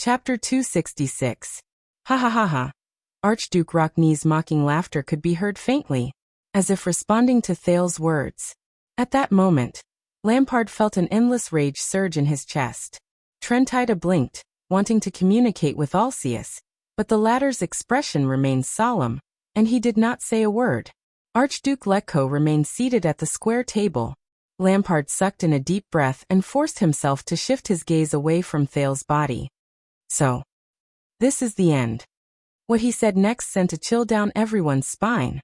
Chapter 266. Ha ha ha ha. Archduke Rockney's mocking laughter could be heard faintly, as if responding to Thales's words. At that moment, Lampard felt an endless rage surge in his chest. Trentida blinked, wanting to communicate with Alcius, but the latter's expression remained solemn, and he did not say a word. Archduke Letko remained seated at the square table. Lampard sucked in a deep breath and forced himself to shift his gaze away from Thales's body. So, this is the end. What he said next sent a chill down everyone's spine.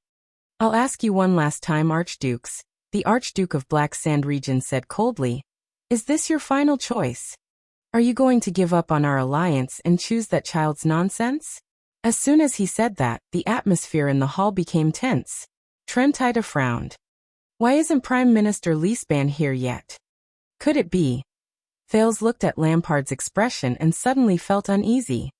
I'll ask you one last time, Archdukes, the Archduke of Black Sand Region said coldly. Is this your final choice? Are you going to give up on our alliance and choose that child's nonsense? As soon as he said that, the atmosphere in the hall became tense. Trentida frowned. Why isn't Prime Minister Leespan here yet? Could it be? Thales looked at Lampard's expression and suddenly felt uneasy.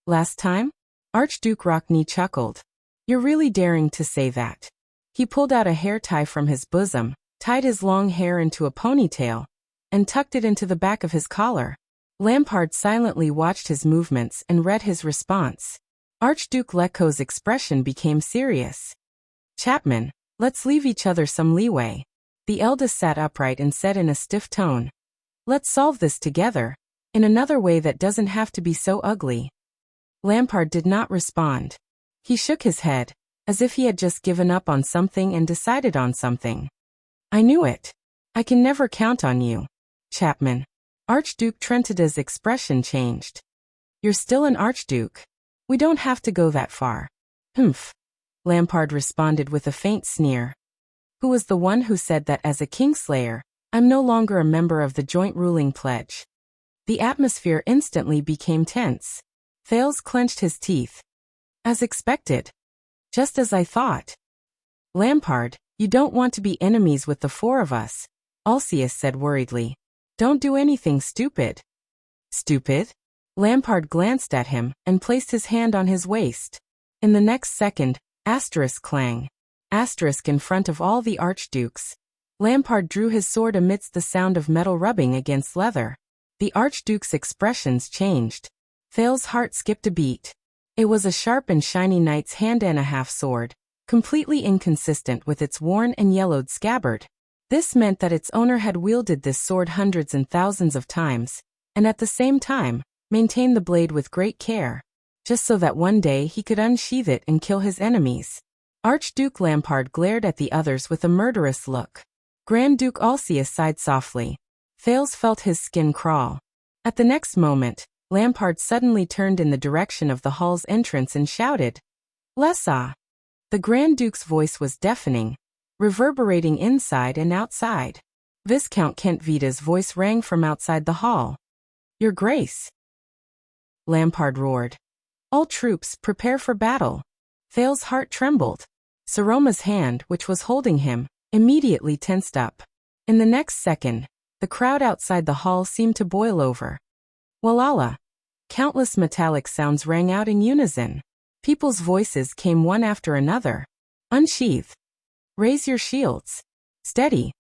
Last time? Archduke Rockney chuckled. You're really daring to say that. He pulled out a hair tie from his bosom, tied his long hair into a ponytail, and tucked it into the back of his collar. Lampard silently watched his movements and read his response. Archduke Letko's expression became serious. Chapman, let's leave each other some leeway. The eldest sat upright and said in a stiff tone. Let's solve this together, in another way that doesn't have to be so ugly. Lampard did not respond. He shook his head, as if he had just given up on something and decided on something. I knew it. I can never count on you, Chapman. Archduke Trentida's expression changed. You're still an archduke. We don't have to go that far. Humph. Lampard responded with a faint sneer. Who was the one who said that as a Kingslayer, I'm no longer a member of the joint ruling pledge? The atmosphere instantly became tense. Thales clenched his teeth. As expected. Just as I thought. Lampard, you don't want to be enemies with the four of us, Alcius said worriedly. Don't do anything stupid. Stupid? Lampard glanced at him and placed his hand on his waist. In the next second, asterisk clang. Asterisk in front of all the archdukes. Lampard drew his sword amidst the sound of metal rubbing against leather. The archduke's expressions changed. Thales's heart skipped a beat. It was a sharp and shiny knight's hand-and-a-half sword, completely inconsistent with its worn and yellowed scabbard. This meant that its owner had wielded this sword hundreds and thousands of times, and at the same time, maintained the blade with great care, just so that one day he could unsheath it and kill his enemies. Archduke Lampard glared at the others with a murderous look. Grand Duke Alcius sighed softly. Thales felt his skin crawl. At the next moment, Lampard suddenly turned in the direction of the hall's entrance and shouted, Lessa! The Grand Duke's voice was deafening, reverberating inside and outside. Viscount Kent Vita's voice rang from outside the hall. Your Grace! Lampard roared. All troops, prepare for battle. Thales's heart trembled. Saroma's hand, which was holding him, immediately tensed up. In the next second, the crowd outside the hall seemed to boil over. Walala! Countless metallic sounds rang out in unison. People's voices came one after another. Unsheath. Raise your shields. Steady.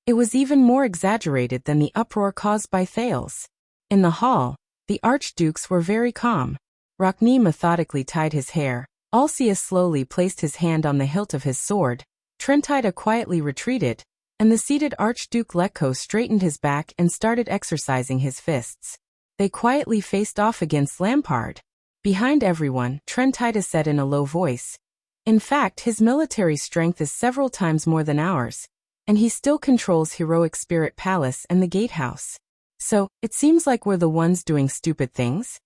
It was even more exaggerated than the uproar caused by Thales. In the hall, the archdukes were very calm. Rockney methodically tied his hair. Alcius slowly placed his hand on the hilt of his sword. Trentida quietly retreated, and the seated Archduke Letko straightened his back and started exercising his fists. They quietly faced off against Lampard. Behind everyone, Trentida said in a low voice. In fact, his military strength is several times more than ours, and he still controls Heroic Spirit Palace and the Gatehouse. So, it seems like we're the ones doing stupid things?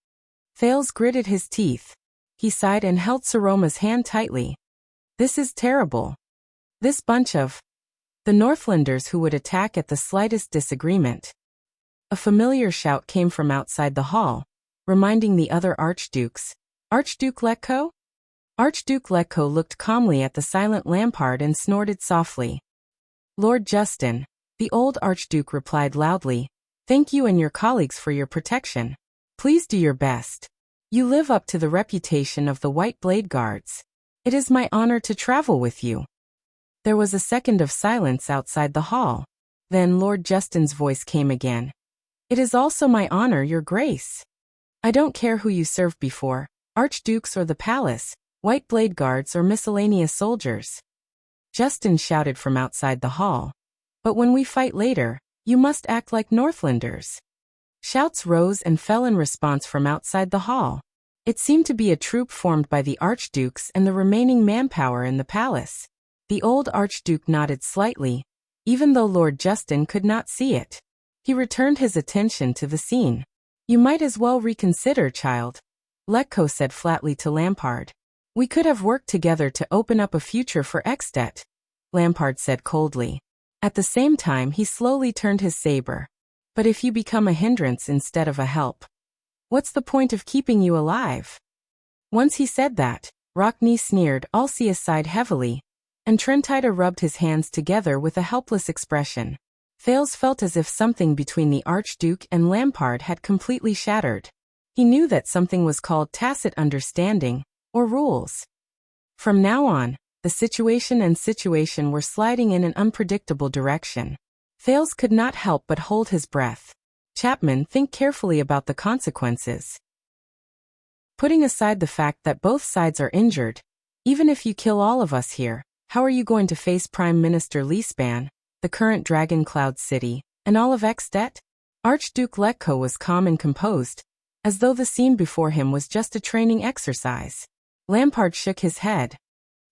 Thales gritted his teeth. He sighed and held Saroma's hand tightly. This is terrible. This bunch of the Northlanders who would attack at the slightest disagreement. A familiar shout came from outside the hall, reminding the other archdukes. Archduke Letko? Archduke Letko looked calmly at the silent Lampard and snorted softly. Lord Justin, the old archduke replied loudly. Thank you and your colleagues for your protection. Please do your best. You live up to the reputation of the White Blade Guards. It is my honor to travel with you. There was a second of silence outside the hall. Then Lord Justin's voice came again. It is also my honor, Your Grace. I don't care who you served before, archdukes or the palace, white blade guards or miscellaneous soldiers. Justin shouted from outside the hall. But when we fight later, you must act like Northlanders. Shouts rose and fell in response from outside the hall. It seemed to be a troop formed by the archdukes and the remaining manpower in the palace. The old archduke nodded slightly, even though Lord Justin could not see it. He returned his attention to the scene. You might as well reconsider, child, Letko said flatly to Lampard. We could have worked together to open up a future for Extet, Lampard said coldly. At the same time he slowly turned his saber. But if you become a hindrance instead of a help, what's the point of keeping you alive? Once he said that, Rockney sneered. Alcius sighed heavily, and Trentida rubbed his hands together with a helpless expression. Thales felt as if something between the Archduke and Lampard had completely shattered. He knew that something was called tacit understanding, or rules. From now on, the situation were sliding in an unpredictable direction. Thales could not help but hold his breath. Chapman, think carefully about the consequences. Putting aside the fact that both sides are injured, even if you kill all of us here, how are you going to face Prime Minister Leespan, the current Dragon Cloud City, and all of Extet? Archduke Letko was calm and composed, as though the scene before him was just a training exercise. Lampard shook his head.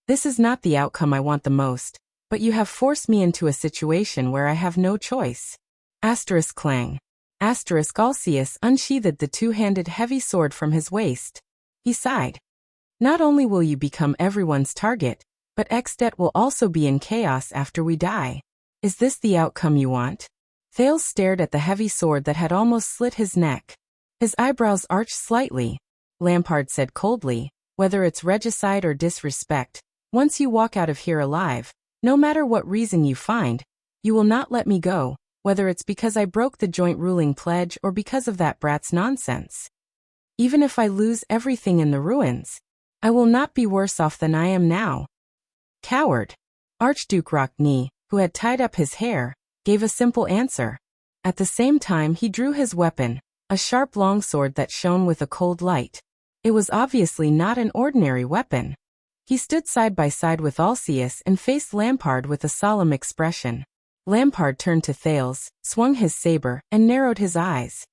This is not the outcome I want the most, but you have forced me into a situation where I have no choice. Asterisk clang. Asterisk Alcius unsheathed the two-handed heavy sword from his waist. He sighed. Not only will you become everyone's target, but Extet will also be in chaos after we die. Is this the outcome you want? Thales stared at the heavy sword that had almost slit his neck. His eyebrows arched slightly. Lampard said coldly, whether it's regicide or disrespect, once you walk out of here alive, no matter what reason you find, you will not let me go, whether it's because I broke the joint ruling pledge or because of that brat's nonsense. Even if I lose everything in the ruins, I will not be worse off than I am now. Coward. Archduke Rockney, who had tied up his hair, gave a simple answer. At the same time he drew his weapon, a sharp longsword that shone with a cold light. It was obviously not an ordinary weapon. He stood side by side with Alcius and faced Lampard with a solemn expression. Lampard turned to Thales, swung his saber, and narrowed his eyes.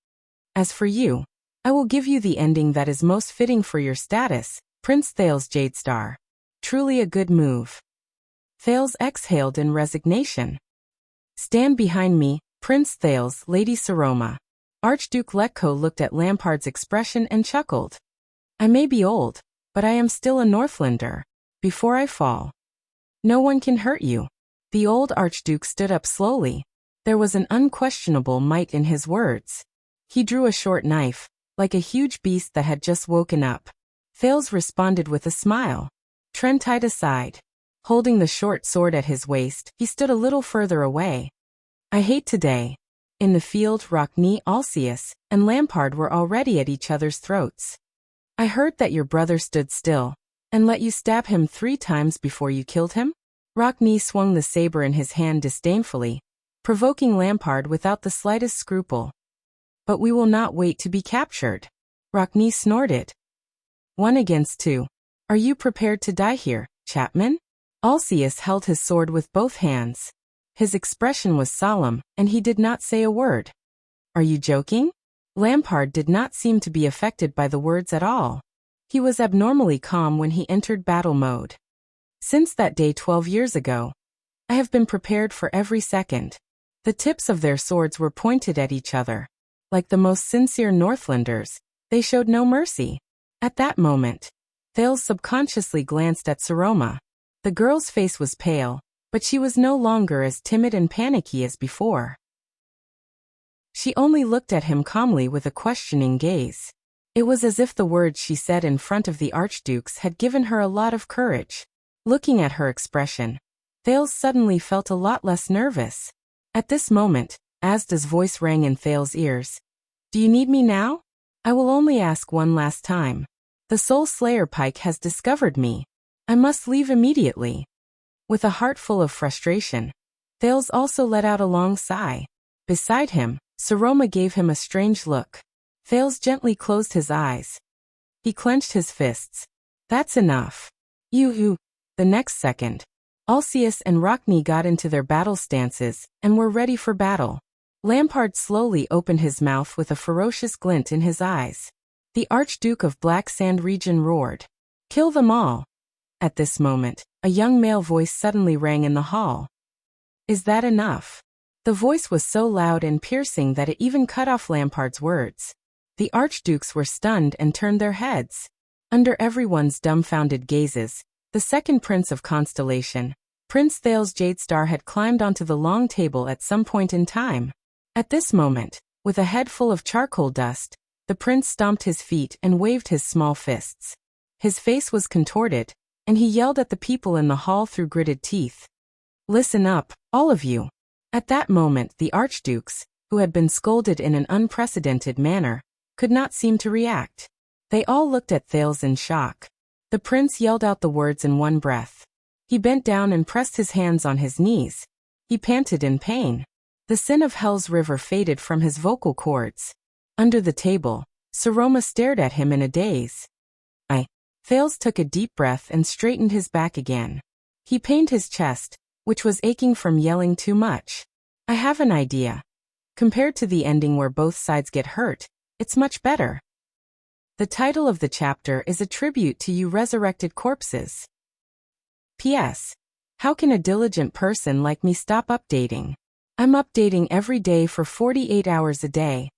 As for you, I will give you the ending that is most fitting for your status, Prince Thales Jadestar. Truly a good move. Thales exhaled in resignation. Stand behind me, Prince Thales, Lady Saroma. Archduke Letko looked at Lampard's expression and chuckled. I may be old, but I am still a Northlander. Before I fall, no one can hurt you. The old Archduke stood up slowly. There was an unquestionable might in his words. He drew a short knife, like a huge beast that had just woken up. Thales responded with a smile. Trentida sighed. Holding the short sword at his waist, he stood a little further away. I hate today. In the field, Rockney, Alcius, and Lampard were already at each other's throats. I heard that your brother stood still, and let you stab him 3 times before you killed him? Rockney swung the saber in his hand disdainfully, provoking Lampard without the slightest scruple. But we will not wait to be captured. Rockney snorted. 1 against 2. Are you prepared to die here, Chapman? Alcius held his sword with both hands. His expression was solemn, and he did not say a word. Are you joking? Lampard did not seem to be affected by the words at all. He was abnormally calm when he entered battle mode. Since that day 12 years ago, I have been prepared for every second. The tips of their swords were pointed at each other. Like the most sincere Northlanders, they showed no mercy. At that moment, Thales subconsciously glanced at Saroma. The girl's face was pale, but she was no longer as timid and panicky as before. She only looked at him calmly with a questioning gaze. It was as if the words she said in front of the archdukes had given her a lot of courage. Looking at her expression, Thales suddenly felt a lot less nervous. At this moment, Asda's voice rang in Thales' ears. Do you need me now? I will only ask one last time. The Soul Slayer Pike has discovered me. I must leave immediately. With a heart full of frustration, Thales also let out a long sigh. Beside him, Saroma gave him a strange look. Thales gently closed his eyes. He clenched his fists. That's enough. You. The next second, Alceus and Rockne got into their battle stances and were ready for battle. Lampard slowly opened his mouth with a ferocious glint in his eyes. The Archduke of Black Sand region roared. Kill them all. At this moment, a young male voice suddenly rang in the hall. Is that enough? The voice was so loud and piercing that it even cut off Lampard's words. The archdukes were stunned and turned their heads. Under everyone's dumbfounded gazes, the second prince of Constellation, Prince Thales Jadestar, had climbed onto the long table at some point in time. At this moment, with a head full of charcoal dust, the prince stomped his feet and waved his small fists. His face was contorted, and he yelled at the people in the hall through gritted teeth. Listen up, all of you. At that moment, the archdukes, who had been scolded in an unprecedented manner, could not seem to react. They all looked at Thales in shock. The prince yelled out the words in one breath. He bent down and pressed his hands on his knees. He panted in pain. The sin of Hell's river faded from his vocal cords. Under the table, Saroma stared at him in a daze. Thales took a deep breath and straightened his back again. He pained his chest, which was aching from yelling too much. I have an idea. Compared to the ending where both sides get hurt, it's much better. The title of the chapter is a tribute to you resurrected corpses. P.S. How can a diligent person like me stop updating? I'm updating every day for 48 hours a day.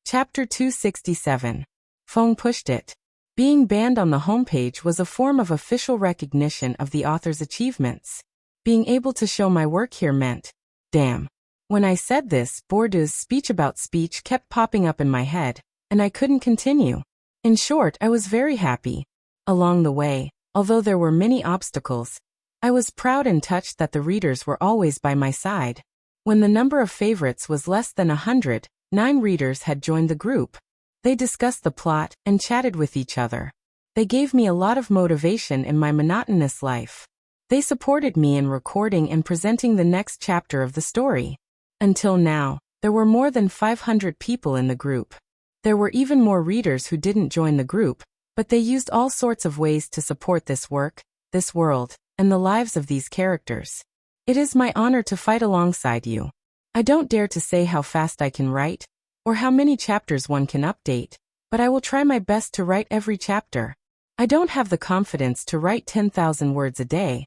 Chapter 267. Fong pushed it. Being banned on the homepage was a form of official recognition of the author's achievements. Being able to show my work here meant, damn. When I said this, Bourdieu's speech about speech kept popping up in my head, and I couldn't continue. In short, I was very happy. Along the way, although there were many obstacles, I was proud and touched that the readers were always by my side. When the number of favorites was less than 100, 9 readers had joined the group. They discussed the plot and chatted with each other. They gave me a lot of motivation in my monotonous life. They supported me in recording and presenting the next chapter of the story. Until now, there were more than 500 people in the group. There were even more readers who didn't join the group, but they used all sorts of ways to support this work, this world, and the lives of these characters. It is my honor to fight alongside you. I don't dare to say how fast I can write, or how many chapters one can update, but I will try my best to write every chapter. I don't have the confidence to write 10,000 words a day,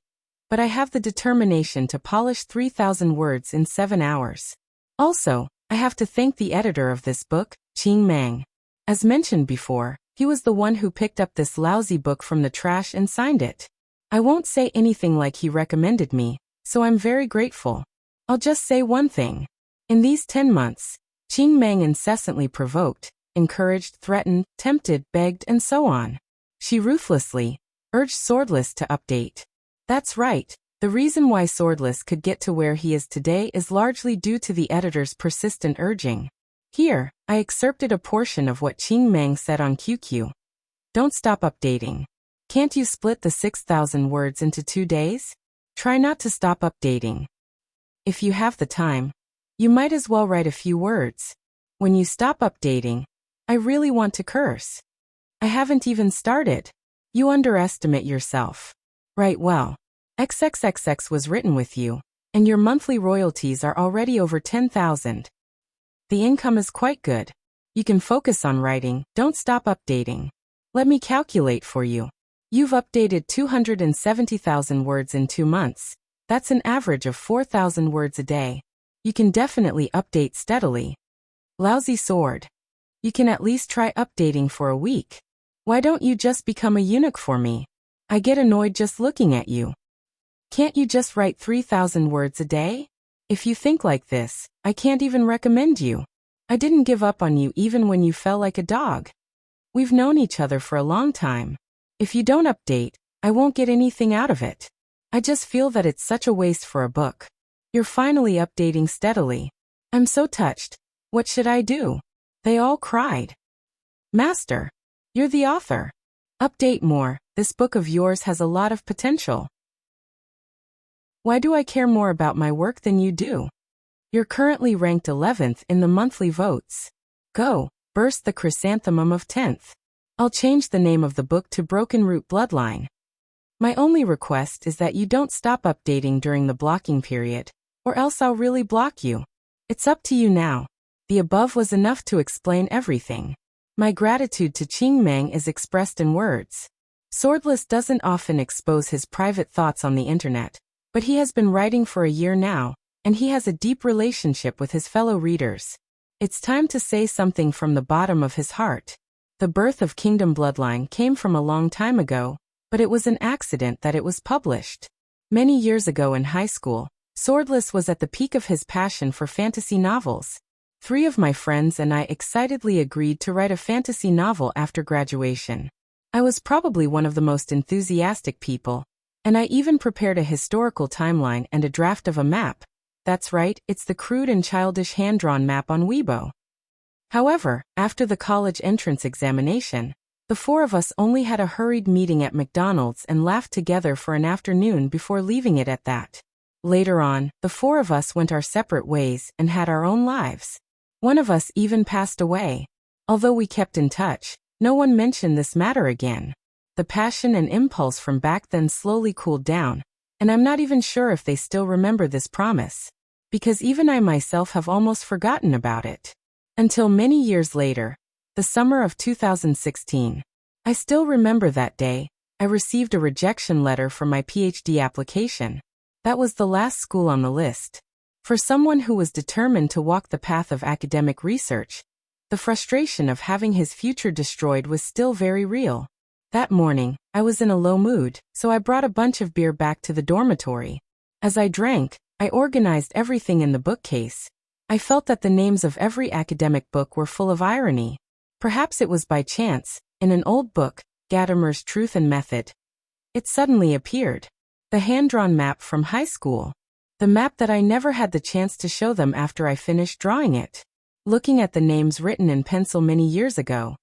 but I have the determination to polish 3,000 words in 7 hours. Also, I have to thank the editor of this book, Qing Mang. As mentioned before, he was the one who picked up this lousy book from the trash and signed it. I won't say anything like he recommended me, so I'm very grateful. I'll just say one thing. In these 10 months, Qing Mang incessantly provoked, encouraged, threatened, tempted, begged, and so on. She ruthlessly urged Swordless to update. That's right, the reason why Swordless could get to where he is today is largely due to the editor's persistent urging. Here, I excerpted a portion of what Qing Mang said on QQ. Don't stop updating. Can't you split the 6,000 words into 2 days? Try not to stop updating. If you have the time, you might as well write a few words. When you stop updating, I really want to curse. I haven't even started. You underestimate yourself. Right, well, XXXX was written with you, and your monthly royalties are already over 10,000. The income is quite good. You can focus on writing, don't stop updating. Let me calculate for you. You've updated 270,000 words in 2 months. That's an average of 4,000 words a day. You can definitely update steadily. Lousy sword. You can at least try updating for a week. Why don't you just become a eunuch for me? I get annoyed just looking at you. Can't you just write 3,000 words a day? If you think like this, I can't even recommend you. I didn't give up on you even when you fell like a dog. We've known each other for a long time. If you don't update, I won't get anything out of it. I just feel that it's such a waste for a book. You're finally updating steadily. I'm so touched. What should I do? They all cried. Master, you're the author. Update more, this book of yours has a lot of potential. Why do I care more about my work than you do? You're currently ranked 11th in the monthly votes. Go, burst the chrysanthemum of 10th. I'll change the name of the book to Broken Root Bloodline. My only request is that you don't stop updating during the blocking period, or else I'll really block you. It's up to you now. The above was enough to explain everything. My gratitude to Qing Meng is expressed in words. Swordless doesn't often expose his private thoughts on the internet, but he has been writing for a year now, and he has a deep relationship with his fellow readers. It's time to say something from the bottom of his heart. The birth of Kingdom Bloodline came from a long time ago, but it was an accident that it was published. Many years ago in high school, Swordless was at the peak of his passion for fantasy novels. 3 of my friends and I excitedly agreed to write a fantasy novel after graduation. I was probably one of the most enthusiastic people, and I even prepared a historical timeline and a draft of a map. That's right, it's the crude and childish hand-drawn map on Weibo. However, after the college entrance examination, the 4 of us only had a hurried meeting at McDonald's and laughed together for an afternoon before leaving it at that. Later on, the 4 of us went our separate ways and had our own lives. One of us even passed away. Although we kept in touch, no one mentioned this matter again. The passion and impulse from back then slowly cooled down, and I'm not even sure if they still remember this promise, because even I myself have almost forgotten about it. Until many years later, the summer of 2016. I still remember that day. I received a rejection letter from my PhD application. That was the last school on the list. For someone who was determined to walk the path of academic research, the frustration of having his future destroyed was still very real. That morning, I was in a low mood, so I brought a bunch of beer back to the dormitory. As I drank, I organized everything in the bookcase. I felt that the names of every academic book were full of irony. Perhaps it was by chance, in an old book, Gadamer's Truth and Method. It suddenly appeared. The hand-drawn map from high school. The map that I never had the chance to show them after I finished drawing it. Looking at the names written in pencil many years ago,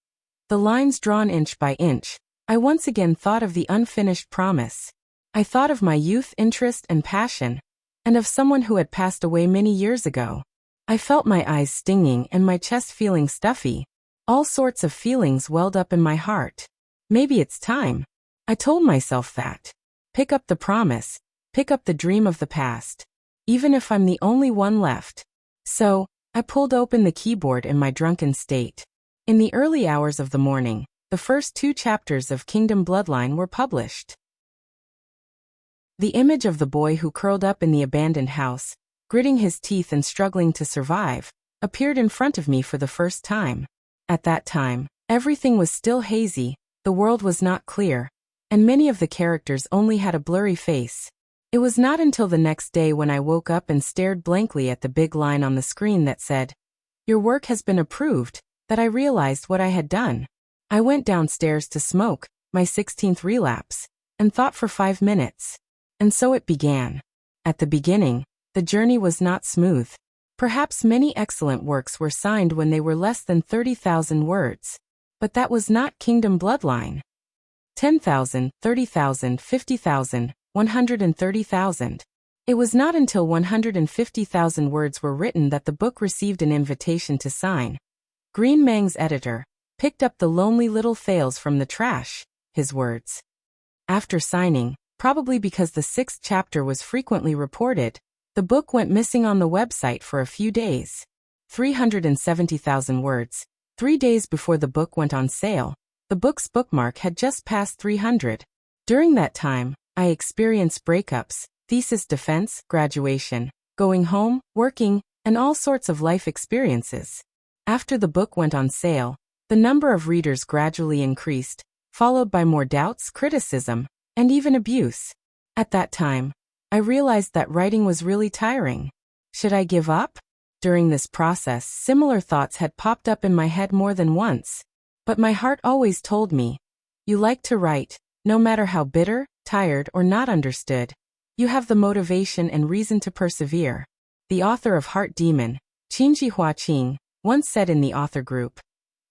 the lines drawn inch by inch, I once again thought of the unfinished promise. I thought of my youth, interest, and passion, and of someone who had passed away many years ago. I felt my eyes stinging and my chest feeling stuffy. All sorts of feelings welled up in my heart. Maybe it's time. I told myself that. Pick up the promise. Pick up the dream of the past. Even if I'm the only one left. So, I pulled open the keyboard in my drunken state. In the early hours of the morning, the first 2 chapters of Kingdom Bloodline were published. The image of the boy who curled up in the abandoned house, gritting his teeth and struggling to survive, appeared in front of me for the first time. At that time, everything was still hazy, the world was not clear, and many of the characters only had a blurry face. It was not until the next day when I woke up and stared blankly at the big line on the screen that said, "Your work has been approved," that I realized what I had done. I went downstairs to smoke, my 16th relapse, and thought for 5 minutes. And so it began. At the beginning, the journey was not smooth. Perhaps many excellent works were signed when they were less than 30,000 words. But that was not Kingdom Bloodline. 10,000, 30,000, 50,000, 130,000. It was not until 150,000 words were written that the book received an invitation to sign. Green Mang's editor picked up the lonely little Thales from the trash, his words. After signing, probably because the 6th chapter was frequently reported, the book went missing on the website for a few days. 370,000 words. 3 days before the book went on sale, the book's bookmark had just passed 300. During that time, I experienced breakups, thesis defense, graduation, going home, working, and all sorts of life experiences. After the book went on sale, the number of readers gradually increased, followed by more doubts, criticism, and even abuse. At that time, I realized that writing was really tiring. Should I give up? During this process, similar thoughts had popped up in my head more than once. But my heart always told me, you like to write, no matter how bitter, tired, or not understood. You have the motivation and reason to persevere. The author of Heart Demon, Qinji Huaqing, once said in the author group,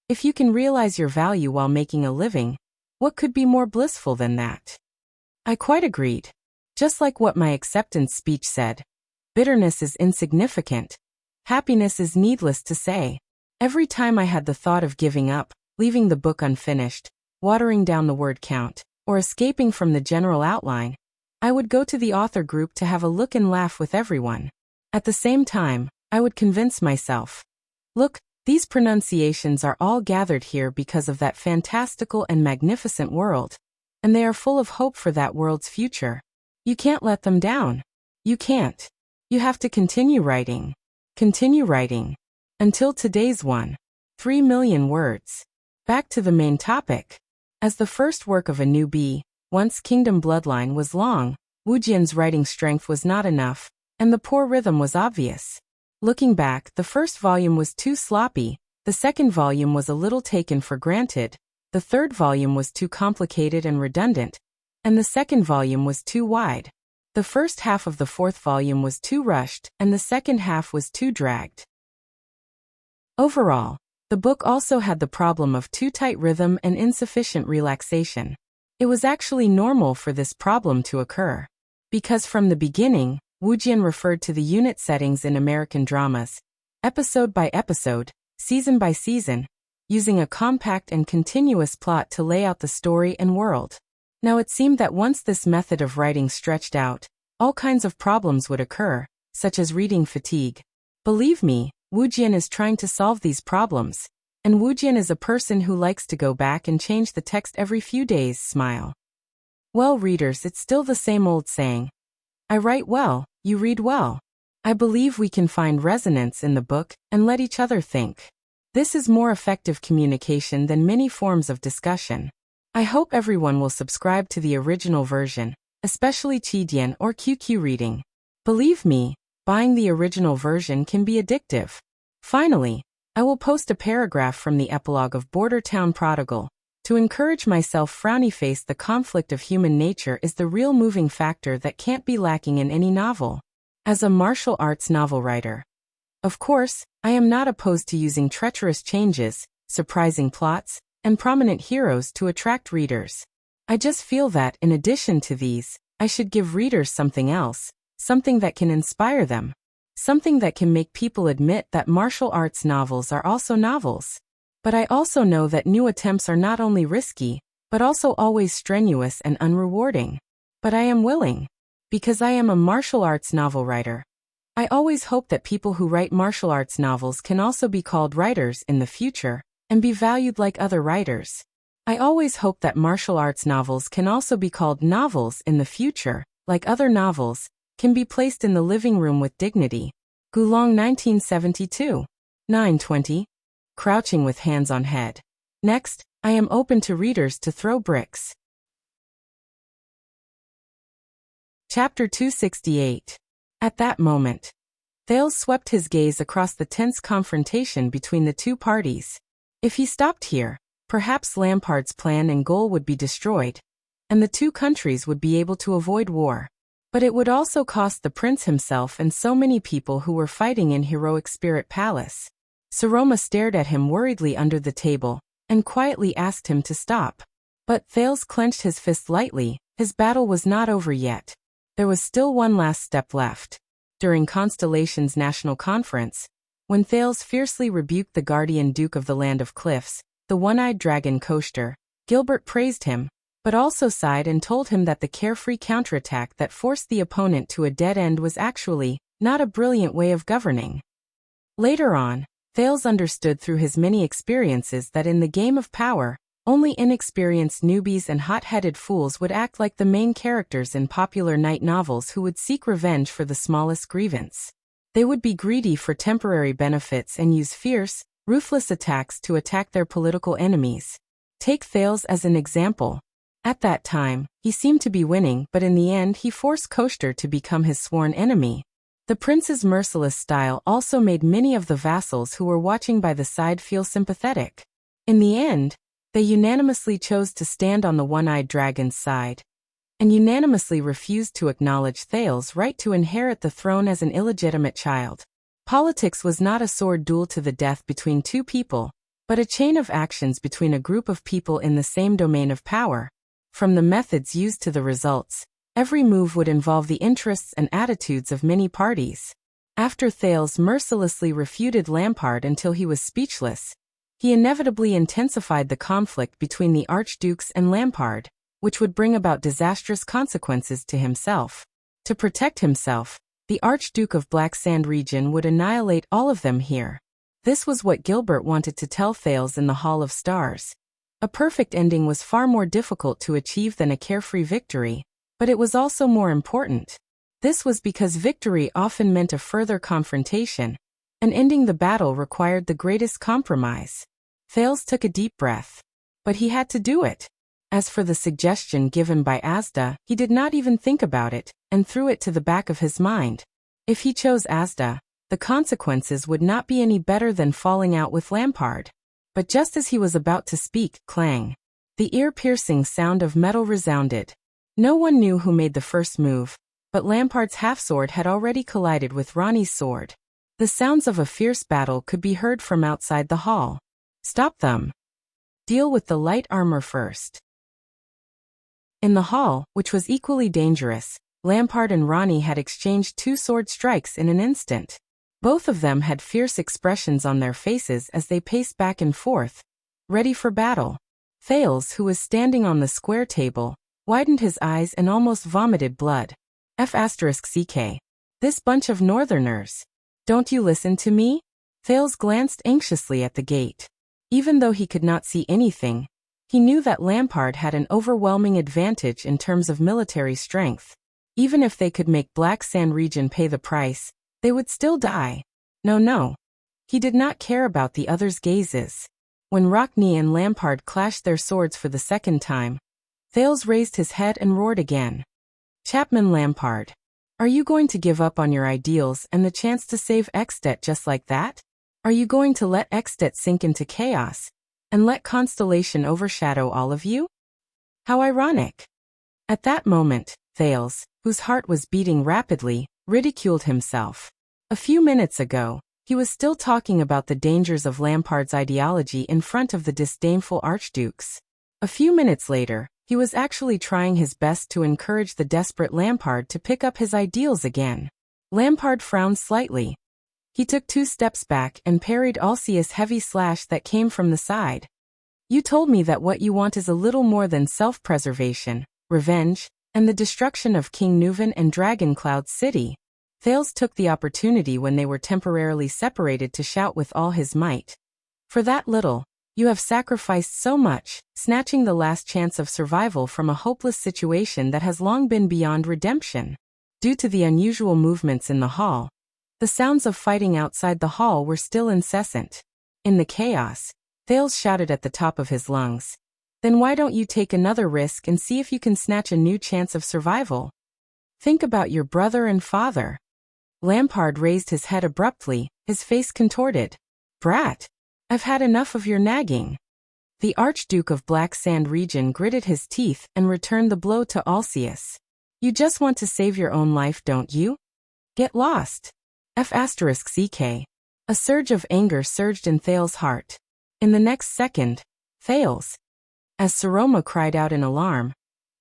"If you can realize your value while making a living, what could be more blissful than that?" I quite agreed. Just like what my acceptance speech said, bitterness is insignificant, happiness is needless to say. Every time I had the thought of giving up, leaving the book unfinished, watering down the word count, or escaping from the general outline, I would go to the author group to have a look and laugh with everyone. At the same time, I would convince myself, look, these pronunciations are all gathered here because of that fantastical and magnificent world, and they are full of hope for that world's future. You can't let them down. You can't. You have to continue writing. Continue writing. Until today's one. 3 million words. Back to the main topic. As the first work of a newbie, once Kingdom Bloodline was long, Wu Jian's writing strength was not enough, and the poor rhythm was obvious. Looking back, the first volume was too sloppy, the second volume was a little taken for granted, the third volume was too complicated and redundant, and the second volume was too wide. The first half of the fourth volume was too rushed, and the second half was too dragged. Overall, the book also had the problem of too tight rhythm and insufficient relaxation. It was actually normal for this problem to occur. Because from the beginning, Wu Jian referred to the unit settings in American dramas, episode by episode, season by season, using a compact and continuous plot to lay out the story and world. Now it seemed that once this method of writing stretched out, all kinds of problems would occur, such as reading fatigue. Believe me, Wu Jian is trying to solve these problems, and Wu Jian is a person who likes to go back and change the text every few days. Smile. Well, readers, it's still the same old saying. I write well, you read well. I believe we can find resonance in the book and let each other think. This is more effective communication than many forms of discussion. I hope everyone will subscribe to the original version, especially Qidian or QQ reading. Believe me, buying the original version can be addictive. Finally, I will post a paragraph from the epilogue of Border Town Prodigal. To encourage myself, frowny face. The conflict of human nature is the real moving factor that can't be lacking in any novel. As a martial arts novel writer, of course, I am not opposed to using treacherous changes, surprising plots, and prominent heroes to attract readers. I just feel that, in addition to these, I should give readers something else, something that can inspire them, something that can make people admit that martial arts novels are also novels. But I also know that new attempts are not only risky, but also always strenuous and unrewarding. But I am willing. Because I am a martial arts novel writer. I always hope that people who write martial arts novels can also be called writers in the future, and be valued like other writers. I always hope that martial arts novels can also be called novels in the future, like other novels, can be placed in the living room with dignity. Gulong 1972. 9:20. Crouching with hands on head. Next, I am open to readers to throw bricks. Chapter 268. At that moment, Thales swept his gaze across the tense confrontation between the two parties. If he stopped here, perhaps Lampard's plan and goal would be destroyed, and the two countries would be able to avoid war. But it would also cost the prince himself and so many people who were fighting in Heroic Spirit Palace. Saroma stared at him worriedly under the table, and quietly asked him to stop. But Thales clenched his fist lightly. His battle was not over yet. There was still one last step left. During Constellation's national conference, when Thales fiercely rebuked the guardian duke of the Land of Cliffs, the one-eyed dragon Koster, Gilbert praised him, but also sighed and told him that the carefree counterattack that forced the opponent to a dead end was actually not a brilliant way of governing. Later on, Thales understood through his many experiences that in the game of power, only inexperienced newbies and hot-headed fools would act like the main characters in popular night novels who would seek revenge for the smallest grievance. They would be greedy for temporary benefits and use fierce, ruthless attacks to attack their political enemies. Take Thales as an example. At that time, he seemed to be winning, but in the end he forced Koster to become his sworn enemy. The prince's merciless style also made many of the vassals who were watching by the side feel sympathetic. In the end, they unanimously chose to stand on the one-eyed dragon's side, and unanimously refused to acknowledge Thales' right to inherit the throne as an illegitimate child. Politics was not a sword duel to the death between two people, but a chain of actions between a group of people in the same domain of power. From the methods used to the results, every move would involve the interests and attitudes of many parties. After Thales mercilessly refuted Lampard until he was speechless, he inevitably intensified the conflict between the archdukes and Lampard, which would bring about disastrous consequences to himself. To protect himself, the Archduke of Black Sand region would annihilate all of them here. This was what Gilbert wanted to tell Thales in the Hall of Stars. A perfect ending was far more difficult to achieve than a carefree victory, but it was also more important. This was because victory often meant a further confrontation, and ending the battle required the greatest compromise. Thales took a deep breath. But he had to do it. As for the suggestion given by Asda, he did not even think about it, and threw it to the back of his mind. If he chose Asda, the consequences would not be any better than falling out with Lampard. But just as he was about to speak, clang. The ear-piercing sound of metal resounded. No one knew who made the first move, but Lampard's half-sword had already collided with Ronnie's sword. The sounds of a fierce battle could be heard from outside the hall. Stop them. Deal with the light armor first. In the hall, which was equally dangerous, Lampard and Ronnie had exchanged two sword strikes in an instant. Both of them had fierce expressions on their faces as they paced back and forth, ready for battle. Thales, who was standing on the square table, widened his eyes and almost vomited blood. F***ck. This bunch of northerners. Don't you listen to me? Thales glanced anxiously at the gate. Even though he could not see anything, he knew that Lampard had an overwhelming advantage in terms of military strength. Even if they could make Black Sand region pay the price, they would still die. No. He did not care about the others' gazes. When Rockne and Lampard clashed their swords for the second time, Thales raised his head and roared again. Chapman Lampard. Are you going to give up on your ideals and the chance to save Ekstedt just like that? Are you going to let Ekstedt sink into chaos, and let Constellation overshadow all of you? How ironic. At that moment, Thales, whose heart was beating rapidly, ridiculed himself. A few minutes ago, he was still talking about the dangers of Lampard's ideology in front of the disdainful archdukes. A few minutes later, he was actually trying his best to encourage the desperate Lampard to pick up his ideals again. Lampard frowned slightly. He took 2 steps back and parried Alcius' heavy slash that came from the side. You told me that what you want is a little more than self-preservation, revenge, and the destruction of King Nuvan and Dragoncloud City. Thales took the opportunity when they were temporarily separated to shout with all his might. For that little, you have sacrificed so much, snatching the last chance of survival from a hopeless situation that has long been beyond redemption. Due to the unusual movements in the hall, the sounds of fighting outside the hall were still incessant. In the chaos, Thales shouted at the top of his lungs. Then why don't you take another risk and see if you can snatch a new chance of survival? Think about your brother and father. Lampard raised his head abruptly, his face contorted. Brat! I've had enough of your nagging. The Archduke of Black Sand region gritted his teeth and returned the blow to Alcius. You just want to save your own life, don't you? Get lost. F***ck. A surge of anger surged in Thales' heart. In the next second, Thales. As Saroma cried out in alarm,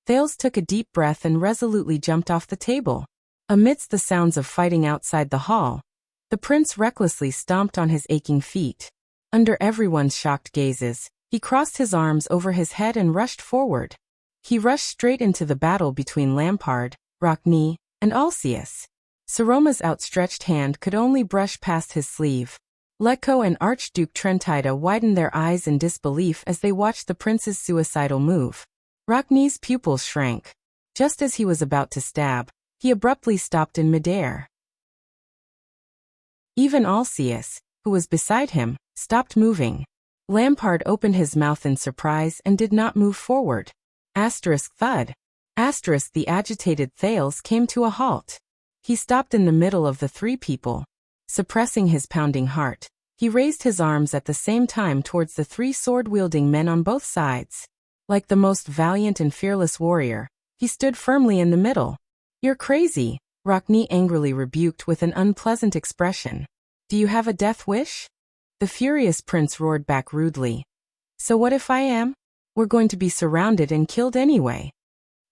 Thales took a deep breath and resolutely jumped off the table. Amidst the sounds of fighting outside the hall, the prince recklessly stomped on his aching feet. Under everyone's shocked gazes, he crossed his arms over his head and rushed forward. He rushed straight into the battle between Lampard, Rockne, and Alcius. Saroma's outstretched hand could only brush past his sleeve. Letko and Archduke Trentida widened their eyes in disbelief as they watched the prince's suicidal move. Rockne's pupils shrank. Just as he was about to stab, he abruptly stopped in midair. Even Alcius, who was beside him, stopped moving. Lampard opened his mouth in surprise and did not move forward. Thud. The agitated Thales came to a halt. He stopped in the middle of the 3 people. Suppressing his pounding heart, he raised his arms at the same time towards the 3 sword-wielding men on both sides. Like the most valiant and fearless warrior, he stood firmly in the middle. You're crazy, Rockne angrily rebuked with an unpleasant expression. Do you have a death wish? The furious prince roared back rudely. So what if I am? We're going to be surrounded and killed anyway.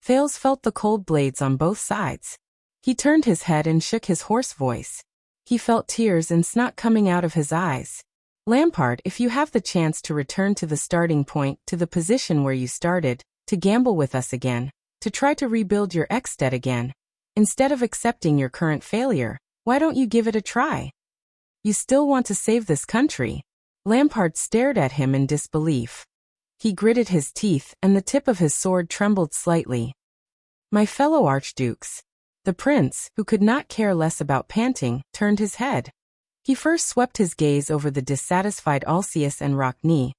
Thales felt the cold blades on both sides. He turned his head and shook his hoarse voice. He felt tears and snot coming out of his eyes. Lampard, if you have the chance to return to the starting point, to the position where you started, to gamble with us again, to try to rebuild your ex-debt again, instead of accepting your current failure, why don't you give it a try? You still want to save this country? Lampard stared at him in disbelief. He gritted his teeth, and the tip of his sword trembled slightly. My fellow archdukes. The prince, who could not care less about panting, turned his head. He first swept his gaze over the dissatisfied Alcius and Rockne,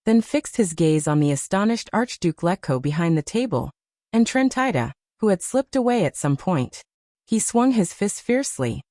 then fixed his gaze on the astonished Archduke Letko behind the table, and Trentida, who had slipped away at some point. He swung his fist fiercely.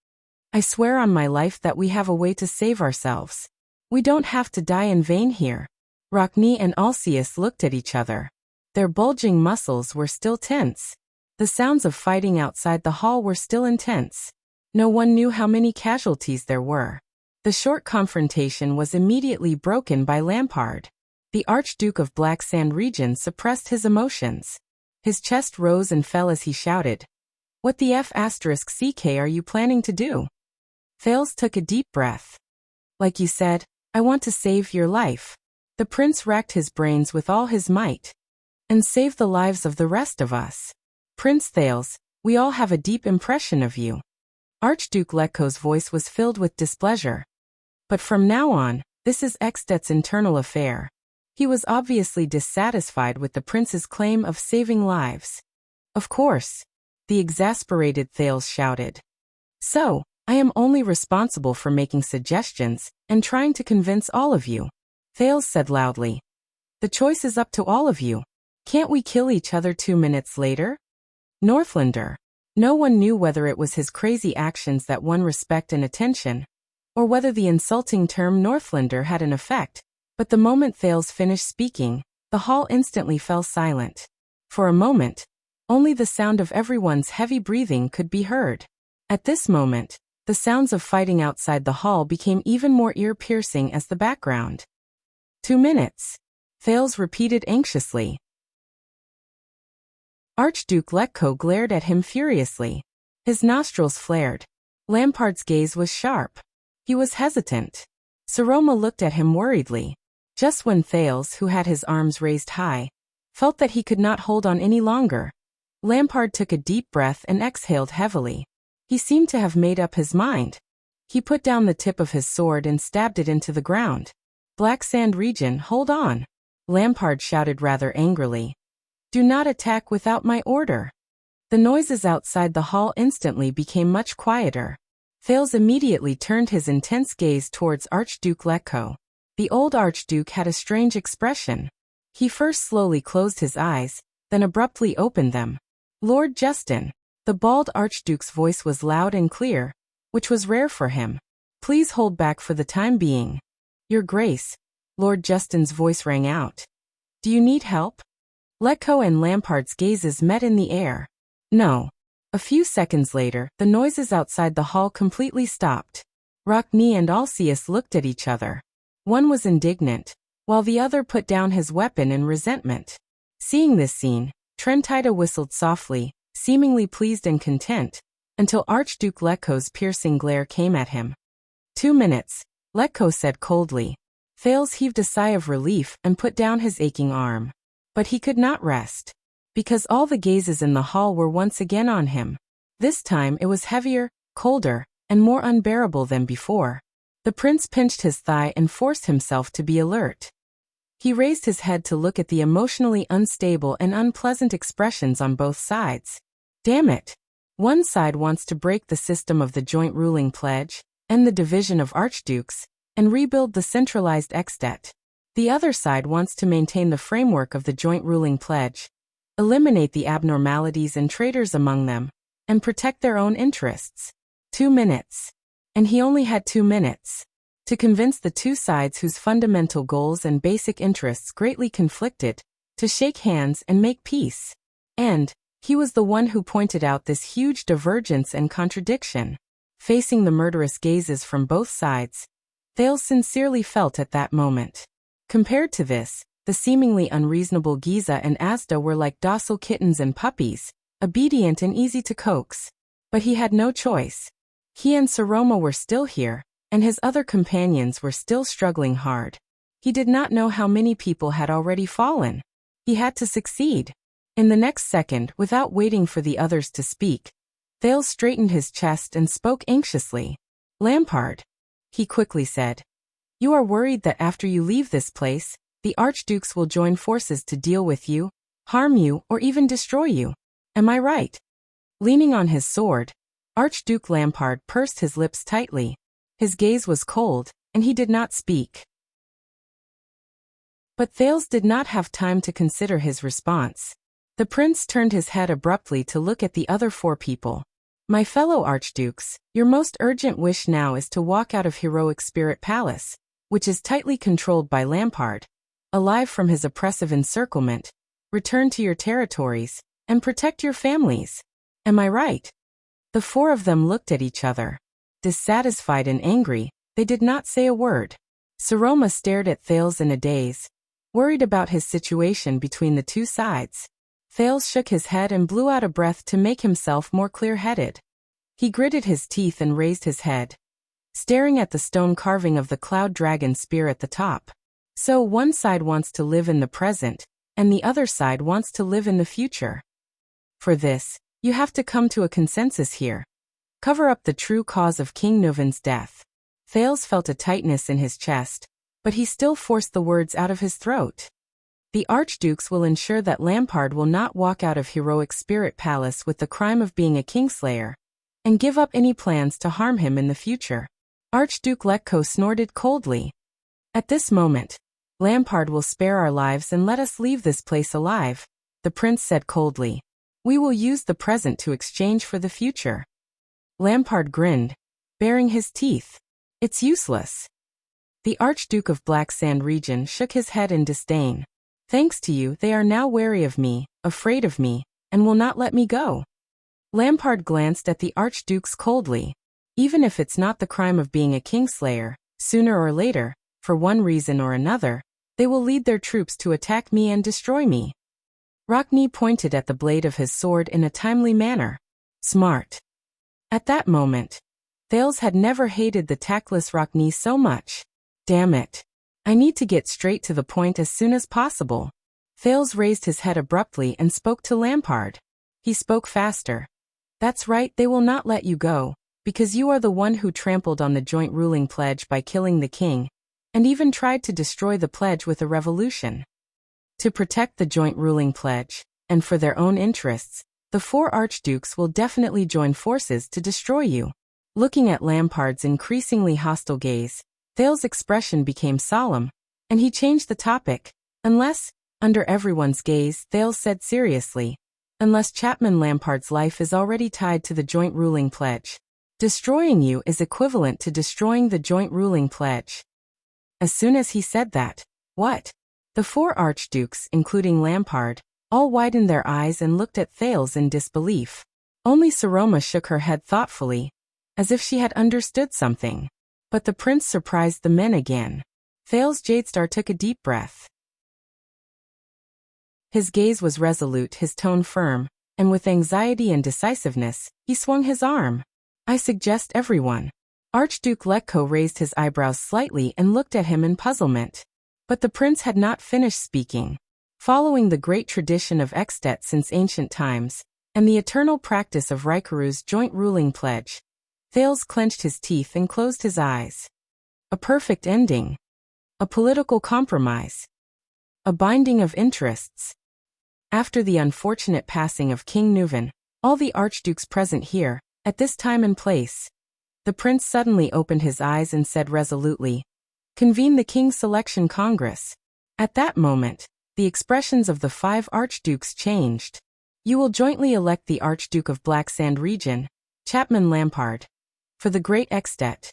I swear on my life that we have a way to save ourselves. We don't have to die in vain here. Rockne and Alcius looked at each other. Their bulging muscles were still tense. The sounds of fighting outside the hall were still intense. No one knew how many casualties there were. The short confrontation was immediately broken by Lampard. The Archduke of Black Sand Region suppressed his emotions. His chest rose and fell as he shouted, "What the F***ck are you planning to do?" Thales took a deep breath. Like you said, I want to save your life. The prince racked his brains with all his might. And save the lives of the rest of us. Prince Thales, we all have a deep impression of you. Archduke Letko's voice was filled with displeasure. But from now on, this is ex-debt's internal affair. He was obviously dissatisfied with the prince's claim of saving lives. Of course, the exasperated Thales shouted. So, I am only responsible for making suggestions and trying to convince all of you. Thales said loudly. The choice is up to all of you. Can't we kill each other 2 minutes later? Northlander. No one knew whether it was his crazy actions that won respect and attention, or whether the insulting term Northlander had an effect, but the moment Thales finished speaking, the hall instantly fell silent. For a moment, only the sound of everyone's heavy breathing could be heard. At this moment, the sounds of fighting outside the hall became even more ear-piercing as the background. 2 minutes. Thales repeated anxiously. Archduke Letko glared at him furiously. His nostrils flared. Lampard's gaze was sharp. He was hesitant. Saroma looked at him worriedly. Just when Thales, who had his arms raised high, felt that he could not hold on any longer, Lampard took a deep breath and exhaled heavily. He seemed to have made up his mind. He put down the tip of his sword and stabbed it into the ground. Black Sand Region, hold on! Lampard shouted rather angrily. Do not attack without my order. The noises outside the hall instantly became much quieter. Thales immediately turned his intense gaze towards Archduke Letko. The old Archduke had a strange expression. He first slowly closed his eyes, then abruptly opened them. Lord Justin. The bald Archduke's voice was loud and clear, which was rare for him. Please hold back for the time being. Your Grace. Lord Justin's voice rang out. Do you need help? Letko and Lampard's gazes met in the air. No. A few seconds later, the noises outside the hall completely stopped. Rockne and Alcius looked at each other. One was indignant, while the other put down his weapon in resentment. Seeing this scene, Trentida whistled softly, seemingly pleased and content, until Archduke Letko's piercing glare came at him. 2 minutes, Letko said coldly. Thales heaved a sigh of relief and put down his aching arm. But he could not rest. Because all the gazes in the hall were once again on him. This time it was heavier, colder, and more unbearable than before. The prince pinched his thigh and forced himself to be alert. He raised his head to look at the emotionally unstable and unpleasant expressions on both sides. Damn it! One side wants to break the system of the joint ruling pledge, end the division of archdukes, and rebuild the centralized ex-debt. The other side wants to maintain the framework of the joint ruling pledge, eliminate the abnormalities and traitors among them, and protect their own interests. 2 minutes. And he only had 2 minutes to convince the two sides whose fundamental goals and basic interests greatly conflicted, to shake hands and make peace. And he was the one who pointed out this huge divergence and contradiction. Facing the murderous gazes from both sides, Thales sincerely felt at that moment. Compared to this, the seemingly unreasonable Giza and Asda were like docile kittens and puppies, obedient and easy to coax. But he had no choice. He and Saroma were still here, and his other companions were still struggling hard. He did not know how many people had already fallen. He had to succeed. In the next second, without waiting for the others to speak, Thales straightened his chest and spoke anxiously. Lampard, he quickly said. You are worried that after you leave this place, the archdukes will join forces to deal with you, harm you, or even destroy you. Am I right? Leaning on his sword, Archduke Lampard pursed his lips tightly. His gaze was cold, and he did not speak. But Thales did not have time to consider his response. The prince turned his head abruptly to look at the other 4 people. My fellow archdukes, your most urgent wish now is to walk out of Heroic Spirit Palace, which is tightly controlled by Lampard, alive from his oppressive encirclement, return to your territories, and protect your families. Am I right? The 4 of them looked at each other. Dissatisfied and angry, they did not say a word. Saroma stared at Thales in a daze, worried about his situation between the 2 sides. Thales shook his head and blew out a breath to make himself more clear-headed. He gritted his teeth and raised his head, staring at the stone carving of the cloud dragon spear at the top. So one side wants to live in the present, and the other side wants to live in the future. For this, you have to come to a consensus here. Cover up the true cause of King Nuven's death. Thales felt a tightness in his chest, but he still forced the words out of his throat. The archdukes will ensure that Lampard will not walk out of Heroic Spirit Palace with the crime of being a kingslayer, and give up any plans to harm him in the future. Archduke Letko snorted coldly. At this moment, Lampard will spare our lives and let us leave this place alive, the prince said coldly. We will use the present to exchange for the future. Lampard grinned, baring his teeth. It's useless. The Archduke of Black Sand Region shook his head in disdain. Thanks to you, they are now wary of me, afraid of me, and will not let me go. Lampard glanced at the archdukes coldly. Even if it's not the crime of being a kingslayer, sooner or later, for one reason or another, they will lead their troops to attack me and destroy me. Rockne pointed at the blade of his sword in a timely manner. Smart. At that moment, Thales had never hated the tactless Rockne so much. Damn it. I need to get straight to the point as soon as possible. Thales raised his head abruptly and spoke to Lampard. He spoke faster. That's right, they will not let you go, because you are the one who trampled on the joint ruling pledge by killing the king, and even tried to destroy the pledge with a revolution. To protect the joint ruling pledge, and for their own interests, the 4 archdukes will definitely join forces to destroy you. Looking at Lampard's increasingly hostile gaze, Thales' expression became solemn, and he changed the topic. Unless, under everyone's gaze, Thales said seriously, unless Chapman Lampard's life is already tied to the joint ruling pledge. Destroying you is equivalent to destroying the joint ruling pledge. As soon as he said that, what? The 4 archdukes, including Lampard, all widened their eyes and looked at Thales in disbelief. Only Saroma shook her head thoughtfully, as if she had understood something. But the prince surprised the men again. Thales Jadestar took a deep breath. His gaze was resolute, his tone firm, and with anxiety and decisiveness, he swung his arm. I suggest everyone. Archduke Letko raised his eyebrows slightly and looked at him in puzzlement. But the prince had not finished speaking. Following the great tradition of Extet since ancient times, and the eternal practice of Raikuru's joint ruling pledge, Thales clenched his teeth and closed his eyes. A perfect ending. A political compromise. A binding of interests. After the unfortunate passing of King Nuven, all the archdukes present here, at this time and place, the prince suddenly opened his eyes and said resolutely, convene the King's Selection Congress. At that moment, the expressions of the 5 archdukes changed. You will jointly elect the Archduke of Black Sand Region, Chapman Lampard, for the Great Extet.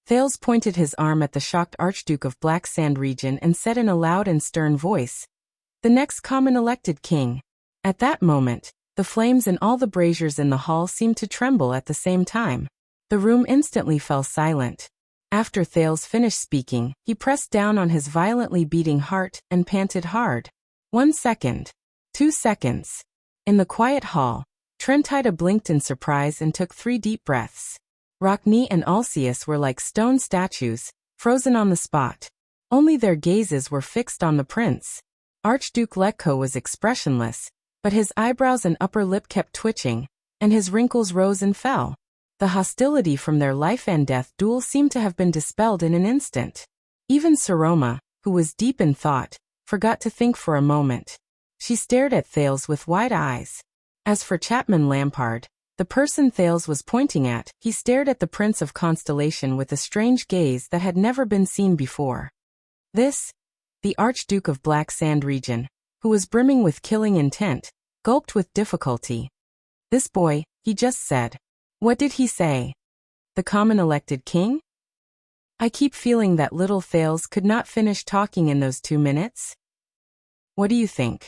Thales pointed his arm at the shocked Archduke of Black Sand Region and said in a loud and stern voice, the next common elected king. At that moment, the flames in all the braziers in the hall seemed to tremble at the same time. The room instantly fell silent. After Thales finished speaking, he pressed down on his violently beating heart and panted hard. 1 second. 2 seconds. In the quiet hall, Trentida blinked in surprise and took 3 deep breaths. Rockne and Alceus were like stone statues, frozen on the spot. Only their gazes were fixed on the prince. Archduke Letko was expressionless, but his eyebrows and upper lip kept twitching, and his wrinkles rose and fell. The hostility from their life-and-death duel seemed to have been dispelled in an instant. Even Saroma, who was deep in thought, forgot to think for a moment. She stared at Thales with wide eyes. As for Chapman Lampard, the person Thales was pointing at, he stared at the Prince of Constellation with a strange gaze that had never been seen before. This, the Archduke of Black Sand Region, who was brimming with killing intent, gulped with difficulty. This boy, he just said. What did he say? The common elected king? I keep feeling that little Thales could not finish talking in those 2 minutes. What do you think?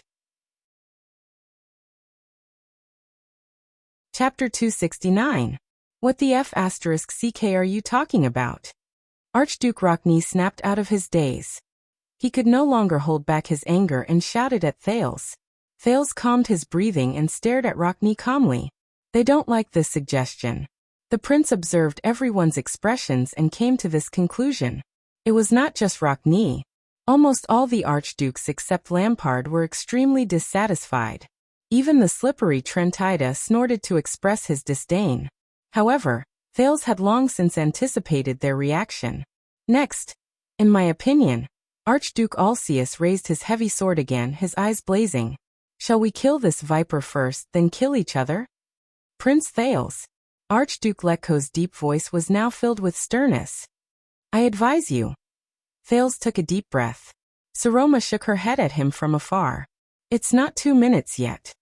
Chapter 269. What the F***ck are you talking about? Archduke Rockne snapped out of his daze. He could no longer hold back his anger and shouted at Thales. Thales calmed his breathing and stared at Rockne calmly. They don't like this suggestion. The prince observed everyone's expressions and came to this conclusion. It was not just Rockne. Almost all the archdukes except Lampard were extremely dissatisfied. Even the slippery Trentida snorted to express his disdain. However, Thales had long since anticipated their reaction. Next, in my opinion, Archduke Alceus raised his heavy sword again, his eyes blazing. Shall we kill this viper first, then kill each other? Prince Thales. Archduke Letko's deep voice was now filled with sternness. I advise you. Thales took a deep breath. Saroma shook her head at him from afar. It's not 2 minutes yet.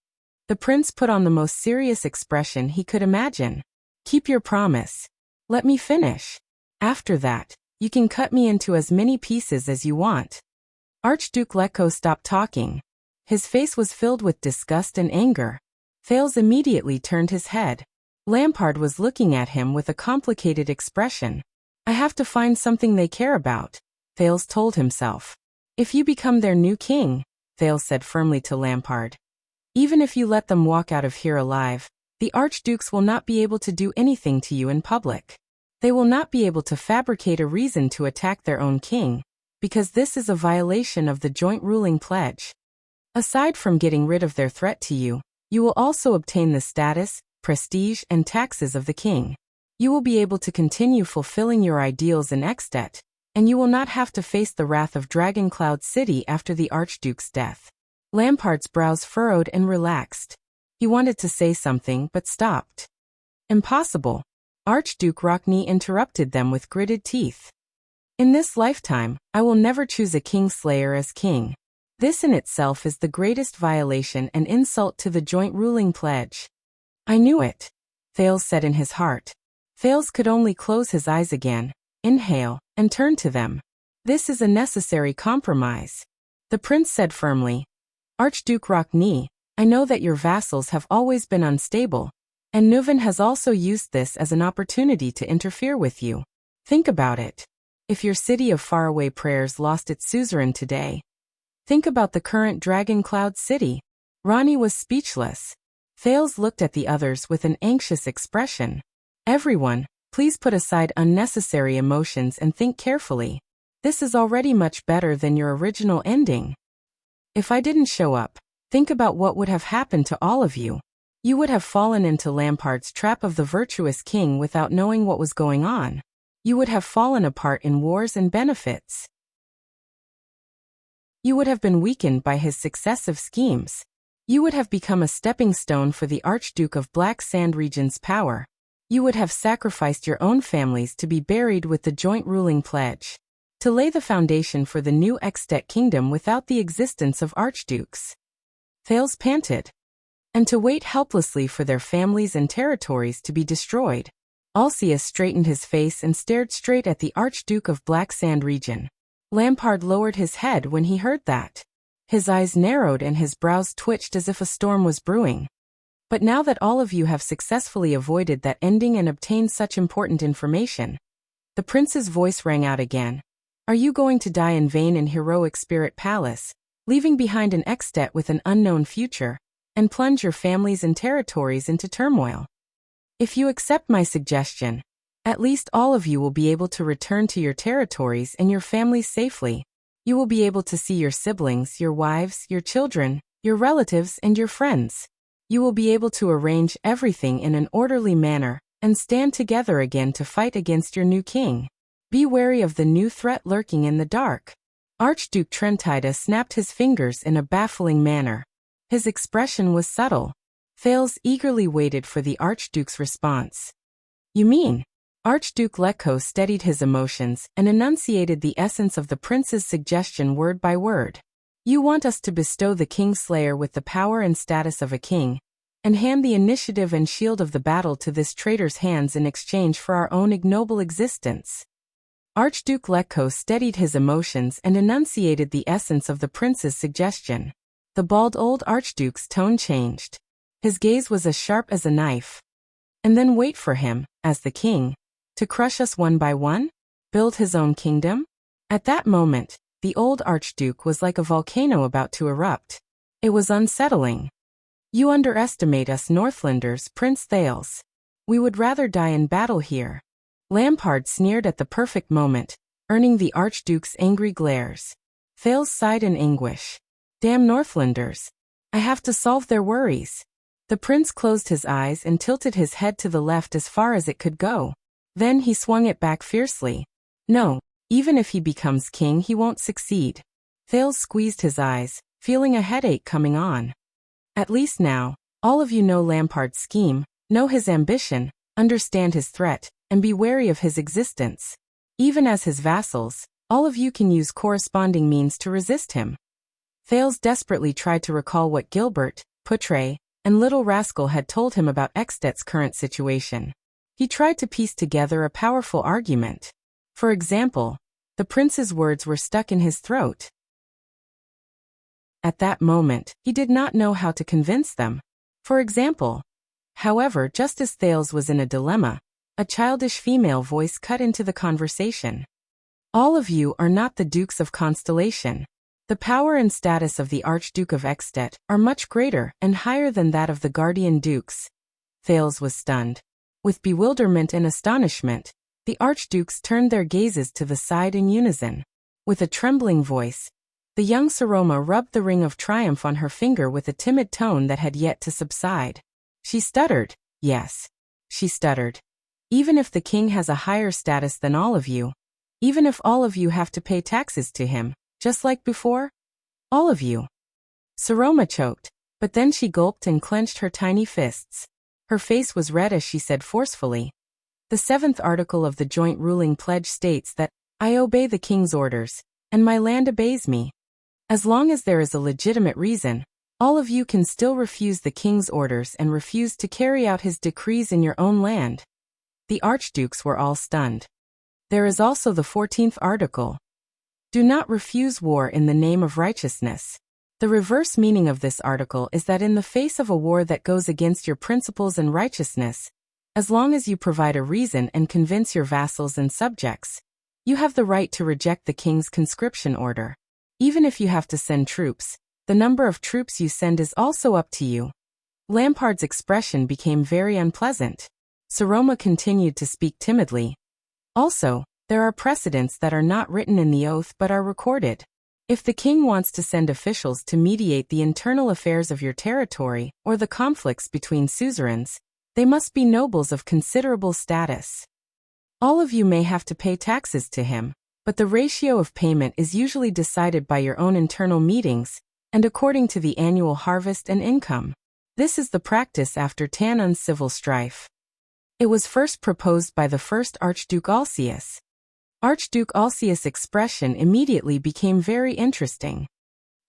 The prince put on the most serious expression he could imagine. Keep your promise. Let me finish. After that, you can cut me into as many pieces as you want. Archduke Letko stopped talking. His face was filled with disgust and anger. Thales immediately turned his head. Lampard was looking at him with a complicated expression. I have to find something they care about, Thales told himself. If you become their new king, Thales said firmly to Lampard. Even if you let them walk out of here alive, the archdukes will not be able to do anything to you in public. They will not be able to fabricate a reason to attack their own king, because this is a violation of the joint ruling pledge. Aside from getting rid of their threat to you, you will also obtain the status, prestige, and taxes of the king. You will be able to continue fulfilling your ideals in Extet, and you will not have to face the wrath of Dragoncloud City after the Archduke's death. Lampard's brows furrowed and relaxed. He wanted to say something but stopped. Impossible. Archduke Rockne interrupted them with gritted teeth. In this lifetime, I will never choose a kingslayer as king. This in itself is the greatest violation and insult to the joint ruling pledge. I knew it, Thales said in his heart. Thales could only close his eyes again, inhale, and turn to them. This is a necessary compromise. The prince said firmly. Archduke Rockne, I know that your vassals have always been unstable, and Nuven has also used this as an opportunity to interfere with you. Think about it. If your city of faraway prayers lost its suzerain today, think about the current Dragoncloud City. Ronnie was speechless. Thales looked at the others with an anxious expression. Everyone, please put aside unnecessary emotions and think carefully. This is already much better than your original ending. If I didn't show up, think about what would have happened to all of you. You would have fallen into Lampard's trap of the virtuous king without knowing what was going on. You would have fallen apart in wars and benefits. You would have been weakened by his successive schemes. You would have become a stepping stone for the Archduke of Black Sand Region's power. You would have sacrificed your own families to be buried with the joint ruling pledge, to lay the foundation for the new Extet kingdom without the existence of archdukes. Thales panted. And to wait helplessly for their families and territories to be destroyed. Alceus straightened his face and stared straight at the Archduke of Black Sand Region. Lampard lowered his head when he heard that. His eyes narrowed and his brows twitched as if a storm was brewing. But now that all of you have successfully avoided that ending and obtained such important information, the prince's voice rang out again. Are you going to die in vain in heroic Spirit Palace, leaving behind an Extet with an unknown future, and plunge your families and territories into turmoil? If you accept my suggestion, At least all of you will be able to return to your territories and your families safely. You will be able to see your siblings, your wives, your children, your relatives, and your friends. You will be able to arrange everything in an orderly manner and stand together again to fight against your new king. Be wary of the new threat lurking in the dark. Archduke Trentida snapped his fingers in a baffling manner. His expression was subtle. Thales eagerly waited for the Archduke's response. You mean? Archduke Lecco steadied his emotions and enunciated the essence of the prince's suggestion word by word. You want us to bestow the Kingslayer with the power and status of a king, and hand the initiative and shield of the battle to this traitor's hands in exchange for our own ignoble existence. Archduke Lecco steadied his emotions and enunciated the essence of the prince's suggestion. The bald old Archduke's tone changed. His gaze was as sharp as a knife. And then wait for him, as the king, to crush us one by one? Build his own kingdom? At that moment, the old Archduke was like a volcano about to erupt. It was unsettling. You underestimate us Northlanders, Prince Thales. We would rather die in battle here. Lampard sneered at the perfect moment, earning the Archduke's angry glares. Thales sighed in anguish. Damn Northlanders. I have to solve their worries. The prince closed his eyes and tilted his head to the left as far as it could go. Then he swung it back fiercely. No, even if he becomes king he won't succeed. Thales squeezed his eyes, feeling a headache coming on. At least now, all of you know Lampard's scheme, know his ambition, understand his threat, and be wary of his existence. Even as his vassals, all of you can use corresponding means to resist him. Thales desperately tried to recall what Gilbert, Poutre, and Little Rascal had told him about Extet's current situation. He tried to piece together a powerful argument. For example, the prince's words were stuck in his throat. At that moment, he did not know how to convince them. For example. However, just as Thales was in a dilemma, a childish female voice cut into the conversation. All of you are not the Dukes of Constellation. The power and status of the Archduke of Extet are much greater and higher than that of the Guardian Dukes. Thales was stunned. With bewilderment and astonishment, the Archdukes turned their gazes to the side in unison. With a trembling voice, the young Saroma rubbed the ring of triumph on her finger with a timid tone that had yet to subside. She stuttered. Yes. She stuttered. Even if the king has a higher status than all of you, even if all of you have to pay taxes to him, just like before? All of you. Saroma choked, but then she gulped and clenched her tiny fists. Her face was red as she said forcefully. The 7th article of the Joint Ruling Pledge states that, I obey the king's orders, and my land obeys me. As long as there is a legitimate reason, all of you can still refuse the king's orders and refuse to carry out his decrees in your own land. The archdukes were all stunned. There is also the 14th article. Do not refuse war in the name of righteousness. The reverse meaning of this article is that in the face of a war that goes against your principles and righteousness, as long as you provide a reason and convince your vassals and subjects, you have the right to reject the king's conscription order. Even if you have to send troops, the number of troops you send is also up to you. Lampard's expression became very unpleasant. Saroma continued to speak timidly. Also, there are precedents that are not written in the oath but are recorded. If the king wants to send officials to mediate the internal affairs of your territory or the conflicts between suzerains, they must be nobles of considerable status. All of you may have to pay taxes to him, but the ratio of payment is usually decided by your own internal meetings, and according to the annual harvest and income. This is the practice after Tannun's civil strife. It was first proposed by the first Archduke Alcius. Archduke Alcius' expression immediately became very interesting.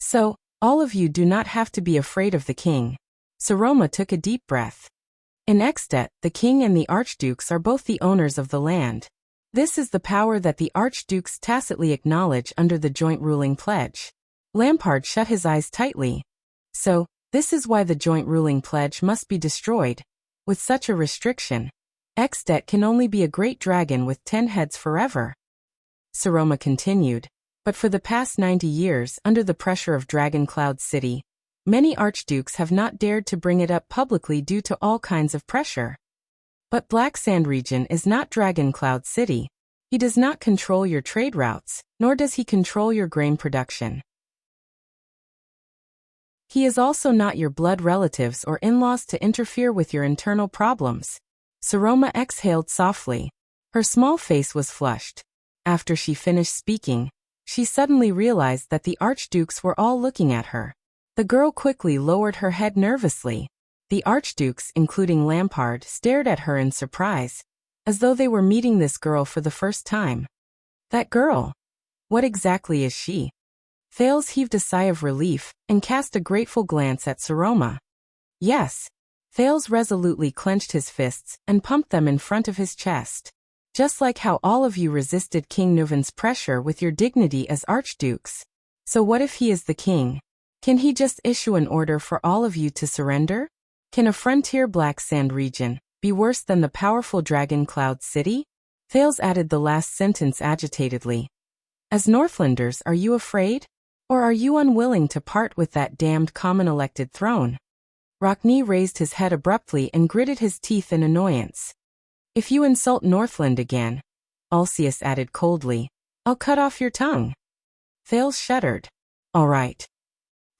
So, all of you do not have to be afraid of the king. Saroma took a deep breath. In Extet, the king and the archdukes are both the owners of the land. This is the power that the archdukes tacitly acknowledge under the joint ruling pledge. Lampard shut his eyes tightly. So, this is why the joint ruling pledge must be destroyed. With such a restriction, Extet can only be a great dragon with 10 heads forever. Saroma continued. But for the past 90 years, under the pressure of Dragon Cloud City, many archdukes have not dared to bring it up publicly due to all kinds of pressure. But Black Sand region is not Dragon Cloud City. He does not control your trade routes, nor does he control your grain production. He is also not your blood relatives or in-laws to interfere with your internal problems. Saroma exhaled softly. Her small face was flushed. After she finished speaking, she suddenly realized that the archdukes were all looking at her. The girl quickly lowered her head nervously. The archdukes, including Lampard, stared at her in surprise, as though they were meeting this girl for the first time. That girl? What exactly is she? Thales heaved a sigh of relief and cast a grateful glance at Saroma. Yes. Thales resolutely clenched his fists and pumped them in front of his chest. Just like how all of you resisted King Nuvan's pressure with your dignity as archdukes. So what if he is the king? Can he just issue an order for all of you to surrender? Can a frontier Black Sand region be worse than the powerful Dragon Cloud City? Thales added the last sentence agitatedly. As Northlanders, are you afraid? Or are you unwilling to part with that damned common elected throne? Rockney raised his head abruptly and gritted his teeth in annoyance. If you insult Northland again, Alcius added coldly, I'll cut off your tongue. Thales shuddered. All right.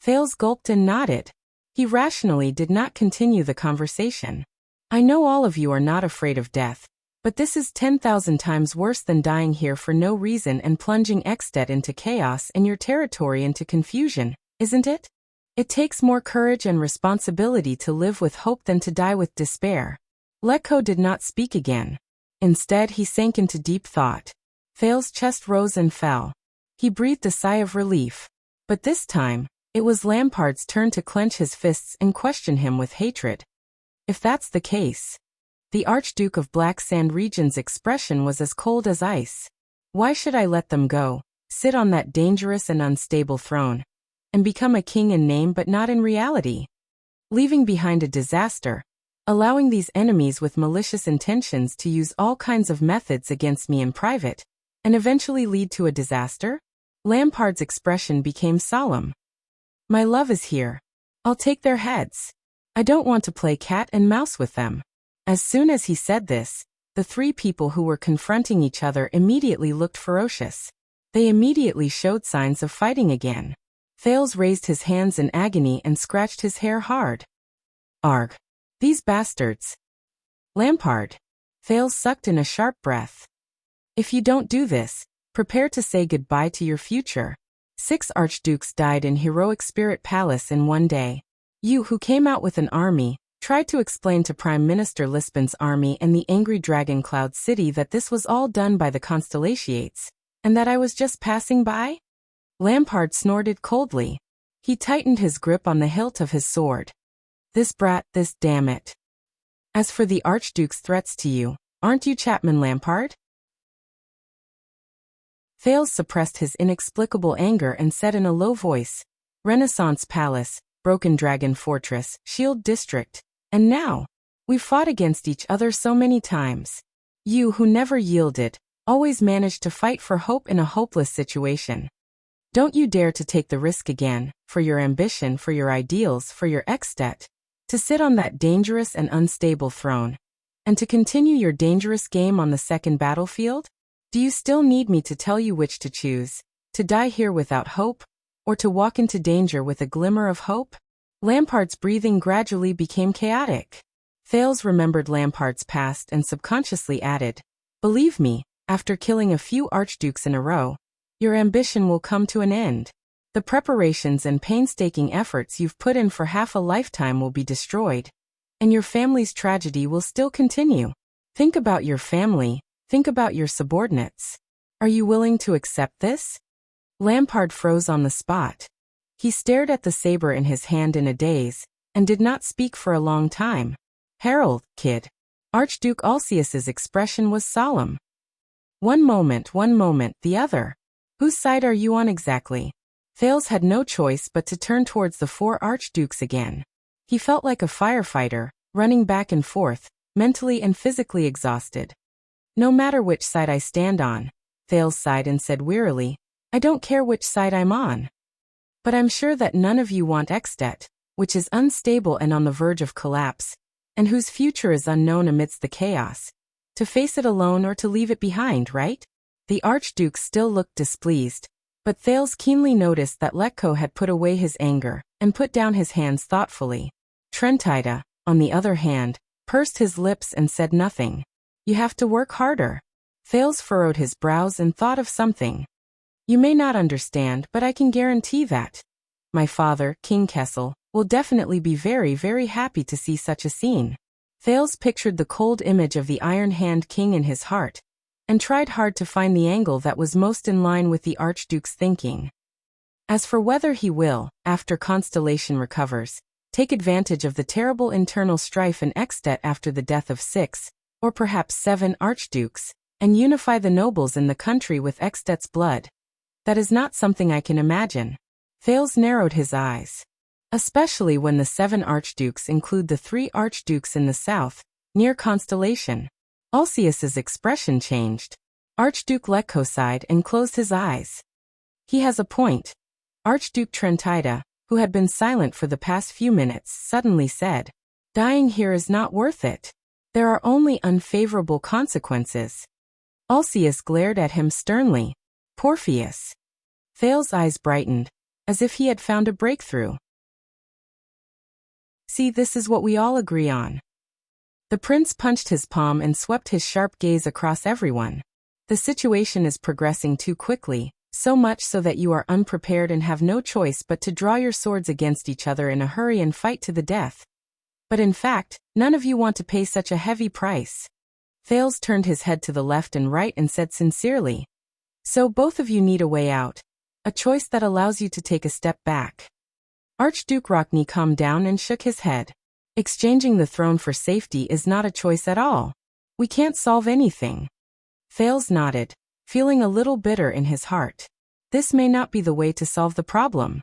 Thales gulped and nodded. He rationally did not continue the conversation. I know all of you are not afraid of death, but this is 10,000 times worse than dying here for no reason and plunging Extet into chaos and your territory into confusion, isn't it? It takes more courage and responsibility to live with hope than to die with despair. Letko did not speak again. Instead, he sank into deep thought. Thales' chest rose and fell. He breathed a sigh of relief. But this time, it was Lampard's turn to clench his fists and question him with hatred. If that's the case, the Archduke of Black Sand region's expression was as cold as ice. Why should I let them go, sit on that dangerous and unstable throne, and become a king in name but not in reality? Leaving behind a disaster, allowing these enemies with malicious intentions to use all kinds of methods against me in private, and eventually lead to a disaster? Lampard's expression became solemn. My love is here. I'll take their heads. I don't want to play cat and mouse with them. As soon as he said this, the three people who were confronting each other immediately looked ferocious. They immediately showed signs of fighting again. Thales raised his hands in agony and scratched his hair hard. Arg. These bastards. Lampard. Thales sucked in a sharp breath. If you don't do this, prepare to say goodbye to your future. 6 archdukes died in Heroic Spirit Palace in one day. You who came out with an army, tried to explain to Prime Minister Lisbon's army and the angry Dragon Cloud City that this was all done by the Constellations, and that I was just passing by? Lampard snorted coldly. He tightened his grip on the hilt of his sword. This brat, this damn it. As for the Archduke's threats to you, aren't you Chapman Lampard? Thales suppressed his inexplicable anger and said in a low voice, Renaissance Palace, Broken Dragon Fortress, Shield District, and now, we've fought against each other so many times. You who never yielded, always managed to fight for hope in a hopeless situation. Don't you dare to take the risk again, for your ambition, for your ideals, for your Extet, to sit on that dangerous and unstable throne, and to continue your dangerous game on the second battlefield? Do you still need me to tell you which to choose, to die here without hope, or to walk into danger with a glimmer of hope? Lampard's breathing gradually became chaotic. Thales remembered Lampard's past and subconsciously added, Believe me, after killing a few archdukes in a row, your ambition will come to an end. The preparations and painstaking efforts you've put in for half a lifetime will be destroyed, and your family's tragedy will still continue. Think about your family, think about your subordinates. Are you willing to accept this? Lampard froze on the spot. He stared at the saber in his hand in a daze, and did not speak for a long time. Harold, kid. Archduke Alcius's expression was solemn. One moment, the other. Whose side are you on exactly? Thales had no choice but to turn towards the 4 archdukes again. He felt like a firefighter, running back and forth, mentally and physically exhausted. No matter which side I stand on, Thales sighed and said wearily, I don't care which side I'm on. But I'm sure that none of you want Extet, which is unstable and on the verge of collapse, and whose future is unknown amidst the chaos. To face it alone or to leave it behind, right? The Archduke still looked displeased, but Thales keenly noticed that Letko had put away his anger and put down his hands thoughtfully. Trentida, on the other hand, pursed his lips and said nothing. You have to work harder. Thales furrowed his brows and thought of something. You may not understand, but I can guarantee that my father, King Kessel, will definitely be very, very happy to see such a scene. Thales pictured the cold image of the Iron Hand King in his heart, and tried hard to find the angle that was most in line with the Archduke's thinking. As for whether he will, after Constellation recovers, take advantage of the terrible internal strife in Ekstedt after the death of 6, or perhaps 7 archdukes, and unify the nobles in the country with Ekstedt's blood, that is not something I can imagine. Thales narrowed his eyes. Especially when the 7 archdukes include the 3 archdukes in the south, near Constellation. Alcius's expression changed. Archduke Letko sighed and closed his eyes. He has a point. Archduke Trentida, who had been silent for the past few minutes, suddenly said, dying here is not worth it. There are only unfavorable consequences. Alcius glared at him sternly. Porpheus. Thales' eyes brightened, as if he had found a breakthrough. See, this is what we all agree on. The prince punched his palm and swept his sharp gaze across everyone. The situation is progressing too quickly, so much so that you are unprepared and have no choice but to draw your swords against each other in a hurry and fight to the death. But in fact, none of you want to pay such a heavy price. Thales turned his head to the left and right and said sincerely, so both of you need a way out, a choice that allows you to take a step back. Archduke Rockney calmed down and shook his head. Exchanging the throne for safety is not a choice at all. We can't solve anything. Thales nodded, feeling a little bitter in his heart. This may not be the way to solve the problem.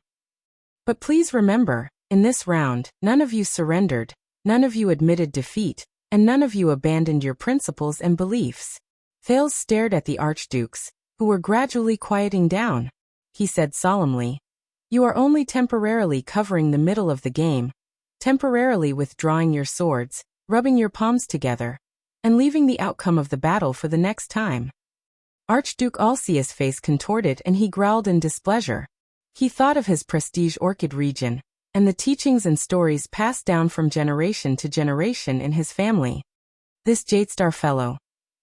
But please remember, in this round, none of you surrendered, none of you admitted defeat, and none of you abandoned your principles and beliefs. Thales stared at the archdukes, who were gradually quieting down. He said solemnly, you are only temporarily covering the middle of the game, temporarily withdrawing your swords, rubbing your palms together, and leaving the outcome of the battle for the next time. Archduke Alcius' face contorted and he growled in displeasure. He thought of his prestige Orchid region, and the teachings and stories passed down from generation to generation in his family. This Jadestar fellow.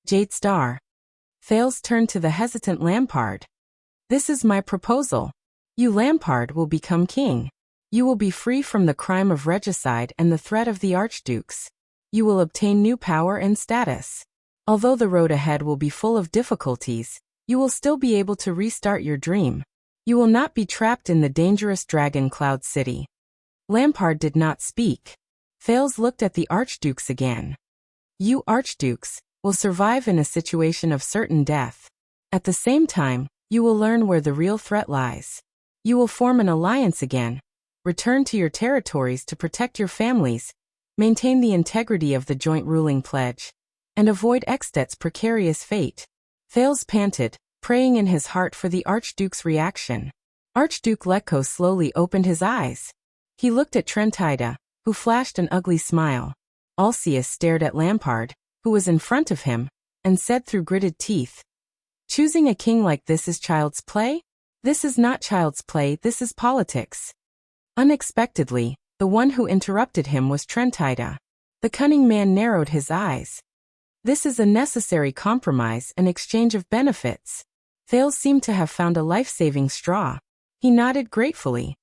Jadestar. Thales turned to the hesitant Lampard. This is my proposal. You Lampard will become king. You will be free from the crime of regicide and the threat of the archdukes. You will obtain new power and status. Although the road ahead will be full of difficulties, you will still be able to restart your dream. You will not be trapped in the dangerous Dragon Cloud City. Lampard did not speak. Thales looked at the archdukes again. You archdukes will survive in a situation of certain death. At the same time, you will learn where the real threat lies. You will form an alliance again, return to your territories to protect your families, maintain the integrity of the joint ruling pledge, and avoid Ekstedt's precarious fate. Thales panted, praying in his heart for the Archduke's reaction. Archduke Letko slowly opened his eyes. He looked at Trentida, who flashed an ugly smile. Alcius stared at Lampard, who was in front of him, and said through gritted teeth, choosing a king like this is child's play? This is not child's play, this is politics. Unexpectedly, the one who interrupted him was Trentida. The cunning man narrowed his eyes. This is a necessary compromise, an exchange of benefits. Thales seemed to have found a life-saving straw. He nodded gratefully.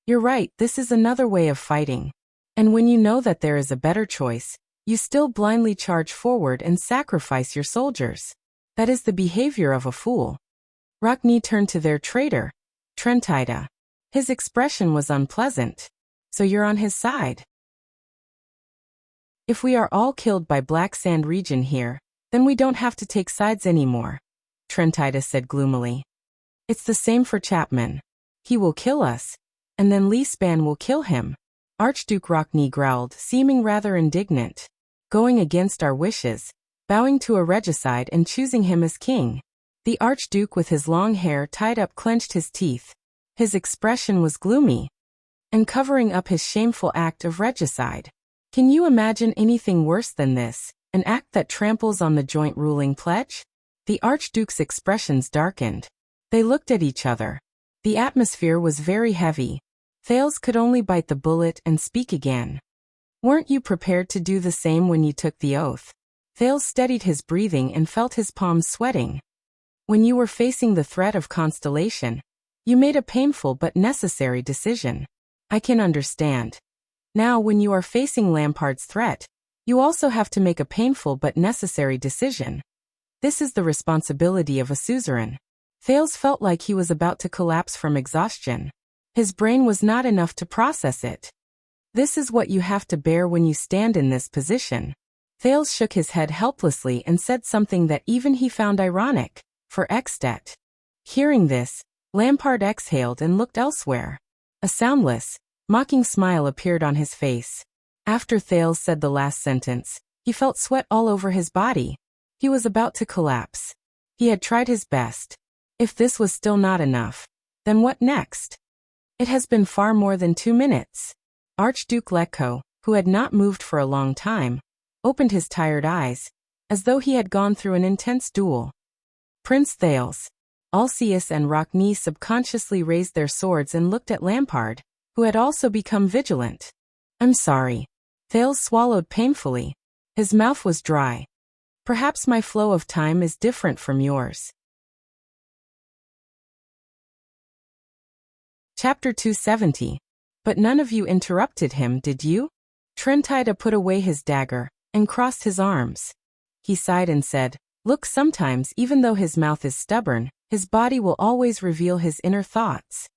You're right, this is another way of fighting. And when you know that there is a better choice, you still blindly charge forward and sacrifice your soldiers. That is the behavior of a fool. Rockney turned to their traitor, Trentida. His expression was unpleasant. So you're on his side. If we are all killed by Black Sand region here, then we don't have to take sides anymore, Trentida said gloomily. It's the same for Chapman. He will kill us, and then Leespan will kill him. Archduke Rockney growled, seeming rather indignant. Going against our wishes, bowing to a regicide and choosing him as king. The Archduke with his long hair tied up clenched his teeth. His expression was gloomy. And covering up his shameful act of regicide. Can you imagine anything worse than this, an act that tramples on the joint ruling pledge? The Archduke's expressions darkened. They looked at each other. The atmosphere was very heavy. Thales could only bite the bullet and speak again. Weren't you prepared to do the same when you took the oath? Thales steadied his breathing and felt his palms sweating. When you were facing the threat of Constellation, you made a painful but necessary decision. I can understand. Now when you are facing Lampard's threat, you also have to make a painful but necessary decision. This is the responsibility of a suzerain. Thales felt like he was about to collapse from exhaustion. His brain was not enough to process it. This is what you have to bear when you stand in this position. Thales shook his head helplessly and said something that even he found ironic. For Ekstedt. Hearing this, Lampard exhaled and looked elsewhere. A soundless, mocking smile appeared on his face. After Thales said the last sentence, he felt sweat all over his body. He was about to collapse. He had tried his best. If this was still not enough, then what next? It has been far more than 2 minutes. Archduke Letko, who had not moved for a long time, opened his tired eyes, as though he had gone through an intense duel. Prince Thales, Alcius and Rockne subconsciously raised their swords and looked at Lampard, who had also become vigilant. I'm sorry. Thales swallowed painfully. His mouth was dry. Perhaps my flow of time is different from yours. Chapter 270. But none of you interrupted him, did you? Trentida put away his dagger and crossed his arms. He sighed and said, Look, sometimes even though his mouth is stubborn, his body will always reveal his inner thoughts.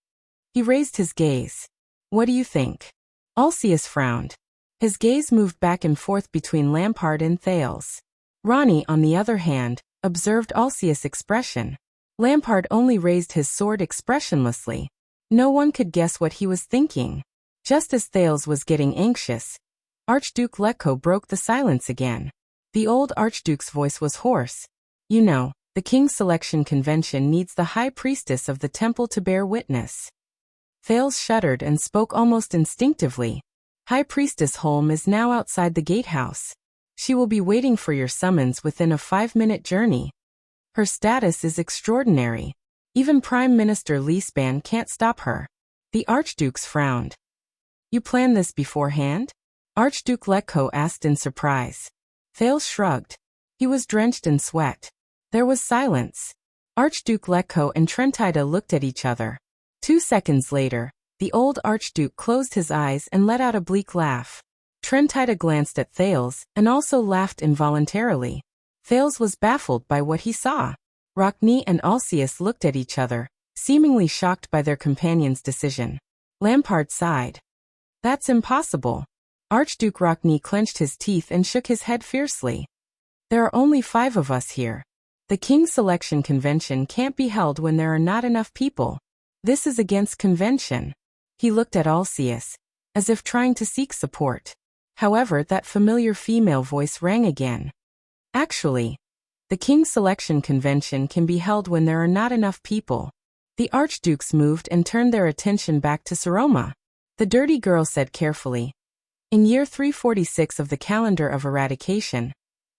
He raised his gaze. What do you think? Alcius frowned. His gaze moved back and forth between Lampard and Thales. Ronnie, on the other hand, observed Alcius' expression. Lampard only raised his sword expressionlessly. No one could guess what he was thinking. Just as Thales was getting anxious, Archduke Letko broke the silence again. The old Archduke's voice was hoarse. You know, the King's Selection Convention needs the High Priestess of the Temple to bear witness. Thales shuddered and spoke almost instinctively. High Priestess Holm is now outside the gatehouse. She will be waiting for your summons within a 5-minute journey. Her status is extraordinary. Even Prime Minister Leespan can't stop her. The Archdukes frowned. You planned this beforehand? Archduke Letko asked in surprise. Thales shrugged. He was drenched in sweat. There was silence. Archduke Letko and Trentida looked at each other. 2 seconds later, the old Archduke closed his eyes and let out a bleak laugh. Trentida glanced at Thales and also laughed involuntarily. Thales was baffled by what he saw. Rockne and Alcius looked at each other, seemingly shocked by their companion's decision. Lampard sighed. That's impossible. Archduke Rockne clenched his teeth and shook his head fiercely. There are only 5 of us here. The King's Selection Convention can't be held when there are not enough people. This is against convention. He looked at Alcius, as if trying to seek support. However, that familiar female voice rang again. Actually, the King's Selection Convention can be held when there are not enough people. The Archdukes moved and turned their attention back to Saroma. The dirty girl said carefully. In year 346 of the calendar of eradication,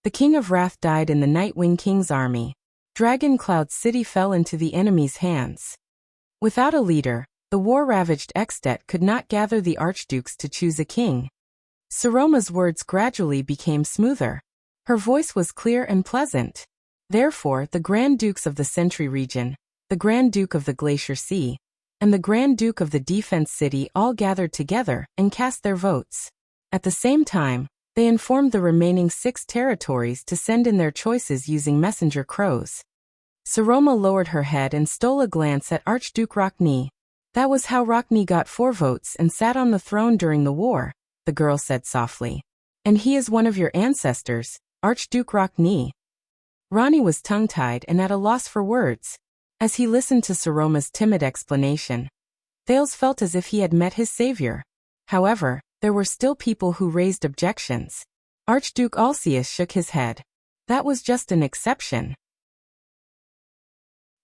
the King of Wrath died in the Nightwing King's army. Dragon Cloud City fell into the enemy's hands. Without a leader, the war-ravaged Ekstedt could not gather the Archdukes to choose a king. Saroma's words gradually became smoother. Her voice was clear and pleasant. Therefore, the Grand Dukes of the Sentry region, the Grand Duke of the Glacier Sea, and the Grand Duke of the Defense City all gathered together and cast their votes. At the same time, they informed the remaining 6 territories to send in their choices using messenger crows. Saroma lowered her head and stole a glance at Archduke Rockne. That was how Rockne got 4 votes and sat on the throne during the war, the girl said softly. And he is one of your ancestors, Archduke Rockne. Ronnie was tongue-tied and at a loss for words. As he listened to Saroma's timid explanation, Thales felt as if he had met his savior. However, there were still people who raised objections. Archduke Alcius shook his head. That was just an exception.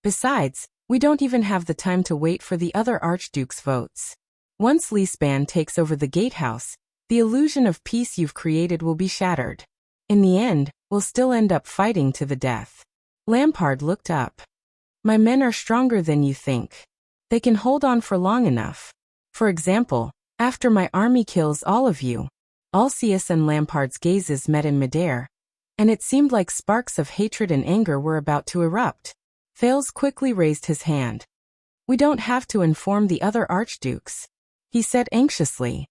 Besides, we don't even have the time to wait for the other archduke's votes. Once Leespan takes over the gatehouse, The illusion of peace you've created will be shattered. In the end, we'll still end up fighting to the death. Lampard looked up. My men are stronger than you think. They can hold on for long enough. For example, after my army kills all of you. Alcius and Lampard's gazes met in midair, and it seemed like sparks of hatred and anger were about to erupt. Thales quickly raised his hand. We don't have to inform the other archdukes, he said anxiously.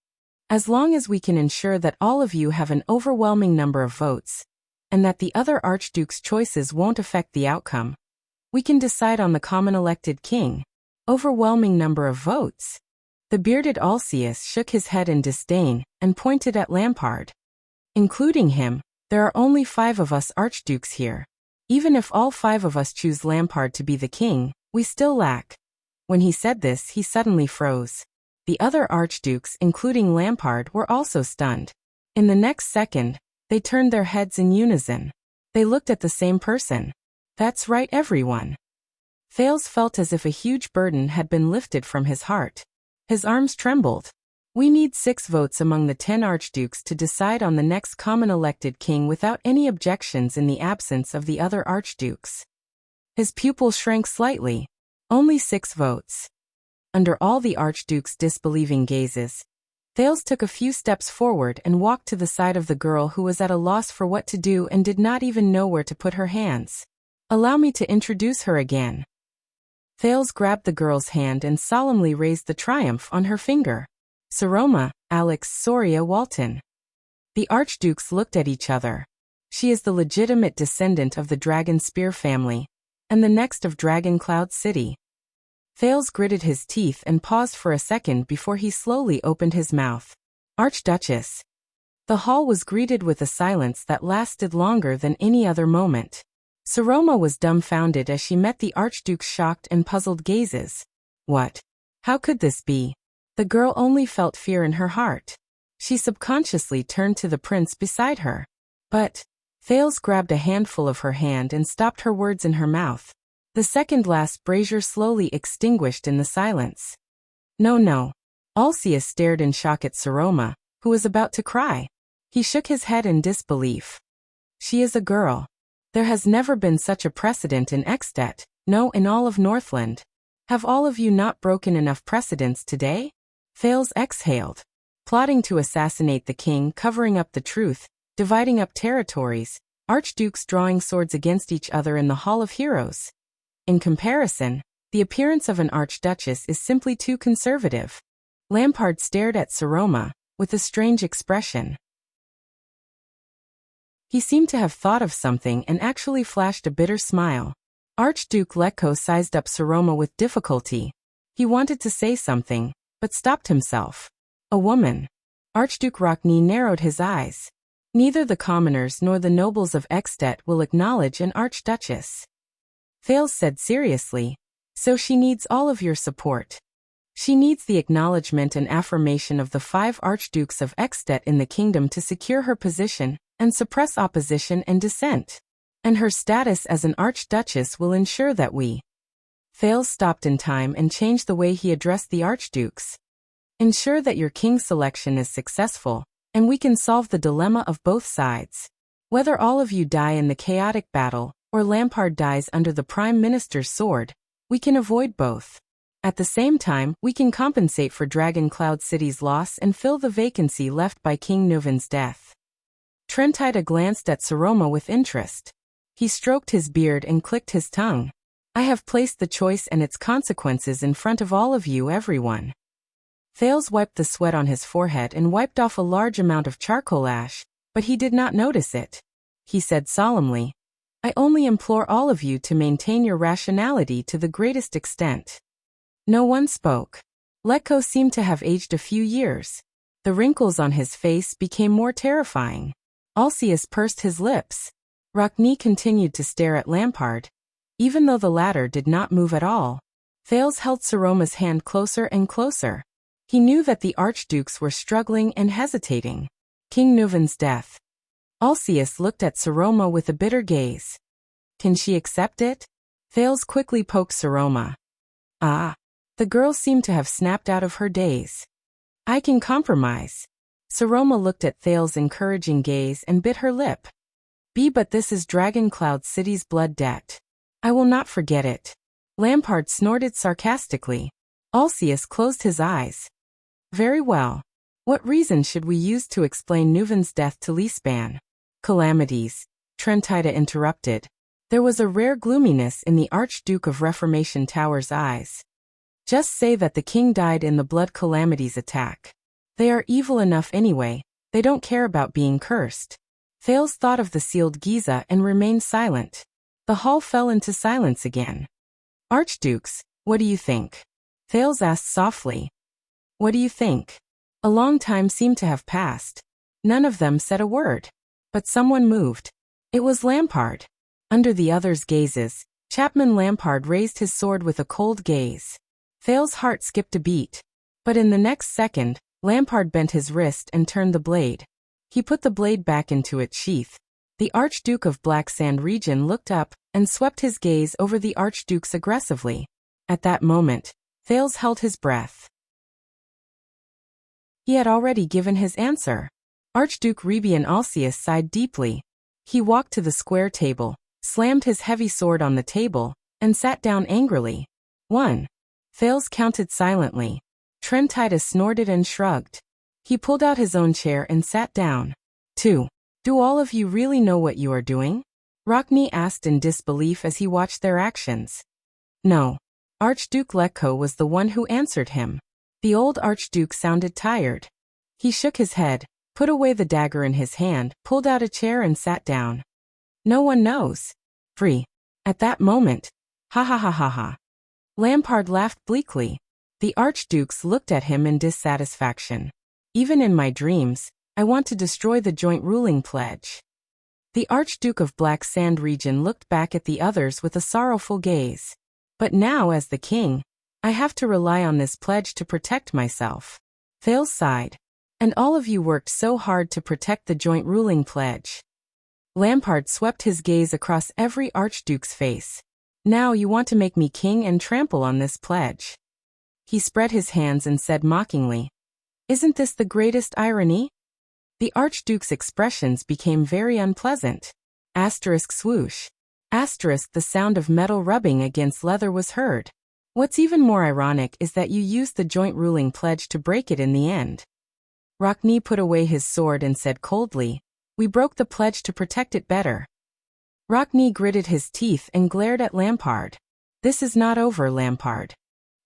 As long as we can ensure that all of you have an overwhelming number of votes, and that the other archdukes' choices won't affect the outcome, we can decide on the common elected king. Overwhelming number of votes? The bearded Alcius shook his head in disdain and pointed at Lampard. Including him, there are only 5 of us archdukes here. Even if all 5 of us choose Lampard to be the king, we still lack. When he said this, he suddenly froze. The other archdukes, including Lampard, were also stunned. In the next second, they turned their heads in unison. They looked at the same person. That's right, everyone. Thales felt as if a huge burden had been lifted from his heart. His arms trembled. We need 6 votes among the 10 archdukes to decide on the next common elected king without any objections in the absence of the other archdukes. His pupil shrank slightly. Only 6 votes. Under all the archdukes' disbelieving gazes, Thales took a few steps forward and walked to the side of the girl who was at a loss for what to do and did not even know where to put her hands. Allow me to introduce her again. Thales grabbed the girl's hand and solemnly raised the triumph on her finger. Saroma, Alex Soria Walton. The archdukes looked at each other. She is the legitimate descendant of the Dragon Spear family, and the next of Dragon Cloud City. Thales gritted his teeth and paused for a second before he slowly opened his mouth. Archduchess. The hall was greeted with a silence that lasted longer than any other moment. Saroma was dumbfounded as she met the Archduke's shocked and puzzled gazes. What? How could this be? The girl only felt fear in her heart. She subconsciously turned to the prince beside her. But Thales grabbed a handful of her hand and stopped her words in her mouth. The second last brazier slowly extinguished in the silence. No. Alcius stared in shock at Saroma, who was about to cry. He shook his head in disbelief. She is a girl. There has never been such a precedent in Ekstedt, no, in all of Northland. Have all of you not broken enough precedents today? Thales exhaled. Plotting to assassinate the king, covering up the truth, dividing up territories, archdukes drawing swords against each other in the Hall of Heroes. In comparison, the appearance of an archduchess is simply too conservative. Lampard stared at Saroma with a strange expression. He seemed to have thought of something and actually flashed a bitter smile. Archduke Letko sized up Saroma with difficulty. He wanted to say something, but stopped himself. A woman. Archduke Rockney narrowed his eyes. Neither the commoners nor the nobles of Ekstedt will acknowledge an archduchess. Thales said seriously. So she needs all of your support. She needs the acknowledgement and affirmation of the 5 archdukes of Ekstedt in the kingdom to secure her position and suppress opposition and dissent. And her status as an archduchess will ensure that we. Thales stopped in time and changed the way he addressed the archdukes. Ensure that your king's selection is successful, and we can solve the dilemma of both sides. Whether all of you die in the chaotic battle, or Lampard dies under the Prime Minister's sword, we can avoid both. At the same time, we can compensate for Dragon Cloud City's loss and fill the vacancy left by King Nuvin's death. Trentida glanced at Saroma with interest. He stroked his beard and clicked his tongue. I have placed the choice and its consequences in front of all of you, everyone. Thales wiped the sweat on his forehead and wiped off a large amount of charcoal ash, but he did not notice it. He said solemnly, I only implore all of you to maintain your rationality to the greatest extent. No one spoke. Letko seemed to have aged a few years. The wrinkles on his face became more terrifying. Alcius pursed his lips. Rockney continued to stare at Lampard. Even though the latter did not move at all, Thales held Saroma's hand closer and closer. He knew that the archdukes were struggling and hesitating. King Nuvin's death. Alcius looked at Saroma with a bitter gaze. Can she accept it? Thales quickly poked Saroma. Ah. The girl seemed to have snapped out of her daze. I can compromise. Saroma looked at Thale's encouraging gaze and bit her lip. But this is Dragon Cloud City's blood debt. I will not forget it. Lampard snorted sarcastically. Alcius closed his eyes. Very well. What reason should we use to explain Nuven's death to Leespan? Calamities, Trentida interrupted. There was a rare gloominess in the Archduke of Reformation Tower's eyes. Just say that the king died in the Blood Calamities attack. They are evil enough anyway, they don't care about being cursed. Thales thought of the sealed Giza and remained silent. The hall fell into silence again. Archdukes, what do you think? Thales asked softly. What do you think? A long time seemed to have passed. None of them said a word. But someone moved. It was Lampard. Under the others' gazes, Chapman Lampard raised his sword with a cold gaze. Thales' heart skipped a beat. But in the next second, Lampard bent his wrist and turned the blade. He put the blade back into its sheath. The Archduke of Black Sand Region looked up and swept his gaze over the Archdukes aggressively. At that moment, Thales held his breath. He had already given his answer. Archduke Rebian Alcius sighed deeply. He walked to the square table, slammed his heavy sword on the table, and sat down angrily. 1. Thales counted silently. Trentida snorted and shrugged. He pulled out his own chair and sat down. 2. Do all of you really know what you are doing? Rockney asked in disbelief as he watched their actions. No. Archduke Lekko was the one who answered him. The old Archduke sounded tired. He shook his head, put away the dagger in his hand, pulled out a chair and sat down. No one knows. Free. At that moment. Ha ha ha ha ha. Lampard laughed bleakly. The Archdukes looked at him in dissatisfaction. Even in my dreams, I want to destroy the joint ruling pledge. The Archduke of Black Sand Region looked back at the others with a sorrowful gaze. But now as the king, I have to rely on this pledge to protect myself. Thales sighed. And all of you worked so hard to protect the joint ruling pledge. Lampard swept his gaze across every Archduke's face. Now you want to make me king and trample on this pledge. He spread his hands and said mockingly, Isn't this the greatest irony? The Archduke's expressions became very unpleasant. Asterisk swoosh. Asterisk the sound of metal rubbing against leather was heard. What's even more ironic is that you used the joint ruling pledge to break it in the end. Rockney put away his sword and said coldly, We broke the pledge to protect it better. Rockney gritted his teeth and glared at Lampard. This is not over, Lampard.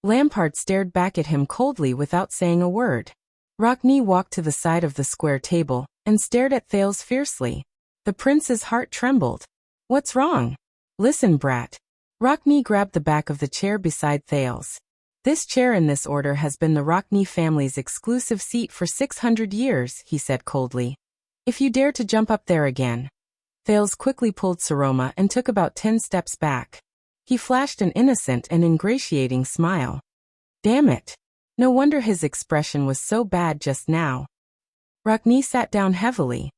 Lampard stared back at him coldly without saying a word. Rockney walked to the side of the square table and stared at Thales fiercely. The prince's heart trembled. What's wrong? Listen, brat. Rockney grabbed the back of the chair beside Thales. This chair in this order has been the Rockney family's exclusive seat for 600 years, he said coldly. If you dare to jump up there again. Thales quickly pulled Saroma and took about 10 steps back. He flashed an innocent and ingratiating smile. Damn it. No wonder his expression was so bad just now. Rockney sat down heavily.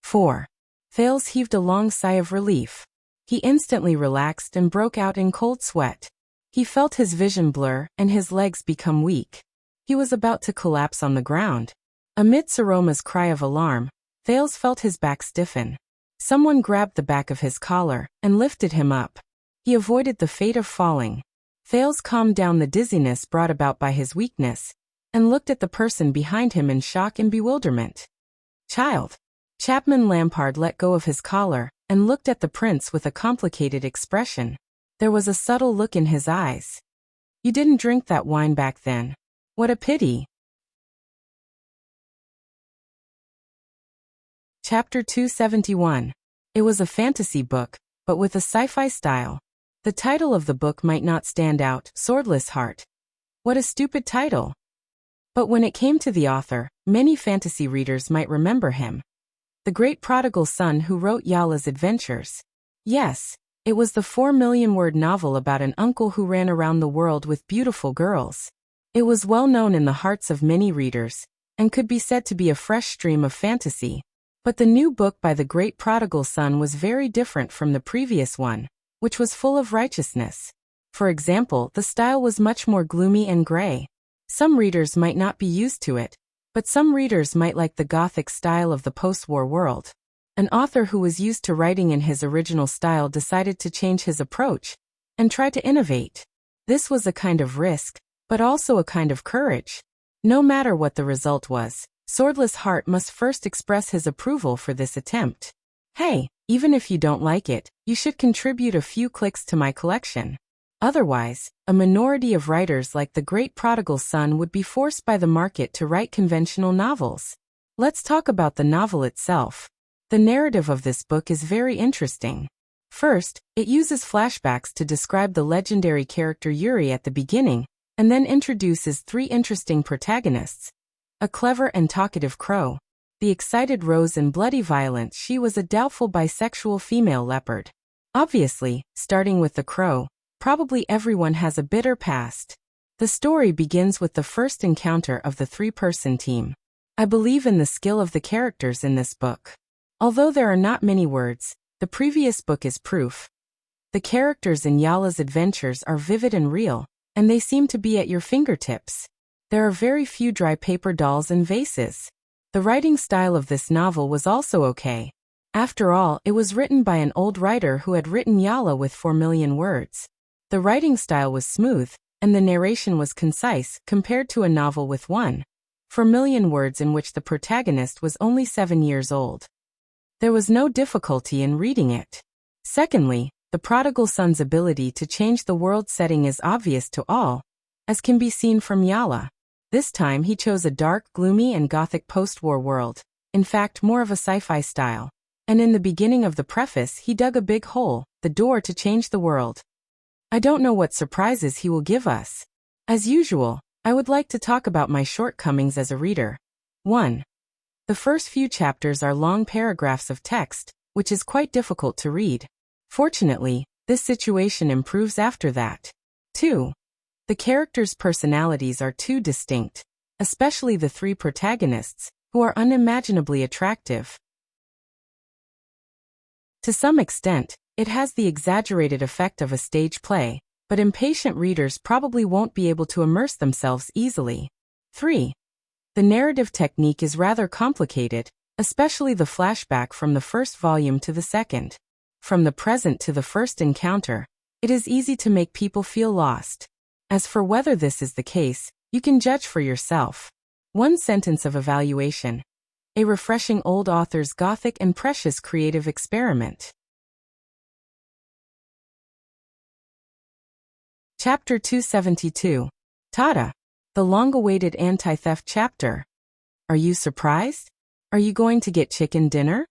4. Thales heaved a long sigh of relief. He instantly relaxed and broke out in cold sweat. He felt his vision blur and his legs become weak. He was about to collapse on the ground. Amid Saroma's cry of alarm, Thales felt his back stiffen. Someone grabbed the back of his collar and lifted him up. He avoided the fate of falling. Thales calmed down the dizziness brought about by his weakness and looked at the person behind him in shock and bewilderment. Child. Chapman Lampard let go of his collar and looked at the prince with a complicated expression. There was a subtle look in his eyes. You didn't drink that wine back then. What a pity. Chapter 271. It was a fantasy book, but with a sci-fi style. The title of the book might not stand out, Swordless Heart. What a stupid title. But when it came to the author, many fantasy readers might remember him. The great prodigal son who wrote Yala's Adventures. Yes, it was the 4 million-word novel about an uncle who ran around the world with beautiful girls. It was well known in the hearts of many readers, and could be said to be a fresh stream of fantasy. But the new book by the great prodigal son was very different from the previous one, which was full of righteousness. For example, the style was much more gloomy and gray. Some readers might not be used to it, But some readers might like the Gothic style of the post-war world. An author who was used to writing in his original style decided to change his approach and try to innovate. This was a kind of risk, but also a kind of courage. No matter what the result was, Swordless Heart must first express his approval for this attempt. Hey, even if you don't like it, you should contribute a few clicks to my collection. Otherwise, a minority of writers like the great prodigal son would be forced by the market to write conventional novels. Let's talk about the novel itself. The narrative of this book is very interesting. First, it uses flashbacks to describe the legendary character Yuri at the beginning, and then introduces three interesting protagonists. A clever and talkative crow, the excited Rose, and bloody violence. She was a doubtful bisexual female leopard. Obviously, starting with the crow, probably everyone has a bitter past. The story begins with the first encounter of the three-person team. I believe in the skill of the characters in this book. Although there are not many words, the previous book is proof. The characters in Yala's adventures are vivid and real, and they seem to be at your fingertips. There are very few dry paper dolls and vases. The writing style of this novel was also okay. After all, it was written by an old writer who had written Yala with 4 million words. The writing style was smooth, and the narration was concise compared to a novel with 1.4 million words in which the protagonist was only 7 years old. There was no difficulty in reading it. Secondly, the prodigal son's ability to change the world setting is obvious to all, as can be seen from Yala. This time he chose a dark, gloomy and gothic post-war world, in fact more of a sci-fi style. And in the beginning of the preface he dug a big hole, the door to change the world. I don't know what surprises he will give us. As usual, I would like to talk about my shortcomings as a reader. 1. The first few chapters are long paragraphs of text, which is quite difficult to read. Fortunately, this situation improves after that. 2. The characters' personalities are too distinct, especially the three protagonists, who are unimaginably attractive. To some extent, it has the exaggerated effect of a stage play, but impatient readers probably won't be able to immerse themselves easily. 3. The narrative technique is rather complicated, especially the flashback from the first volume to the second. From the present to the first encounter, it is easy to make people feel lost. As for whether this is the case, you can judge for yourself. One sentence of evaluation. A refreshing old author's gothic and precious creative experiment. Chapter 272. Tada! The long-awaited anti-theft chapter. Are you surprised? Are you going to get chicken dinner?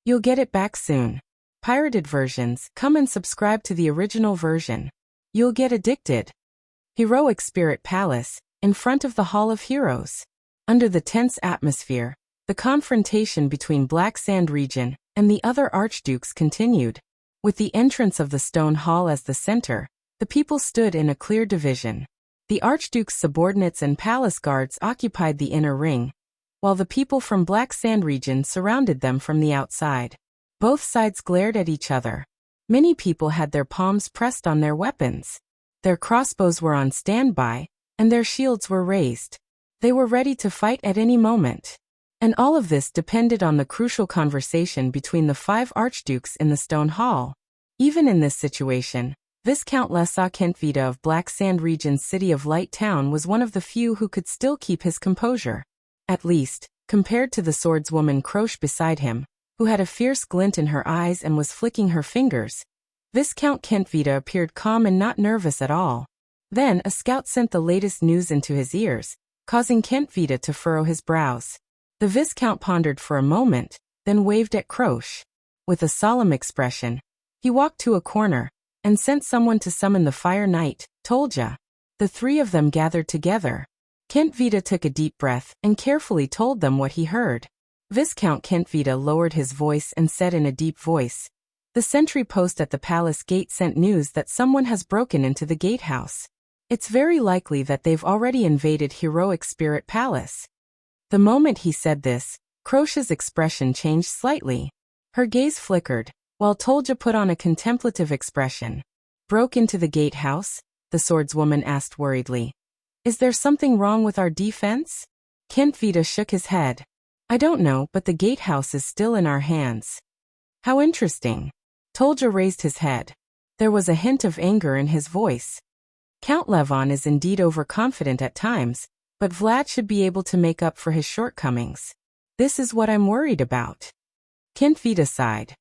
You'll get it back soon. Pirated versions, come and subscribe to the original version. You'll get addicted. Heroic Spirit Palace, in front of the Hall of Heroes. Under the tense atmosphere, the confrontation between Black Sand region and the other archdukes continued. With the entrance of the stone hall as the center, the people stood in a clear division. The archduke's subordinates and palace guards occupied the inner ring, while the people from Black Sand region surrounded them from the outside. Both sides glared at each other. Many people had their palms pressed on their weapons. Their crossbows were on standby, and their shields were raised. They were ready to fight at any moment. And all of this depended on the crucial conversation between the 5 archdukes in the stone hall. Even in this situation, Viscount Lesa Kentvita of Black Sand region's City of Light town was one of the few who could still keep his composure. At least, compared to the swordswoman Croche beside him, who had a fierce glint in her eyes and was flicking her fingers. Viscount Kentvita appeared calm and not nervous at all. Then a scout sent the latest news into his ears, causing Kentvita to furrow his brows. The Viscount pondered for a moment, then waved at Croche. With a solemn expression, he walked to a corner and sent someone to summon the Fire Knight, Tolja. The 3 of them gathered together. Kentvita took a deep breath and carefully told them what he heard. Viscount Kentvita lowered his voice and said in a deep voice, "The sentry post at the palace gate sent news that someone has broken into the gatehouse. It's very likely that they've already invaded Heroic Spirit Palace." The moment he said this, Croche's expression changed slightly. Her gaze flickered, while Tolja put on a contemplative expression. "Broke into the gatehouse?" the swordswoman asked worriedly. "Is there something wrong with our defense?" Kent Vita shook his head. I don't know, but the gatehouse is still in our hands. How interesting. Tolja raised his head. There was a hint of anger in his voice. Count Levon is indeed overconfident at times, but Vlad should be able to make up for his shortcomings. This is what I'm worried about. Kent Vita sighed.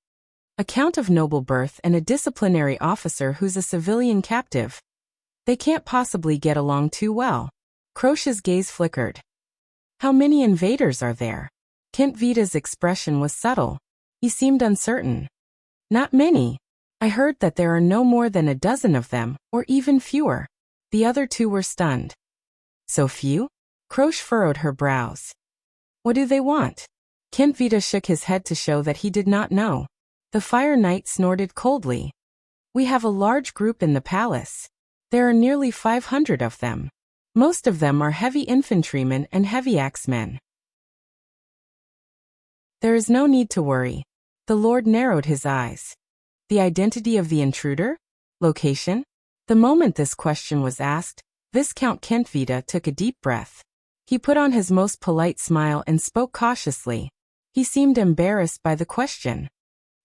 A count of noble birth and a disciplinary officer who's a civilian captive. They can't possibly get along too well. Krosh's gaze flickered. How many invaders are there? Kent Vita's expression was subtle. He seemed uncertain. Not many. I heard that there are no more than a dozen of them, or even fewer. The other two were stunned. So few? Krosh furrowed her brows. What do they want? Kent Vita shook his head to show that he did not know. The Fire Knight snorted coldly. We have a large group in the palace. There are nearly 500 of them. Most of them are heavy infantrymen and heavy axemen. There is no need to worry. The Lord narrowed his eyes. The identity of the intruder? Location? The moment this question was asked, Viscount Kent Vita took a deep breath. He put on his most polite smile and spoke cautiously. He seemed embarrassed by the question.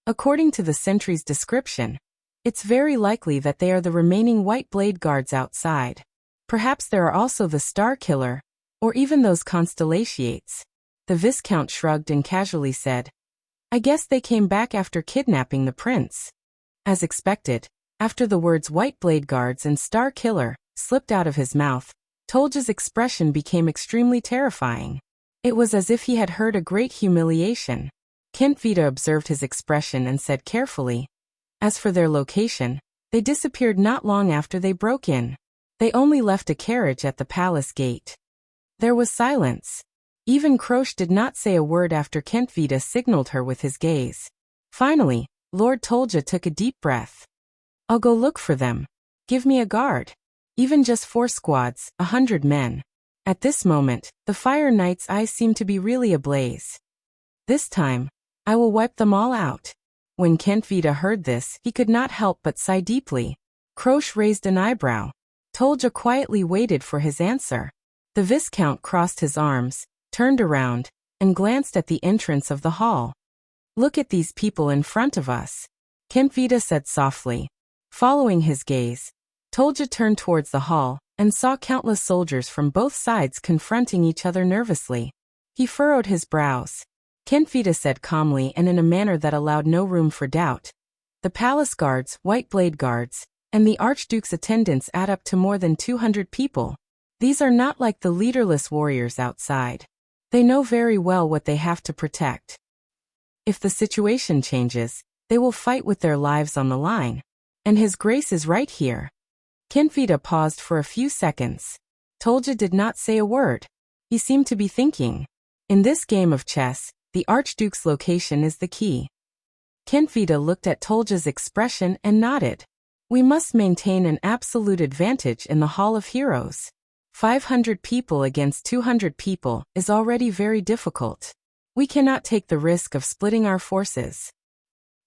According to the sentry's description, it's very likely that they are the remaining White Blade Guards outside. Perhaps there are also the Star Killer, or even those Constellatiates. The Viscount shrugged and casually said, I guess they came back after kidnapping the prince. As expected, after the words White Blade Guards and Star Killer slipped out of his mouth, Tolja's expression became extremely terrifying. It was as if he had heard a great humiliation. Kent Vita observed his expression and said carefully, as for their location, they disappeared not long after they broke in. They only left a carriage at the palace gate. There was silence. Even Krosh did not say a word after Kent Vita signaled her with his gaze. Finally, Lord Tolja took a deep breath. I'll go look for them. Give me a guard. Even just 4 squads, 100 men. At this moment, the Fire Knight's eyes seemed to be really ablaze. This time, I will wipe them all out. When Kent Vita heard this, he could not help but sigh deeply. Krosh raised an eyebrow. Tolja quietly waited for his answer. The Viscount crossed his arms, turned around, and glanced at the entrance of the hall. Look at these people in front of us, Kent Vita said softly. Following his gaze, Tolja turned towards the hall, and saw countless soldiers from both sides confronting each other nervously. He furrowed his brows. Kent Vita said calmly and in a manner that allowed no room for doubt. The palace guards, White Blade Guards, and the Archduke's attendants add up to more than 200 people. These are not like the leaderless warriors outside. They know very well what they have to protect. If the situation changes, they will fight with their lives on the line. And His Grace is right here. Kent Vita paused for a few seconds. Tolja did not say a word. He seemed to be thinking. In this game of chess, the Archduke's location is the key. Kent Vita looked at Tolja's expression and nodded. We must maintain an absolute advantage in the Hall of Heroes. 500 people against 200 people is already very difficult. We cannot take the risk of splitting our forces.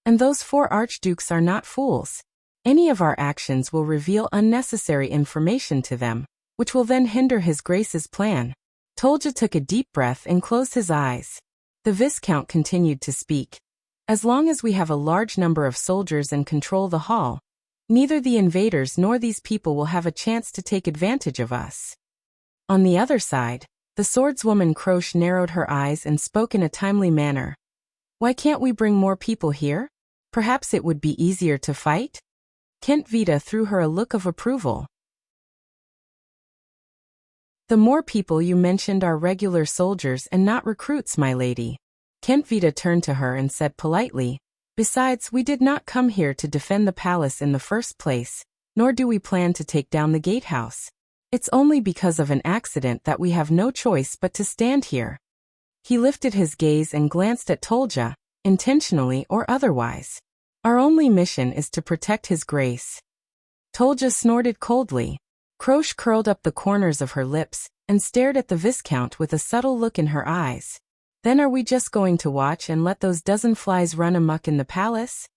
And those 4 archdukes are not fools. Any of our actions will reveal unnecessary information to them, which will then hinder His Grace's plan. Tolja took a deep breath and closed his eyes. The Viscount continued to speak. As long as we have a large number of soldiers and control the hall, neither the invaders nor these people will have a chance to take advantage of us. On the other side, the swordswoman Krosh narrowed her eyes and spoke in a timely manner. Why can't we bring more people here? Perhaps it would be easier to fight? Kent Vita threw her a look of approval. The more people you mentioned are regular soldiers and not recruits, my lady. Kent Vita turned to her and said politely, besides, we did not come here to defend the palace in the first place, nor do we plan to take down the gatehouse. It's only because of an accident that we have no choice but to stand here. He lifted his gaze and glanced at Tolja, intentionally or otherwise. Our only mission is to protect His Grace. Tolja snorted coldly. Krosh curled up the corners of her lips and stared at the Viscount with a subtle look in her eyes. Then are we just going to watch and let those dozen flies run amok in the palace?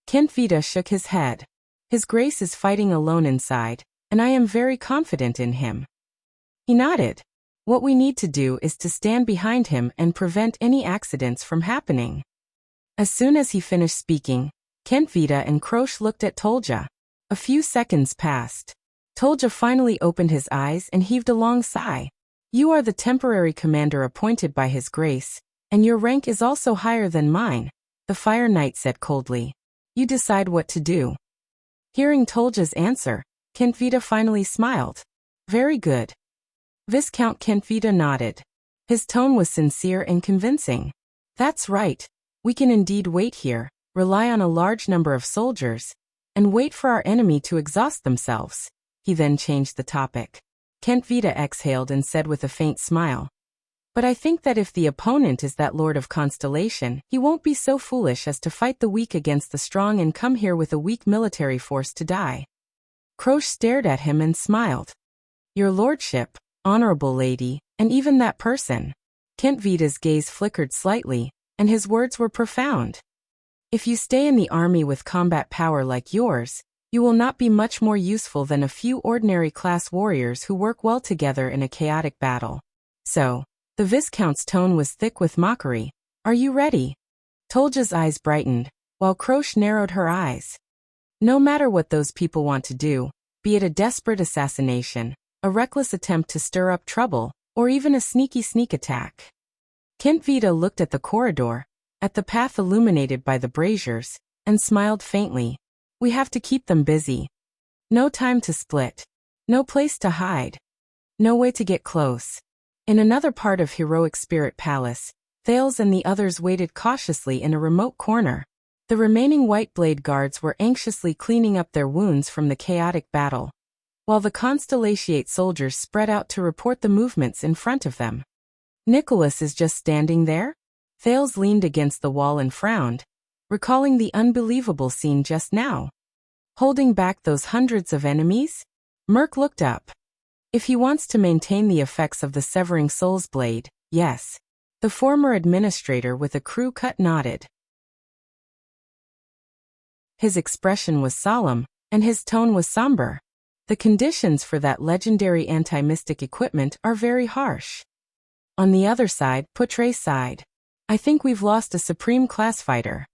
Kent Vita shook his head. His Grace is fighting alone inside, and I am very confident in him. He nodded. What we need to do is to stand behind him and prevent any accidents from happening. As soon as he finished speaking, Kentvita and Krosh looked at Tolja. A few seconds passed. Tolja finally opened his eyes and heaved a long sigh. You are the temporary commander appointed by His Grace, and your rank is also higher than mine, the Fire Knight said coldly. You decide what to do. Hearing Tolja's answer, Kentvita finally smiled. Very good. Viscount Kentvita nodded. His tone was sincere and convincing. That's right. We can indeed wait here, rely on a large number of soldiers, and wait for our enemy to exhaust themselves. He then changed the topic. Kentvita exhaled and said with a faint smile. But I think that if the opponent is that Lord of Constellation, he won't be so foolish as to fight the weak against the strong and come here with a weak military force to die. Krosh stared at him and smiled. Your lordship, honorable lady, and even that person. Kentvita's gaze flickered slightly, and his words were profound. If you stay in the army with combat power like yours, you will not be much more useful than a few ordinary class warriors who work well together in a chaotic battle. So, the Viscount's tone was thick with mockery. Are you ready? Tolja's eyes brightened, while Krosh narrowed her eyes. No matter what those people want to do, be it a desperate assassination, a reckless attempt to stir up trouble, or even a sneaky sneak attack. Kentvita looked at the corridor, at the path illuminated by the braziers, and smiled faintly. We have to keep them busy. No time to split. No place to hide. No way to get close. In another part of Heroic Spirit Palace, Thales and the others waited cautiously in a remote corner. The remaining White Blade guards were anxiously cleaning up their wounds from the chaotic battle, while the Constellatiate soldiers spread out to report the movements in front of them. Nicholas is just standing there? Thales leaned against the wall and frowned, recalling the unbelievable scene just now. Holding back those hundreds of enemies? Merc looked up. If he wants to maintain the effects of the Severing Soul's blade, yes. The former administrator with a crew cut nodded. His expression was solemn, and his tone was somber. The conditions for that legendary anti-mystic equipment are very harsh. On the other side, Putre sighed. I think we've lost a Supreme Class fighter.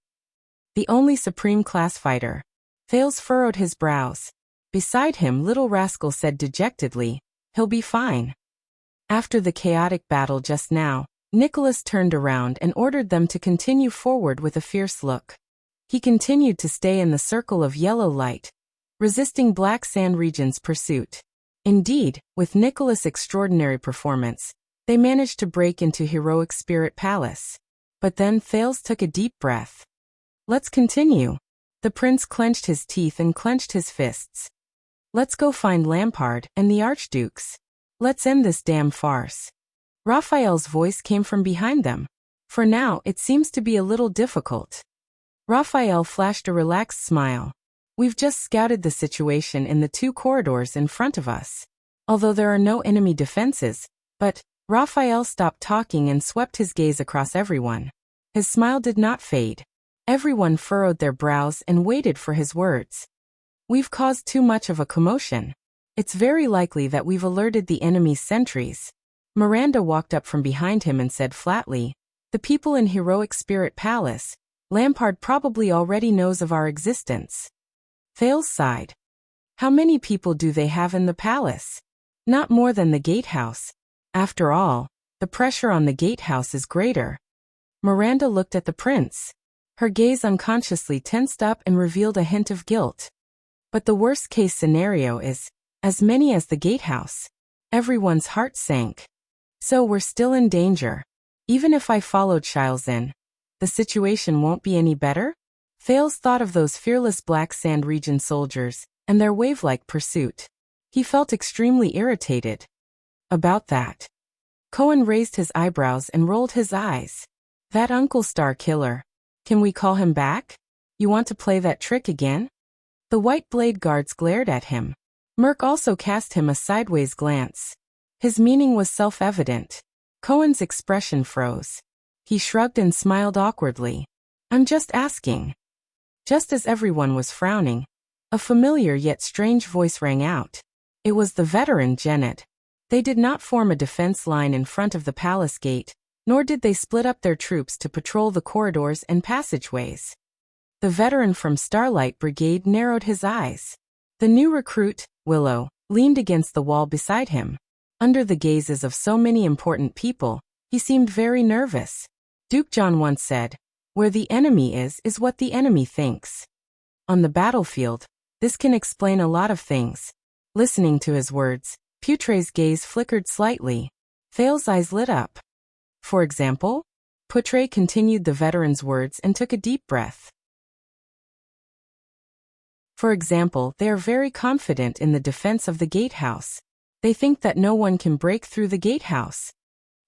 The only Supreme Class fighter. Thales furrowed his brows. Beside him, Little Rascal said dejectedly, he'll be fine. After the chaotic battle just now, Nicholas turned around and ordered them to continue forward with a fierce look. He continued to stay in the circle of yellow light, resisting Black Sand Region's pursuit. Indeed, with Nicholas' extraordinary performance, they managed to break into Heroic Spirit Palace. But then Thales took a deep breath. Let's continue. The prince clenched his teeth and clenched his fists. Let's go find Lampard and the Archdukes. Let's end this damn farce. Raphael's voice came from behind them. For now, it seems to be a little difficult. Raphael flashed a relaxed smile. We've just scouted the situation in the two corridors in front of us. Although there are no enemy defenses, but Raphael stopped talking and swept his gaze across everyone. His smile did not fade. Everyone furrowed their brows and waited for his words. We've caused too much of a commotion. It's very likely that we've alerted the enemy's sentries. Miranda walked up from behind him and said flatly, the people in Heroic Spirit Palace, Lampard probably already knows of our existence. Thales sighed. How many people do they have in the palace? Not more than the gatehouse. After all, the pressure on the gatehouse is greater. Miranda looked at the prince. Her gaze unconsciously tensed up and revealed a hint of guilt. But the worst-case scenario is, as many as the gatehouse. Everyone's heart sank. So we're still in danger. Even if I followed Shilesen, the situation won't be any better? Thales thought of those fearless Black Sand Region soldiers, and their wave-like pursuit. He felt extremely irritated. About that. Cohen raised his eyebrows and rolled his eyes. That Uncle Star Killer. Can we call him back? You want to play that trick again? The White Blade guards glared at him. Merc also cast him a sideways glance. His meaning was self-evident. Cohen's expression froze. He shrugged and smiled awkwardly. I'm just asking. Just as everyone was frowning, a familiar yet strange voice rang out. It was the veteran Janet. They did not form a defense line in front of the palace gate, nor did they split up their troops to patrol the corridors and passageways. The veteran from Starlight Brigade narrowed his eyes. The new recruit, Willow, leaned against the wall beside him. Under the gazes of so many important people, he seemed very nervous. Duke John once said, "Where the enemy is what the enemy thinks." On the battlefield, this can explain a lot of things. Listening to his words, Putray's gaze flickered slightly. Thales's eyes lit up. For example? Putray continued the veteran's words and took a deep breath. For example, they are very confident in the defense of the gatehouse. They think that no one can break through the gatehouse.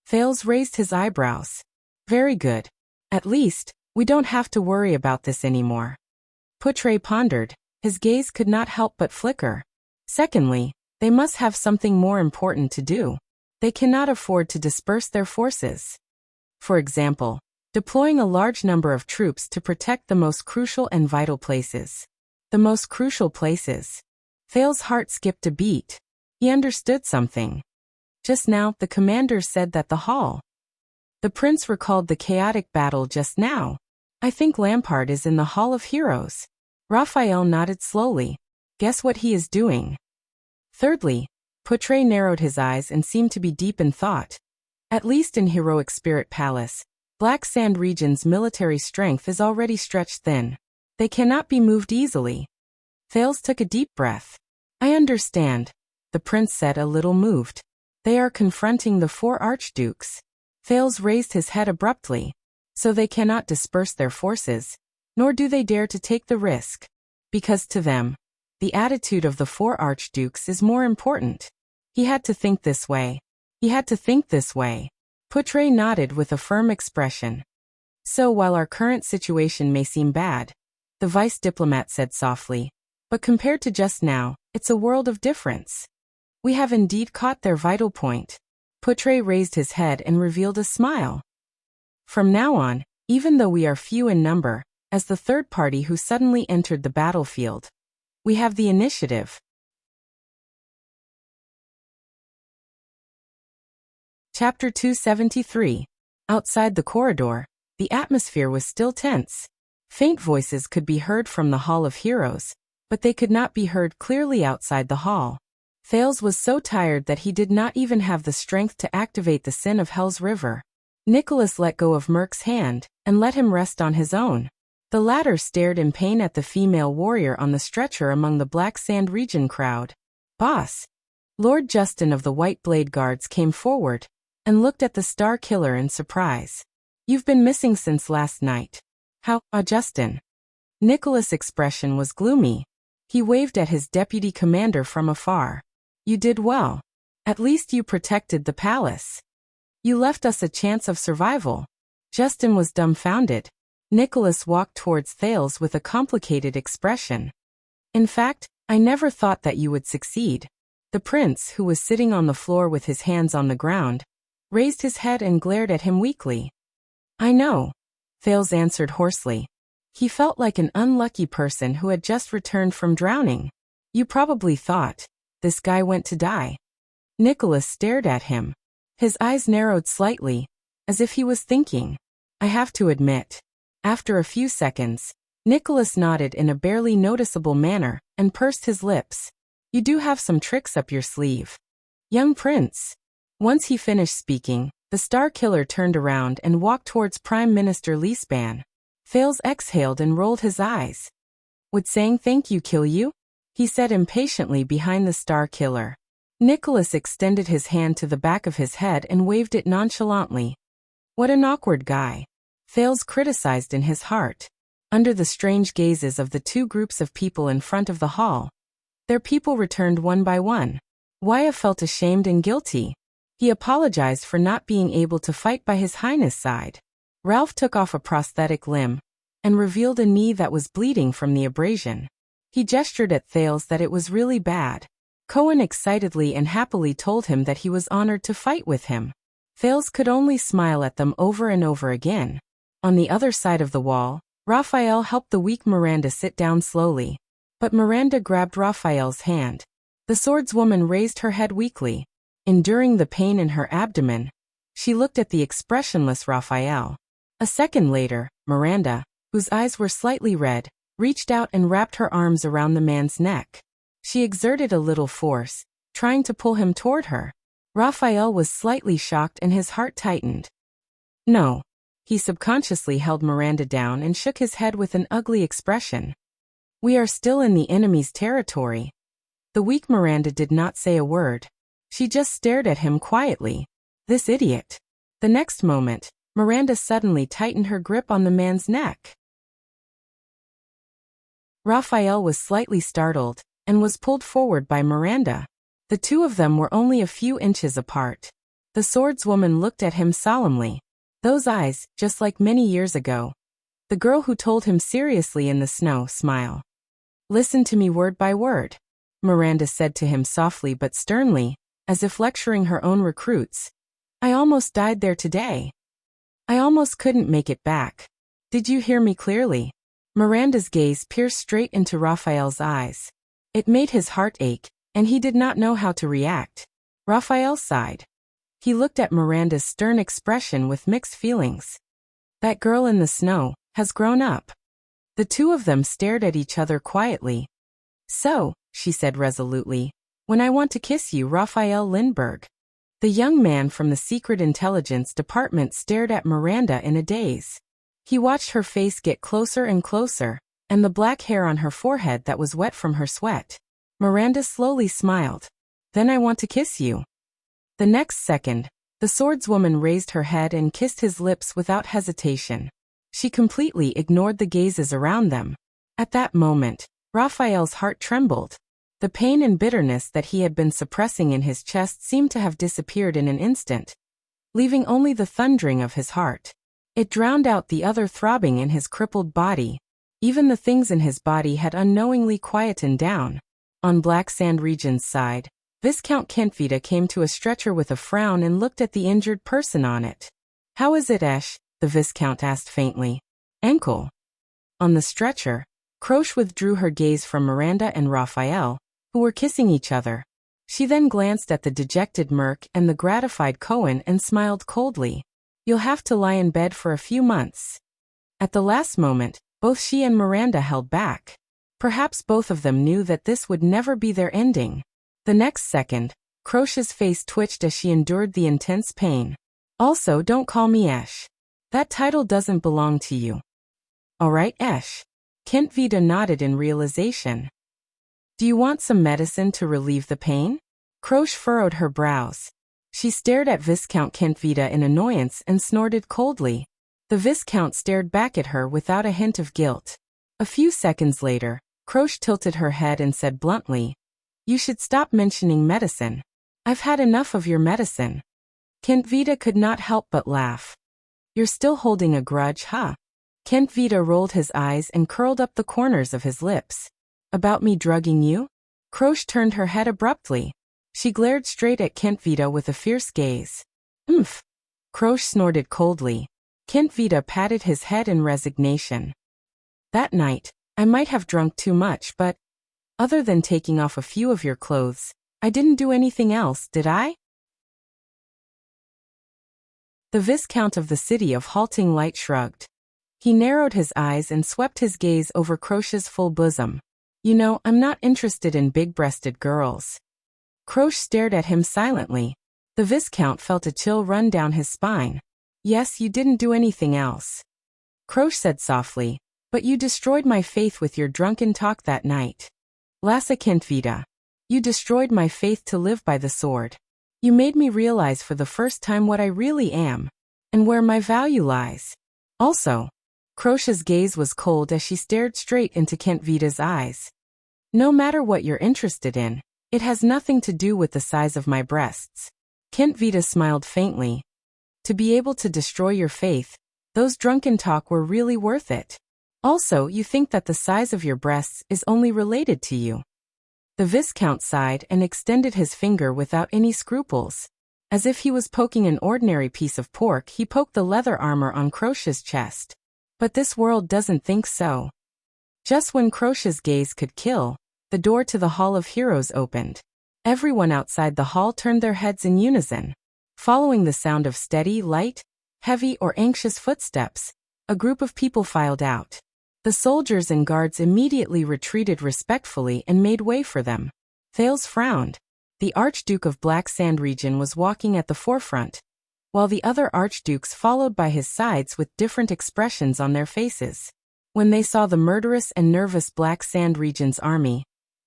Thales raised his eyebrows. Very good. At least, we don't have to worry about this anymore. Putray pondered. His gaze could not help but flicker. Secondly, they must have something more important to do. They cannot afford to disperse their forces. For example, deploying a large number of troops to protect the most crucial and vital places. The most crucial places. Thales's heart skipped a beat. He understood something. Just now, the commander said that the hall. The prince recalled the chaotic battle just now. I think Lampard is in the Hall of Heroes. Raphael nodded slowly. Guess what he is doing? Thirdly, Putray narrowed his eyes and seemed to be deep in thought. At least in Heroic Spirit Palace, Black Sand region's military strength is already stretched thin. They cannot be moved easily. Thales took a deep breath. I understand, the prince said, a little moved. They are confronting the 4 archdukes. Thales raised his head abruptly. So they cannot disperse their forces, nor do they dare to take the risk. Because to them, the attitude of the 4 archdukes is more important. He had to think this way. He had to think this way. Putray nodded with a firm expression. So while our current situation may seem bad, the vice diplomat said softly, but compared to just now, it's a world of difference. We have indeed caught their vital point. Putray raised his head and revealed a smile. From now on, even though we are few in number, as the third party who suddenly entered the battlefield, we have the initiative. Chapter 273. Outside the corridor, the atmosphere was still tense. Faint voices could be heard from the Hall of Heroes, but they could not be heard clearly outside the hall. Thales was so tired that he did not even have the strength to activate the Sin of Hell's River. Nicholas let go of Merc's hand and let him rest on his own. The latter stared in pain at the female warrior on the stretcher among the Black Sand region crowd. Boss. Lord Justin of the White Blade Guards came forward and looked at the Star Killer in surprise. You've been missing since last night. How, Justin? Nicholas' expression was gloomy. He waved at his deputy commander from afar. You did well. At least you protected the palace. You left us a chance of survival. Justin was dumbfounded. Nicholas walked towards Thales with a complicated expression. In fact, I never thought that you would succeed. The prince, who was sitting on the floor with his hands on the ground, raised his head and glared at him weakly. I know, Thales answered hoarsely. He felt like an unlucky person who had just returned from drowning. You probably thought, this guy went to die. Nicholas stared at him. His eyes narrowed slightly, as if he was thinking. I have to admit. After a few seconds, Nicholas nodded in a barely noticeable manner and pursed his lips. You do have some tricks up your sleeve. Young prince. Once he finished speaking, the Star Killer turned around and walked towards Prime Minister Leespan. Thales exhaled and rolled his eyes. Would saying thank you kill you? He said impatiently behind the Star Killer. Nicholas extended his hand to the back of his head and waved it nonchalantly. What an awkward guy. Thales criticized in his heart. Under the strange gazes of the 2 groups of people in front of the hall, their people returned one by one. Wyatt felt ashamed and guilty. He apologized for not being able to fight by His Highness' side. Ralph took off a prosthetic limb and revealed a knee that was bleeding from the abrasion. He gestured at Thales that it was really bad. Cohen excitedly and happily told him that he was honored to fight with him. Thales could only smile at them over and over again. On the other side of the wall, Raphael helped the weak Miranda sit down slowly. But Miranda grabbed Raphael's hand. The swordswoman raised her head weakly. enduring the pain in her abdomen. She looked at the expressionless Raphael. A second later, Miranda, whose eyes were slightly red, reached out and wrapped her arms around the man's neck. She exerted a little force, trying to pull him toward her. Raphael was slightly shocked and his heart tightened. No. He subconsciously held Miranda down and shook his head with an ugly expression. We are still in the enemy's territory. The weak Miranda did not say a word. She just stared at him quietly. This idiot. The next moment, Miranda suddenly tightened her grip on the man's neck. Raphael was slightly startled and was pulled forward by Miranda. The two of them were only a few inches apart. The swordswoman looked at him solemnly. Those eyes, just like many years ago. The girl who told him seriously in the snow, smile. Listen to me word by word, Miranda said to him softly but sternly, as if lecturing her own recruits. I almost died there today. I almost couldn't make it back. Did you hear me clearly? Miranda's gaze pierced straight into Raphael's eyes. It made his heart ache, and he did not know how to react. Raphael sighed. He looked at Miranda's stern expression with mixed feelings. That girl in the snow has grown up. The two of them stared at each other quietly. So, she said resolutely, when I want to kiss you, Raphael Lindbergh. The young man from the Secret Intelligence Department stared at Miranda in a daze. He watched her face get closer and closer, and the black hair on her forehead that was wet from her sweat. Miranda slowly smiled. Then I want to kiss you. The next second, the swordswoman raised her head and kissed his lips without hesitation. She completely ignored the gazes around them. At that moment, Raphael's heart trembled. The pain and bitterness that he had been suppressing in his chest seemed to have disappeared in an instant, leaving only the thundering of his heart. It drowned out the other throbbing in his crippled body. Even the things in his body had unknowingly quietened down. On Black Sand Region's side, Viscount Kentvita came to a stretcher with a frown and looked at the injured person on it. How is it, Esh? The Viscount asked faintly. Ankle. On the stretcher, Croche withdrew her gaze from Miranda and Raphael, who were kissing each other. She then glanced at the dejected Merc and the gratified Cohen and smiled coldly. You'll have to lie in bed for a few months. At the last moment, both she and Miranda held back. Perhaps both of them knew that this would never be their ending. The next second, Croche's face twitched as she endured the intense pain. Also, don't call me Esh. That title doesn't belong to you. All right, Esh. Kentvita nodded in realization. Do you want some medicine to relieve the pain? Croche furrowed her brows. She stared at Viscount Kentvita in annoyance and snorted coldly. The Viscount stared back at her without a hint of guilt. A few seconds later, Croche tilted her head and said bluntly, You should stop mentioning medicine. I've had enough of your medicine. Kentvita could not help but laugh. You're still holding a grudge, huh? Kentvita rolled his eyes and curled up the corners of his lips. About me drugging you? Croche turned her head abruptly. She glared straight at Kentvita with a fierce gaze. Oomph. Croche snorted coldly. Kentvita patted his head in resignation. That night, I might have drunk too much, but other than taking off a few of your clothes, I didn't do anything else, did I? The Viscount of the City of Halting Light shrugged. He narrowed his eyes and swept his gaze over Croche's full bosom. You know, I'm not interested in big-breasted girls. Croche stared at him silently. The Viscount felt a chill run down his spine. Yes, you didn't do anything else. Croche said softly, but you destroyed my faith with your drunken talk that night. Lassa Kentvita. You destroyed my faith to live by the sword. You made me realize for the first time what I really am, and where my value lies. Also, Croche's gaze was cold as she stared straight into Kentvita's eyes. No matter what you're interested in, it has nothing to do with the size of my breasts. Kentvita smiled faintly. To be able to destroy your faith, those drunken talk were really worth it. Also, you think that the size of your breasts is only related to you. The Viscount sighed and extended his finger without any scruples. As if he was poking an ordinary piece of pork, he poked the leather armor on Croche's chest. But this world doesn't think so. Just when Croche's gaze could kill, the door to the Hall of Heroes opened. Everyone outside the hall turned their heads in unison. Following the sound of steady, light, heavy or anxious footsteps, a group of people filed out. The soldiers and guards immediately retreated respectfully and made way for them. Thales frowned. The Archduke of Black Sand region was walking at the forefront, while the other archdukes followed by his sides with different expressions on their faces. When they saw the murderous and nervous Black Sand region's army,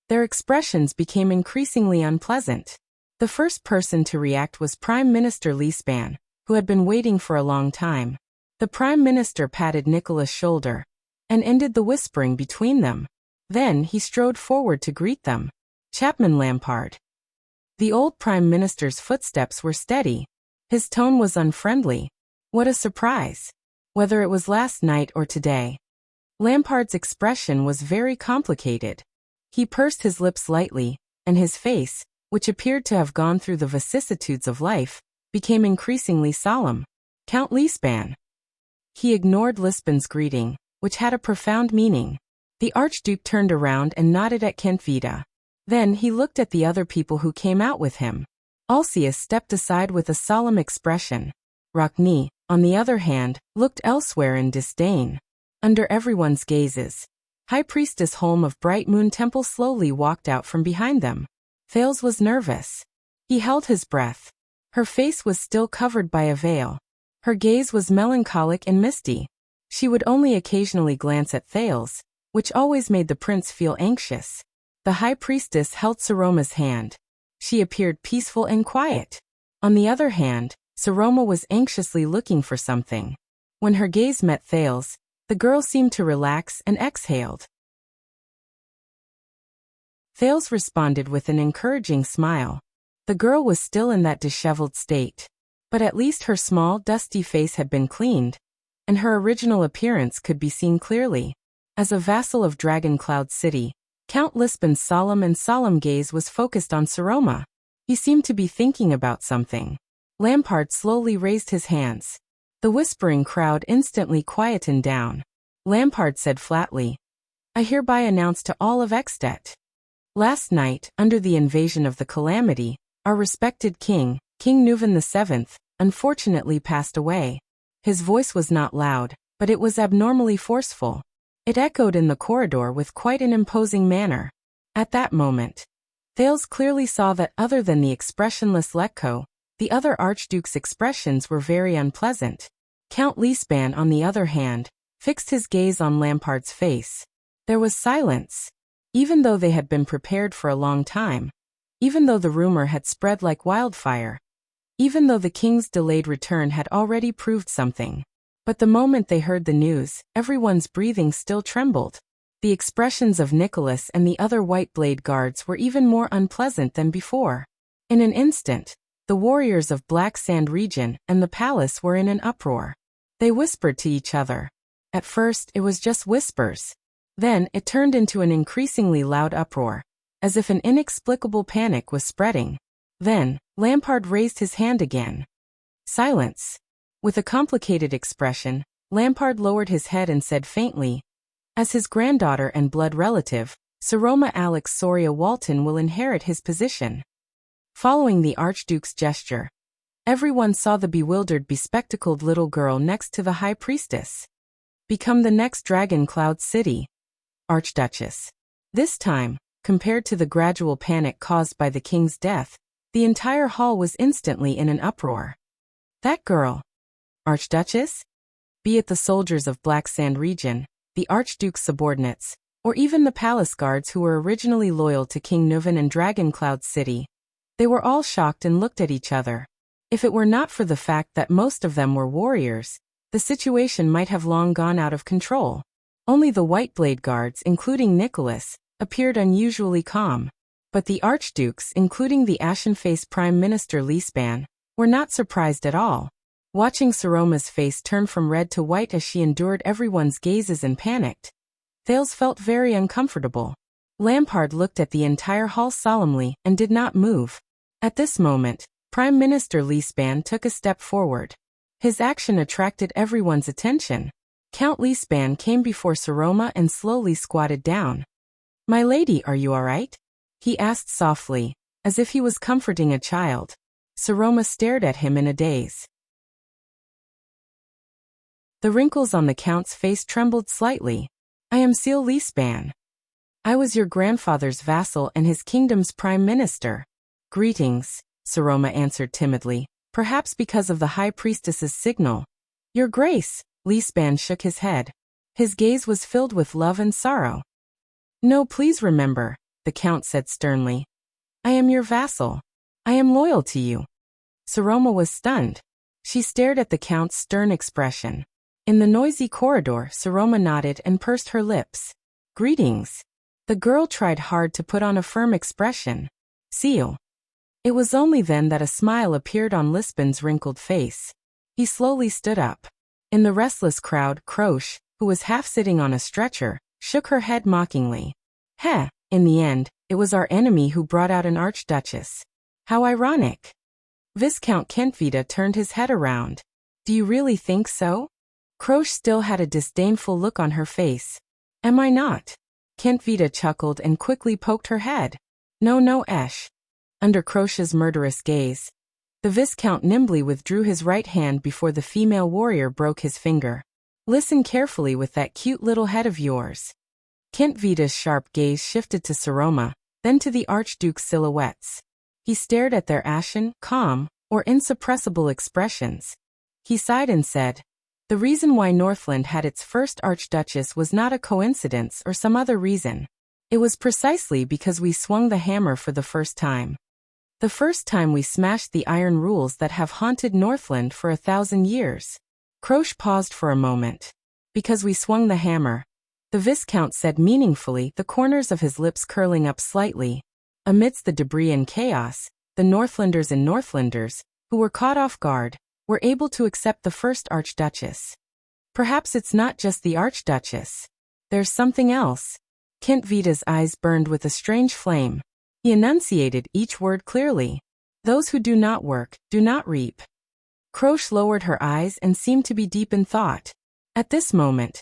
their expressions became increasingly unpleasant. The first person to react was Prime Minister Leespan, who had been waiting for a long time. The Prime Minister patted Nicholas' shoulder and ended the whispering between them. Then he strode forward to greet them. Chapman Lampard. The old Prime Minister's footsteps were steady. His tone was unfriendly. What a surprise! Whether it was last night or today. Lampard's expression was very complicated. He pursed his lips lightly, and his face, which appeared to have gone through the vicissitudes of life, became increasingly solemn. Count Leespan. He ignored Lispan's greeting, which had a profound meaning. The Archduke turned around and nodded at Kentvita. Then he looked at the other people who came out with him. Alcius stepped aside with a solemn expression. Rockne, on the other hand, looked elsewhere in disdain. Under everyone's gazes, High Priestess Holm of Bright Moon Temple slowly walked out from behind them. Thales was nervous. He held his breath. Her face was still covered by a veil. Her gaze was melancholic and misty. She would only occasionally glance at Thales, which always made the prince feel anxious. The High Priestess held Saroma's hand. She appeared peaceful and quiet. On the other hand, Saroma was anxiously looking for something. When her gaze met Thales, the girl seemed to relax and exhaled. Thales responded with an encouraging smile. The girl was still in that disheveled state, but at least her small, dusty face had been cleaned, and her original appearance could be seen clearly. As a vassal of Dragon Cloud City, Count Lispan's solemn gaze was focused on Saroma. He seemed to be thinking about something. Lampard slowly raised his hands. The whispering crowd instantly quietened down. Lampard said flatly, "I hereby announce to all of Ekstedt. Last night, under the invasion of the Calamity, our respected king, King Nuvan VII, unfortunately passed away." His voice was not loud, but it was abnormally forceful. It echoed in the corridor with quite an imposing manner. At that moment, Thales clearly saw that other than the expressionless Letko, the other archduke's expressions were very unpleasant. Count Leespan, on the other hand, fixed his gaze on Lampard's face. There was silence. Even though they had been prepared for a long time, even though the rumor had spread like wildfire, even though the king's delayed return had already proved something. But the moment they heard the news, everyone's breathing still trembled. The expressions of Nicholas and the other White Blade guards were even more unpleasant than before. In an instant, the warriors of Black Sand region and the palace were in an uproar. They whispered to each other. At first, it was just whispers. Then, it turned into an increasingly loud uproar, as if an inexplicable panic was spreading. Then, Lampard raised his hand again. Silence. With a complicated expression, Lampard lowered his head and said faintly, "As his granddaughter and blood relative, Saroma Alex Soria Walton will inherit his position." Following the Archduke's gesture, everyone saw the bewildered, bespectacled little girl next to the High Priestess become the next Dragon Cloud City Archduchess. This time, compared to the gradual panic caused by the king's death, the entire hall was instantly in an uproar. That girl, Archduchess? Be it the soldiers of Black Sand region, the Archduke's subordinates, or even the palace guards who were originally loyal to King Nuvan and Dragon Cloud City, they were all shocked and looked at each other. If it were not for the fact that most of them were warriors, the situation might have long gone out of control. Only the White Blade guards, including Nicholas, appeared unusually calm. But the archdukes, including the ashen-faced Prime Minister Leespan, were not surprised at all. Watching Saroma's face turn from red to white as she endured everyone's gazes and panicked, Thales felt very uncomfortable. Lampard looked at the entire hall solemnly and did not move. At this moment, Prime Minister Leespan took a step forward. His action attracted everyone's attention. Count Leespan came before Saroma and slowly squatted down. "My lady, are you all right?" he asked softly. As if he was comforting a child. Saroma stared at him in a daze. The wrinkles on the Count's face trembled slightly. I am Seal Leespan. I was your grandfather's vassal and his kingdom's prime minister. Greetings, Saroma answered timidly, perhaps because of the High Priestess's signal. Your Grace, Leespan shook his head. His gaze was filled with love and sorrow. No, please remember, the Count said sternly. I am your vassal. I am loyal to you. Saroma was stunned. She stared at the Count's stern expression. In the noisy corridor, Saroma nodded and pursed her lips. Greetings. The girl tried hard to put on a firm expression. Seal. It was only then that a smile appeared on Leespan's wrinkled face. He slowly stood up. In the restless crowd, Croche, who was half sitting on a stretcher, shook her head mockingly. Heh, in the end, it was our enemy who brought out an archduchess. How ironic. Viscount Kentvita turned his head around. Do you really think so? Croche still had a disdainful look on her face. Am I not? Kentvita chuckled and quickly poked her head. No, Esh. Under Croche's murderous gaze, the Viscount nimbly withdrew his right hand before the female warrior broke his finger. Listen carefully with that cute little head of yours. Kentvita's sharp gaze shifted to Saroma, then to the Archduke's silhouettes. He stared at their ashen, calm, or insuppressible expressions. He sighed and said, the reason why Northland had its first archduchess was not a coincidence or some other reason. It was precisely because we swung the hammer for the first time. The first time we smashed the iron rules that have haunted Northland for 1,000 years. Croche paused for a moment. Because we swung the hammer, the Viscount said meaningfully, the corners of his lips curling up slightly. Amidst the debris and chaos, the Northlanders and Northlanders, who were caught off guard, were able to accept the first archduchess. Perhaps it's not just the archduchess. There's something else. Kentvita's eyes burned with a strange flame. He enunciated each word clearly. Those who do not work, do not reap. Croche lowered her eyes and seemed to be deep in thought. At this moment,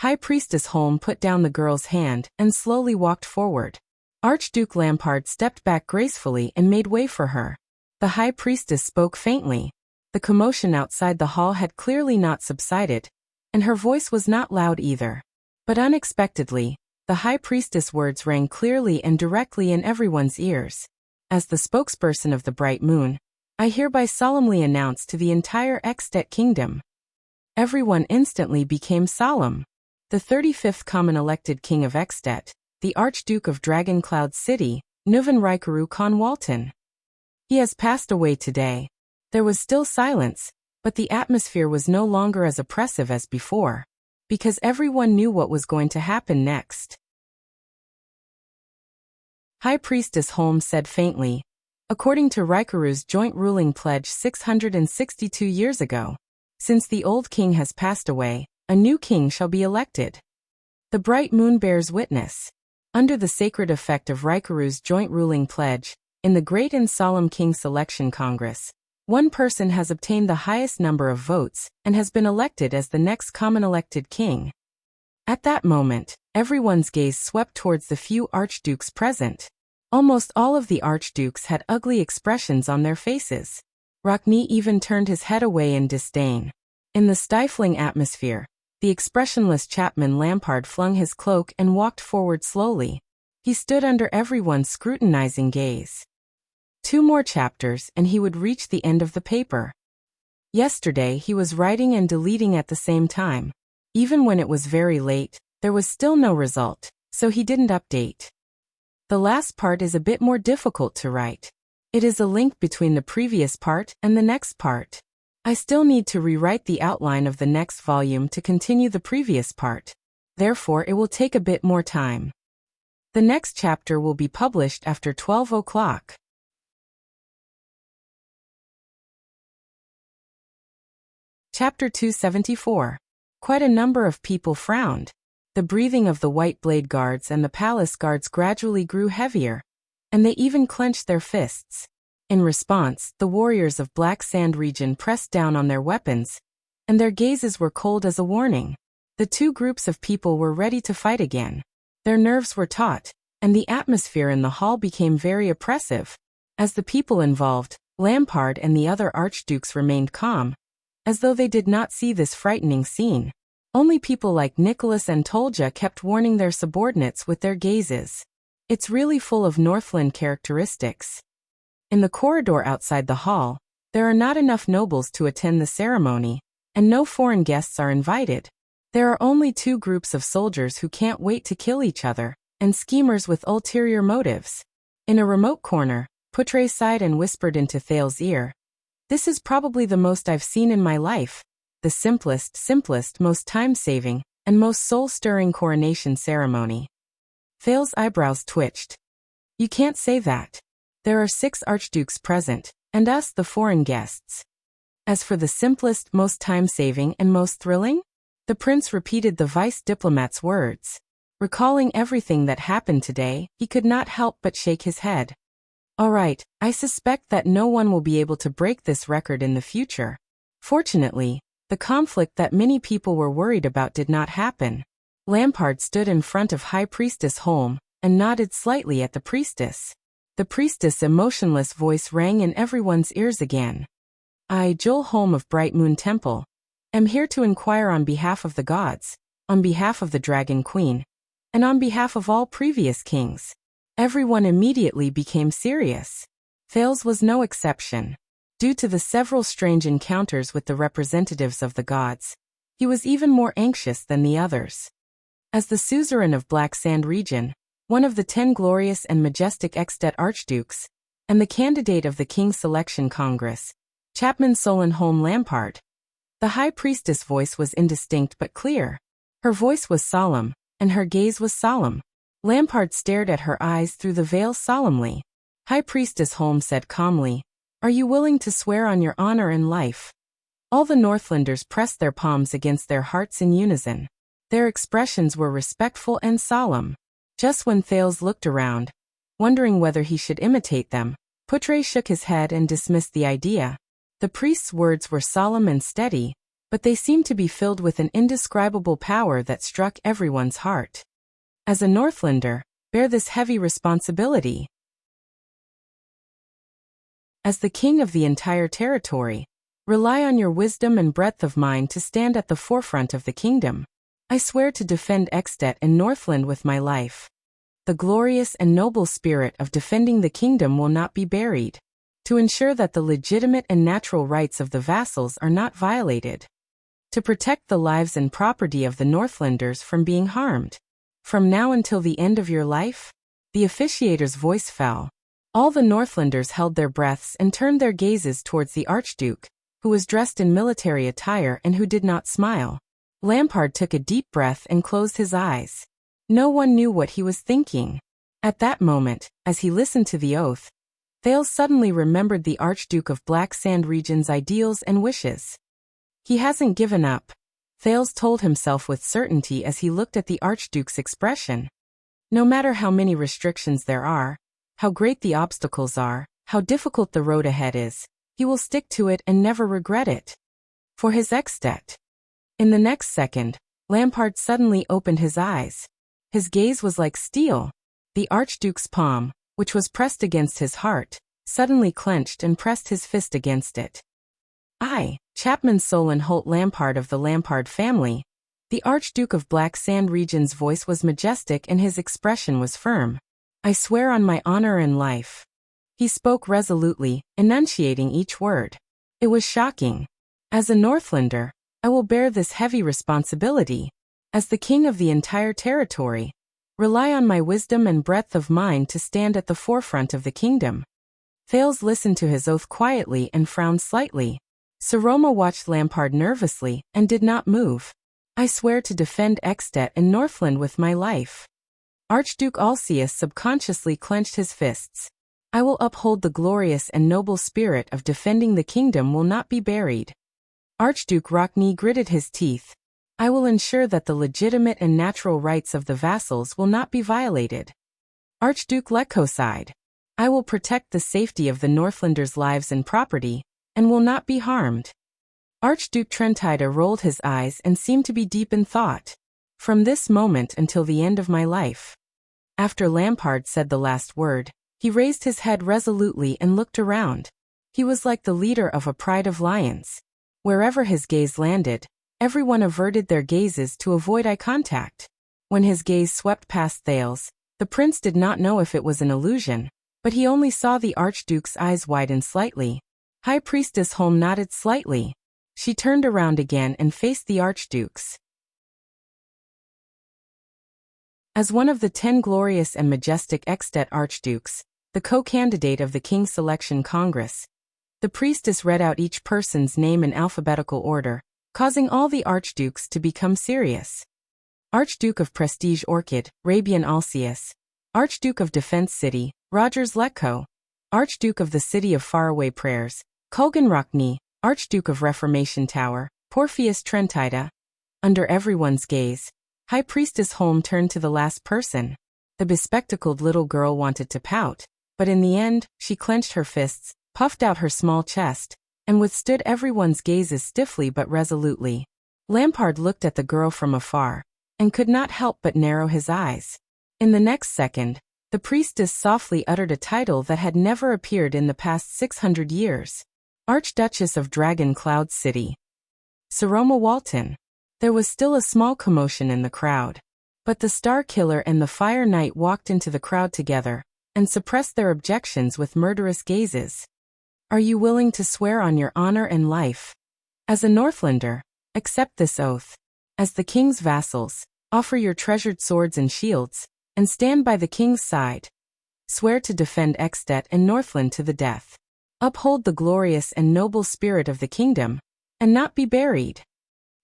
High Priestess Holm put down the girl's hand and slowly walked forward. Archduke Lampard stepped back gracefully and made way for her. The High Priestess spoke faintly. The commotion outside the hall had clearly not subsided, and her voice was not loud either. But unexpectedly, the High Priestess' words rang clearly and directly in everyone's ears. As the spokesperson of the Bright Moon, I hereby solemnly announce to the entire Extet Kingdom. Everyone instantly became solemn. The 35th common elected king of Extet, the Archduke of Dragoncloud City, Nuvan Rikaru Khan Walton. He has passed away today. There was still silence, but the atmosphere was no longer as oppressive as before, because everyone knew what was going to happen next. High Priestess Holmes said faintly, according to Rikaru's joint ruling pledge 662 years ago, since the old king has passed away, a new king shall be elected. The Bright Moon bears witness. Under the sacred effect of Rikaru's joint ruling pledge, in the Great and Solemn King Selection Congress, one person has obtained the highest number of votes and has been elected as the next common elected king. At that moment, everyone's gaze swept towards the few archdukes present. Almost all of the archdukes had ugly expressions on their faces. Rockne even turned his head away in disdain. In the stifling atmosphere, the expressionless Chapman Lampard flung his cloak and walked forward slowly. He stood under everyone's scrutinizing gaze. 2 more chapters and he would reach the end of the paper. Yesterday he was writing and deleting at the same time. Even when it was very late, there was still no result, so he didn't update. The last part is a bit more difficult to write. It is a link between the previous part and the next part. I still need to rewrite the outline of the next volume to continue the previous part. Therefore it will take a bit more time. The next chapter will be published after 12 o'clock. Chapter 274. Quite a number of people frowned. The breathing of the White Blade Guards and the Palace Guards gradually grew heavier, and they even clenched their fists. In response, the warriors of Black Sand region pressed down on their weapons, and their gazes were cold as a warning. The 2 groups of people were ready to fight again. Their nerves were taut, and the atmosphere in the hall became very oppressive. As the people involved, Lampard and the other archdukes remained calm, as though they did not see this frightening scene. Only people like Nicholas and Tolja kept warning their subordinates with their gazes. It's really full of Northland characteristics. In the corridor outside the hall, there are not enough nobles to attend the ceremony, and no foreign guests are invited. There are only two groups of soldiers who can't wait to kill each other, and schemers with ulterior motives. In a remote corner, Putre sighed and whispered into Thales's ear. This is probably the most I've seen in my life. The simplest, most time-saving, and most soul-stirring coronation ceremony. Thales's eyebrows twitched. You can't say that. There are 6 archdukes present, and us the foreign guests. As for the simplest, most time-saving, and most thrilling? The prince repeated the vice diplomat's words. Recalling everything that happened today, he could not help but shake his head. All right, I suspect that no one will be able to break this record in the future. Fortunately, the conflict that many people were worried about did not happen. Lampard stood in front of High Priestess Holm, and nodded slightly at the priestess. The priestess' emotionless voice rang in everyone's ears again. I, Joel Holm of Bright Moon Temple, am here to inquire on behalf of the gods, on behalf of the Dragon Queen, and on behalf of all previous kings. Everyone immediately became serious. Thales was no exception. Due to the several strange encounters with the representatives of the gods, he was even more anxious than the others. As the suzerain of Black Sand region, one of the 10 glorious and majestic extant archdukes, and the candidate of the King's Selection Congress, Chapman Solon Holm Lampard. The high priestess' voice was indistinct but clear. Her voice was solemn, and her gaze was solemn. Lampard stared at her eyes through the veil solemnly. High Priestess Holm said calmly, Are you willing to swear on your honor and life? All the Northlanders pressed their palms against their hearts in unison. Their expressions were respectful and solemn. Just when Thales looked around, wondering whether he should imitate them, Putre shook his head and dismissed the idea. The priest's words were solemn and steady, but they seemed to be filled with an indescribable power that struck everyone's heart. As a Northlander, bear this heavy responsibility. As the king of the entire territory, rely on your wisdom and breadth of mind to stand at the forefront of the kingdom. I swear to defend Ekstet and Northland with my life. The glorious and noble spirit of defending the kingdom will not be buried. To ensure that the legitimate and natural rights of the vassals are not violated. To protect the lives and property of the Northlanders from being harmed. From now until the end of your life? The officiator's voice fell. All the Northlanders held their breaths and turned their gazes towards the Archduke, who was dressed in military attire and who did not smile. Lampard took a deep breath and closed his eyes. No one knew what he was thinking. At that moment, as he listened to the oath, Thales suddenly remembered the Archduke of Black Sand region's ideals and wishes. He hasn't given up, Thales told himself with certainty as he looked at the Archduke's expression. No matter how many restrictions there are, how great the obstacles are, how difficult the road ahead is, he will stick to it and never regret it. For his Ekstet. In the next second, Lampard suddenly opened his eyes. His gaze was like steel. The Archduke's palm, which was pressed against his heart, suddenly clenched and pressed his fist against it. I, Chapman Solon Holt Lampard of the Lampard family. The Archduke of Black Sand region's voice was majestic and his expression was firm. I swear on my honor and life. He spoke resolutely, enunciating each word. It was shocking. As a Northlander, I will bear this heavy responsibility. As the king of the entire territory, rely on my wisdom and breadth of mind to stand at the forefront of the kingdom. Thales listened to his oath quietly and frowned slightly. Saroma watched Lampard nervously and did not move. I swear to defend Ekstet and Northland with my life. Archduke Alcius subconsciously clenched his fists. I will uphold the glorious and noble spirit of defending the kingdom will not be buried. Archduke Rockney gritted his teeth. I will ensure that the legitimate and natural rights of the vassals will not be violated. Archduke Letko sighed. I will protect the safety of the Northlanders' lives and property, and will not be harmed. Archduke Trentida rolled his eyes and seemed to be deep in thought. From this moment until the end of my life. After Lampard said the last word, He raised his head resolutely and looked around. He was like the leader of a pride of lions. Wherever his gaze landed, everyone averted their gazes to avoid eye contact. When his gaze swept past Thales, the prince did not know if it was an illusion, but he only saw the Archduke's eyes widen slightly. High Priestess Holm nodded slightly. She turned around again and faced the Archdukes. As one of the 10 glorious and majestic extant archdukes, the co-candidate of the King's Selection Congress, the priestess read out each person's name in alphabetical order, causing all the archdukes to become serious. Archduke of Prestige Orchid, Rabian Alcius. Archduke of Defense City, Rogers Letko. Archduke of the City of Faraway Prayers, Kulgan Rockney. Archduke of Reformation Tower, Porpheus Trentida. Under everyone's gaze, High Priestess Holm turned to the last person. The bespectacled little girl wanted to pout, but in the end, she clenched her fists, puffed out her small chest, and withstood everyone's gazes stiffly but resolutely. Lampard looked at the girl from afar, and could not help but narrow his eyes. In the next second, the priestess softly uttered a title that had never appeared in the past 600 years. Archduchess of Dragon Cloud City. Saroma Walton. There was still a small commotion in the crowd. But the Star Killer and the Fire Knight walked into the crowd together, and suppressed their objections with murderous gazes. Are you willing to swear on your honor and life? As a Northlander, accept this oath. As the king's vassals, offer your treasured swords and shields, and stand by the king's side. Swear to defend Ekstedt and Northland to the death. Uphold the glorious and noble spirit of the kingdom, and not be buried.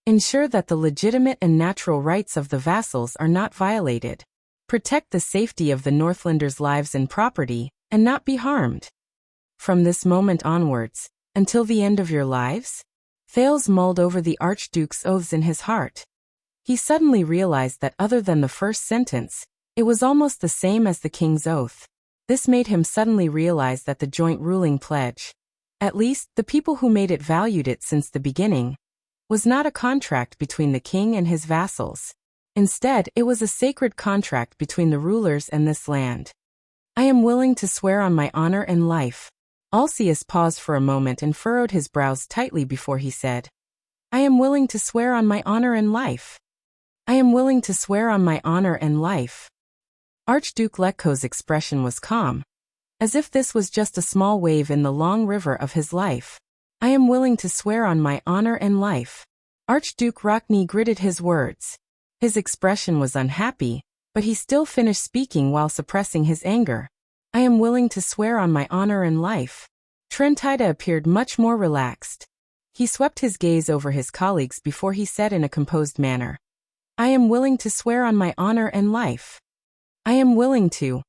Ensure that the legitimate and natural rights of the vassals are not violated. Protect the safety of the Northlanders' lives and property, and not be harmed. From this moment onwards, until the end of your lives? Thales mulled over the Archduke's oaths in his heart. He suddenly realized that other than the first sentence, it was almost the same as the king's oath. This made him suddenly realize that the joint ruling pledge, at least the people who made it valued it since the beginning, was not a contract between the king and his vassals. Instead, it was a sacred contract between the rulers and this land. I am willing to swear on my honor and life. Alcius paused for a moment and furrowed his brows tightly before he said, I am willing to swear on my honor and life. I am willing to swear on my honor and life. Archduke Letko's expression was calm, as if this was just a small wave in the long river of his life. I am willing to swear on my honor and life. Archduke Rockney gritted his words. His expression was unhappy, but he still finished speaking while suppressing his anger. I am willing to swear on my honor and life. Trentida appeared much more relaxed. He swept his gaze over his colleagues before he said in a composed manner, I am willing to swear on my honor and life. I am willing to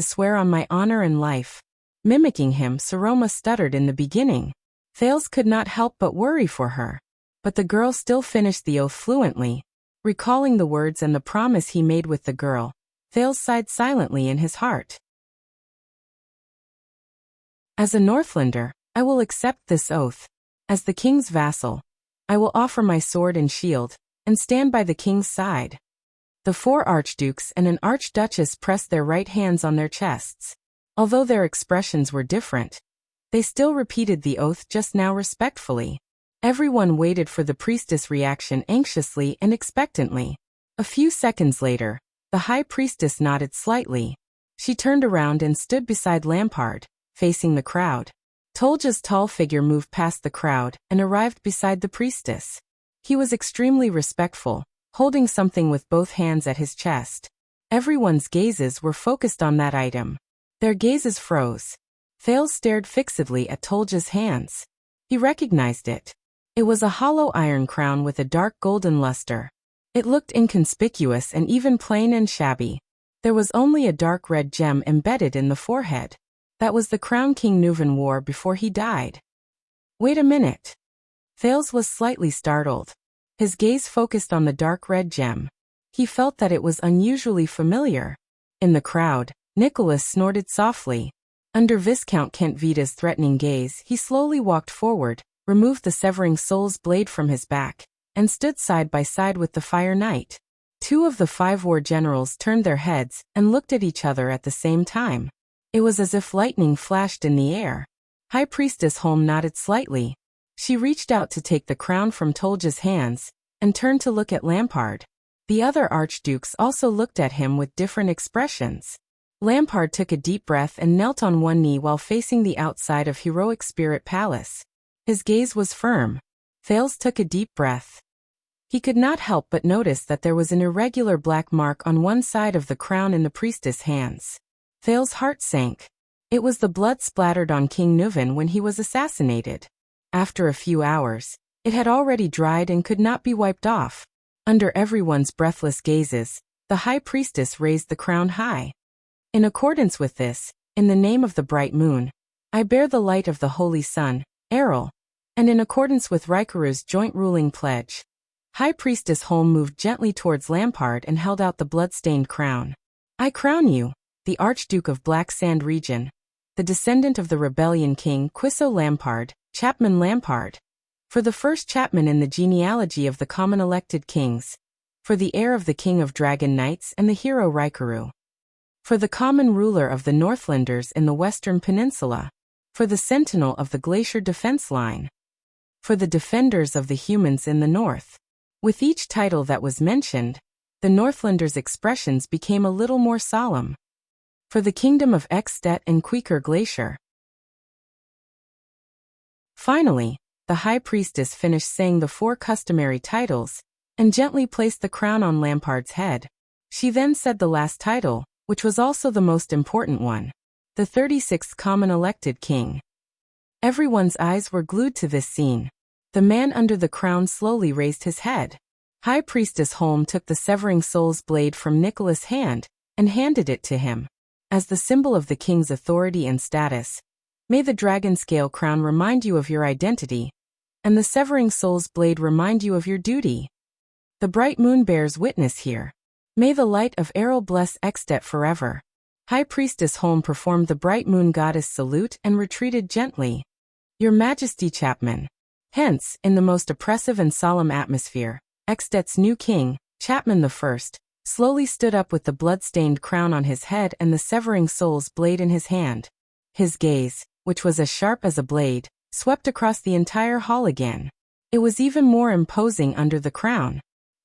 swear on my honor and life. Mimicking him, Saroma stuttered in the beginning. Thales could not help but worry for her. But the girl still finished the oath fluently. Recalling the words and the promise he made with the girl, Thales sighed silently in his heart. As a Northlander, I will accept this oath. As the king's vassal, I will offer my sword and shield, and stand by the king's side. The 4 archdukes and an archduchess pressed their right hands on their chests. Although their expressions were different, they still repeated the oath just now respectfully. Everyone waited for the priestess' reaction anxiously and expectantly. A few seconds later, the high priestess nodded slightly. She turned around and stood beside Lampard, facing the crowd. Tolja's tall figure moved past the crowd and arrived beside the priestess. He was extremely respectful, holding something with both hands at his chest. Everyone's gazes were focused on that item. Their gazes froze. Thales stared fixedly at Tolja's hands. He recognized it. It was a hollow iron crown with a dark golden luster. It looked inconspicuous and even plain and shabby. There was only a dark red gem embedded in the forehead. That was the crown King Nuvan wore before he died. Wait a minute. Thales was slightly startled. His gaze focused on the dark red gem. He felt that it was unusually familiar. In the crowd, Nicholas snorted softly. Under Viscount Kent Vita's threatening gaze, he slowly walked forward, removed the severing soul's blade from his back, and stood side by side with the Fire Knight. 2 of the 5 war generals turned their heads and looked at each other at the same time. It was as if lightning flashed in the air. High Priestess Holm nodded slightly. She reached out to take the crown from Tolja's hands, and turned to look at Lampard. The other archdukes also looked at him with different expressions. Lampard took a deep breath and knelt on one knee while facing the outside of Heroic Spirit Palace. His gaze was firm. Thales took a deep breath. He could not help but notice that there was an irregular black mark on one side of the crown in the priestess' hands. Thales' heart sank. It was the blood splattered on King Nuvan when he was assassinated. After a few hours, it had already dried and could not be wiped off. Under everyone's breathless gazes, the High Priestess raised the crown high. In accordance with this, in the name of the bright moon, I bear the light of the Holy Sun, Errol, and in accordance with Rikaru's joint ruling pledge. High Priestess Holm moved gently towards Lampard and held out the blood-stained crown. I crown you, the Archduke of Black Sand Region, the descendant of the rebellion king Quisso Lampard, Chapman Lampard, for the first Chapman in the genealogy of the common elected kings, for the heir of the king of dragon knights and the hero Rikaru, for the common ruler of the Northlanders in the Western Peninsula, for the sentinel of the glacier defense line, for the defenders of the humans in the north. With each title that was mentioned, the Northlanders' expressions became a little more solemn. For the kingdom of Ekstedt and Queeker Glacier. Finally, the High Priestess finished saying the 4 customary titles, and gently placed the crown on Lampard's head. She then said the last title, which was also the most important one, the 36th common elected king. Everyone's eyes were glued to this scene. The man under the crown slowly raised his head. High Priestess Holm took the severing soul's blade from Nicholas' hand, and handed it to him. As the symbol of the king's authority and status, may the dragon scale crown remind you of your identity, and the severing soul's blade remind you of your duty. The bright moon bears witness here. May the light of Errol bless Ekstedt forever. High Priestess Holm performed the bright moon goddess salute and retreated gently. Your Majesty Chapman. Hence, in the most oppressive and solemn atmosphere, Ekstedt's new king, Chapman I, slowly stood up with the blood-stained crown on his head and the severing soul's blade in his hand. His gaze, which was as sharp as a blade, swept across the entire hall again. It was even more imposing under the crown.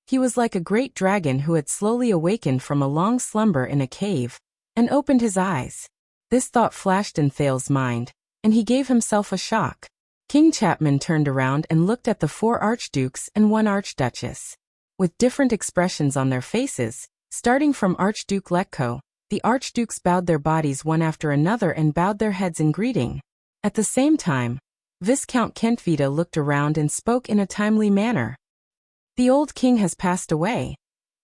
He was like a great dragon who had slowly awakened from a long slumber in a cave, and opened his eyes. This thought flashed in Thales' mind, and he gave himself a shock. King Chapman turned around and looked at the 4 archdukes and 1 archduchess. With different expressions on their faces, starting from Archduke Letko, the archdukes bowed their bodies one after another and bowed their heads in greeting. At the same time, Viscount Kentvita looked around and spoke in a timely manner. The old king has passed away.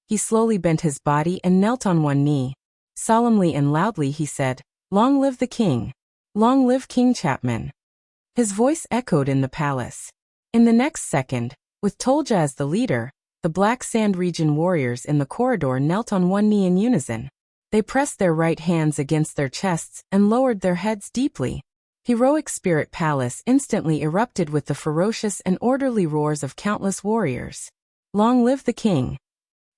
He slowly bent his body and knelt on one knee. Solemnly and loudly he said, "Long live the king! Long live King Chapman!" His voice echoed in the palace. In the next second, with Tolja as the leader, the Black Sand Region warriors in the corridor knelt on one knee in unison. They pressed their right hands against their chests and lowered their heads deeply. Heroic Spirit Palace instantly erupted with the ferocious and orderly roars of countless warriors. Long live the king!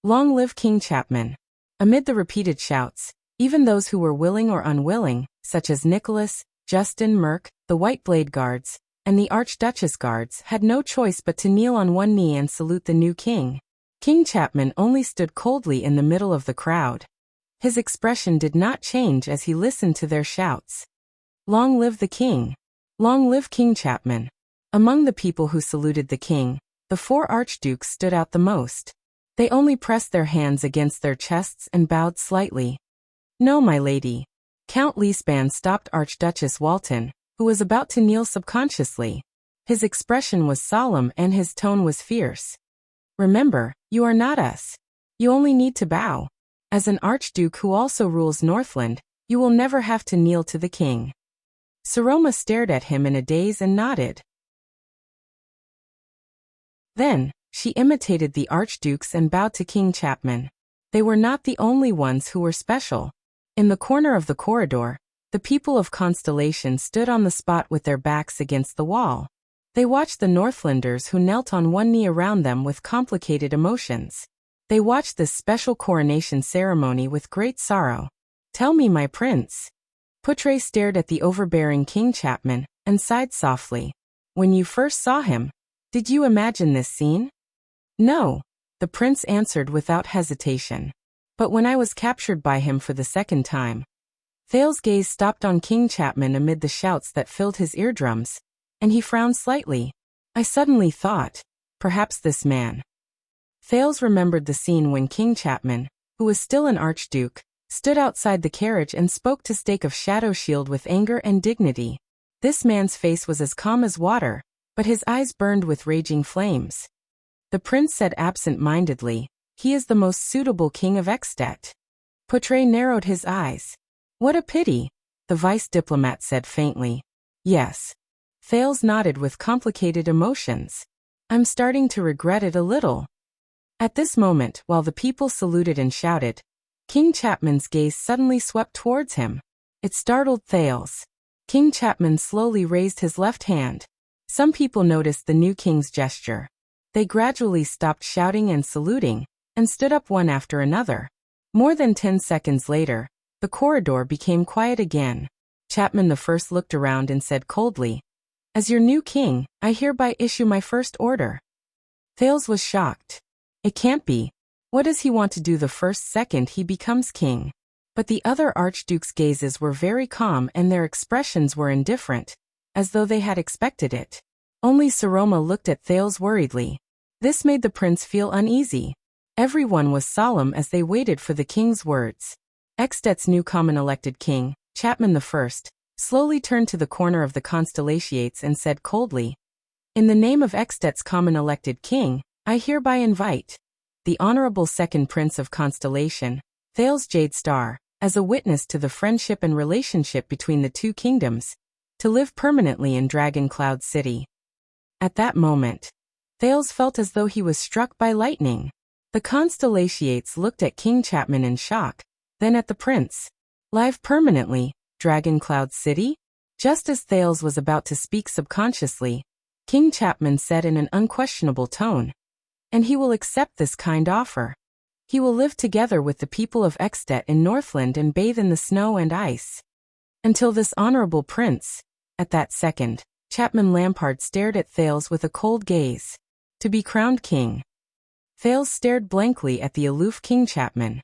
Long live King Chapman! Amid the repeated shouts, even those who were willing or unwilling, such as Nicholas, Justin Merck, the White Blade Guards, and the Archduchess Guards, had no choice but to kneel on one knee and salute the new king. King Chapman only stood coldly in the middle of the crowd. His expression did not change as he listened to their shouts. Long live the king! Long live King Chapman! Among the people who saluted the king, the 4 archdukes stood out the most. They only pressed their hands against their chests and bowed slightly. No, my lady. Count Leespan stopped Archduchess Walton, who was about to kneel subconsciously. His expression was solemn and his tone was fierce. Remember, you are not us. You only need to bow. As an archduke who also rules Northland, you will never have to kneel to the king. Saroma stared at him in a daze and nodded. Then, she imitated the archdukes and bowed to King Chapman. They were not the only ones who were special. In the corner of the corridor, the people of Constellation stood on the spot with their backs against the wall. They watched the Northlanders who knelt on one knee around them with complicated emotions. They watched this special coronation ceremony with great sorrow. Tell me, my prince. Putre stared at the overbearing King Chapman and sighed softly. When you first saw him, did you imagine this scene? No, the prince answered without hesitation. But when I was captured by him for the second time. Thales's gaze stopped on King Chapman amid the shouts that filled his eardrums, and he frowned slightly. I suddenly thought, perhaps this man. Thales remembered the scene when King Chapman, who was still an archduke, stood outside the carriage and spoke to Stake of Shadowshield with anger and dignity. This man's face was as calm as water, but his eyes burned with raging flames. The prince said absent-mindedly, he is the most suitable king of Extet. Putre narrowed his eyes. What a pity, the vice diplomat said faintly. Yes. Thales nodded with complicated emotions. I'm starting to regret it a little. At this moment, while the people saluted and shouted, King Chapman's gaze suddenly swept towards him. It startled Thales. King Chapman slowly raised his left hand. Some people noticed the new king's gesture. They gradually stopped shouting and saluting, and stood up one after another. More than 10 seconds later, the corridor became quiet again. Chapman I looked around and said coldly, as your new king, I hereby issue my first order. Thales was shocked. It can't be. What does he want to do the first second he becomes king? But the other archdukes' gazes were very calm and their expressions were indifferent, as though they had expected it. Only Saroma looked at Thales worriedly. This made the prince feel uneasy. Everyone was solemn as they waited for the king's words. Extet's new common-elected king, Chapman I, slowly turned to the corner of the Constellations and said coldly, in the name of Extet's common-elected king, I hereby invite the Honorable Second Prince of Constellation, Thales Jade Star, as a witness to the friendship and relationship between the two kingdoms, to live permanently in Dragon Cloud City. At that moment, Thales felt as though he was struck by lightning. The Constellations looked at King Chapman in shock, then at the prince. Live permanently, Dragon Cloud City? Just as Thales was about to speak subconsciously, King Chapman said in an unquestionable tone, and he will accept this kind offer. He will live together with the people of Extet in Northland and bathe in the snow and ice. Until this honorable prince. At that second, Chapman Lampard stared at Thales with a cold gaze. To be crowned king. Thales stared blankly at the aloof King Chapman.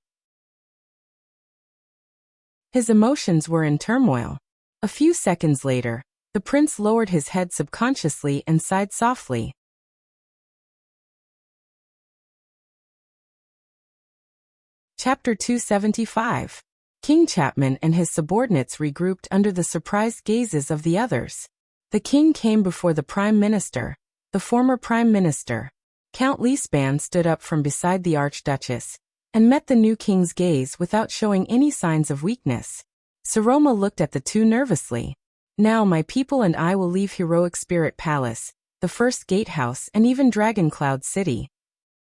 His emotions were in turmoil. A few seconds later, the prince lowered his head subconsciously and sighed softly. Chapter 275. King Chapman and his subordinates regrouped under the surprised gazes of the others. The king came before the prime minister, the former prime minister. Count Leespan stood up from beside the archduchess, and met the new king's gaze without showing any signs of weakness. Saroma looked at the two nervously. Now my people and I will leave Heroic Spirit Palace, the First Gatehouse and even Dragon Cloud City.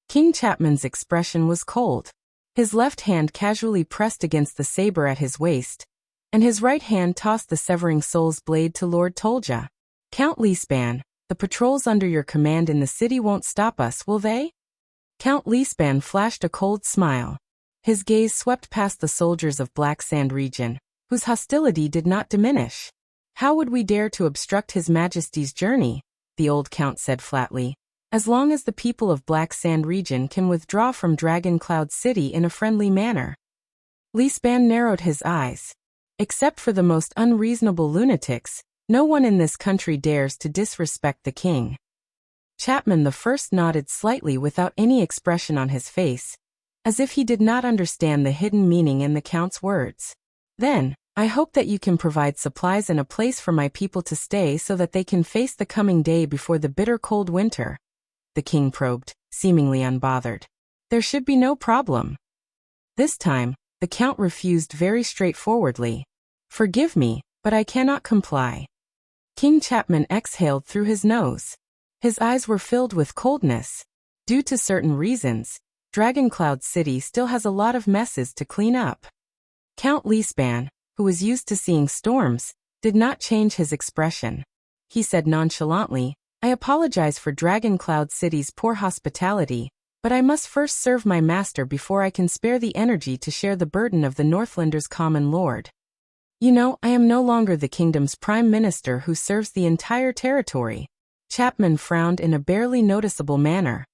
King Chapman's expression was cold. His left hand casually pressed against the saber at his waist, and his right hand tossed the severing soul's blade to Lord Tolja. Count Leespan, the patrols under your command in the city won't stop us, will they? Count Leespan flashed a cold smile. His gaze swept past the soldiers of Black Sand region, whose hostility did not diminish. How would we dare to obstruct His Majesty's journey? The old count said flatly. As long as the people of Black Sand region can withdraw from Dragon Cloud City in a friendly manner. Leespan narrowed his eyes. Except for the most unreasonable lunatics, no one in this country dares to disrespect the king. Chapman I nodded slightly without any expression on his face, as if he did not understand the hidden meaning in the count's words. Then, I hope that you can provide supplies and a place for my people to stay so that they can face the coming day before the bitter cold winter. The king probed, seemingly unbothered. There should be no problem. This time, the count refused very straightforwardly. Forgive me, but I cannot comply. King Chapman exhaled through his nose. His eyes were filled with coldness. Due to certain reasons, Dragon Cloud City still has a lot of messes to clean up. Count Leespan, who was used to seeing storms, did not change his expression. He said nonchalantly, I apologize for Dragon Cloud City's poor hospitality, but I must first serve my master before I can spare the energy to share the burden of the Northlander's common lord. You know, I am no longer the kingdom's prime minister who serves the entire territory. Chapman frowned in a barely noticeable manner.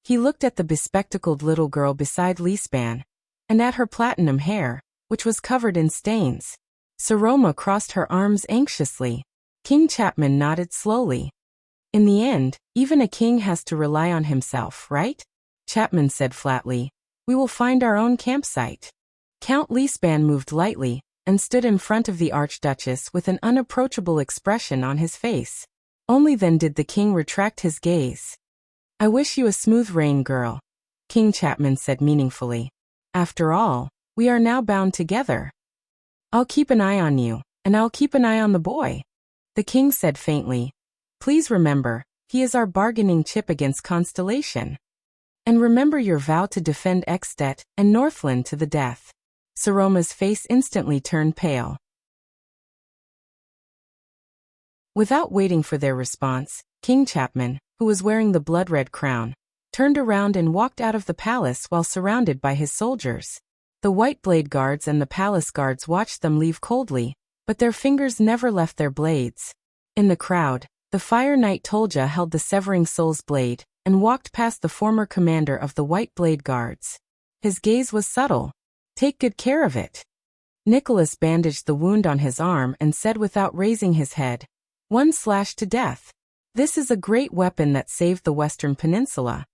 He looked at the bespectacled little girl beside Leespan, and at her platinum hair, which was covered in stains. Saroma crossed her arms anxiously. King Chapman nodded slowly. In the end, even a king has to rely on himself, right? Chapman said flatly. We will find our own campsite. Count Leespan moved lightly, and stood in front of the Archduchess with an unapproachable expression on his face. Only then did the king retract his gaze. I wish you a smooth reign, girl, King Chapman said meaningfully. After all, we are now bound together. I'll keep an eye on you, and I'll keep an eye on the boy, the king said faintly. Please remember, he is our bargaining chip against Constellation. And remember your vow to defend Ekstedt and Northland to the death. Saroma's face instantly turned pale. Without waiting for their response, King Chapman, who was wearing the blood-red crown, turned around and walked out of the palace while surrounded by his soldiers. The White Blade Guards and the palace guards watched them leave coldly, but their fingers never left their blades. In the crowd, the Fire Knight Tolja held the Severing Soul's blade and walked past the former commander of the White Blade Guards. His gaze was subtle. Take good care of it. Nicholas bandaged the wound on his arm and said without raising his head, One slash to death. This is a great weapon that saved the Western Peninsula.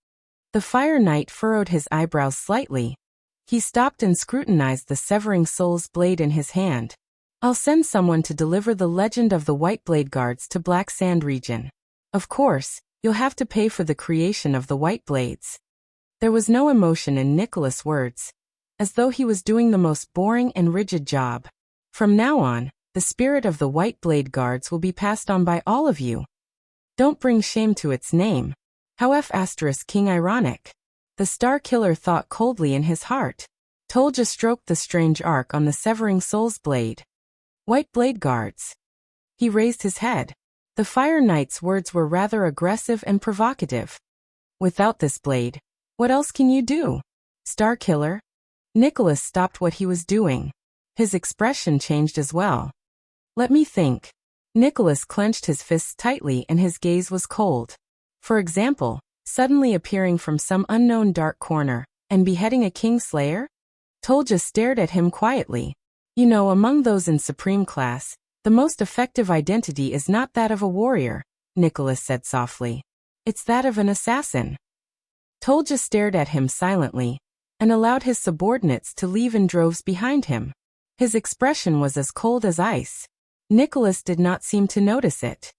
The Fire Knight furrowed his eyebrows slightly. He stopped and scrutinized the Severing Soul's blade in his hand. I'll send someone to deliver the legend of the White Blade Guards to Black Sand region. Of course, you'll have to pay for the creation of the White Blades. There was no emotion in Nicholas' words, as though he was doing the most boring and rigid job. From now on, the spirit of the White Blade Guards will be passed on by all of you. Don't bring shame to its name. How King ironic. The Star Killer thought coldly in his heart. Tolja stroked the strange arc on the Severing Soul's blade. White Blade Guards. He raised his head. The Fire Knight's words were rather aggressive and provocative. Without this blade, what else can you do? Star Killer? Nicholas stopped what he was doing. His expression changed as well. Let me think. Nicholas clenched his fists tightly and his gaze was cold. For example, suddenly appearing from some unknown dark corner and beheading a Kingslayer? Tolja stared at him quietly. You know, among those in Supreme Class, the most effective identity is not that of a warrior, Nicholas said softly. It's that of an assassin. Tolja stared at him silently and allowed his subordinates to leave in droves behind him. His expression was as cold as ice. Nicholas did not seem to notice it.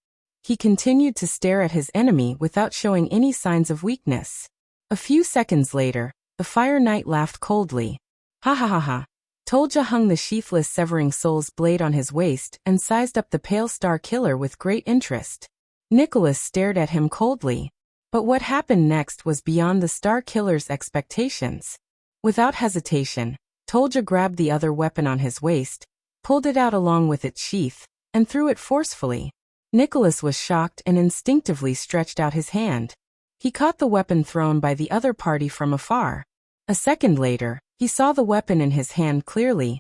He continued to stare at his enemy without showing any signs of weakness. A few seconds later, the Fire Knight laughed coldly. Ha ha ha ha. Tolja hung the sheathless Severing Soul's blade on his waist and sized up the pale Star Killer with great interest. Nicholas stared at him coldly. But what happened next was beyond the Star Killer's expectations. Without hesitation, Tolja grabbed the other weapon on his waist, pulled it out along with its sheath, and threw it forcefully. Nicholas was shocked and instinctively stretched out his hand. He caught the weapon thrown by the other party from afar. A second later, he saw the weapon in his hand clearly,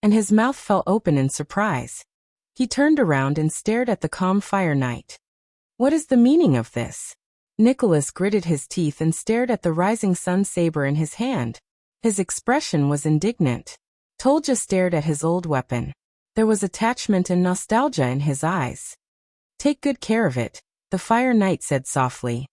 and his mouth fell open in surprise. He turned around and stared at the calm Fire Knight. What is the meaning of this? Nicholas gritted his teeth and stared at the rising sun saber in his hand. His expression was indignant. Tolja stared at his old weapon. There was attachment and nostalgia in his eyes. Take good care of it, the Fire Knight said softly.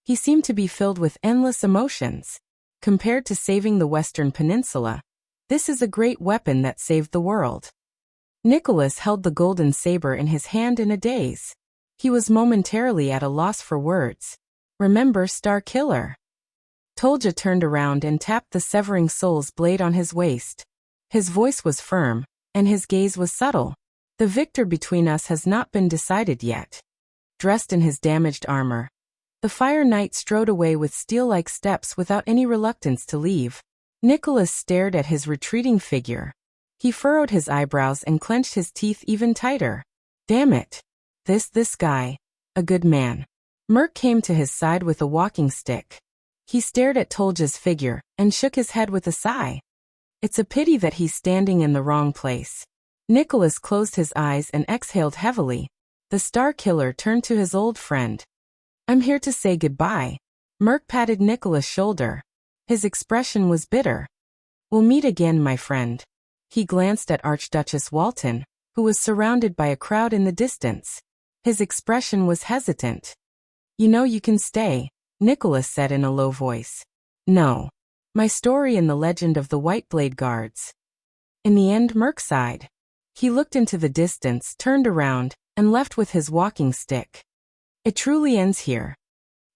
He seemed to be filled with endless emotions. Compared to saving the Western Peninsula, this is a great weapon that saved the world. Nicholas held the golden saber in his hand in a daze. He was momentarily at a loss for words. Remember Star Killer? Tolja turned around and tapped the Severing Soul's blade on his waist. His voice was firm, and his gaze was subtle. The victor between us has not been decided yet. Dressed in his damaged armor, the Fire Knight strode away with steel-like steps without any reluctance to leave. Nicholas stared at his retreating figure. He furrowed his eyebrows and clenched his teeth even tighter. Damn it. This guy. A good man. Merc came to his side with a walking stick. He stared at Tolja's figure and shook his head with a sigh. It's a pity that he's standing in the wrong place. Nicholas closed his eyes and exhaled heavily. The Star Killer turned to his old friend. I'm here to say goodbye. Merc patted Nicholas' shoulder. His expression was bitter. We'll meet again, my friend. He glanced at Archduchess Walton, who was surrounded by a crowd in the distance. His expression was hesitant. You know you can stay, Nicholas said in a low voice. No. My story in the legend of the White Blade Guards. In the end, Merc sighed. He looked into the distance, turned around, and left with his walking stick. It truly ends here.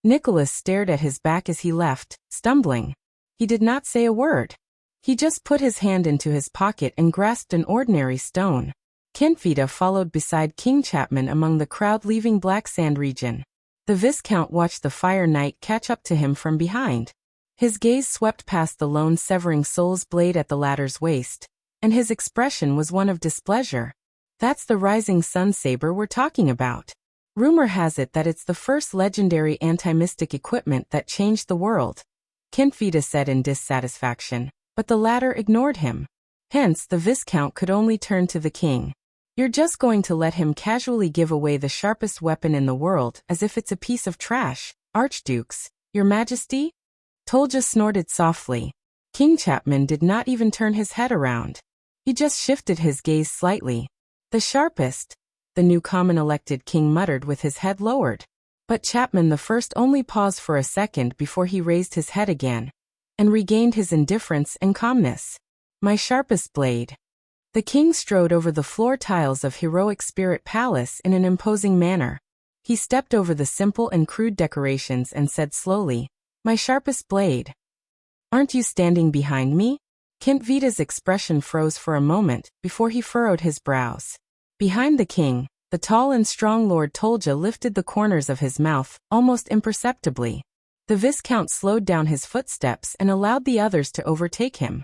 Nicholas stared at his back as he left, stumbling. He did not say a word. He just put his hand into his pocket and grasped an ordinary stone. Kentvita followed beside King Chapman among the crowd leaving Black Sand region. The Viscount watched the Fire Knight catch up to him from behind. His gaze swept past the lone severing soul's blade at the latter's waist, and his expression was one of displeasure. That's the Rising Sun saber we're talking about. Rumor has it that it's the first legendary anti-mystic equipment that changed the world, Kentvita said in dissatisfaction, but the latter ignored him. Hence, the Viscount could only turn to the king. You're just going to let him casually give away the sharpest weapon in the world as if it's a piece of trash, Archdukes, your majesty? Tolja snorted softly. King Chapman did not even turn his head around. He just shifted his gaze slightly. The sharpest, the new common-elected king muttered with his head lowered. But Chapman the First only paused for a second before he raised his head again, and regained his indifference and calmness. My sharpest blade. The king strode over the floor tiles of Heroic Spirit Palace in an imposing manner. He stepped over the simple and crude decorations and said slowly, My sharpest blade. Aren't you standing behind me? Kentvita's expression froze for a moment before he furrowed his brows. Behind the king, the tall and strong Lord Tolja lifted the corners of his mouth, almost imperceptibly. The Viscount slowed down his footsteps and allowed the others to overtake him.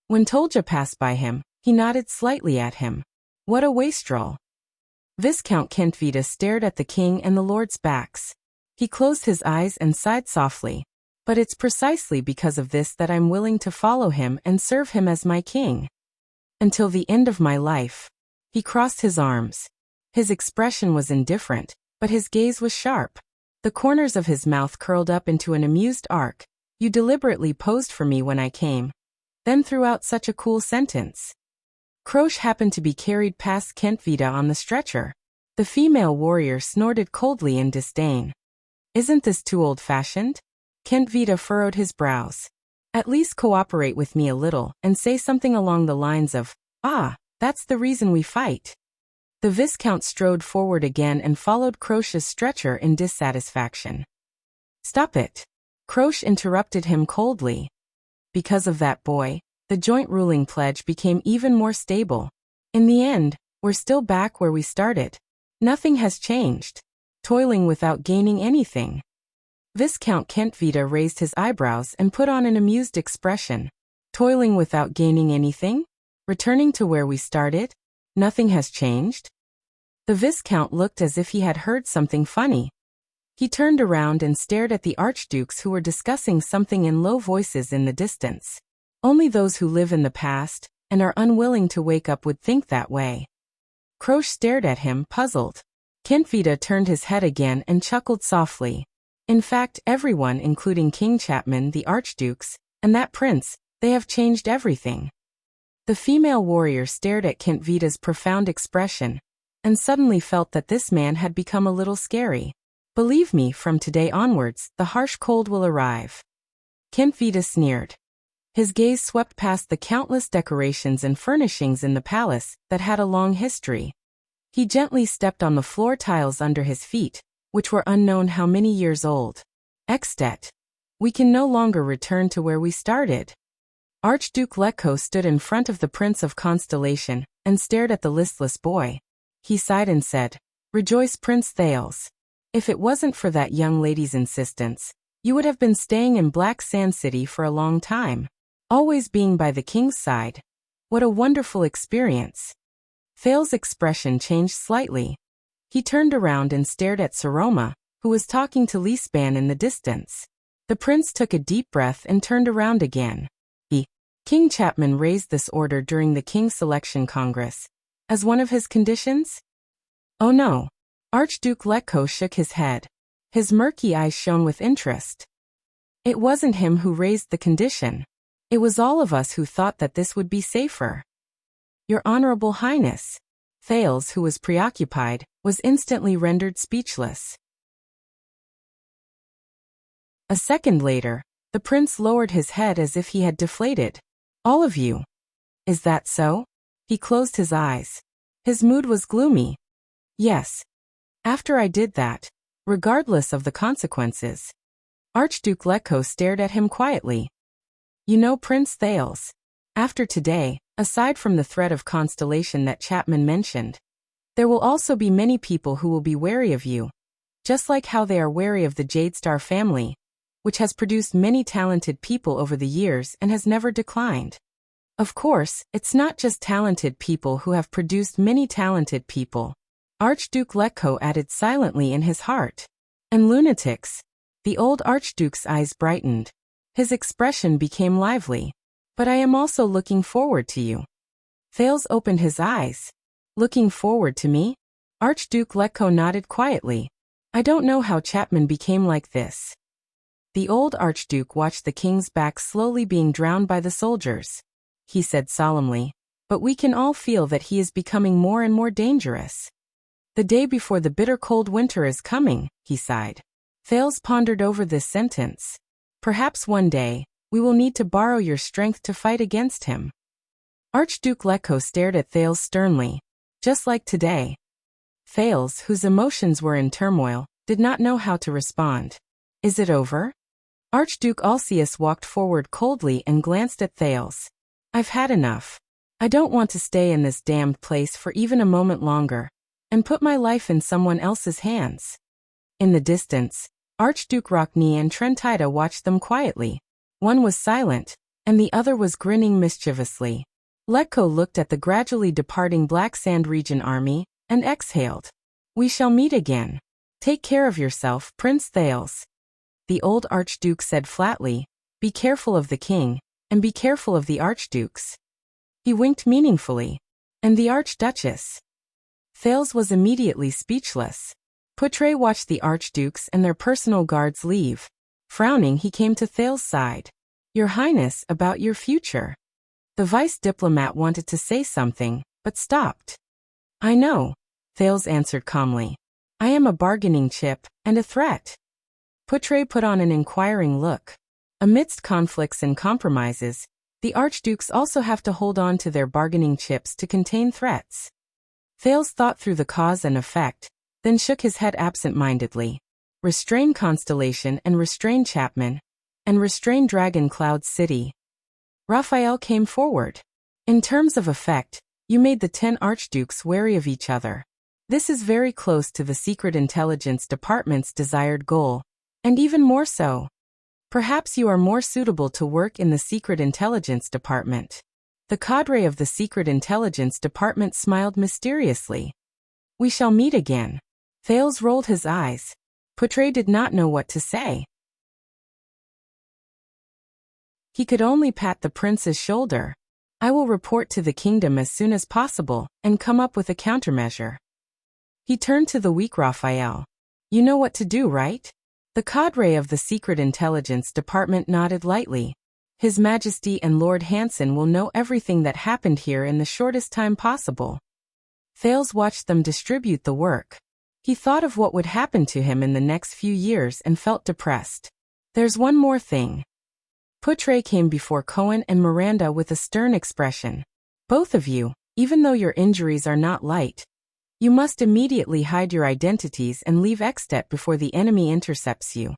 When Tolja passed by him, he nodded slightly at him. What a wastrel. Viscount Kentvita stared at the king and the lord's backs. He closed his eyes and sighed softly. But it's precisely because of this that I'm willing to follow him and serve him as my king. Until the end of my life. He crossed his arms. His expression was indifferent, but his gaze was sharp. The corners of his mouth curled up into an amused arc. You deliberately posed for me when I came. Then threw out such a cool sentence. Croche happened to be carried past Kentvita on the stretcher. The female warrior snorted coldly in disdain. Isn't this too old-fashioned? Kentvita furrowed his brows. At least cooperate with me a little and say something along the lines of, that's the reason we fight. The Viscount strode forward again and followed Croche's stretcher in dissatisfaction. Stop it. Croche interrupted him coldly. Because of that boy, the joint ruling pledge became even more stable. In the end, we're still back where we started. Nothing has changed. Toiling without gaining anything. Viscount Kentvita raised his eyebrows and put on an amused expression. Toiling without gaining anything? Returning to where we started? Nothing has changed? The Viscount looked as if he had heard something funny. He turned around and stared at the archdukes who were discussing something in low voices in the distance. Only those who live in the past and are unwilling to wake up would think that way. Croche stared at him, puzzled. Kentvita turned his head again and chuckled softly. In fact, everyone, including King Chapman, the archdukes, and that prince, they have changed everything. The female warrior stared at Kentvita's profound expression, and suddenly felt that this man had become a little scary. Believe me, from today onwards, the harsh cold will arrive. Kentvita sneered. His gaze swept past the countless decorations and furnishings in the palace that had a long history. He gently stepped on the floor tiles under his feet, which were unknown how many years old. Extet. We can no longer return to where we started. Archduke Letko stood in front of the Prince of Constellation and stared at the listless boy. He sighed and said, Rejoice, Prince Thales. If it wasn't for that young lady's insistence, you would have been staying in Black Sand City for a long time. Always being by the king's side. What a wonderful experience. Thales' expression changed slightly. He turned around and stared at Saroma, who was talking to Lisban in the distance. The prince took a deep breath and turned around again. King Chapman raised this order during the King's Selection Congress. As one of his conditions? Oh no. Archduke Letko shook his head. His murky eyes shone with interest. It wasn't him who raised the condition. It was all of us who thought that this would be safer. Your Honorable Highness. Thales, who was preoccupied, was instantly rendered speechless. A second later, the prince lowered his head as if he had deflated. All of you. Is that so? He closed his eyes. His mood was gloomy. Yes. After I did that, regardless of the consequences. Archduke Letko stared at him quietly. You know, Prince Thales. After today, aside from the threat of constellation that Chapman mentioned, there will also be many people who will be wary of you, just like how they are wary of the Jadestar family, which has produced many talented people over the years and has never declined. Of course, it's not just talented people who have produced many talented people, Archduke Letko added silently in his heart. And lunatics. The old Archduke's eyes brightened. His expression became lively. But I am also looking forward to you. Thales opened his eyes. Looking forward to me? Archduke Letko nodded quietly. I don't know how Chapman became like this. The old Archduke watched the king's back slowly being drowned by the soldiers. He said solemnly, but we can all feel that he is becoming more and more dangerous. The day before the bitter cold winter is coming, he sighed. Thales pondered over this sentence. Perhaps one day, we will need to borrow your strength to fight against him. Archduke Letko stared at Thales sternly. Just like today. Thales, whose emotions were in turmoil, did not know how to respond. Is it over? Archduke Alcius walked forward coldly and glanced at Thales. I've had enough. I don't want to stay in this damned place for even a moment longer, and put my life in someone else's hands. In the distance, Archduke Rockney and Trentida watched them quietly. One was silent, and the other was grinning mischievously. Letko looked at the gradually departing Black Sand Region army, and exhaled. We shall meet again. Take care of yourself, Prince Thales. The old Archduke said flatly, be careful of the king, and be careful of the Archdukes. He winked meaningfully. And the Archduchess. Thales was immediately speechless. Poutre watched the Archdukes and their personal guards leave. Frowning, he came to Thales' side. Your Highness, about your future. The vice diplomat wanted to say something, but stopped. I know, Thales answered calmly. I am a bargaining chip, and a threat. Poutre put on an inquiring look. Amidst conflicts and compromises, the Archdukes also have to hold on to their bargaining chips to contain threats. Thales thought through the cause and effect, then shook his head absent-mindedly. Restrain Constellation and restrain Chapman, and restrain Dragon Cloud City. Raphael came forward. In terms of effect, you made the 10 Archdukes wary of each other. This is very close to the Secret Intelligence Department's desired goal, and even more so. Perhaps you are more suitable to work in the Secret Intelligence Department. The cadre of the Secret Intelligence Department smiled mysteriously. We shall meet again. Thales rolled his eyes. Poutre did not know what to say. He could only pat the prince's shoulder. I will report to the kingdom as soon as possible, and come up with a countermeasure. He turned to the weak Raphael. You know what to do, right? The cadre of the Secret Intelligence Department nodded lightly. His Majesty and Lord Hanson will know everything that happened here in the shortest time possible. Thales watched them distribute the work. He thought of what would happen to him in the next few years and felt depressed. There's one more thing. Poutre came before Cohen and Miranda with a stern expression. Both of you, even though your injuries are not light, you must immediately hide your identities and leave Extet before the enemy intercepts you.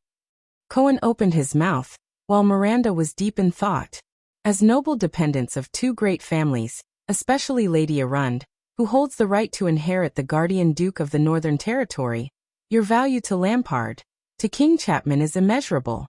Cohen opened his mouth, while Miranda was deep in thought. As noble dependents of two great families, especially Lady Arund, who holds the right to inherit the Guardian Duke of the Northern Territory, your value to Lampard, to King Chapman is immeasurable.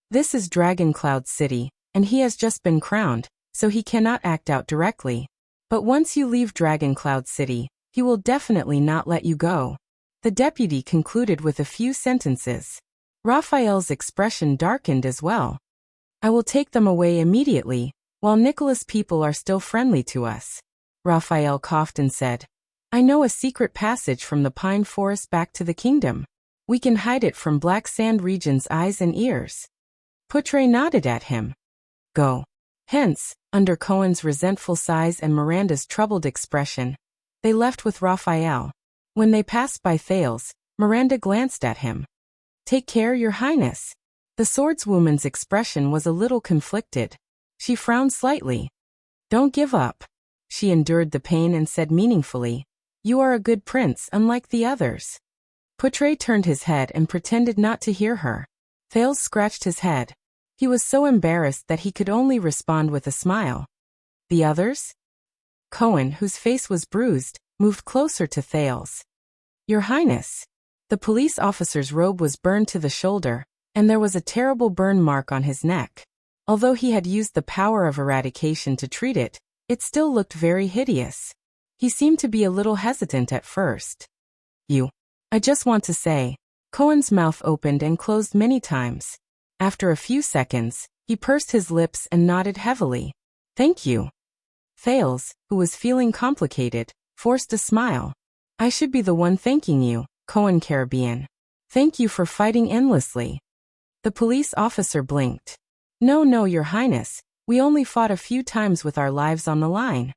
This is Dragon Cloud City, and he has just been crowned, so he cannot act out directly. But once you leave Dragon Cloud City, he will definitely not let you go. The deputy concluded with a few sentences. Raphael's expression darkened as well. I will take them away immediately, while Nicholas' people are still friendly to us. Raphael coughed and said, I know a secret passage from the pine forest back to the kingdom. We can hide it from Black Sand Region's eyes and ears. Putre nodded at him. Go. Hence, under Cohen's resentful sighs and Miranda's troubled expression, they left with Raphael. When they passed by Thales, Miranda glanced at him. Take care, Your Highness. The swordswoman's expression was a little conflicted. She frowned slightly. Don't give up. She endured the pain and said meaningfully, You are a good prince, unlike the others. Putre turned his head and pretended not to hear her. Thales scratched his head. He was so embarrassed that he could only respond with a smile. The others? Cohen, whose face was bruised, moved closer to Thales. Your Highness. The police officer's robe was burned to the shoulder, and there was a terrible burn mark on his neck. Although he had used the power of eradication to treat it, it still looked very hideous. He seemed to be a little hesitant at first. I just want to say. Cohen's mouth opened and closed many times. After a few seconds, he pursed his lips and nodded heavily. Thank you. Thales, who was feeling complicated, forced a smile. I should be the one thanking you, Cohen Caribbean. Thank you for fighting endlessly. The police officer blinked. No, Your Highness, we only fought a few times with our lives on the line.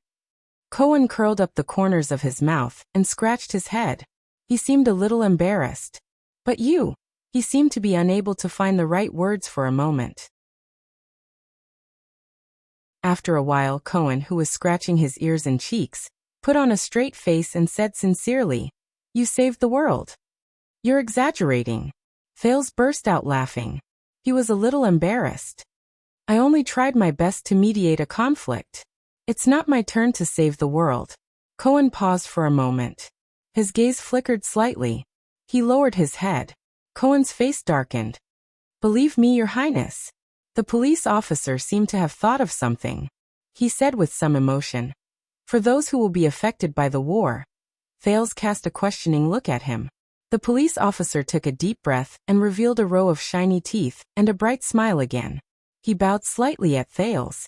Cohen curled up the corners of his mouth and scratched his head. He seemed a little embarrassed. But you? He seemed to be unable to find the right words for a moment. After a while, Cohen, who was scratching his ears and cheeks, put on a straight face and said sincerely, You saved the world. You're exaggerating. Thales burst out laughing. He was a little embarrassed. I only tried my best to mediate a conflict. It's not my turn to save the world. Cohen paused for a moment. His gaze flickered slightly. He lowered his head. Cohen's face darkened. Believe me, Your Highness. The police officer seemed to have thought of something. He said with some emotion. For those who will be affected by the war. Thales cast a questioning look at him. The police officer took a deep breath and revealed a row of shiny teeth and a bright smile again. He bowed slightly at Thales.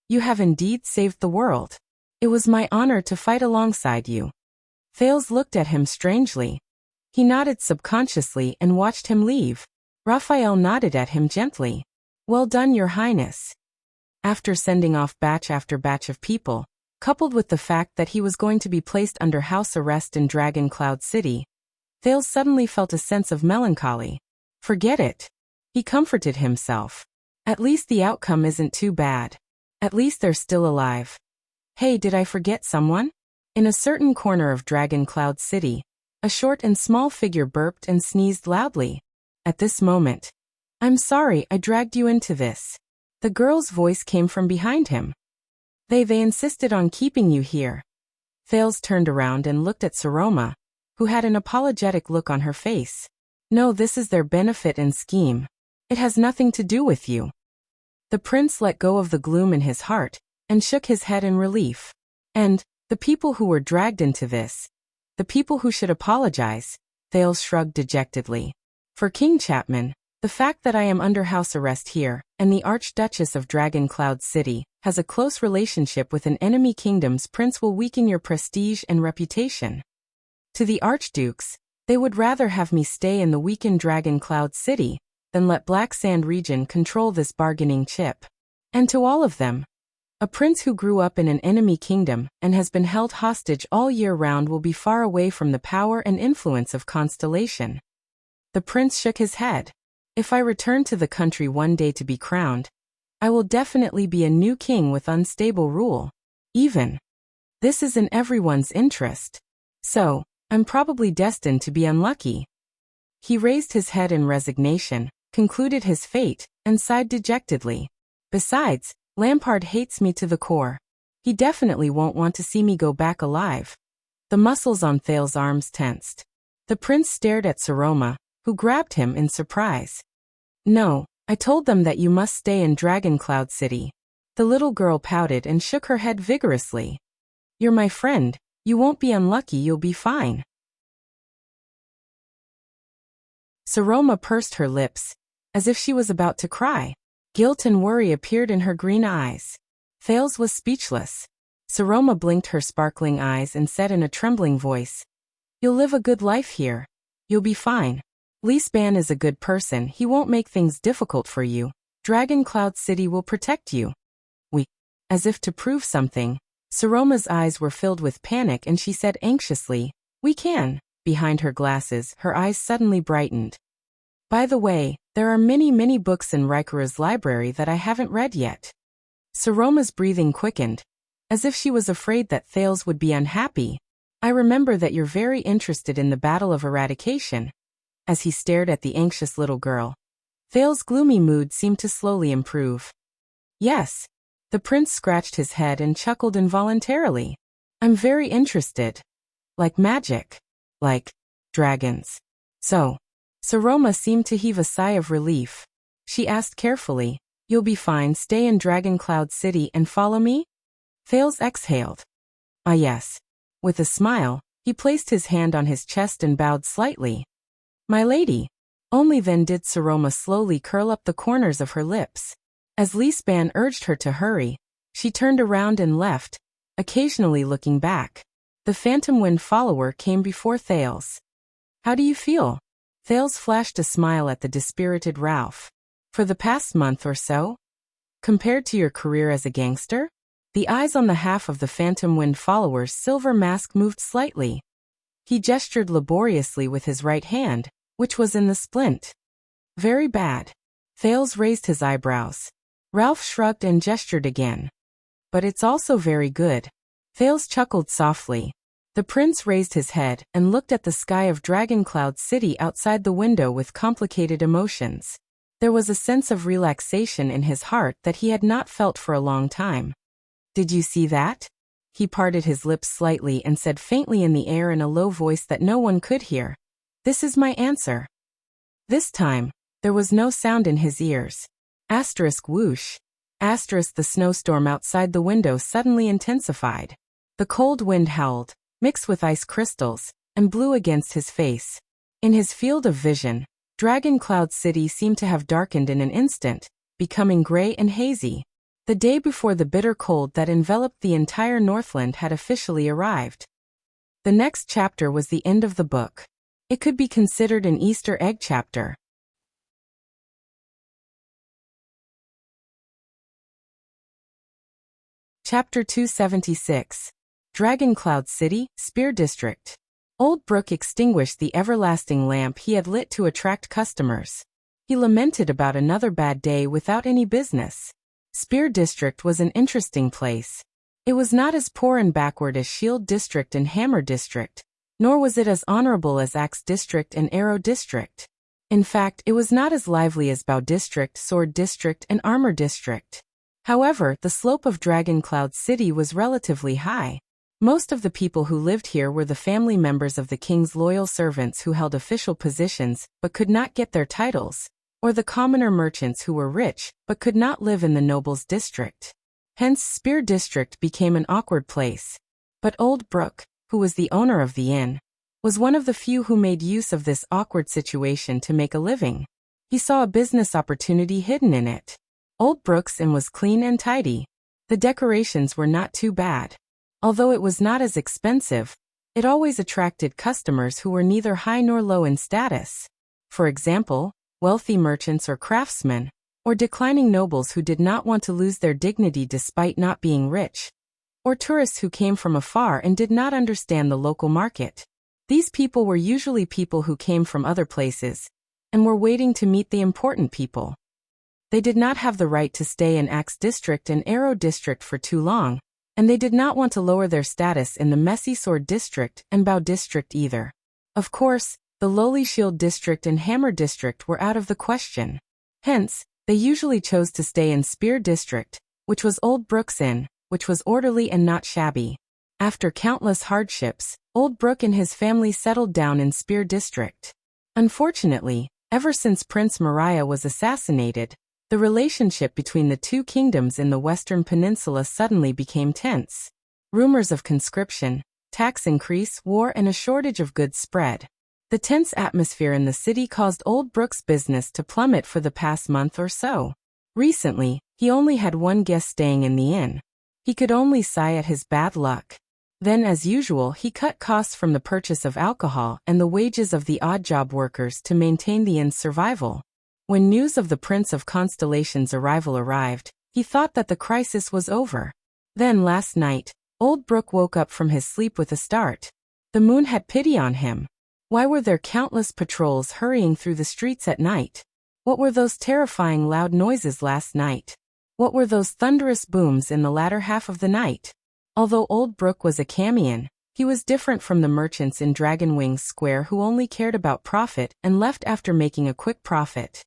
You have indeed saved the world. It was my honor to fight alongside you. Thales looked at him strangely. He nodded subconsciously and watched him leave. Raphael nodded at him gently. Well done, Your Highness. After sending off batch after batch of people, coupled with the fact that he was going to be placed under house arrest in Dragon Cloud City, Thales suddenly felt a sense of melancholy. Forget it. He comforted himself. At least the outcome isn't too bad. At least they're still alive. Hey, did I forget someone? In a certain corner of Dragon Cloud City, a short and small figure burped and sneezed loudly. At this moment, I'm sorry I dragged you into this. The girl's voice came from behind him. They insisted on keeping you here. Thales turned around and looked at Saroma, who had an apologetic look on her face. No, this is their benefit and scheme. It has nothing to do with you. The prince let go of the gloom in his heart and shook his head in relief. And, the people who were dragged into this, the people who should apologize, Thales shrugged dejectedly. For King Chapman, the fact that I am under house arrest here, and the Archduchess of Dragon Cloud City, has a close relationship with an enemy kingdom's prince will weaken your prestige and reputation. To the Archdukes, they would rather have me stay in the weakened Dragon Cloud City, than let Black Sand Region control this bargaining chip. And to all of them, a prince who grew up in an enemy kingdom and has been held hostage all year round will be far away from the power and influence of Constellation. The prince shook his head. If I return to the country one day to be crowned, I will definitely be a new king with unstable rule. This is in everyone's interest. So, I'm probably destined to be unlucky. He raised his head in resignation, concluded his fate, and sighed dejectedly. Besides, Lampard hates me to the core. He definitely won't want to see me go back alive. The muscles on Thales' arms tensed. The prince stared at Saroma, who grabbed him in surprise. No, I told them that you must stay in Dragon Cloud City. The little girl pouted and shook her head vigorously. You're my friend, you won't be unlucky, you'll be fine. Saroma pursed her lips, as if she was about to cry. Guilt and worry appeared in her green eyes. Thales was speechless. Saroma blinked her sparkling eyes and said in a trembling voice, "You'll live a good life here. You'll be fine. Leespan is a good person, he won't make things difficult for you. Dragon Cloud City will protect you." As if to prove something, Saroma's eyes were filled with panic and she said anxiously, "We can." Behind her glasses, her eyes suddenly brightened. "By the way, there are many books in Rikura's library that I haven't read yet." Saroma's breathing quickened, as if she was afraid that Thales would be unhappy. "I remember that you're very interested in the Battle of Eradication." As he stared at the anxious little girl, Thales' gloomy mood seemed to slowly improve. "Yes." The prince scratched his head and chuckled involuntarily. "I'm very interested. Like magic. Like dragons." So, Saroma seemed to heave a sigh of relief. She asked carefully, "You'll be fine, stay in Dragon Cloud City and follow me?" Thales exhaled. "Ah yes." With a smile, he placed his hand on his chest and bowed slightly. "My lady." Only then did Saroma slowly curl up the corners of her lips. As Leespan urged her to hurry, she turned around and left, occasionally looking back. The Phantom Wind follower came before Thales. "How do you feel?" Thales flashed a smile at the dispirited Ralph. "For the past month or so? Compared to your career as a gangster?" The eyes on the half of the Phantom Wind follower's silver mask moved slightly. He gestured laboriously with his right hand, which was in the splint. "Very bad." Thales raised his eyebrows. Ralph shrugged and gestured again. "But it's also very good." Thales chuckled softly. The prince raised his head and looked at the sky of Dragon Cloud City outside the window with complicated emotions. There was a sense of relaxation in his heart that he had not felt for a long time. "Did you see that?" He parted his lips slightly and said faintly in the air in a low voice that no one could hear, "This is my answer." This time, there was no sound in his ears. Asterisk whoosh. Asterisk the snowstorm outside the window suddenly intensified. The cold wind howled, mixed with ice crystals, and blew against his face. In his field of vision, Dragon Cloud City seemed to have darkened in an instant, becoming gray and hazy. The day before the bitter cold that enveloped the entire Northland had officially arrived. The next chapter was the end of the book. It could be considered an Easter egg chapter. Chapter 276. Dragon Cloud City, Spear District. Old Brook extinguished the everlasting lamp he had lit to attract customers. He lamented about another bad day without any business. Spear District was an interesting place. It was not as poor and backward as Shield District and Hammer District, nor was it as honorable as Axe District and Arrow District. In fact, it was not as lively as Bow District, Sword District, and Armor District. However, the slope of Dragon Cloud City was relatively high. Most of the people who lived here were the family members of the king's loyal servants who held official positions but could not get their titles, or the commoner merchants who were rich but could not live in the nobles' district. Hence, Spear District became an awkward place. But Old Brook, who was the owner of the inn, was one of the few who made use of this awkward situation to make a living. He saw a business opportunity hidden in it. Old Brook's inn was clean and tidy. The decorations were not too bad. Although it was not as expensive, it always attracted customers who were neither high nor low in status. For example, wealthy merchants or craftsmen, or declining nobles who did not want to lose their dignity despite not being rich, or tourists who came from afar and did not understand the local market. These people were usually people who came from other places, and were waiting to meet the important people. They did not have the right to stay in Axe District and Arrow District for too long, and they did not want to lower their status in the messy Sword District and Bow District either. Of course, the lowly Shield District and Hammer District were out of the question. Hence, they usually chose to stay in Spear District, which was Old Brook's inn, which was orderly and not shabby. After countless hardships, Old Brook and his family settled down in Spear District. Unfortunately, ever since Prince Mariah was assassinated, the relationship between the two kingdoms in the Western Peninsula suddenly became tense. Rumors of conscription, tax increase, war, and a shortage of goods spread. The tense atmosphere in the city caused Old Brooks' business to plummet for the past month or so. Recently, he only had one guest staying in the inn. He could only sigh at his bad luck. Then, as usual, he cut costs from the purchase of alcohol and the wages of the odd job workers to maintain the inn's survival. When news of the Prince of Constellation's arrival arrived, he thought that the crisis was over. Then last night, Old Brook woke up from his sleep with a start. The moon had pity on him. Why were there countless patrols hurrying through the streets at night? What were those terrifying loud noises last night? What were those thunderous booms in the latter half of the night? Although Old Brook was a Camion, he was different from the merchants in Dragonwings Square who only cared about profit and left after making a quick profit.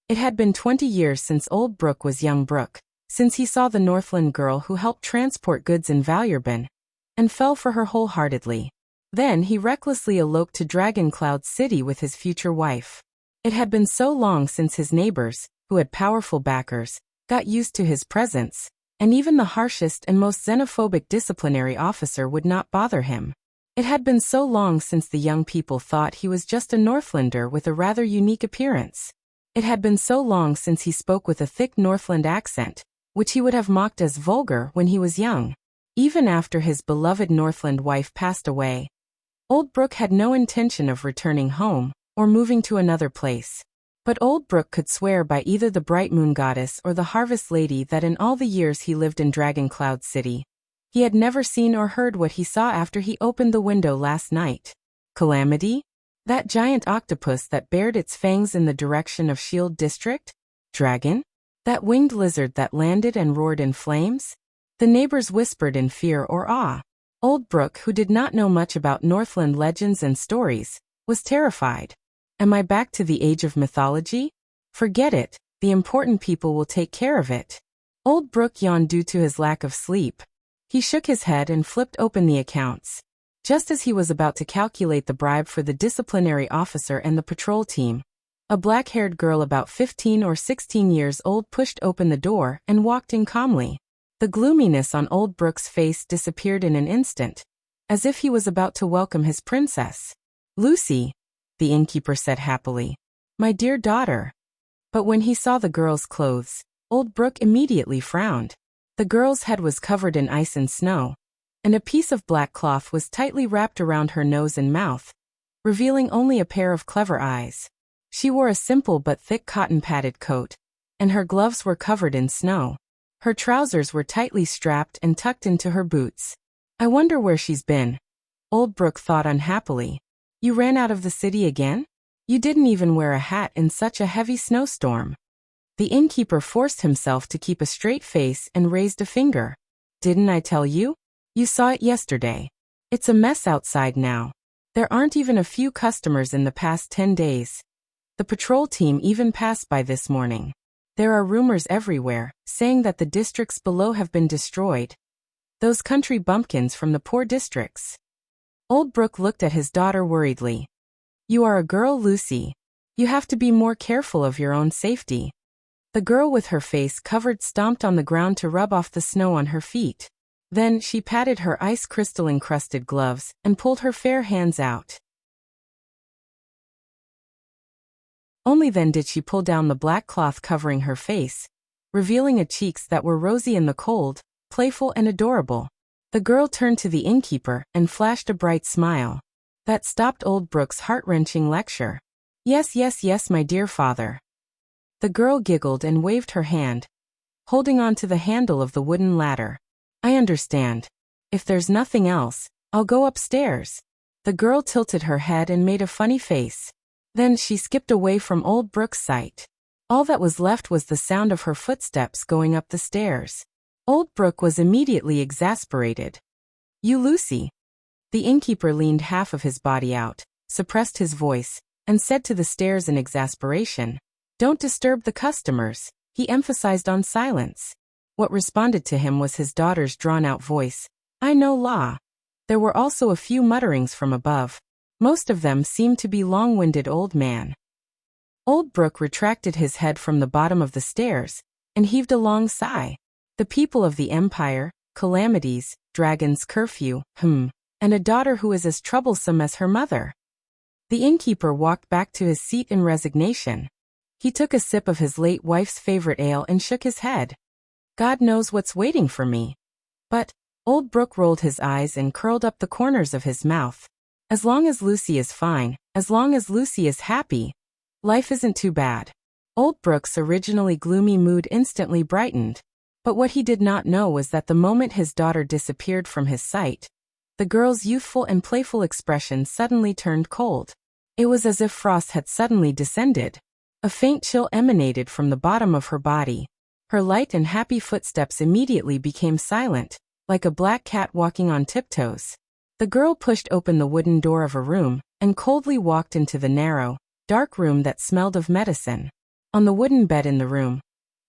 It had been 20 years since Old Brook was young Brook, since he saw the Northland girl who helped transport goods in Valurbin, and fell for her wholeheartedly. Then he recklessly eloped to Dragoncloud City with his future wife. It had been so long since his neighbors, who had powerful backers, got used to his presence, and even the harshest and most xenophobic disciplinary officer would not bother him. It had been so long since the young people thought he was just a Northlander with a rather unique appearance. It had been so long since he spoke with a thick Northland accent, which he would have mocked as vulgar when he was young. Even after his beloved Northland wife passed away, Old Brook had no intention of returning home or moving to another place. But Old Brook could swear by either the Bright Moon Goddess or the Harvest Lady that in all the years he lived in Dragoncloud City, he had never seen or heard what he saw after he opened the window last night. Calamity? That giant octopus that bared its fangs in the direction of Shield District? Dragon? That winged lizard that landed and roared in flames? The neighbors whispered in fear or awe. Old Brook, who did not know much about Northland legends and stories, was terrified. Am I back to the age of mythology? Forget it, the important people will take care of it. Old Brook yawned due to his lack of sleep. He shook his head and flipped open the accounts. Just as he was about to calculate the bribe for the disciplinary officer and the patrol team, a black-haired girl about 15 or 16 years old pushed open the door and walked in calmly. The gloominess on Old Brook's face disappeared in an instant, as if he was about to welcome his princess. "Lucy," the innkeeper said happily. "My dear daughter." But when he saw the girl's clothes, Old Brook immediately frowned. The girl's head was covered in ice and snow, and a piece of black cloth was tightly wrapped around her nose and mouth, revealing only a pair of clever eyes. She wore a simple but thick cotton-padded coat, and her gloves were covered in snow. Her trousers were tightly strapped and tucked into her boots. "I wonder where she's been," Old Brook thought unhappily. "You ran out of the city again? You didn't even wear a hat in such a heavy snowstorm." The innkeeper forced himself to keep a straight face and raised a finger. "Didn't I tell you? You saw it yesterday. It's a mess outside now. There aren't even a few customers in the past 10 days. The patrol team even passed by this morning. There are rumors everywhere, saying that the districts below have been destroyed. Those country bumpkins from the poor districts." Old Brook looked at his daughter worriedly. "You are a girl, Lucy. You have to be more careful of your own safety." The girl with her face covered stomped on the ground to rub off the snow on her feet. Then she patted her ice crystal-encrusted gloves and pulled her fair hands out. Only then did she pull down the black cloth covering her face, revealing a cheeks that were rosy in the cold, playful and adorable. The girl turned to the innkeeper and flashed a bright smile. That stopped Old Brook's heart-wrenching lecture. "Yes, yes, yes, my dear father." The girl giggled and waved her hand, holding on to the handle of the wooden ladder. "I understand. If there's nothing else, I'll go upstairs." The girl tilted her head and made a funny face. Then she skipped away from Old Brook's sight. All that was left was the sound of her footsteps going up the stairs. Old Brook was immediately exasperated. "You Lucy." The innkeeper leaned half of his body out, suppressed his voice, and said to the stairs in exasperation, "Don't disturb the customers." He emphasized on silence. What responded to him was his daughter's drawn-out voice, "I know law." There were also a few mutterings from above. Most of them seemed to be long-winded old man. Old Brook retracted his head from the bottom of the stairs and heaved a long sigh. The people of the Empire, calamities, dragons, curfew, and and a daughter who is as troublesome as her mother. The innkeeper walked back to his seat in resignation. He took a sip of his late wife's favorite ale and shook his head. God knows what's waiting for me. But, old Brooke rolled his eyes and curled up the corners of his mouth. As long as Lucy is fine, as long as Lucy is happy, life isn't too bad. Old Brooke's originally gloomy mood instantly brightened. But what he did not know was that the moment his daughter disappeared from his sight, the girl's youthful and playful expression suddenly turned cold. It was as if frost had suddenly descended. A faint chill emanated from the bottom of her body. Her light and happy footsteps immediately became silent, like a black cat walking on tiptoes. The girl pushed open the wooden door of a room, and coldly walked into the narrow, dark room that smelled of medicine. On the wooden bed in the room,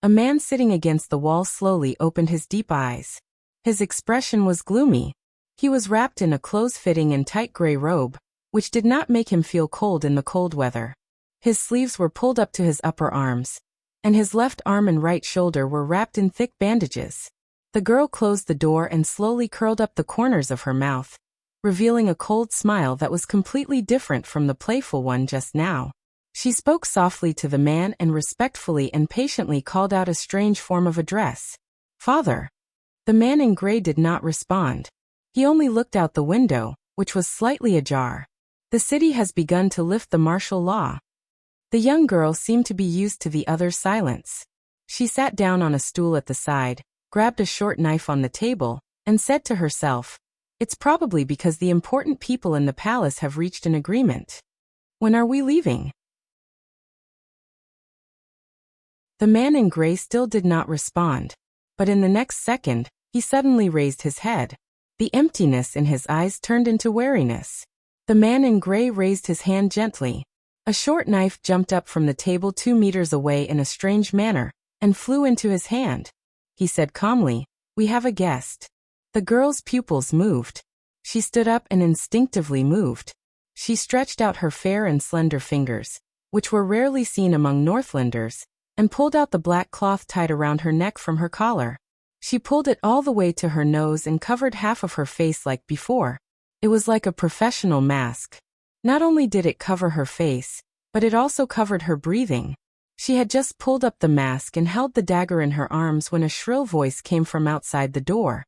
a man sitting against the wall slowly opened his deep eyes. His expression was gloomy. He was wrapped in a close-fitting and tight gray robe, which did not make him feel cold in the cold weather. His sleeves were pulled up to his upper arms, and his left arm and right shoulder were wrapped in thick bandages. The girl closed the door and slowly curled up the corners of her mouth, revealing a cold smile that was completely different from the playful one just now. She spoke softly to the man and respectfully and patiently called out a strange form of address. "Father." The man in gray did not respond. He only looked out the window, which was slightly ajar. The city has begun to lift the martial law. The young girl seemed to be used to the other's silence. She sat down on a stool at the side, grabbed a short knife on the table, and said to herself, "It's probably because the important people in the palace have reached an agreement. When are we leaving?" The man in gray still did not respond, but in the next second, he suddenly raised his head. The emptiness in his eyes turned into wariness. The man in gray raised his hand gently. A short knife jumped up from the table 2 meters away in a strange manner, and flew into his hand. He said calmly, "We have a guest." The girl's pupils moved. She stood up and instinctively moved. She stretched out her fair and slender fingers, which were rarely seen among Northlanders, and pulled out the black cloth tied around her neck from her collar. She pulled it all the way to her nose and covered half of her face like before. It was like a professional mask. Not only did it cover her face, but it also covered her breathing. She had just pulled up the mask and held the dagger in her arms when a shrill voice came from outside the door.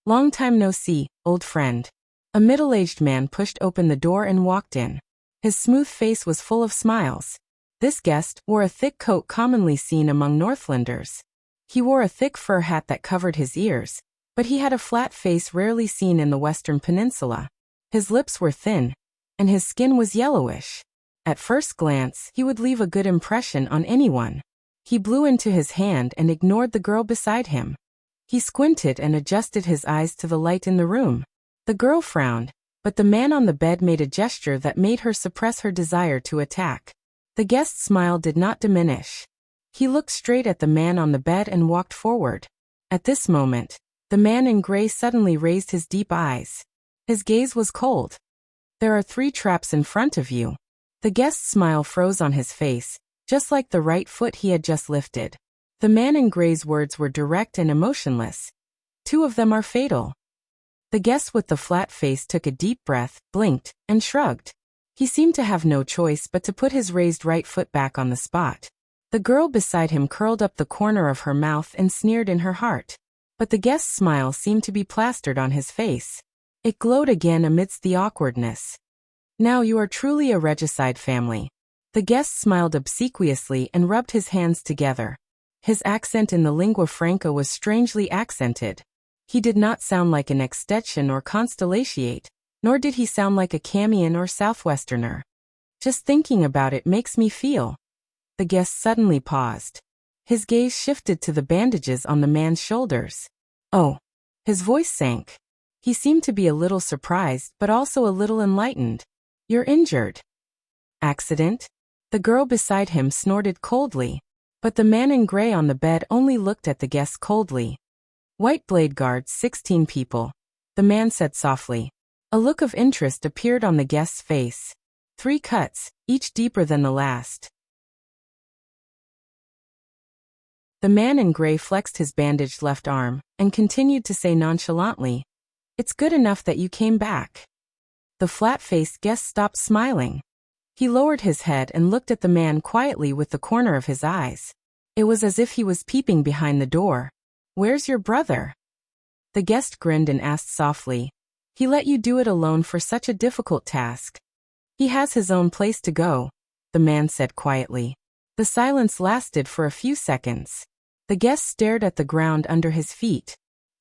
"Long time no see, old friend." A middle-aged man pushed open the door and walked in. His smooth face was full of smiles. This guest wore a thick coat commonly seen among Northlanders. He wore a thick fur hat that covered his ears, but he had a flat face rarely seen in the Western Peninsula. His lips were thin, and his skin was yellowish. At first glance, he would leave a good impression on anyone. He blew into his hand and ignored the girl beside him. He squinted and adjusted his eyes to the light in the room. The girl frowned, but the man on the bed made a gesture that made her suppress her desire to attack. The guest's smile did not diminish. He looked straight at the man on the bed and walked forward. At this moment, the man in gray suddenly raised his deep eyes. His gaze was cold. "There are 3 traps in front of you." The guest's smile froze on his face, just like the right foot he had just lifted. The man in gray's words were direct and emotionless. "2 of them are fatal." The guest with the flat face took a deep breath, blinked, and shrugged. He seemed to have no choice but to put his raised right foot back on the spot. The girl beside him curled up the corner of her mouth and sneered in her heart. But the guest's smile seemed to be plastered on his face. It glowed again amidst the awkwardness. "Now you are truly a regicide family." The guest smiled obsequiously and rubbed his hands together. His accent in the lingua franca was strangely accented. He did not sound like an extension or constellatiate, nor did he sound like a Camian or Southwesterner. "Just thinking about it makes me feel." The guest suddenly paused. His gaze shifted to the bandages on the man's shoulders. "Oh." His voice sank. He seemed to be a little surprised but also a little enlightened. "You're injured." "Accident?" The girl beside him snorted coldly, but the man in gray on the bed only looked at the guest coldly. "White Blade Guards, 16 people," the man said softly. A look of interest appeared on the guest's face. 3 cuts, each deeper than the last. The man in gray flexed his bandaged left arm and continued to say nonchalantly, It's good enough that you came back. The flat-faced guest stopped smiling. He lowered his head and looked at the man quietly with the corner of his eyes. It was as if he was peeping behind the door. Where's your brother? The guest grinned and asked softly. He let you do it alone for such a difficult task. He has his own place to go, the man said quietly. The silence lasted for a few seconds. The guest stared at the ground under his feet.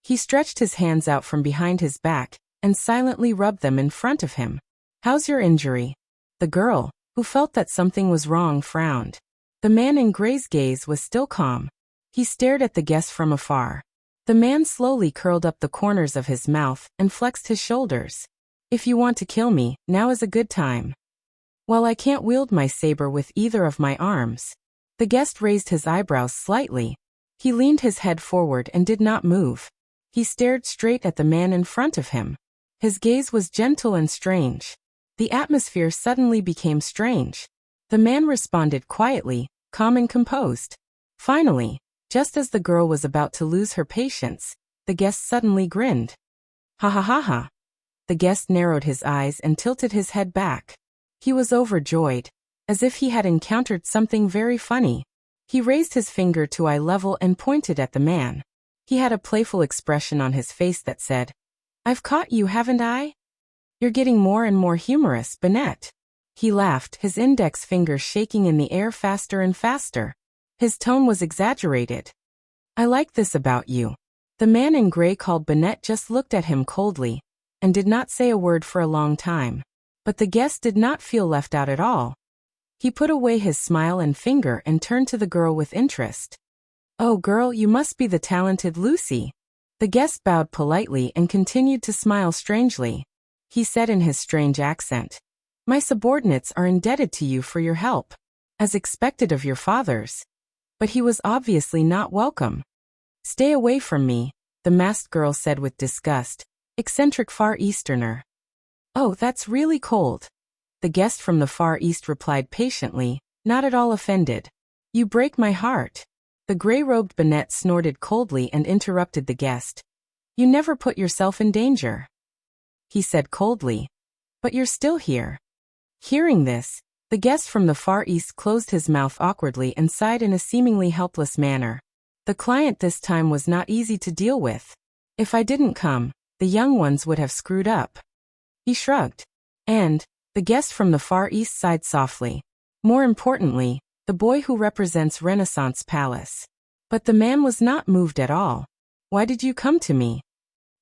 He stretched his hands out from behind his back and silently rubbed them in front of him. How's your injury? The girl, who felt that something was wrong, frowned. The man in gray's gaze was still calm. He stared at the guest from afar. The man slowly curled up the corners of his mouth and flexed his shoulders. If you want to kill me, now is a good time. Well, I can't wield my saber with either of my arms. The guest raised his eyebrows slightly. He leaned his head forward and did not move. He stared straight at the man in front of him. His gaze was gentle and strange. The atmosphere suddenly became strange. The man responded quietly, calm and composed. Finally, just as the girl was about to lose her patience, the guest suddenly grinned. Ha ha ha ha. The guest narrowed his eyes and tilted his head back. He was overjoyed, as if he had encountered something very funny. He raised his finger to eye level and pointed at the man. He had a playful expression on his face that said, I've caught you, haven't I? You're getting more and more humorous, Bennett. He laughed, his index finger shaking in the air faster and faster. His tone was exaggerated. I like this about you. The man in gray called Bennett just looked at him coldly, and did not say a word for a long time. But the guest did not feel left out at all. He put away his smile and finger and turned to the girl with interest. Oh girl, you must be the talented Lucy. The guest bowed politely and continued to smile strangely. He said in his strange accent, My subordinates are indebted to you for your help, as expected of your fathers. But he was obviously not welcome. Stay away from me, the masked girl said with disgust. Eccentric Far Easterner. Oh, that's really cold. The guest from the Far East replied patiently, not at all offended. You break my heart. The gray-robed Bennett snorted coldly and interrupted the guest. You never put yourself in danger. He said coldly. But you're still here. Hearing this, the guest from the Far East closed his mouth awkwardly and sighed in a seemingly helpless manner. The client this time was not easy to deal with. If I didn't come, the young ones would have screwed up. He shrugged. And, the guest from the Far East sighed softly. More importantly, the boy who represents Renaissance Palace. But the man was not moved at all. Why did you come to me?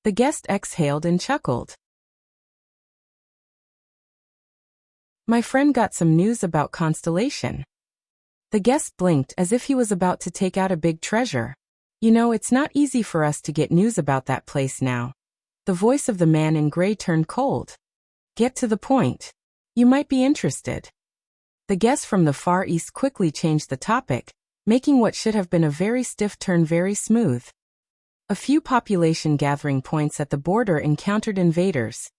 The guest exhaled and chuckled. My friend got some news about Constellation. The guest blinked as if he was about to take out a big treasure. You know, it's not easy for us to get news about that place now. The voice of the man in gray turned cold. Get to the point. You might be interested. The guest from the Far East quickly changed the topic, making what should have been a very stiff turn very smooth. A few population gathering points at the border encountered invaders.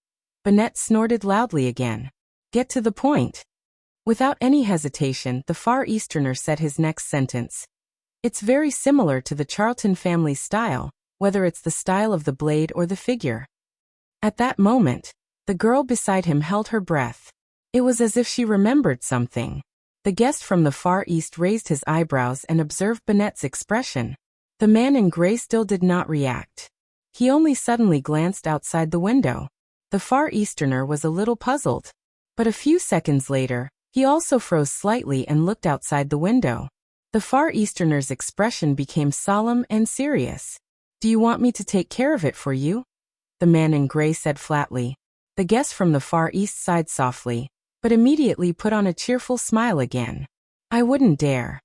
Bennett snorted loudly again. Get to the point. Without any hesitation, the Far Easterner said his next sentence. It's very similar to the Charlton family's style, whether it's the style of the blade or the figure. At that moment, the girl beside him held her breath. It was as if she remembered something. The guest from the Far East raised his eyebrows and observed Bennett's expression. The man in gray still did not react. He only suddenly glanced outside the window. The Far Easterner was a little puzzled. But a few seconds later, he also froze slightly and looked outside the window. The Far Easterner's expression became solemn and serious. Do you want me to take care of it for you? The man in gray said flatly. The guest from the Far East sighed softly, but immediately put on a cheerful smile again. I wouldn't dare.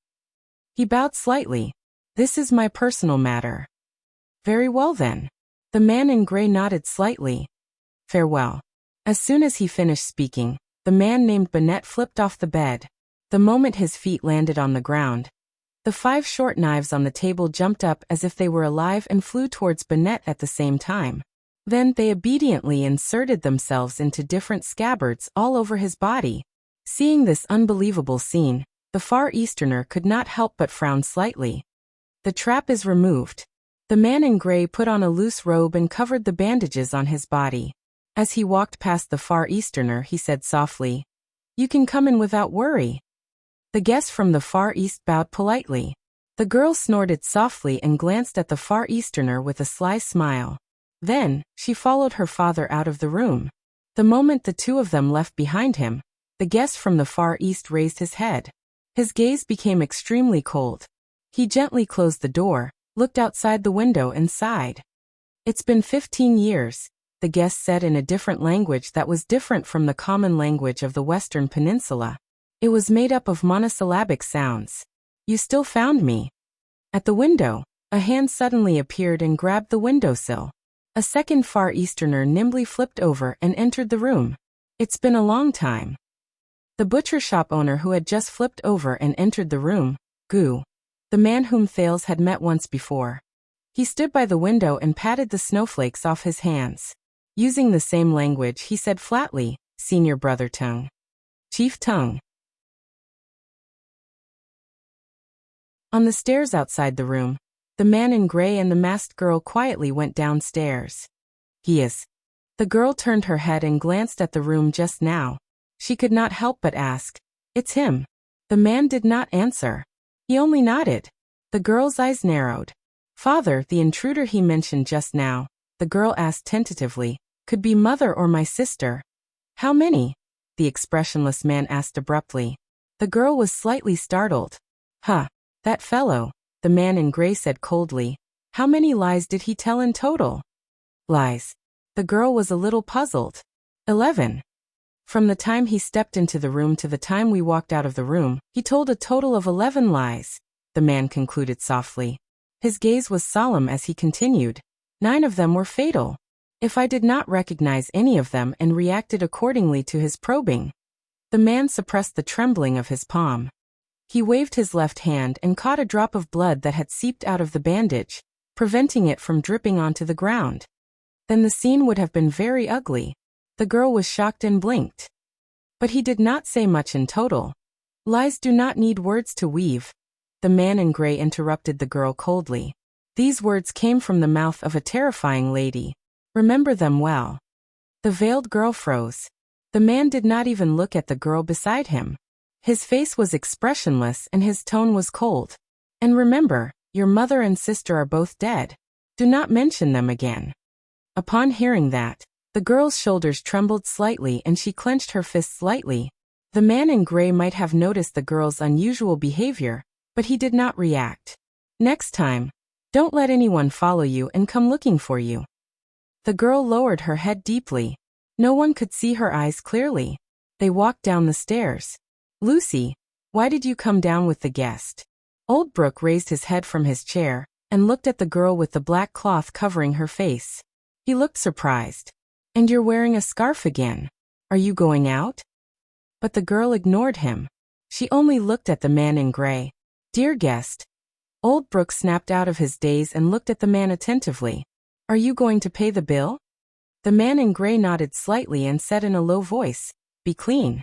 He bowed slightly. This is my personal matter. Very well then. The man in gray nodded slightly. Farewell. As soon as he finished speaking, the man named Bennett flipped off the bed. The moment his feet landed on the ground, the 5 short knives on the table jumped up as if they were alive and flew towards Bennett at the same time. Then they obediently inserted themselves into different scabbards all over his body. Seeing this unbelievable scene, the Far Easterner could not help but frown slightly. The trap is removed. The man in gray put on a loose robe and covered the bandages on his body. As he walked past the Far Easterner, he said softly, "You can come in without worry." The guest from the Far East bowed politely. The girl snorted softly and glanced at the Far Easterner with a sly smile. Then, she followed her father out of the room. The moment the two of them left behind him, the guest from the Far East raised his head. His gaze became extremely cold. He gently closed the door, looked outside the window and sighed. "It's been 15 years, the guest said in a different language that was different from the common language of the Western Peninsula. It was made up of monosyllabic sounds. "You still found me." At the window, a hand suddenly appeared and grabbed the windowsill. A second Far Easterner nimbly flipped over and entered the room. "It's been a long time." The butcher shop owner who had just flipped over and entered the room, Goo, the man whom Thales had met once before. He stood by the window and patted the snowflakes off his hands. Using the same language, he said flatly, "Senior Brother Tung. Chief Tung." On the stairs outside the room, the man in gray and the masked girl quietly went downstairs. "He is." The girl turned her head and glanced at the room just now. She could not help but ask, "It's him." The man did not answer. He only nodded. The girl's eyes narrowed. "Father, the intruder he mentioned just now," the girl asked tentatively, "could be mother or my sister." "How many?" the expressionless man asked abruptly. The girl was slightly startled. "Huh. That fellow," the man in gray said coldly. "How many lies did he tell in total?" "Lies." The girl was a little puzzled. 11. From the time he stepped into the room to the time we walked out of the room, he told a total of 11 lies, the man concluded softly. His gaze was solemn as he continued. 9 of them were fatal. If I did not recognize any of them and reacted accordingly to his probing. The man suppressed the trembling of his palm. He waved his left hand and caught a drop of blood that had seeped out of the bandage, preventing it from dripping onto the ground. Then the scene would have been very ugly. The girl was shocked and blinked. But he did not say much in total. Lies do not need words to weave. The man in gray interrupted the girl coldly. These words came from the mouth of a terrifying lady. Remember them well. The veiled girl froze. The man did not even look at the girl beside him. His face was expressionless and his tone was cold. "And remember, your mother and sister are both dead. Do not mention them again." Upon hearing that, the girl's shoulders trembled slightly and she clenched her fists slightly. The man in gray might have noticed the girl's unusual behavior, but he did not react. "Next time, don't let anyone follow you and come looking for you." The girl lowered her head deeply. No one could see her eyes clearly. They walked down the stairs. "Lucy, why did you come down with the guest?" Oldbrook raised his head from his chair and looked at the girl with the black cloth covering her face. He looked surprised. "And you're wearing a scarf again. Are you going out?" But the girl ignored him. She only looked at the man in gray. "Dear guest." Oldbrook snapped out of his daze and looked at the man attentively. "Are you going to pay the bill?" The man in gray nodded slightly and said in a low voice, "Be clean."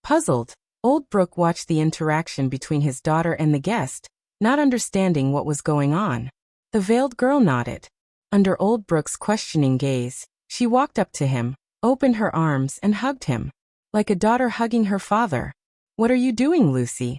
Puzzled, Oldbrook watched the interaction between his daughter and the guest, not understanding what was going on. The veiled girl nodded. Under Oldbrook's questioning gaze, she walked up to him, opened her arms and hugged him. Like a daughter hugging her father. "What are you doing, Lucy?"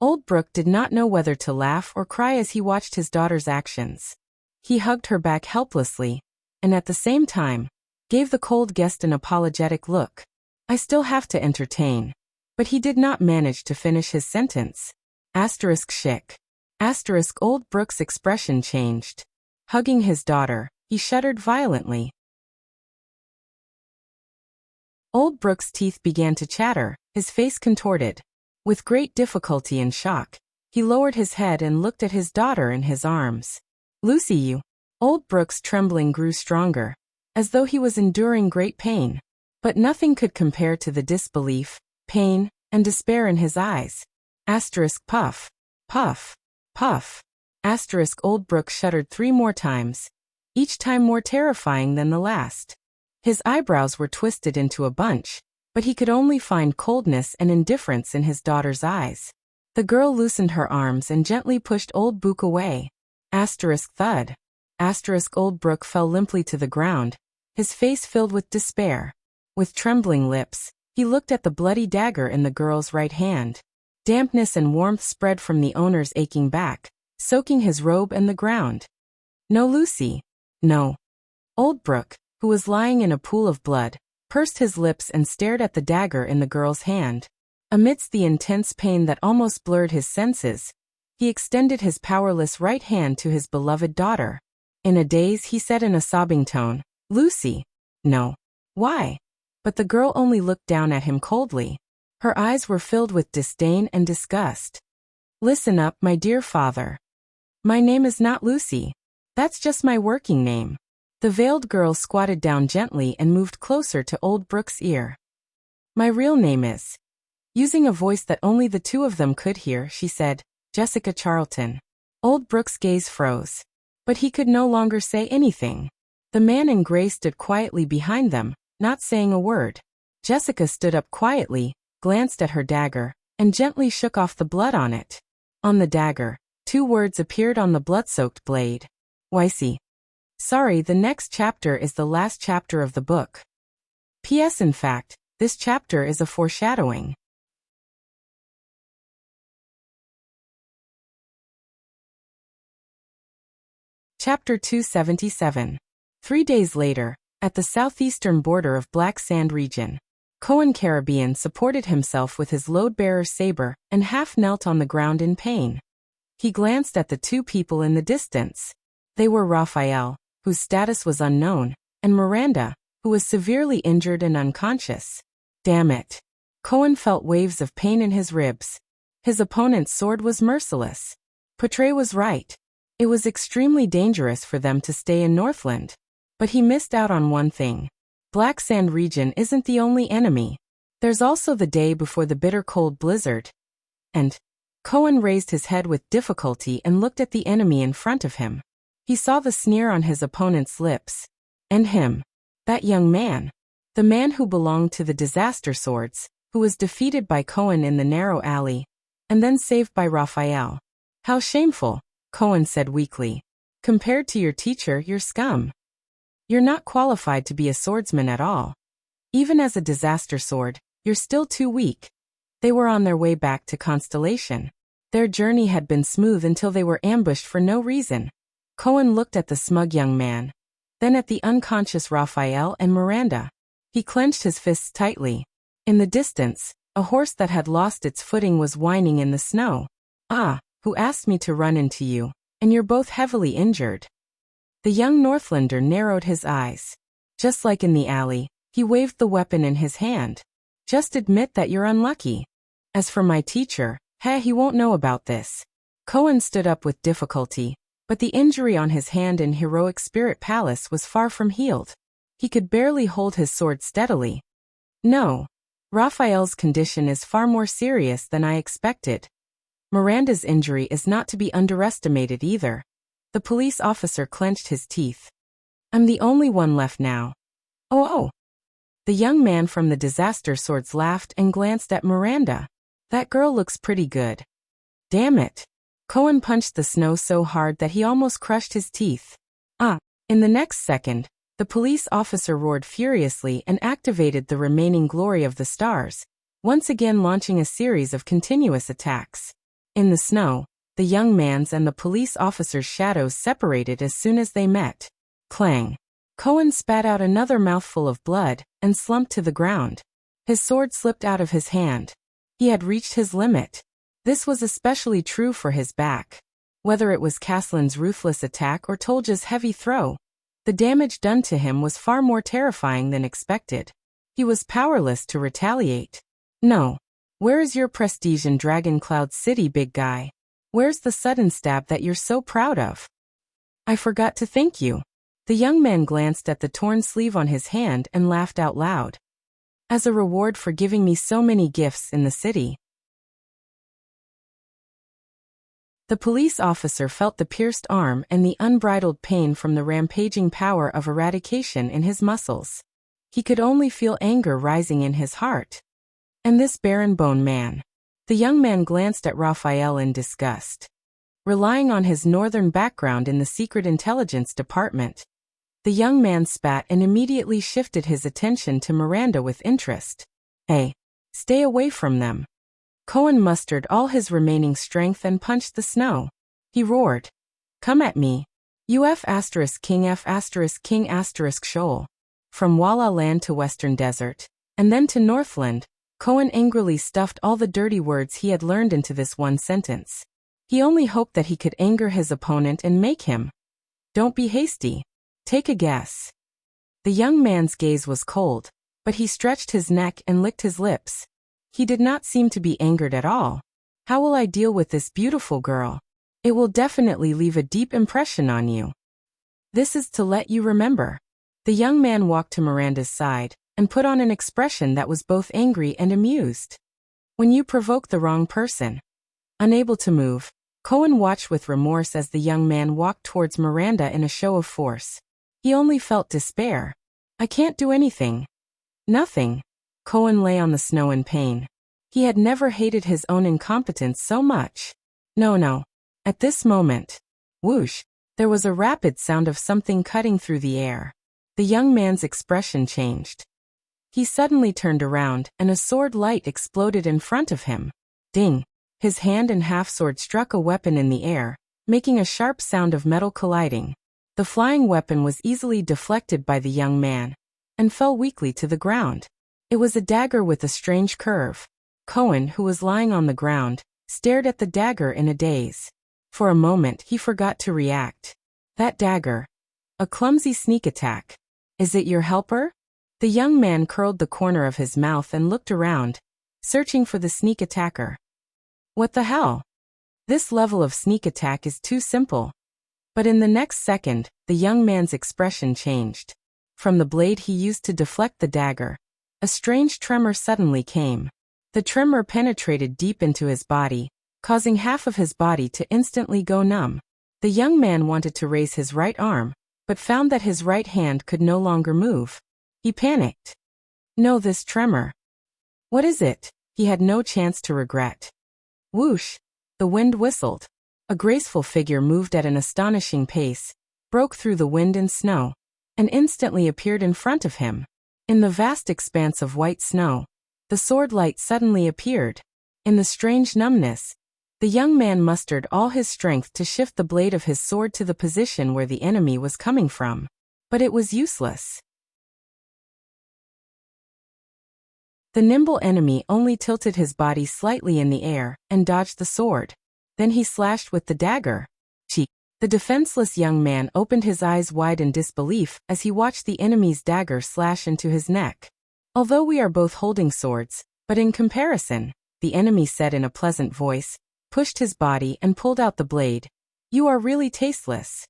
Oldbrook did not know whether to laugh or cry as he watched his daughter's actions. He hugged her back helplessly, and at the same time, gave the cold guest an apologetic look. "I still have to entertain." But he did not manage to finish his sentence. Schick. Oldbrook's expression changed. Hugging his daughter, he shuddered violently. Oldbrook's teeth began to chatter, his face contorted. With great difficulty and shock, he lowered his head and looked at his daughter in his arms. "Lucy, you." Oldbrook's trembling grew stronger, as though he was enduring great pain. But nothing could compare to the disbelief, pain, and despair in his eyes. Puff. Puff. Puff. Oldbrook shuddered 3 more times, each time more terrifying than the last. His eyebrows were twisted into a bunch, but he could only find coldness and indifference in his daughter's eyes. The girl loosened her arms and gently pushed Oldbrook away. Thud. Oldbrook fell limply to the ground, his face filled with despair. With trembling lips, he looked at the bloody dagger in the girl's right hand. Dampness and warmth spread from the owner's aching back, soaking his robe and the ground. No, Lucy. No. Oldbrook, who was lying in a pool of blood, pursed his lips and stared at the dagger in the girl's hand. Amidst the intense pain that almost blurred his senses, he extended his powerless right hand to his beloved daughter. In a daze, he said in a sobbing tone, "Lucy." "No." "Why?" But the girl only looked down at him coldly. Her eyes were filled with disdain and disgust. "Listen up, my dear father. My name is not Lucy. That's just my working name." The veiled girl squatted down gently and moved closer to Oldbrook's ear. "My real name is..." Using a voice that only the two of them could hear, she said, "Jessica Charlton." Oldbrook's gaze froze. But he could no longer say anything. The man in gray stood quietly behind them, not saying a word. Jessica stood up quietly, glanced at her dagger, and gently shook off the blood on it. On the dagger, 2 words appeared on the blood-soaked blade. "Wycie." "Sorry, the next chapter is the last chapter of the book. P.S. In fact, this chapter is a foreshadowing." Chapter 277. 3 days later, at the southeastern border of Black Sand region, Cohen Caribbean supported himself with his load-bearer saber and half knelt on the ground in pain. He glanced at the 2 people in the distance. They were Raphael, whose status was unknown, and Miranda, who was severely injured and unconscious. Damn it. Cohen felt waves of pain in his ribs. His opponent's sword was merciless. Portray was right. It was extremely dangerous for them to stay in Northland. But he missed out on one thing. Black Sand region isn't the only enemy. There's also the day before the bitter cold blizzard. And Cohen raised his head with difficulty and looked at the enemy in front of him. He saw the sneer on his opponent's lips. And him. That young man. The man who belonged to the Disaster Swords, who was defeated by Cohen in the narrow alley, and then saved by Raphael. "How shameful," Cohen said weakly. "Compared to your teacher, you're scum. You're not qualified to be a swordsman at all. Even as a disaster sword, you're still too weak." They were on their way back to Constellation. Their journey had been smooth until they were ambushed for no reason. Cohen looked at the smug young man, then at the unconscious Raphael and Miranda. He clenched his fists tightly. In the distance, a horse that had lost its footing was whining in the snow. "Ah, who asked me to run into you, and you're both heavily injured." The young Northlander narrowed his eyes. Just like in the alley, he waved the weapon in his hand. "Just admit that you're unlucky. As for my teacher, he won't know about this." Cohen stood up with difficulty, but the injury on his hand in Heroic Spirit Palace was far from healed. He could barely hold his sword steadily. "No. Raphael's condition is far more serious than I expected. Miranda's injury is not to be underestimated either." The police officer clenched his teeth. "I'm the only one left now." Oh. The young man from the Disaster Swords laughed and glanced at Miranda. "That girl looks pretty good." "Damn it." Cohen punched the snow so hard that he almost crushed his teeth. In the next second, the police officer roared furiously and activated the remaining glory of the stars, once again launching a series of continuous attacks. In the snow, the young man's and the police officer's shadows separated as soon as they met. Clang. Cohen spat out another mouthful of blood and slumped to the ground. His sword slipped out of his hand. He had reached his limit. This was especially true for his back. Whether it was Caslin's ruthless attack or Tolja's heavy throw, the damage done to him was far more terrifying than expected. He was powerless to retaliate. "No. Where is your prestige in Dragon Cloud City, big guy? Where's the sudden stab that you're so proud of?" "I forgot to thank you." The young man glanced at the torn sleeve on his hand and laughed out loud. "As a reward for giving me so many gifts in the city." The police officer felt the pierced arm and the unbridled pain from the rampaging power of eradication in his muscles. He could only feel anger rising in his heart. And this barren bone man. The young man glanced at Raphael in disgust. relying on his northern background in the Secret Intelligence Department. The young man spat and immediately shifted his attention to Miranda with interest. Hey, stay away from them. Cohen mustered all his remaining strength and punched the snow. He roared. Come at me. UF *King F *King Shoal. From Walla Land to Western Desert, and then to Northland, Cohen angrily stuffed all the dirty words he had learned into this one sentence. He only hoped that he could anger his opponent and make him. Don't be hasty. Take a guess. The young man's gaze was cold, but he stretched his neck and licked his lips. He did not seem to be angered at all. How will I deal with this beautiful girl? It will definitely leave a deep impression on you. This is to let you remember. The young man walked to Miranda's side and put on an expression that was both angry and amused. When you provoke the wrong person. Unable to move, Cohen watched with remorse as the young man walked towards Miranda in a show of force. He only felt despair. I can't do anything. Nothing. Cohen lay on the snow in pain. He had never hated his own incompetence so much. No. At this moment, whoosh, there was a rapid sound of something cutting through the air. The young man's expression changed. He suddenly turned around, and a sword light exploded in front of him. Ding! His hand and half-sword struck a weapon in the air, making a sharp sound of metal colliding. The flying weapon was easily deflected by the young man, and fell weakly to the ground. It was a dagger with a strange curve. Cohen, who was lying on the ground, stared at the dagger in a daze. For a moment he forgot to react. That dagger. A clumsy sneak attack. Is it your helper? The young man curled the corner of his mouth and looked around, searching for the sneak attacker. What the hell? This level of sneak attack is too simple. But in the next second, the young man's expression changed. From the blade he used to deflect the dagger, a strange tremor suddenly came. The tremor penetrated deep into his body, causing half of his body to instantly go numb. The young man wanted to raise his right arm, but found that his right hand could no longer move. He panicked. No, this tremor. What is it? He had no chance to regret. Whoosh! The wind whistled. A graceful figure moved at an astonishing pace, broke through the wind and snow, and instantly appeared in front of him. In the vast expanse of white snow, the sword light suddenly appeared. In the strange numbness, the young man mustered all his strength to shift the blade of his sword to the position where the enemy was coming from. But it was useless. The nimble enemy only tilted his body slightly in the air and dodged the sword. Then he slashed with the dagger. Cheek. The defenseless young man opened his eyes wide in disbelief as he watched the enemy's dagger slash into his neck. Although we are both holding swords, but in comparison, the enemy said in a pleasant voice, pushed his body and pulled out the blade. You are really tasteless.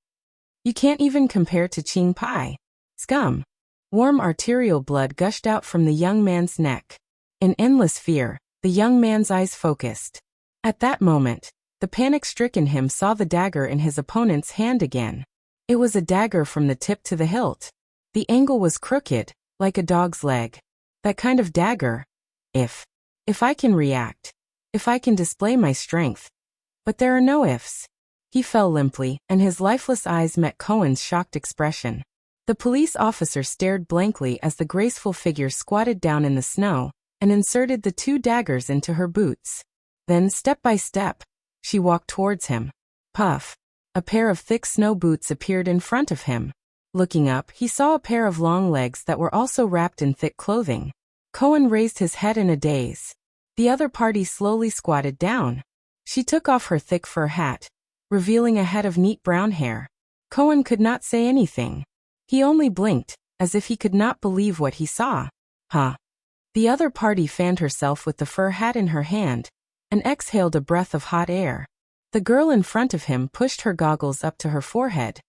You can't even compare to Ching Pai. Scum. Warm arterial blood gushed out from the young man's neck. In endless fear, the young man's eyes focused. At that moment, the panic-stricken him saw the dagger in his opponent's hand again. It was a dagger from the tip to the hilt. The angle was crooked, like a dog's leg. That kind of dagger. If I can react. If I can display my strength. But there are no ifs. He fell limply, and his lifeless eyes met Cohen's shocked expression. The police officer stared blankly as the graceful figure squatted down in the snow and inserted the two daggers into her boots. Then, step by step, she walked towards him. Puff! A pair of thick snow boots appeared in front of him. Looking up, he saw a pair of long legs that were also wrapped in thick clothing. Cohen raised his head in a daze. The other party slowly squatted down. She took off her thick fur hat, revealing a head of neat brown hair. Cohen could not say anything. He only blinked, as if he could not believe what he saw. Huh. The other party fanned herself with the fur hat in her hand, and exhaled a breath of hot air. The girl in front of him pushed her goggles up to her forehead,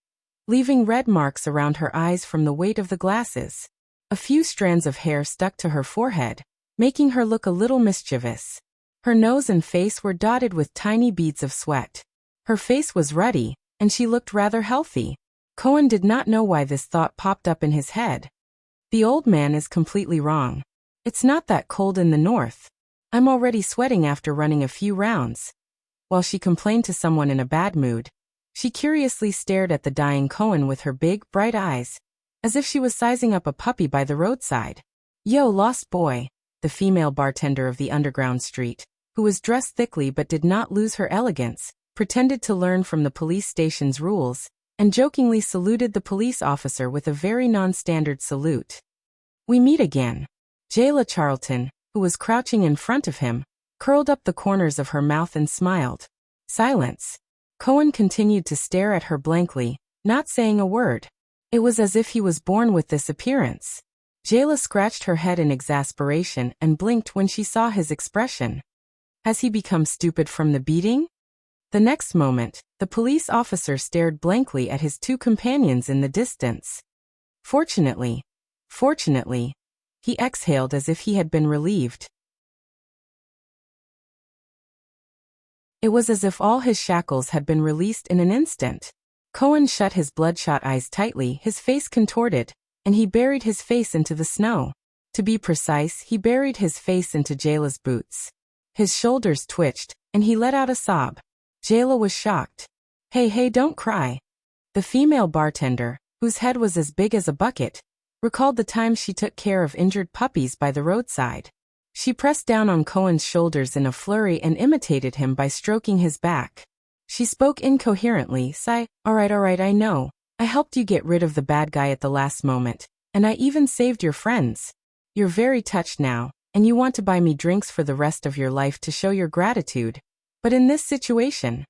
leaving red marks around her eyes from the weight of the glasses. A few strands of hair stuck to her forehead, making her look a little mischievous. Her nose and face were dotted with tiny beads of sweat. Her face was ruddy, and she looked rather healthy. Cohen did not know why this thought popped up in his head. The old man is completely wrong. It's not that cold in the north. I'm already sweating after running a few rounds. while she complained to someone in a bad mood. She curiously stared at the dying Cohen with her big, bright eyes, as if she was sizing up a puppy by the roadside. "Yo, lost boy," the female bartender of the underground street, who was dressed thickly but did not lose her elegance, pretended to learn from the police station's rules, and jokingly saluted the police officer with a very non-standard salute. "We meet again." Jayla Charlton, who was crouching in front of him, curled up the corners of her mouth and smiled. Silence. Cohen continued to stare at her blankly, not saying a word. It was as if he was born with this appearance. Jayla scratched her head in exasperation and blinked when she saw his expression. Has he become stupid from the beating? The next moment, the police officer stared blankly at his two companions in the distance. Fortunately, he exhaled as if he had been relieved. It was as if all his shackles had been released in an instant. Cohen shut his bloodshot eyes tightly, his face contorted, and he buried his face into the snow. To be precise, he buried his face into Jayla's boots. His shoulders twitched, and he let out a sob. Jayla was shocked. Hey, don't cry." The female bartender, whose head was as big as a bucket, recalled the time she took care of injured puppies by the roadside. She pressed down on Cohen's shoulders in a flurry and imitated him by stroking his back. She spoke incoherently, sigh, All right, I know. I helped you get rid of the bad guy at the last moment, and I even saved your friends. You're very touched now, and you want to buy me drinks for the rest of your life to show your gratitude. But in this situation..."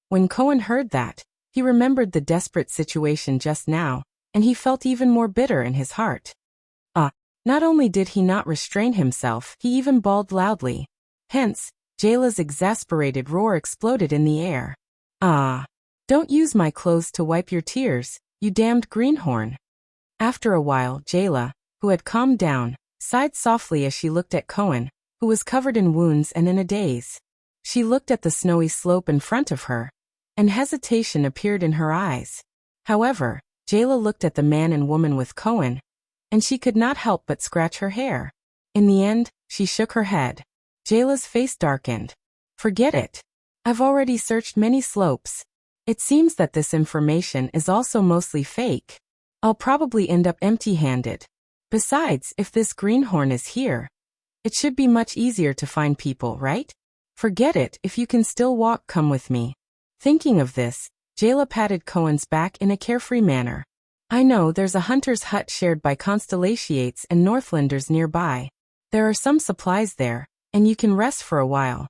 When Cohen heard that, he remembered the desperate situation just now, and he felt even more bitter in his heart. Not only did he not restrain himself, he even bawled loudly. Hence, Jayla's exasperated roar exploded in the air. Don't use my clothes to wipe your tears, you damned greenhorn." After a while, Jayla, who had calmed down, sighed softly as she looked at Cohen, who was covered in wounds and in a daze. She looked at the snowy slope in front of her, and hesitation appeared in her eyes. However, Jayla looked at the man and woman with Cohen, and she could not help but scratch her hair. In the end, she shook her head. Jayla's face darkened. "Forget it. I've already searched many slopes. It seems that this information is also mostly fake. I'll probably end up empty-handed. Besides, if this greenhorn is here, it should be much easier to find people, right? Forget it. If you can still walk, come with me." Thinking of this, Jayla patted Cohen's back in a carefree manner. "I know there's a hunter's hut shared by Constellations and Northlanders nearby. There are some supplies there, and you can rest for a while."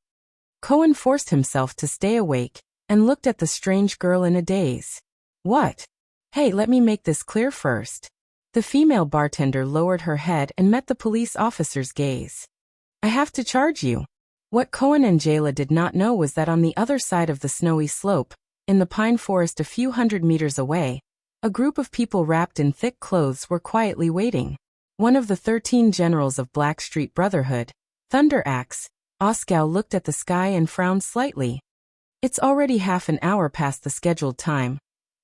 Cohen forced himself to stay awake, and looked at the strange girl in a daze. "What? Hey, let me make this clear first." The female bartender lowered her head and met the police officer's gaze. "I have to charge you." What Cohen and Jayla did not know was that on the other side of the snowy slope, in the pine forest a few hundred meters away, a group of people wrapped in thick clothes were quietly waiting. One of the 13 generals of Blackstreet Brotherhood, Thunder Axe, Oskow, looked at the sky and frowned slightly. "It's already half an hour past the scheduled time,"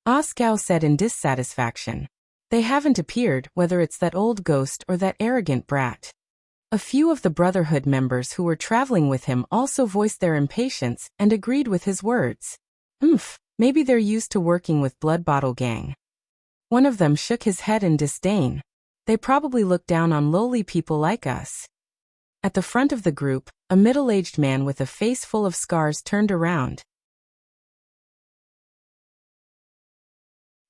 Oskow said in dissatisfaction. "They haven't appeared, whether it's that old ghost or that arrogant brat." A few of the Brotherhood members who were traveling with him also voiced their impatience and agreed with his words. Maybe they're used to working with Blood Bottle Gang." One of them shook his head in disdain. "They probably look down on lowly people like us." At the front of the group, a middle-aged man with a face full of scars turned around.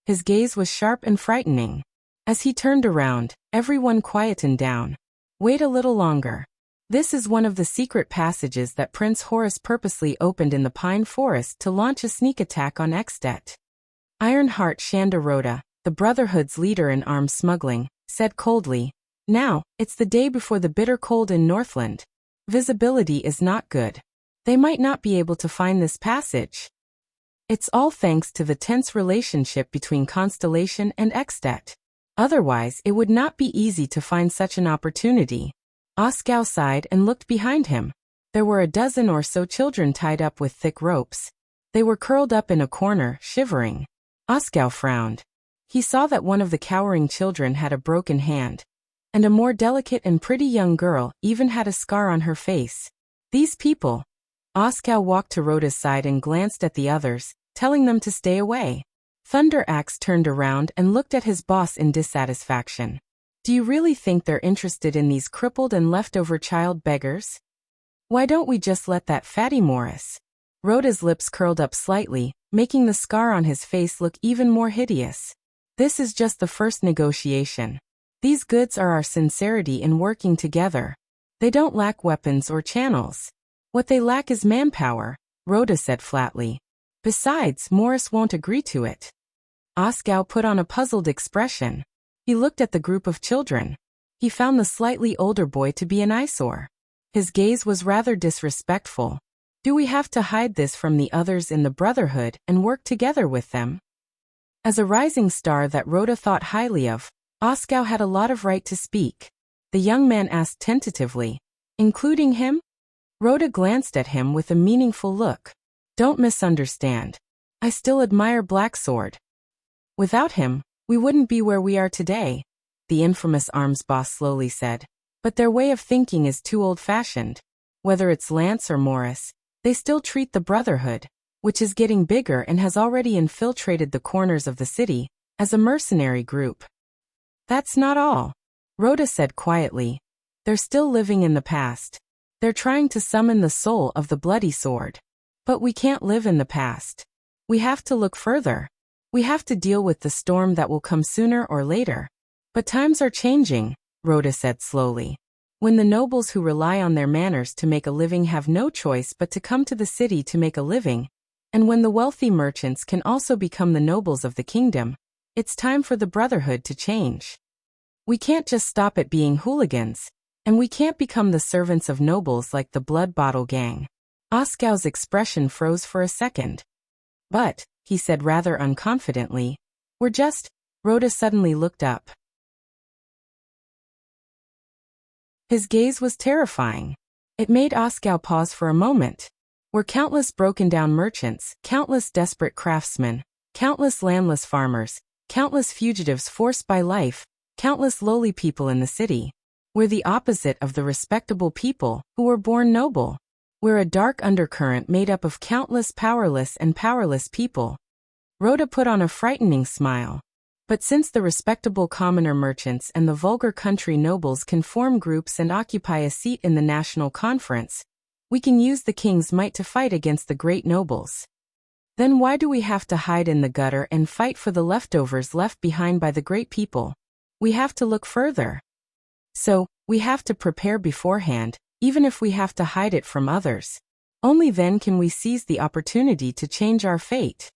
His gaze was sharp and frightening. As he turned around, everyone quietened down. "Wait a little longer. This is one of the secret passages that Prince Horus purposely opened in the Pine Forest to launch a sneak attack on Extet." Ironheart Shandaroda, the Brotherhood's leader in arms smuggling, said coldly, "Now, it's the day before the bitter cold in Northland. Visibility is not good. They might not be able to find this passage. It's all thanks to the tense relationship between Constellation and Extet. Otherwise, it would not be easy to find such an opportunity." Oskow sighed and looked behind him. There were a dozen or so children tied up with thick ropes. They were curled up in a corner, shivering. Oskow frowned. He saw that one of the cowering children had a broken hand, and a more delicate and pretty young girl even had a scar on her face. These people, Oskar walked to Rhoda's side and glanced at the others, telling them to stay away. Thunder Axe turned around and looked at his boss in dissatisfaction. Do you really think they're interested in these crippled and leftover child beggars? Why don't we just let that fatty Morris? Rhoda's lips curled up slightly, making the scar on his face look even more hideous. This is just the first negotiation. These goods are our sincerity in working together. They don't lack weapons or channels. What they lack is manpower, Rhoda said flatly. Besides, Morris won't agree to it. Oskar put on a puzzled expression. He looked at the group of children. He found the slightly older boy to be an eyesore. His gaze was rather disrespectful. Do we have to hide this from the others in the Brotherhood and work together with them? As a rising star that Rhoda thought highly of, Oskar had a lot of right to speak. The young man asked tentatively. Including him? Rhoda glanced at him with a meaningful look. Don't misunderstand. I still admire Blacksword. Without him, we wouldn't be where we are today, the infamous arms boss slowly said. But their way of thinking is too old-fashioned. Whether it's Lance or Morris, they still treat the Brotherhood, which is getting bigger and has already infiltrated the corners of the city, as a mercenary group. That's not all, Rhoda said quietly. They're still living in the past. They're trying to summon the soul of the bloody sword. But we can't live in the past. We have to look further. We have to deal with the storm that will come sooner or later. But times are changing, Rhoda said slowly. When the nobles who rely on their manors to make a living have no choice but to come to the city to make a living, and when the wealthy merchants can also become the nobles of the kingdom, it's time for the Brotherhood to change. We can't just stop at being hooligans, and we can't become the servants of nobles like the Blood Bottle Gang. Oskar's expression froze for a second. But, he said rather unconfidently, Rhoda suddenly looked up. His gaze was terrifying. It made Oskar pause for a moment. We're countless broken-down merchants, countless desperate craftsmen, countless landless farmers, countless fugitives forced by life, countless lowly people in the city. We're the opposite of the respectable people who were born noble. We're a dark undercurrent made up of countless powerless and powerless people. Rhoda put on a frightening smile. But since the respectable commoner merchants and the vulgar country nobles can form groups and occupy a seat in the national conference, we can use the king's might to fight against the great nobles. Then why do we have to hide in the gutter and fight for the leftovers left behind by the great people? We have to look further. So, we have to prepare beforehand, even if we have to hide it from others. Only then can we seize the opportunity to change our fate.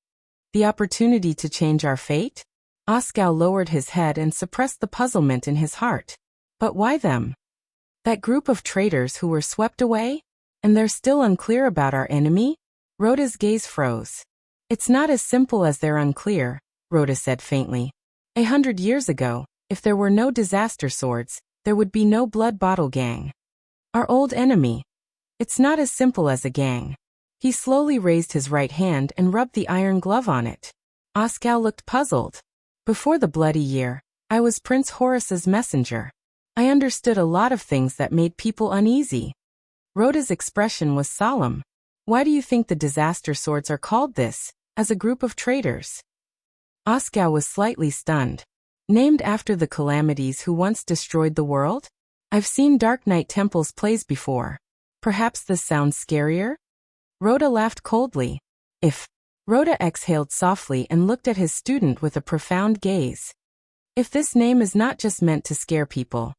The opportunity to change our fate? Oskar lowered his head and suppressed the puzzlement in his heart. But why them? That group of traitors who were swept away? And they're still unclear about our enemy? Rhoda's gaze froze. It's not as simple as they're unclear, Rhoda said faintly. 100 years ago, if there were no disaster swords, there would be no Blood Bottle Gang. Our old enemy. It's not as simple as a gang. He slowly raised his right hand and rubbed the iron glove on it. Oskar looked puzzled. Before the bloody year, I was Prince Horace's messenger. I understood a lot of things that made people uneasy. Rhoda's expression was solemn. Why do you think the disaster swords are called this, as a group of traitors? Oskar was slightly stunned. Named after the calamities who once destroyed the world? I've seen Dark Knight Temple's plays before. Perhaps this sounds scarier? Rhoda laughed coldly. Rhoda exhaled softly and looked at his student with a profound gaze. If this name is not just meant to scare people,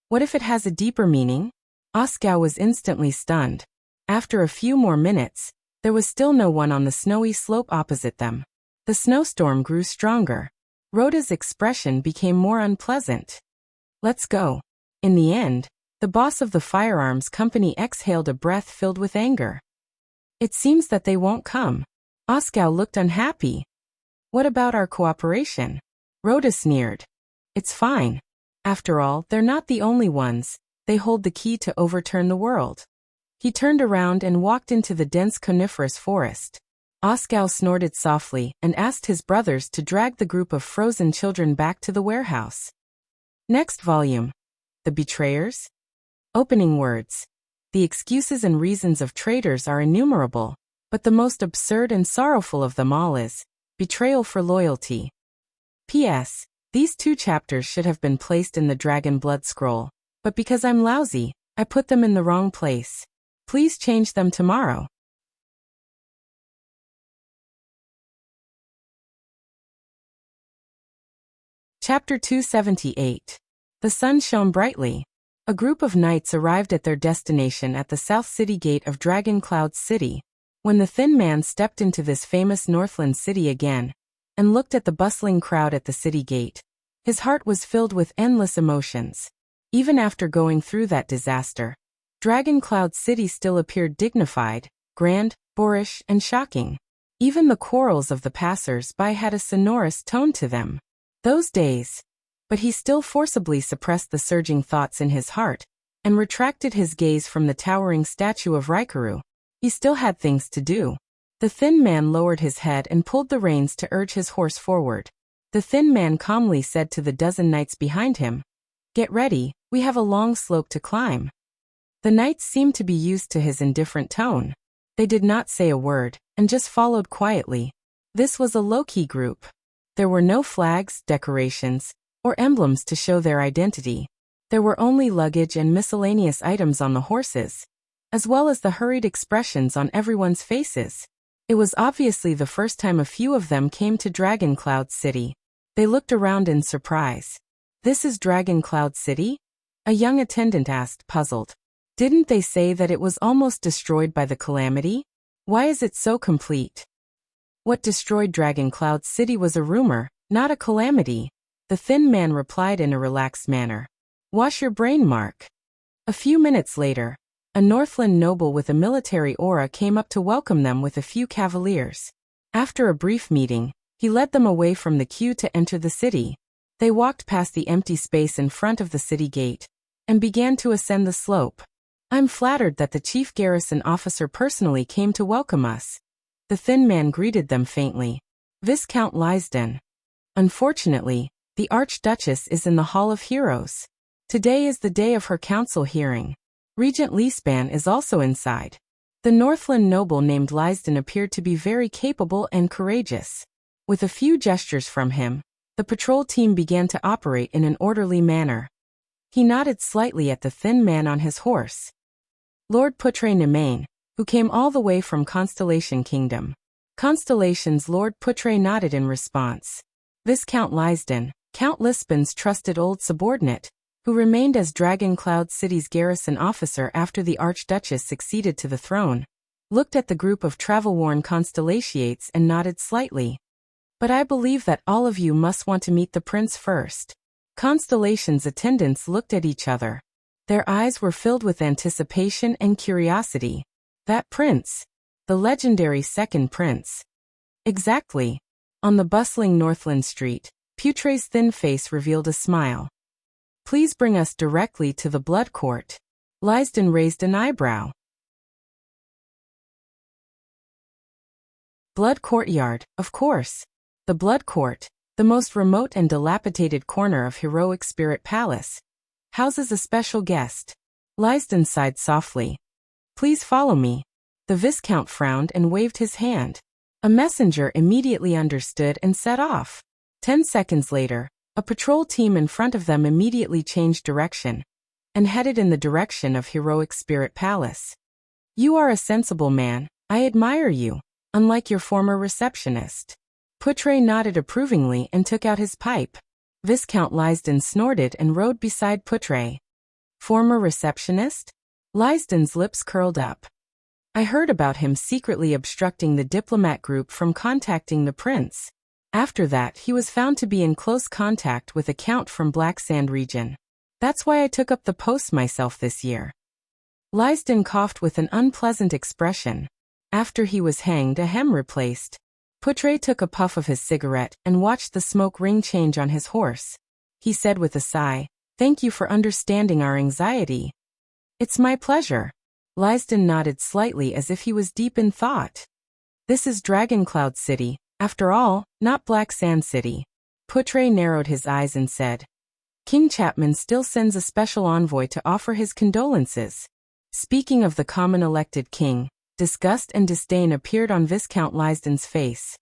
what if it has a deeper meaning? Oskar was instantly stunned. After a few more minutes, there was still no one on the snowy slope opposite them. The snowstorm grew stronger. Rhoda's expression became more unpleasant. Let's go. In the end, the boss of the firearms company exhaled a breath filled with anger. It seems that they won't come. Oskar looked unhappy. What about our cooperation? Rhoda sneered. It's fine. After all, they're not the only ones. They hold the key to overturn the world. He turned around and walked into the dense coniferous forest. Oskar snorted softly and asked his brothers to drag the group of frozen children back to the warehouse. Next volume. The Betrayers? Opening words. The excuses and reasons of traitors are innumerable, but the most absurd and sorrowful of them all is betrayal for loyalty. P.S. These 2 chapters should have been placed in the Dragon Blood Scroll, but because I'm lousy, I put them in the wrong place. Please change them tomorrow. Chapter 278. The sun shone brightly. A group of knights arrived at their destination at the South City Gate of Dragon Cloud City. When the thin man stepped into this famous Northland city again, and looked at the bustling crowd at the city gate, his heart was filled with endless emotions. Even after going through that disaster, Dragon Cloud City still appeared dignified, grand, boorish, and shocking. Even the quarrels of the passers-by had a sonorous tone to them. Those days. But he still forcibly suppressed the surging thoughts in his heart, and retracted his gaze from the towering statue of Raikuru. He still had things to do. The thin man lowered his head and pulled the reins to urge his horse forward. The thin man calmly said to the dozen knights behind him, "Get ready, we have a long slope to climb." The knights seemed to be used to his indifferent tone. They did not say a word, and just followed quietly. This was a low-key group. There were no flags, decorations, or emblems to show their identity. There were only luggage and miscellaneous items on the horses, as well as the hurried expressions on everyone's faces. It was obviously the first time a few of them came to Dragon Cloud City. They looked around in surprise. "This is Dragon Cloud City?" a young attendant asked, puzzled. "Didn't they say that it was almost destroyed by the calamity? Why is it so complete?" What destroyed Dragon Cloud City was a rumor, not a calamity. The thin man replied in a relaxed manner. "Wash your brain, Mark." A few minutes later, a Northland noble with a military aura came up to welcome them with a few cavaliers. After a brief meeting, he led them away from the queue to enter the city. They walked past the empty space in front of the city gate, and began to ascend the slope. "I'm flattered that the chief garrison officer personally came to welcome us." The thin man greeted them faintly. "Viscount Lysden." "Unfortunately, the Archduchess is in the Hall of Heroes. Today is the day of her council hearing. Regent Leespan is also inside." The Northland noble named Lysden appeared to be very capable and courageous. With a few gestures from him, the patrol team began to operate in an orderly manner. He nodded slightly at the thin man on his horse. Lord Putre Nemain, who came all the way from Constellation Kingdom. Constellation's Lord Putre nodded in response. Viscount Lysden, Count Lispan's trusted old subordinate, who remained as Dragon Cloud City's garrison officer after the Archduchess succeeded to the throne, looked at the group of travel-worn Constellationates and nodded slightly. "But I believe that all of you must want to meet the prince first." Constellation's attendants looked at each other. Their eyes were filled with anticipation and curiosity. That prince? The legendary second prince. Exactly. On the bustling Northland street, Putre's thin face revealed a smile. "Please bring us directly to the Blood Court." Lysden raised an eyebrow. Blood Courtyard, of course. The Blood Court, the most remote and dilapidated corner of Heroic Spirit Palace, houses a special guest. Lysden sighed softly. "Please follow me." The Viscount frowned and waved his hand. A messenger immediately understood and set off. 10 seconds later, a patrol team in front of them immediately changed direction and headed in the direction of Heroic Spirit Palace. "You are a sensible man. I admire you, unlike your former receptionist." Putre nodded approvingly and took out his pipe. Viscount Lysden snorted and rode beside Putre. "Former receptionist?" Lysden's lips curled up. "I heard about him secretly obstructing the diplomat group from contacting the prince. After that, he was found to be in close contact with a count from Black Sand region. That's why I took up the post myself this year." Lysden coughed with an unpleasant expression. After he was hanged, a hem replaced. Putre took a puff of his cigarette and watched the smoke ring change on his horse. He said with a sigh, "Thank you for understanding our anxiety." "It's my pleasure." Lysden nodded slightly as if he was deep in thought. "This is Dragon Cloud City, after all, not Black Sand City." Putre narrowed his eyes and said, "King Chapman still sends a special envoy to offer his condolences." Speaking of the common elected king, disgust and disdain appeared on Viscount Lysden's face.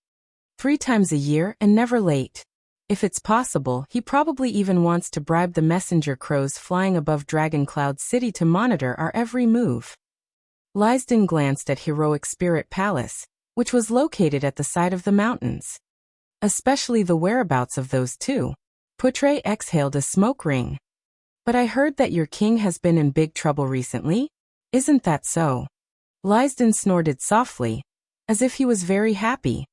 3 times a year and never late. If it's possible, he probably even wants to bribe the messenger crows flying above Dragoncloud City to monitor our every move. Lysden glanced at Heroic Spirit Palace, which was located at the side of the mountains. Especially the whereabouts of those two. Putre exhaled a smoke ring. But I heard that your king has been in big trouble recently? Isn't that so? Lysden snorted softly, as if he was very happy.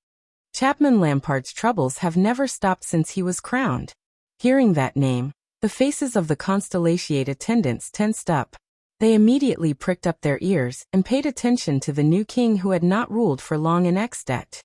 Chapman Lampard's troubles have never stopped since he was crowned. Hearing that name, the faces of the Constellatiate attendants tensed up. They immediately pricked up their ears and paid attention to the new king who had not ruled for long in Extet.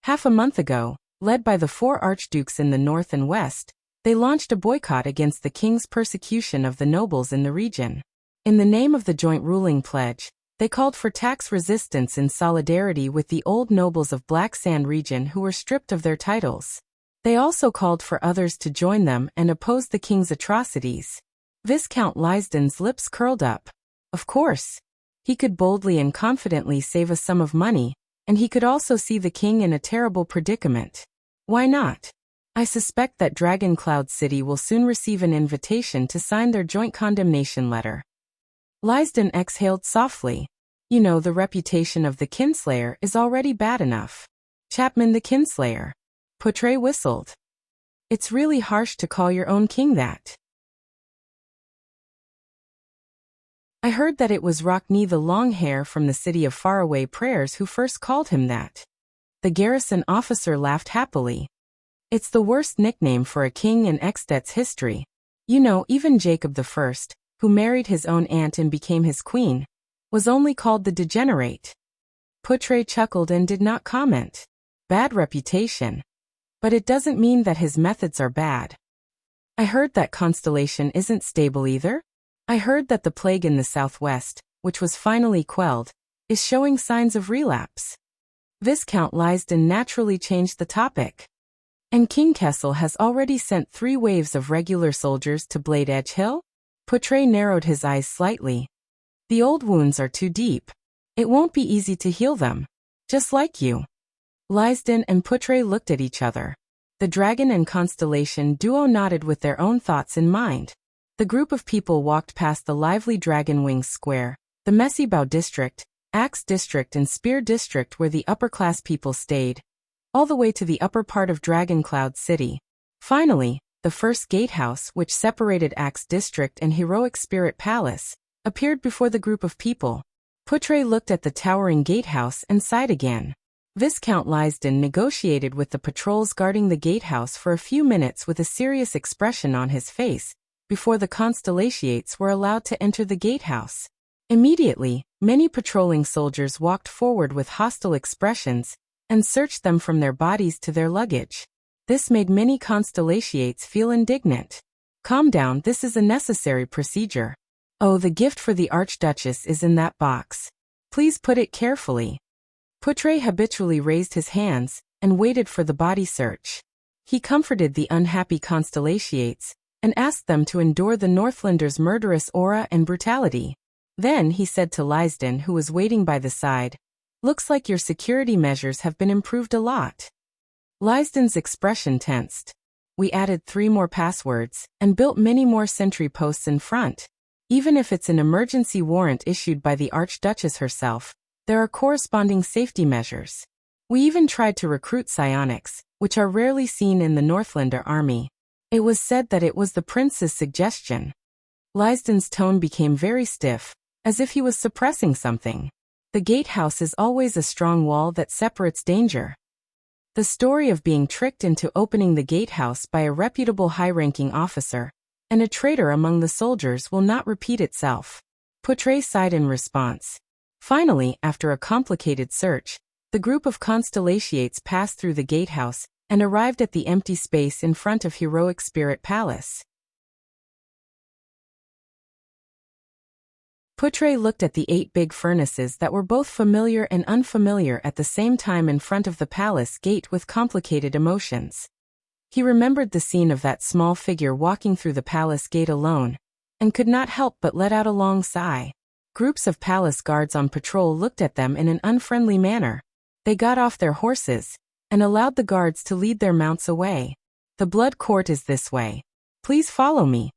Half a month ago, led by the 4 archdukes in the north and west, they launched a boycott against the king's persecution of the nobles in the region. In the name of the joint ruling pledge, they called for tax resistance in solidarity with the old nobles of Black Sand region who were stripped of their titles. They also called for others to join them and oppose the king's atrocities. Viscount Lysden's lips curled up. Of course. He could boldly and confidently save a sum of money, and he could also see the king in a terrible predicament. Why not? I suspect that Dragoncloud City will soon receive an invitation to sign their joint condemnation letter. Lysden exhaled softly. You know, the reputation of the Kinslayer is already bad enough. Chapman the Kinslayer. Putre whistled. It's really harsh to call your own king that. I heard that it was Rockney the Long-Hair from the city of Faraway Prayers who first called him that. The garrison officer laughed happily. It's the worst nickname for a king in Extet's history. You know, even Jacob I, who married his own aunt and became his queen, was only called the Degenerate. Putre chuckled and did not comment. Bad reputation. But it doesn't mean that his methods are bad. I heard that Constellation isn't stable either. I heard that the plague in the southwest, which was finally quelled, is showing signs of relapse. Viscount Lysden naturally changed the topic. And King Kessel has already sent 3 waves of regular soldiers to Blade Edge Hill? Putre narrowed his eyes slightly. The old wounds are too deep. It won't be easy to heal them. Just like you. Lysden and Putre looked at each other. The dragon and Constellation duo nodded with their own thoughts in mind. The group of people walked past the lively Dragon Wings Square, the messy Bow District, Axe District and Spear District where the upper-class people stayed, all the way to the upper part of Dragoncloud City. Finally, the first gatehouse, which separated Axe District and Heroic Spirit Palace, appeared before the group of people. Putre looked at the towering gatehouse and sighed again. Viscount Lysden negotiated with the patrols guarding the gatehouse for a few minutes with a serious expression on his face, before the Constellatiates were allowed to enter the gatehouse. Immediately, many patrolling soldiers walked forward with hostile expressions, and searched them from their bodies to their luggage. This made many Constellatiates feel indignant. Calm down, this is a necessary procedure. Oh, the gift for the Archduchess is in that box. Please put it carefully. Putre habitually raised his hands, and waited for the body search. He comforted the unhappy Constellatiates, and asked them to endure the Northlanders' murderous aura and brutality. Then he said to Lysden, who was waiting by the side, "Looks like your security measures have been improved a lot." Lysden's expression tensed. We added 3 more passwords, and built many more sentry posts in front. Even if it's an emergency warrant issued by the Archduchess herself, there are corresponding safety measures. We even tried to recruit psionics, which are rarely seen in the Northlander army. It was said that it was the prince's suggestion. Lysden's tone became very stiff, as if he was suppressing something. The gatehouse is always a strong wall that separates danger. The story of being tricked into opening the gatehouse by a reputable high-ranking officer, and a traitor among the soldiers will not repeat itself. Putre sighed in response. Finally, after a complicated search, the group of Constellatiates passed through the gatehouse, and arrived at the empty space in front of Heroic Spirit Palace. Putre looked at the 8 big furnaces that were both familiar and unfamiliar at the same time in front of the palace gate with complicated emotions. He remembered the scene of that small figure walking through the palace gate alone, and could not help but let out a long sigh. Groups of palace guards on patrol looked at them in an unfriendly manner. They got off their horses and allowed the guards to lead their mounts away. The blood court is this way. Please follow me.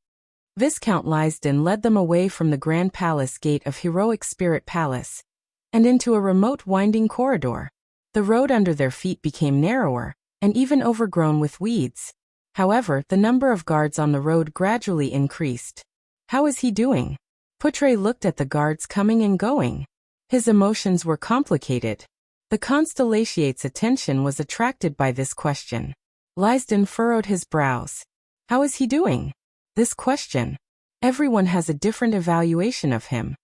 Viscount Lysden led them away from the grand palace gate of Heroic Spirit Palace and into a remote winding corridor. The road under their feet became narrower and even overgrown with weeds. However, the number of guards on the road gradually increased. How is he doing? Putre looked at the guards coming and going. His emotions were complicated. The Constellation's attention was attracted by this question. Lysden furrowed his brows. How is he doing? This question. Everyone has a different evaluation of him.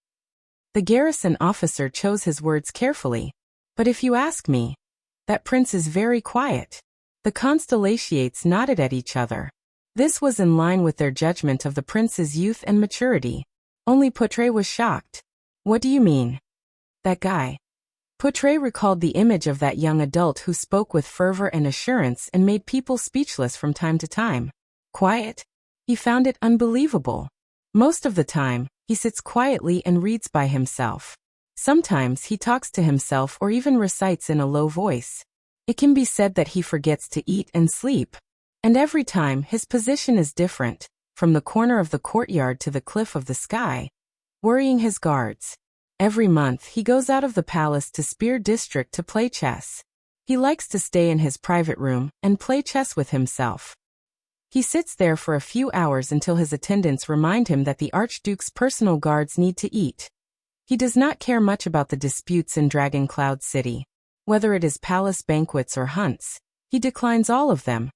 The garrison officer chose his words carefully. But if you ask me, that prince is very quiet. The Constellation's nodded at each other. This was in line with their judgment of the prince's youth and maturity. Only Putre was shocked. What do you mean? That guy. Putre recalled the image of that young adult who spoke with fervor and assurance and made people speechless from time to time. Quiet? He found it unbelievable. Most of the time, he sits quietly and reads by himself. Sometimes he talks to himself or even recites in a low voice. It can be said that he forgets to eat and sleep. And every time his position is different, from the corner of the courtyard to the cliff of the sky, worrying his guards. Every month he goes out of the palace to Spear District to play chess. He likes to stay in his private room and play chess with himself. He sits there for a few hours until his attendants remind him that the Archduke's personal guards need to eat. He does not care much about the disputes in Dragon Cloud City. Whether it is palace banquets or hunts, he declines all of them,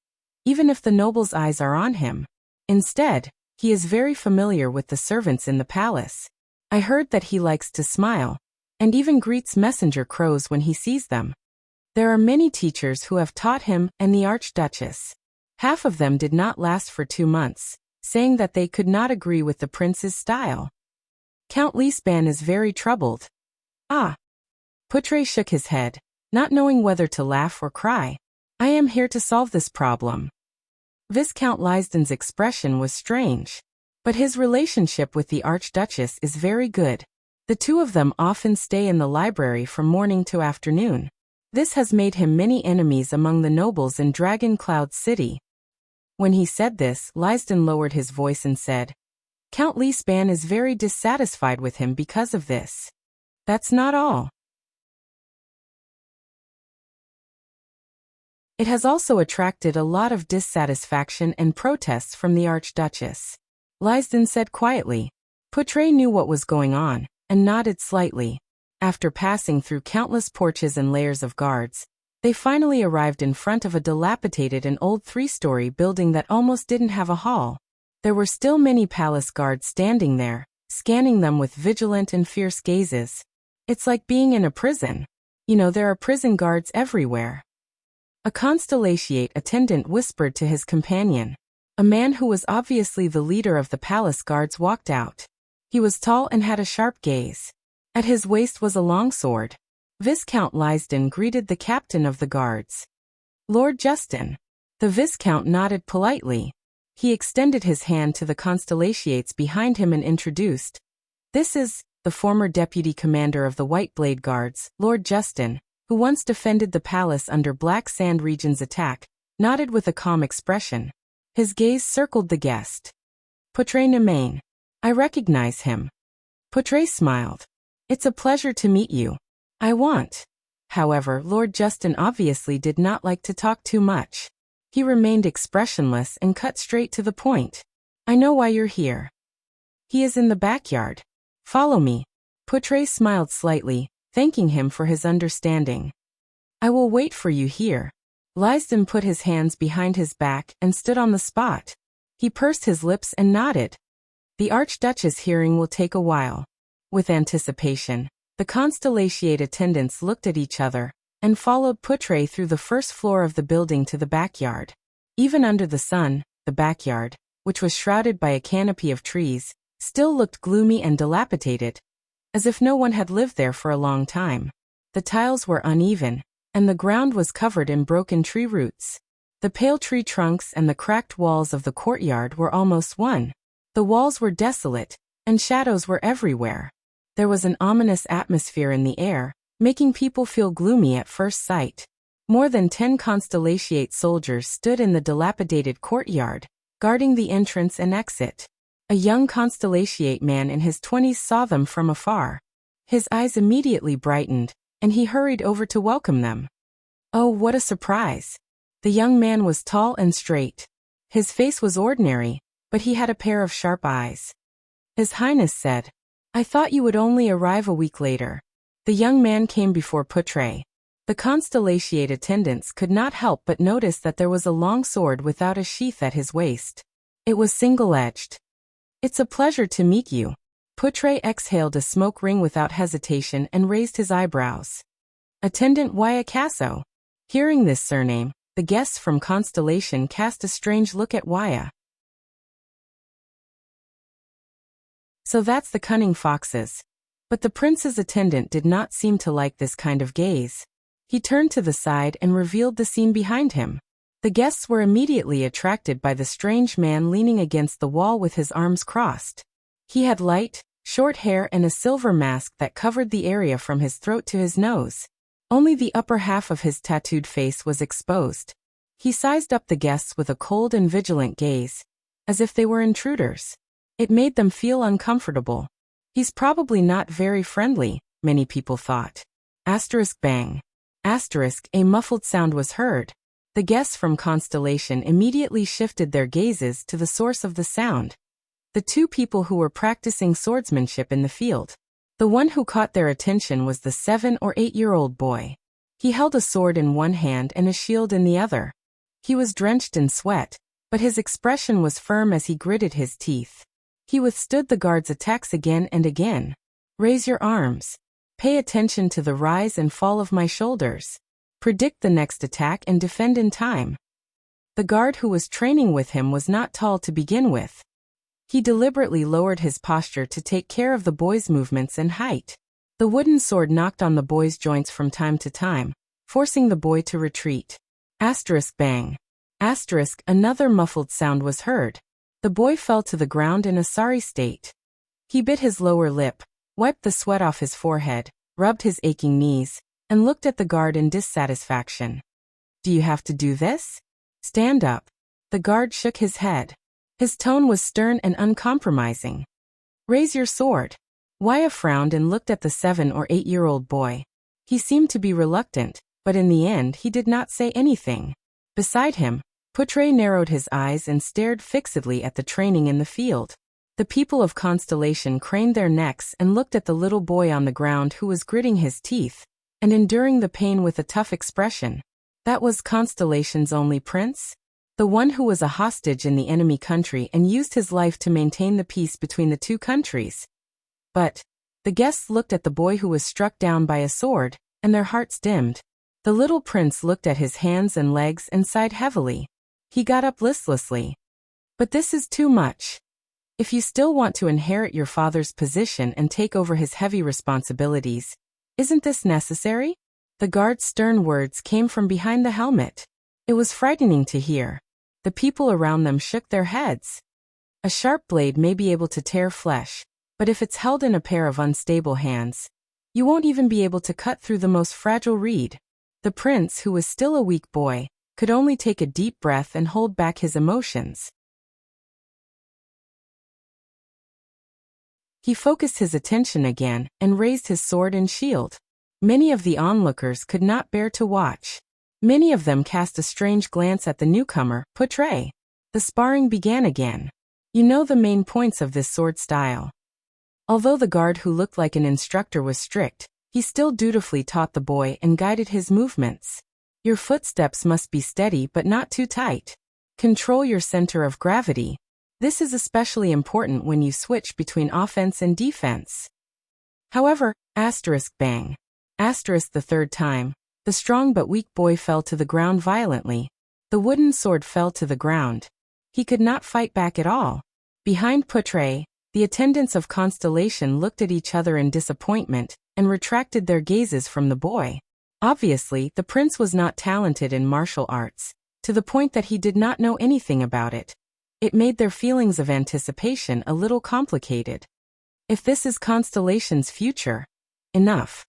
even if the nobles' eyes are on him. Instead, he is very familiar with the servants in the palace. I heard that he likes to smile, and even greets messenger crows when he sees them. There are many teachers who have taught him and the Archduchess. Half of them did not last for 2 months, saying that they could not agree with the prince's style. Count Lysden is very troubled. Ah. Putre shook his head, not knowing whether to laugh or cry. I am here to solve this problem. Viscount Lysden's expression was strange. But his relationship with the Archduchess is very good. The two of them often stay in the library from morning to afternoon. This has made him many enemies among the nobles in Dragon Cloud City. When he said this, Lysden lowered his voice and said, Count Lysden is very dissatisfied with him because of this. That's not all. It has also attracted a lot of dissatisfaction and protests from the Archduchess. Lysden said quietly. Putre knew what was going on, and nodded slightly. After passing through countless porches and layers of guards, they finally arrived in front of a dilapidated and old 3-story building that almost didn't have a hall. There were still many palace guards standing there, scanning them with vigilant and fierce gazes. It's like being in a prison. There are prison guards everywhere. A Constellation attendant whispered to his companion. A man who was obviously the leader of the palace guards walked out. He was tall and had a sharp gaze. At his waist was a long sword. Viscount Lysden greeted the captain of the guards. Lord Justin. The Viscount nodded politely. He extended his hand to the Constellations behind him and introduced. This is the former deputy commander of the White Blade Guards, Lord Justin, who once defended the palace under Black Sand Region's attack, nodded with a calm expression. His gaze circled the guest. Putre Nemain. I recognize him. Putre smiled. It's a pleasure to meet you. However, Lord Justin obviously did not like to talk too much. He remained expressionless and cut straight to the point. I know why you're here. He is in the backyard. Follow me. Putre smiled slightly, thanking him for his understanding. I will wait for you here. Lysden put his hands behind his back and stood on the spot. He pursed his lips and nodded. The Archduchess' hearing will take a while. With anticipation, the Constellation attendants looked at each other and followed Putre through the first floor of the building to the backyard. Even under the sun, the backyard, which was shrouded by a canopy of trees, still looked gloomy and dilapidated, as if no one had lived there for a long time. The tiles were uneven, and the ground was covered in broken tree roots. The pale tree trunks and the cracked walls of the courtyard were almost one. The walls were desolate, and shadows were everywhere. There was an ominous atmosphere in the air, making people feel gloomy at first sight. More than 10 Constellatiate soldiers stood in the dilapidated courtyard, guarding the entrance and exit. A young Constellatiate man in his 20s saw them from afar. His eyes immediately brightened, and he hurried over to welcome them. Oh, what a surprise! The young man was tall and straight. His face was ordinary, but he had a pair of sharp eyes. His Highness said, "I thought you would only arrive a week later." The young man came before Putre. The Constellatiate attendants could not help but notice that there was a long sword without a sheath at his waist. It was single-edged. "It's a pleasure to meet you." Putre exhaled a smoke ring without hesitation and raised his eyebrows. Attendant Wyacasso. Hearing this surname, the guests from Constellation cast a strange look at Wya. So that's the cunning foxes. But the prince's attendant did not seem to like this kind of gaze. He turned to the side and revealed the scene behind him. The guests were immediately attracted by the strange man leaning against the wall with his arms crossed. He had light, short hair and a silver mask that covered the area from his throat to his nose. Only the upper half of his tattooed face was exposed. He sized up the guests with a cold and vigilant gaze, as if they were intruders. It made them feel uncomfortable. He's probably not very friendly, many people thought. Bang. A muffled sound was heard. The guests from Constellation immediately shifted their gazes to the source of the sound. The two people who were practicing swordsmanship in the field. The one who caught their attention was the 7 or 8-year-old boy. He held a sword in one hand and a shield in the other. He was drenched in sweat, but his expression was firm as he gritted his teeth. He withstood the guards' attacks again and again. "Raise your arms. Pay attention to the rise and fall of my shoulders. Predict the next attack and defend in time." The guard who was training with him was not tall to begin with. He deliberately lowered his posture to take care of the boy's movements and height. The wooden sword knocked on the boy's joints from time to time, forcing the boy to retreat. Bang. Another muffled sound was heard. The boy fell to the ground in a sorry state. He bit his lower lip, wiped the sweat off his forehead, rubbed his aching knees, and looked at the guard in dissatisfaction. "Do you have to do this? Stand up." The guard shook his head. His tone was stern and uncompromising. "Raise your sword." Wya frowned and looked at the 7 or 8-year-old boy. He seemed to be reluctant, but in the end he did not say anything. Beside him, Putre narrowed his eyes and stared fixedly at the training in the field. The people of Constellation craned their necks and looked at the little boy on the ground who was gritting his teeth and enduring the pain with a tough expression. That was Constellation's only prince? The one who was a hostage in the enemy country and used his life to maintain the peace between the two countries. But the guests looked at the boy who was struck down by a sword, and their hearts dimmed. The little prince looked at his hands and legs and sighed heavily. He got up listlessly. "But this is too much. If you still want to inherit your father's position and take over his heavy responsibilities, isn't this necessary?" The guard's stern words came from behind the helmet. It was frightening to hear. The people around them shook their heads. A sharp blade may be able to tear flesh, but if it's held in a pair of unstable hands, you won't even be able to cut through the most fragile reed. The prince, who was still a weak boy, could only take a deep breath and hold back his emotions. He focused his attention again and raised his sword and shield. Many of the onlookers could not bear to watch. Many of them cast a strange glance at the newcomer, Putre. The sparring began again. You know the main points of this sword style. Although the guard who looked like an instructor was strict, he still dutifully taught the boy and guided his movements. Your footsteps must be steady but not too tight. Control your center of gravity. This is especially important when you switch between offense and defense. However, bang. The third time, the strong but weak boy fell to the ground violently. The wooden sword fell to the ground. He could not fight back at all. Behind Putre, the attendants of Constellation looked at each other in disappointment and retracted their gazes from the boy. Obviously, the prince was not talented in martial arts, to the point that he did not know anything about it. It made their feelings of anticipation a little complicated. If this is Constellation's future, enough.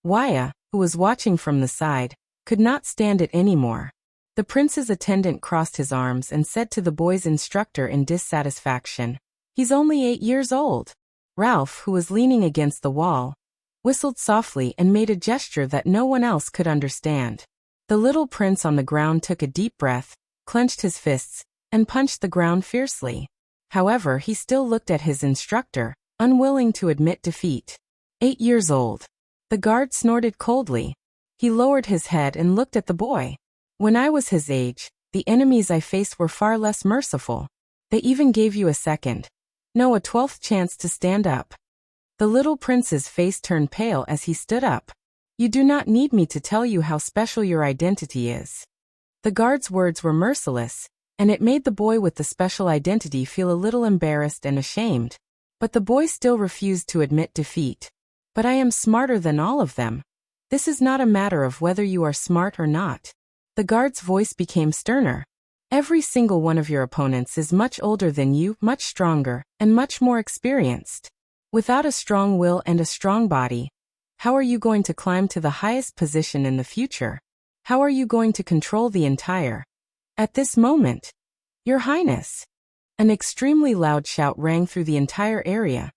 Waya, who was watching from the side, could not stand it anymore. The prince's attendant crossed his arms and said to the boy's instructor in dissatisfaction, "He's only 8 years old." Ralph, who was leaning against the wall, whistled softly and made a gesture that no one else could understand. The little prince on the ground took a deep breath, clenched his fists, and punched the ground fiercely. However, he still looked at his instructor, unwilling to admit defeat. 8 years old. The guard snorted coldly. He lowered his head and looked at the boy. When I was his age, the enemies I faced were far less merciful. They even gave you a second, no, a 12th chance to stand up. The little prince's face turned pale as he stood up. You do not need me to tell you how special your identity is. The guard's words were merciless, and it made the boy with the special identity feel a little embarrassed and ashamed. But the boy still refused to admit defeat. But I am smarter than all of them. This is not a matter of whether you are smart or not. The guard's voice became sterner. Every single one of your opponents is much older than you, much stronger, and much more experienced. Without a strong will and a strong body, how are you going to climb to the highest position in the future? How are you going to control the entire? At this moment, Your Highness! An extremely loud shout rang through the entire area,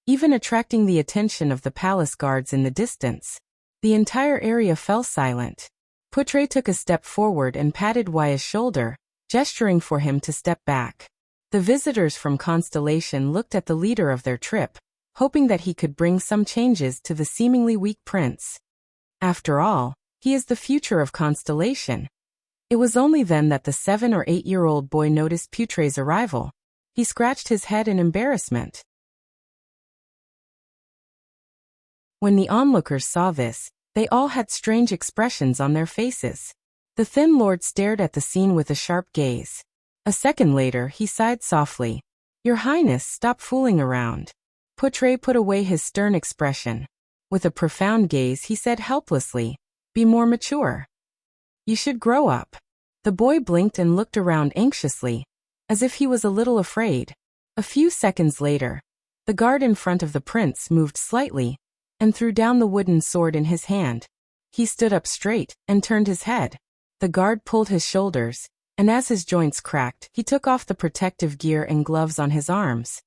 even attracting the attention of the palace guards in the distance. The entire area fell silent. Putre took a step forward and patted Waya's shoulder, gesturing for him to step back. The visitors from Constellation looked at the leader of their trip, hoping that he could bring some changes to the seemingly weak prince. After all, he is the future of Constellation. It was only then that the 7 or 8-year-old boy noticed Putre's arrival. He scratched his head in embarrassment. When the onlookers saw this, they all had strange expressions on their faces. The thin lord stared at the scene with a sharp gaze. A second later, he sighed softly. Your Highness, stop fooling around. Putre put away his stern expression. With a profound gaze, he said helplessly, be more mature. You should grow up. The boy blinked and looked around anxiously, as if he was a little afraid. A few seconds later, the guard in front of the prince moved slightly, and threw down the wooden sword in his hand. He stood up straight and turned his head. The guard pulled his shoulders, and as his joints cracked, he took off the protective gear and gloves on his arms.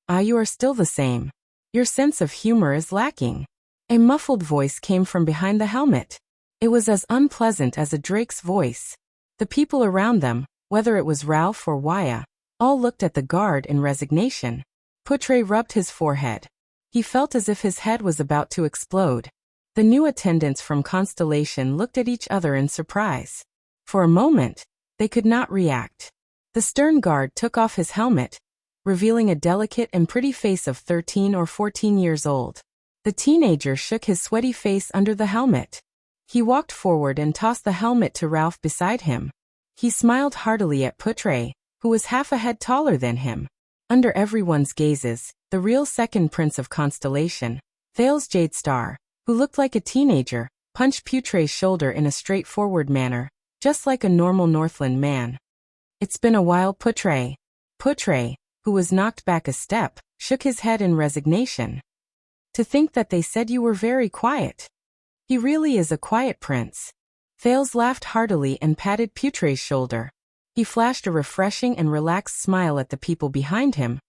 Ah, you are still the same. Your sense of humor is lacking. A muffled voice came from behind the helmet. It was as unpleasant as a drake's voice. The people around them, whether it was Ralph or Waya, all looked at the guard in resignation. Putre rubbed his forehead. He felt as if his head was about to explode. The new attendants from Constellation looked at each other in surprise. For a moment, they could not react. The stern guard took off his helmet, revealing a delicate and pretty face of 13 or 14 years old. The teenager shook his sweaty face under the helmet. He walked forward and tossed the helmet to Ralph beside him. He smiled heartily at Putre, who was half a head taller than him. Under everyone's gazes, the real second prince of Constellation, Thales Jadestar, who looked like a teenager, punched Putre's shoulder in a straightforward manner, just like a normal Northland man. It's been a while, Putre. Putre, who was knocked back a step, shook his head in resignation. To think that they said you were very quiet. He really is a quiet prince. Thales laughed heartily and patted Putre's shoulder. He flashed a refreshing and relaxed smile at the people behind him,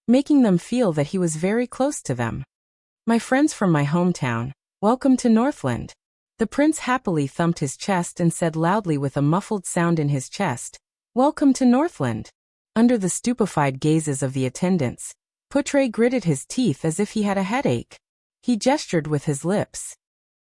making them feel that he was very close to them. My friends from my hometown, welcome to Northland. The prince happily thumped his chest and said loudly with a muffled sound in his chest, welcome to Northland. Under the stupefied gazes of the attendants, Putre gritted his teeth as if he had a headache. He gestured with his lips.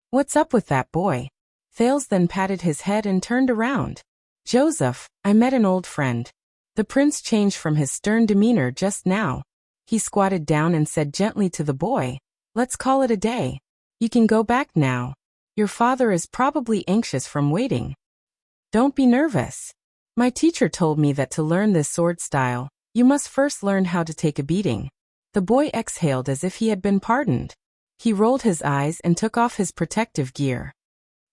What's up with that boy? Thales then patted his head and turned around. Joseph, I met an old friend. The prince changed from his stern demeanor just now. He squatted down and said gently to the boy, let's call it a day. You can go back now. Your father is probably anxious from waiting. Don't be nervous. My teacher told me that to learn this sword style, you must first learn how to take a beating. The boy exhaled as if he had been pardoned. He rolled his eyes and took off his protective gear.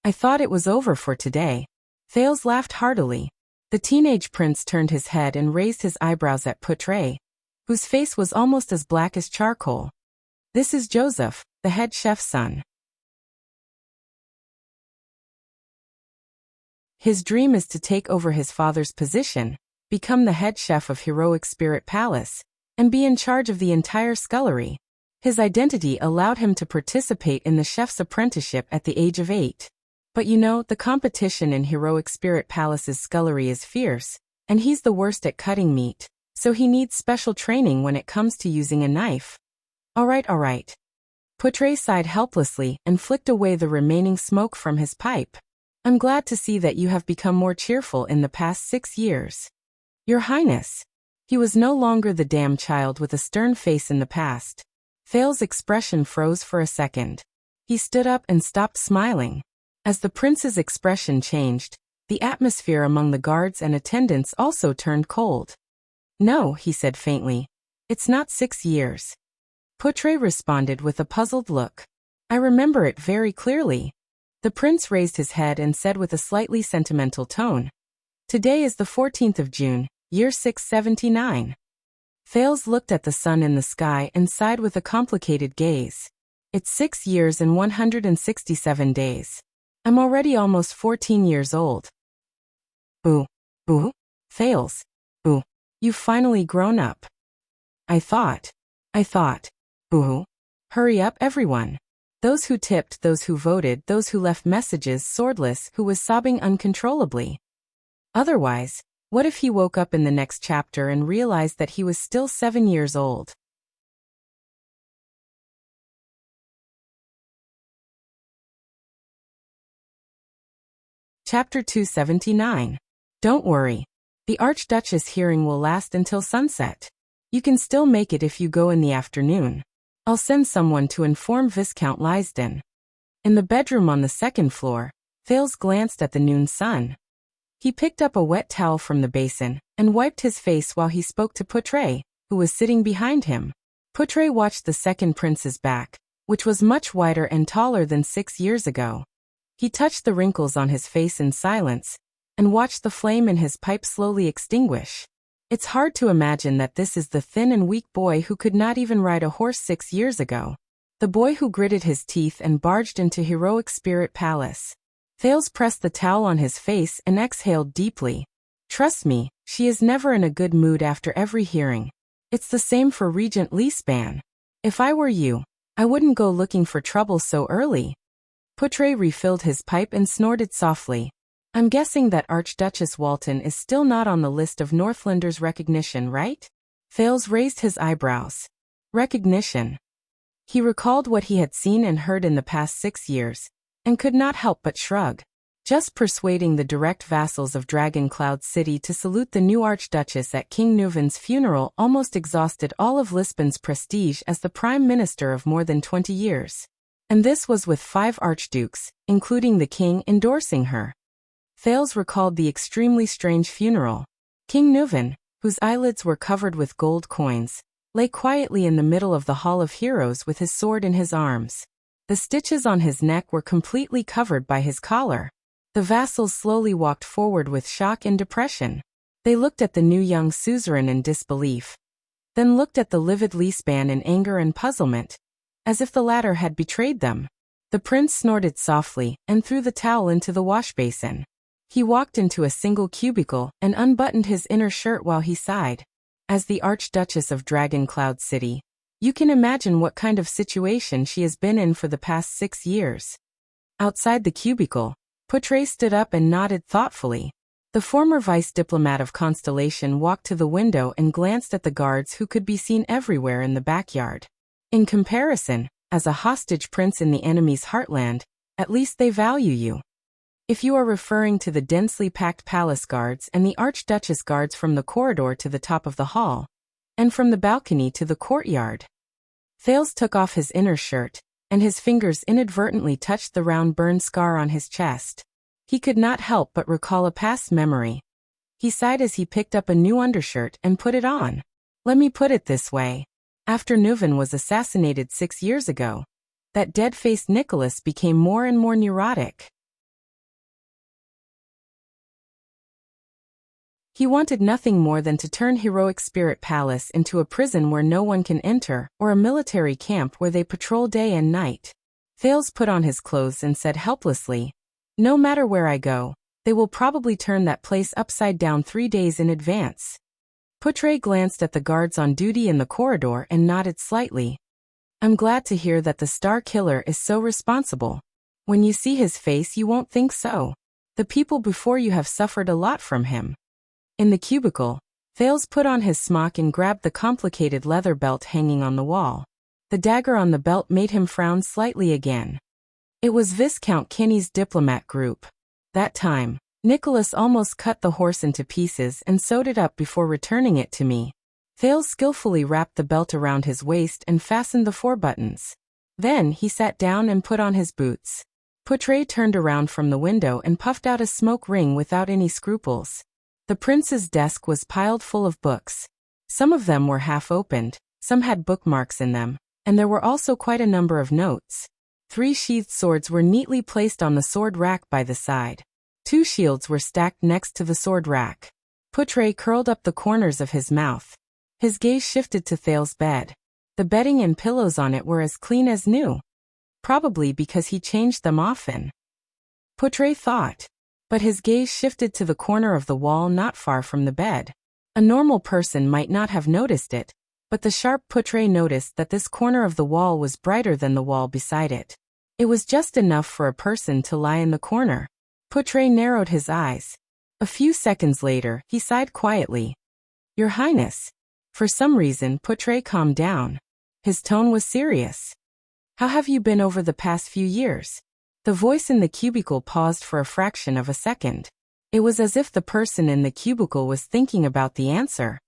I thought it was over for today. Thales laughed heartily. The teenage prince turned his head and raised his eyebrows at Putre, whose face was almost as black as charcoal. This is Joseph, the head chef's son. His dream is to take over his father's position, become the head chef of Heroic Spirit Palace, and be in charge of the entire scullery. His identity allowed him to participate in the chef's apprenticeship at the age of 8. But you know, the competition in Heroic Spirit Palace's scullery is fierce, and he's the worst at cutting meat, so he needs special training when it comes to using a knife. All right. Portray sighed helplessly and flicked away the remaining smoke from his pipe. I'm glad to see that you have become more cheerful in the past 6 years. Your Highness. He was no longer the damn child with a stern face in the past. Thales's expression froze for a second. He stood up and stopped smiling. As the prince's expression changed, the atmosphere among the guards and attendants also turned cold. No, he said faintly. It's not 6 years. Portray responded with a puzzled look. I remember it very clearly. The prince raised his head and said with a slightly sentimental tone, Today is the 14th of June, year 679. Thales looked at the sun in the sky and sighed with a complicated gaze. It's 6 years and 167 days. I'm already almost 14 years old. Boo. Thales. Boo. You've finally grown up. I thought. Boo. Hurry up, everyone. Those who tipped, those who voted, those who left messages, Swordless, who was sobbing uncontrollably. Otherwise, what if he woke up in the next chapter and realized that he was still 7 years old? Chapter 279. Don't worry. The Archduchess hearing will last until sunset. You can still make it if you go in the afternoon. I'll send someone to inform Viscount Lysden. In the bedroom on the second floor, Thales glanced at the noon sun. He picked up a wet towel from the basin and wiped his face while he spoke to Portray, who was sitting behind him. Portray watched the second prince's back, which was much wider and taller than 6 years ago. He touched the wrinkles on his face in silence and watched the flame in his pipe slowly extinguish. It's hard to imagine that this is the thin and weak boy who could not even ride a horse 6 years ago. The boy who gritted his teeth and barged into Heroic Spirit Palace. Thales pressed the towel on his face and exhaled deeply. Trust me, she is never in a good mood after every hearing. It's the same for Regent Leespan. If I were you, I wouldn't go looking for trouble so early. Portray refilled his pipe and snorted softly. I'm guessing that Archduchess Walton is still not on the list of Northlanders' recognition, right? Thales raised his eyebrows. Recognition. He recalled what he had seen and heard in the past 6 years, and could not help but shrug. Just persuading the direct vassals of Dragon Cloud City to salute the new Archduchess at King Nuvan's funeral almost exhausted all of Lisbon's prestige as the Prime Minister of more than 20 years. And this was with 5 archdukes, including the king, endorsing her. Thales recalled the extremely strange funeral. King Nuvan, whose eyelids were covered with gold coins, lay quietly in the middle of the Hall of Heroes with his sword in his arms. The stitches on his neck were completely covered by his collar. The vassals slowly walked forward with shock and depression. They looked at the new young suzerain in disbelief, then looked at the livid Leespan in anger and puzzlement, as if the latter had betrayed them. The prince snorted softly and threw the towel into the wash basin. He walked into a single cubicle and unbuttoned his inner shirt while he sighed. As the Archduchess of Dragon Cloud City, you can imagine what kind of situation she has been in for the past 6 years. Outside the cubicle, Portray stood up and nodded thoughtfully. The former vice diplomat of Constellation walked to the window and glanced at the guards who could be seen everywhere in the backyard. In comparison, as a hostage prince in the enemy's heartland, at least they value you. If you are referring to the densely packed palace guards and the Archduchess guards from the corridor to the top of the hall, and from the balcony to the courtyard. Thales took off his inner shirt, and his fingers inadvertently touched the round burn scar on his chest. He could not help but recall a past memory. He sighed as he picked up a new undershirt and put it on. Let me put it this way. After Nuvan was assassinated 6 years ago, that dead-faced Nicholas became more and more neurotic. He wanted nothing more than to turn Heroic Spirit Palace into a prison where no one can enter, or a military camp where they patrol day and night. Thales put on his clothes and said helplessly, "No matter where I go, they will probably turn that place upside down 3 days in advance." Portray glanced at the guards on duty in the corridor and nodded slightly. "I'm glad to hear that the Star Killer is so responsible. When you see his face you won't think so. The people before you have suffered a lot from him." In the cubicle, Thales put on his smock and grabbed the complicated leather belt hanging on the wall. The dagger on the belt made him frown slightly again. It was Viscount Kinney's diplomat group. That time, Nicholas almost cut the horse into pieces and sewed it up before returning it to me. Thales skillfully wrapped the belt around his waist and fastened the 4 buttons. Then he sat down and put on his boots. Portray turned around from the window and puffed out a smoke ring without any scruples. The prince's desk was piled full of books. Some of them were half opened, some had bookmarks in them, and there were also quite a number of notes. 3 sheathed swords were neatly placed on the sword rack by the side. 2 shields were stacked next to the sword rack. Portray curled up the corners of his mouth. His gaze shifted to Thales' bed. The bedding and pillows on it were as clean as new. Probably because he changed them often, Portray thought. But his gaze shifted to the corner of the wall not far from the bed. A normal person might not have noticed it, but the sharp Portray noticed that this corner of the wall was brighter than the wall beside it. It was just enough for a person to lie in the corner. Portray narrowed his eyes. A few seconds later, he sighed quietly. "Your Highness." For some reason, Portray calmed down. His tone was serious. "How have you been over the past few years?" The voice in the cubicle paused for a fraction of a second. It was as if the person in the cubicle was thinking about the answer.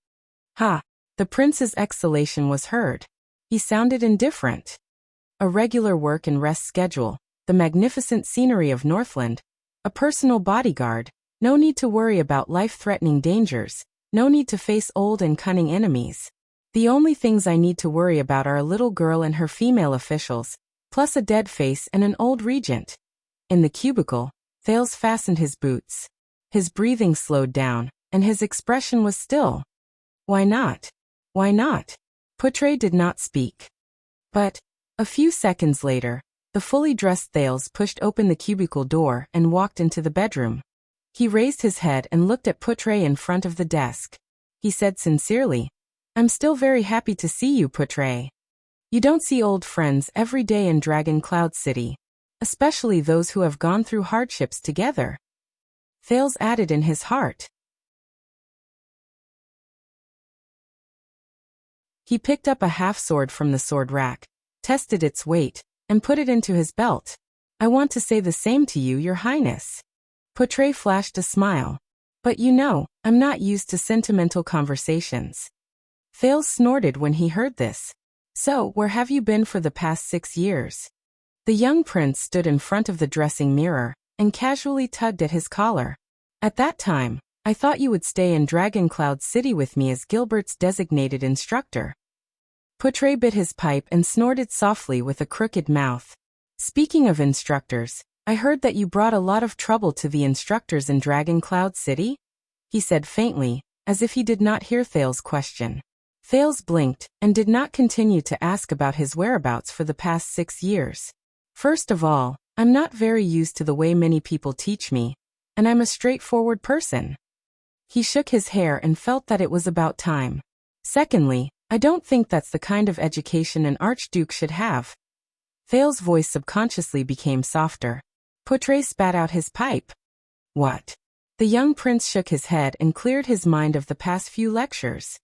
"Ha!" The prince's exhalation was heard. He sounded indifferent. A regular work and rest schedule, the magnificent scenery of Northland, a personal bodyguard, no need to worry about life-threatening dangers, no need to face old and cunning enemies. The only things I need to worry about are a little girl and her female officials, plus a dead face and an old regent. In the cubicle, Thales fastened his boots. His breathing slowed down, and his expression was still. "Why not? Why not?" Portray did not speak. But, a few seconds later, the fully dressed Thales pushed open the cubicle door and walked into the bedroom. He raised his head and looked at Portray in front of the desk. He said sincerely, "I'm still very happy to see you, Portray. You don't see old friends every day in Dragon Cloud City, especially those who have gone through hardships together." Thales added in his heart. He picked up a half-sword from the sword rack, tested its weight, and put it into his belt. "I want to say the same to you, Your Highness." Portray flashed a smile. "But you know, I'm not used to sentimental conversations." Thales snorted when he heard this. "So, where have you been for the past 6 years?" The young prince stood in front of the dressing mirror and casually tugged at his collar. "At that time, I thought you would stay in Dragon Cloud City with me as Gilbert's designated instructor." Portray bit his pipe and snorted softly with a crooked mouth. "Speaking of instructors, I heard that you brought a lot of trouble to the instructors in Dragon Cloud City?" he said faintly, as if he did not hear Thales' question. Thales blinked and did not continue to ask about his whereabouts for the past 6 years. "First of all, I'm not very used to the way many people teach me, and I'm a straightforward person." He shook his hair and felt that it was about time. "Secondly, I don't think that's the kind of education an archduke should have." Thales' voice subconsciously became softer. Portray spat out his pipe. "What?" The young prince shook his head and cleared his mind of the past few lectures.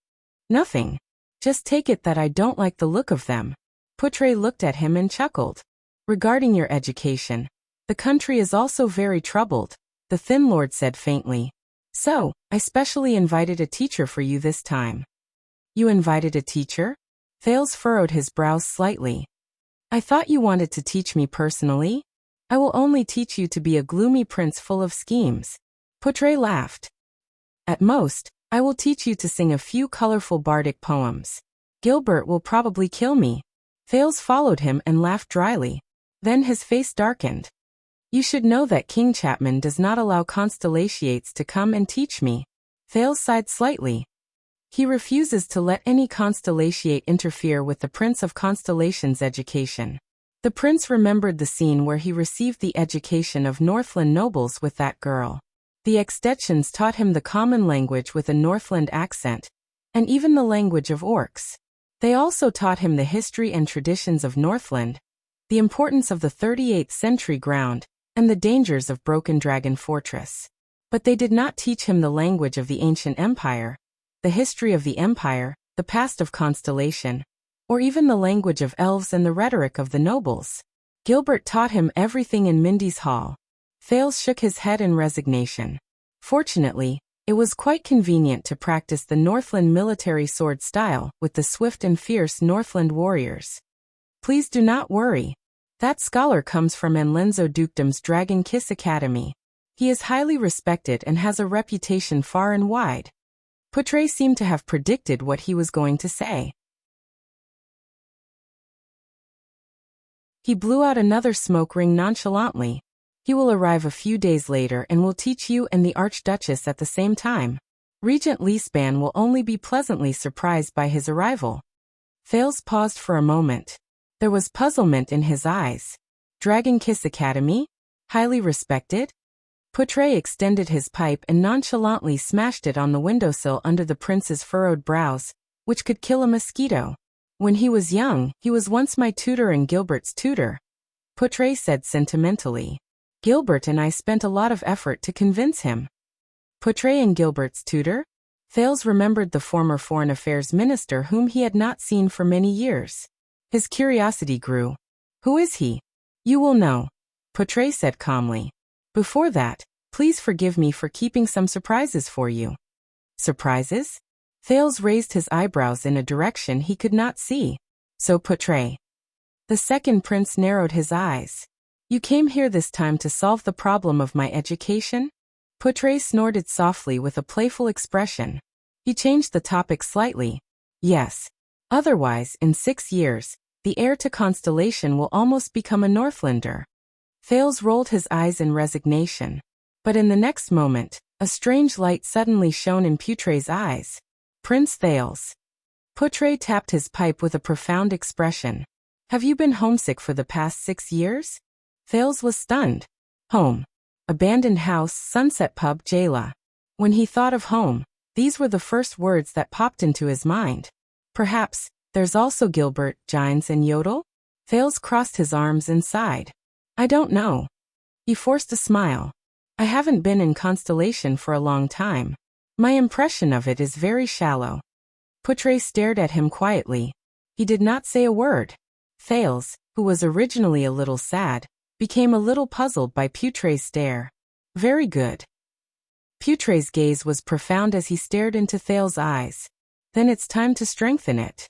"Nothing. Just take it that I don't like the look of them." Portray looked at him and chuckled. "Regarding your education, the country is also very troubled," the Thin Lord said faintly. "So, I specially invited a teacher for you this time." "You invited a teacher?" Thales furrowed his brows slightly. "I thought you wanted to teach me personally. I will only teach you to be a gloomy prince full of schemes." Portray laughed. "At most, I will teach you to sing a few colorful bardic poems. Gilbert will probably kill me." Thales followed him and laughed dryly. Then his face darkened. "You should know that King Chapman does not allow constellations to come and teach me." Thales sighed slightly. He refuses to let any constellatiate interfere with the Prince of Constellation's education. The prince remembered the scene where he received the education of Northland nobles with that girl. The Extensions taught him the common language with a Northland accent, and even the language of orcs. They also taught him the history and traditions of Northland, the importance of the 38th century ground, and the dangers of Broken Dragon Fortress. But they did not teach him the language of the ancient empire, the history of the empire, the past of Constellation, or even the language of elves and the rhetoric of the nobles. Gilbert taught him everything in Mindy's Hall. Thales shook his head in resignation. Fortunately, it was quite convenient to practice the Northland military sword style with the swift and fierce Northland warriors. Please do not worry. That scholar comes from Enlenzo Dukedom's Dragon Kiss Academy. He is highly respected and has a reputation far and wide. Poutre seemed to have predicted what he was going to say. He blew out another smoke ring nonchalantly. He will arrive a few days later and will teach you and the Archduchess at the same time. Regent Leespan will only be pleasantly surprised by his arrival. Thales paused for a moment. There was puzzlement in his eyes. Dragon Kiss Academy? Highly respected? Poutre extended his pipe and nonchalantly smashed it on the windowsill under the prince's furrowed brows, which could kill a mosquito. When he was young, he was once my tutor and Gilbert's tutor, Poutre said sentimentally. Gilbert and I spent a lot of effort to convince him. Poutre and Gilbert's tutor? Thales remembered the former foreign affairs minister whom he had not seen for many years. His curiosity grew. Who is he? You will know, Poutre said calmly. Before that, please forgive me for keeping some surprises for you. Surprises? Thales raised his eyebrows in a direction he could not see. So Poutre. The second prince narrowed his eyes. You came here this time to solve the problem of my education? Poutre snorted softly with a playful expression. He changed the topic slightly. Yes. Otherwise, in 6 years, the heir to Constellation will almost become a Northlander. Thales rolled his eyes in resignation. But in the next moment, a strange light suddenly shone in Poutre's eyes. Prince Thales. Poutre tapped his pipe with a profound expression. Have you been homesick for the past 6 years? Thales was stunned. Home. Abandoned house, Sunset Pub, Jayla. When he thought of home, these were the first words that popped into his mind. Perhaps, there's also Gilbert, Gines and Yodel? Thales crossed his arms and sighed. I don't know. He forced a smile. I haven't been in Constellation for a long time. My impression of it is very shallow. Poutre stared at him quietly. He did not say a word. Thales, who was originally a little sad, became a little puzzled by Poutre's stare. Very good. Poutre's gaze was profound as he stared into Thales' eyes. Then it's time to strengthen it.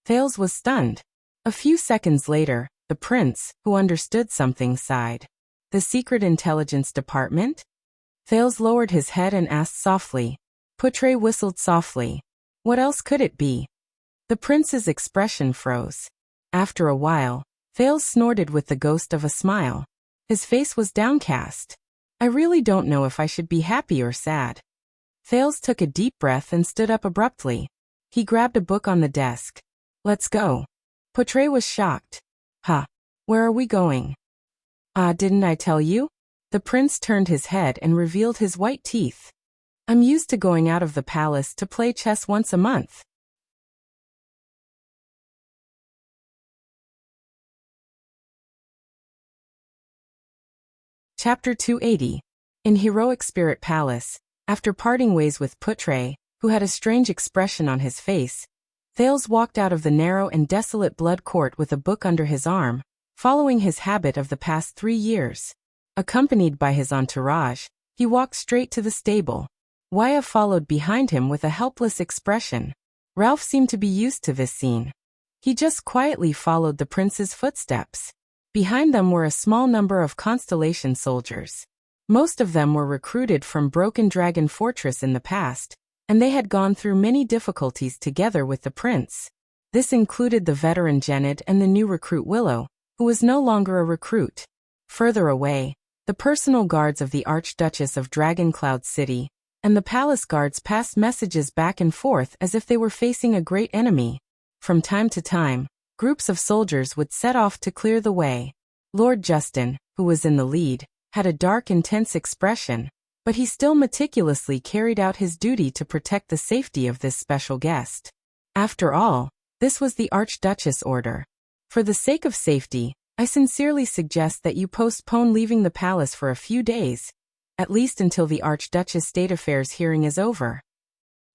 Thales was stunned. A few seconds later, the prince, who understood something, sighed. The Secret Intelligence Department? Thales lowered his head and asked softly. Poutre whistled softly. What else could it be? The prince's expression froze. After a while, Thales snorted with the ghost of a smile. His face was downcast. I really don't know if I should be happy or sad. Thales took a deep breath and stood up abruptly. He grabbed a book on the desk. Let's go. Poutre was shocked. Huh. Where are we going? Didn't I tell you? The prince turned his head and revealed his white teeth. I'm used to going out of the palace to play chess once a month. Chapter 280. In Heroic Spirit Palace, after parting ways with Poutre, who had a strange expression on his face, Thales walked out of the narrow and desolate blood court with a book under his arm, following his habit of the past 3 years. Accompanied by his entourage, he walked straight to the stable. Waya followed behind him with a helpless expression. Ralph seemed to be used to this scene. He just quietly followed the prince's footsteps. Behind them were a small number of Constellation soldiers. Most of them were recruited from Broken Dragon Fortress in the past, and they had gone through many difficulties together with the prince. This included the veteran Genid and the new recruit Willow, who was no longer a recruit. Further away, the personal guards of the Archduchess of Dragoncloud City, and the palace guards passed messages back and forth as if they were facing a great enemy. From time to time, groups of soldiers would set off to clear the way. Lord Justin, who was in the lead, had a dark, intense expression, but he still meticulously carried out his duty to protect the safety of this special guest. After all, this was the Archduchess' order. For the sake of safety, I sincerely suggest that you postpone leaving the palace for a few days, at least until the Archduchess' state affairs hearing is over.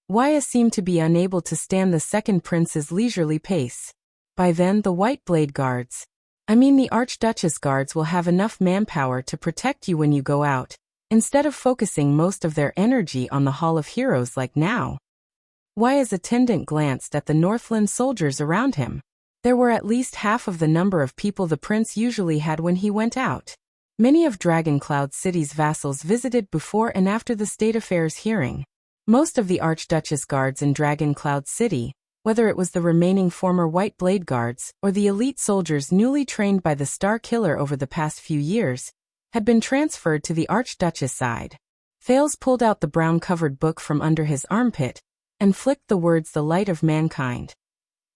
Waya seemed to be unable to stand the second prince's leisurely pace. By then the White Blade Guards, the Archduchess Guards, will have enough manpower to protect you when you go out, instead of focusing most of their energy on the Hall of Heroes like now. Waya's attendant glanced at the Northland soldiers around him. There were at least half of the number of people the prince usually had when he went out. Many of Dragoncloud City's vassals visited before and after the state affairs hearing. Most of the Archduchess Guards in Dragoncloud City, whether it was the remaining former White Blade Guards or the elite soldiers newly trained by the Star Killer over the past few years, had been transferred to the Archduchess side. Thales pulled out the brown-covered book from under his armpit and flicked the words "The Light of Mankind."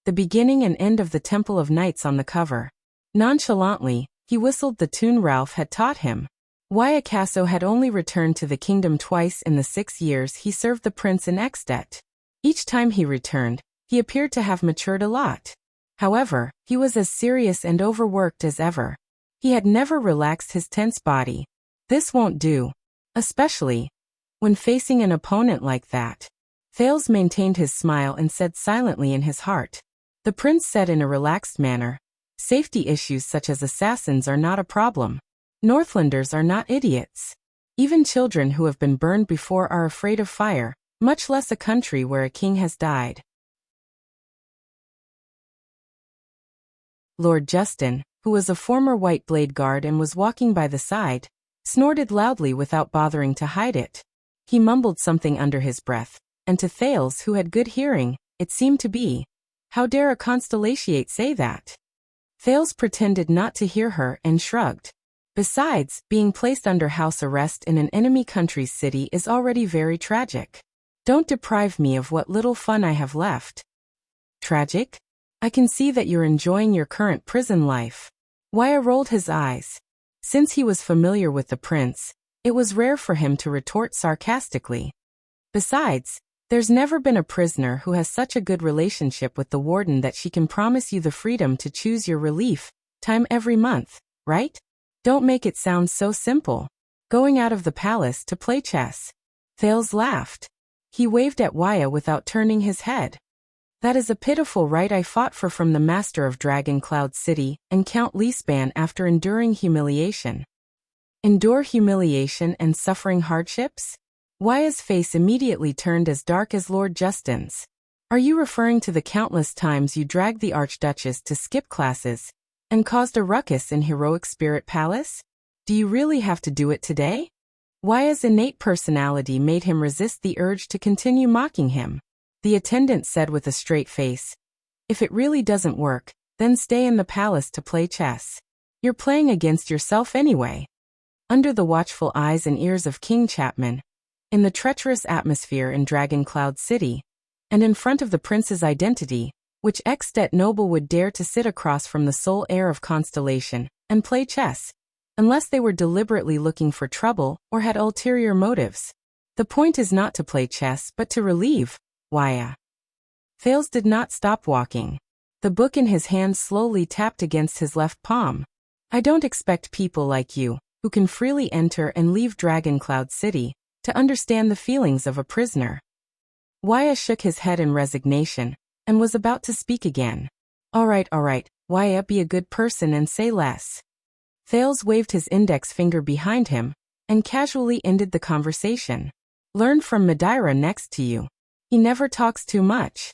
The beginning and end of the Temple of Knights on the cover. Nonchalantly, he whistled the tune Ralph had taught him. Wyacasso had only returned to the kingdom twice in the 6 years he served the prince in Extet. Each time he returned, he appeared to have matured a lot. However, he was as serious and overworked as ever. He had never relaxed his tense body. This won't do. Especially when facing an opponent like that. Thales maintained his smile and said silently in his heart. The prince said in a relaxed manner, "Safety issues such as assassins are not a problem. Northlanders are not idiots. Even children who have been burned before are afraid of fire, much less a country where a king has died." Lord Justin, who was a former White Blade Guard and was walking by the side, snorted loudly without bothering to hide it. He mumbled something under his breath, and to Thales, who had good hearing, it seemed to be, "How dare a constellatiate say that?" Thales pretended not to hear her and shrugged. Besides, being placed under house arrest in an enemy country's city is already very tragic. Don't deprive me of what little fun I have left. Tragic? I can see that you're enjoying your current prison life. Waya rolled his eyes. Since he was familiar with the prince, it was rare for him to retort sarcastically. Besides, there's never been a prisoner who has such a good relationship with the warden that she can promise you the freedom to choose your relief time every month, right? Don't make it sound so simple. Going out of the palace to play chess. Thales laughed. He waved at Waya without turning his head. That is a pitiful right I fought for from the master of Dragoncloud City and Count Leespan after enduring humiliation. Endure humiliation and suffering hardships? Waya's face immediately turned as dark as Lord Justin's. Are you referring to the countless times you dragged the Archduchess to skip classes and caused a ruckus in Heroic Spirit Palace? Do you really have to do it today? Waya's innate personality made him resist the urge to continue mocking him. The attendant said with a straight face, "If it really doesn't work, then stay in the palace to play chess. You're playing against yourself anyway." Under the watchful eyes and ears of King Chapman, in the treacherous atmosphere in Dragoncloud City, and in front of the prince's identity, which Extet noble would dare to sit across from the sole heir of Constellation and play chess, unless they were deliberately looking for trouble or had ulterior motives. The point is not to play chess but to relieve Waya. Thales did not stop walking. The book in his hand slowly tapped against his left palm. I don't expect people like you, who can freely enter and leave Dragoncloud City, to understand the feelings of a prisoner. Waya shook his head in resignation, and was about to speak again. All right, Waya, be a good person and say less. Thales waved his index finger behind him, and casually ended the conversation. Learn from Madeira next to you. He never talks too much.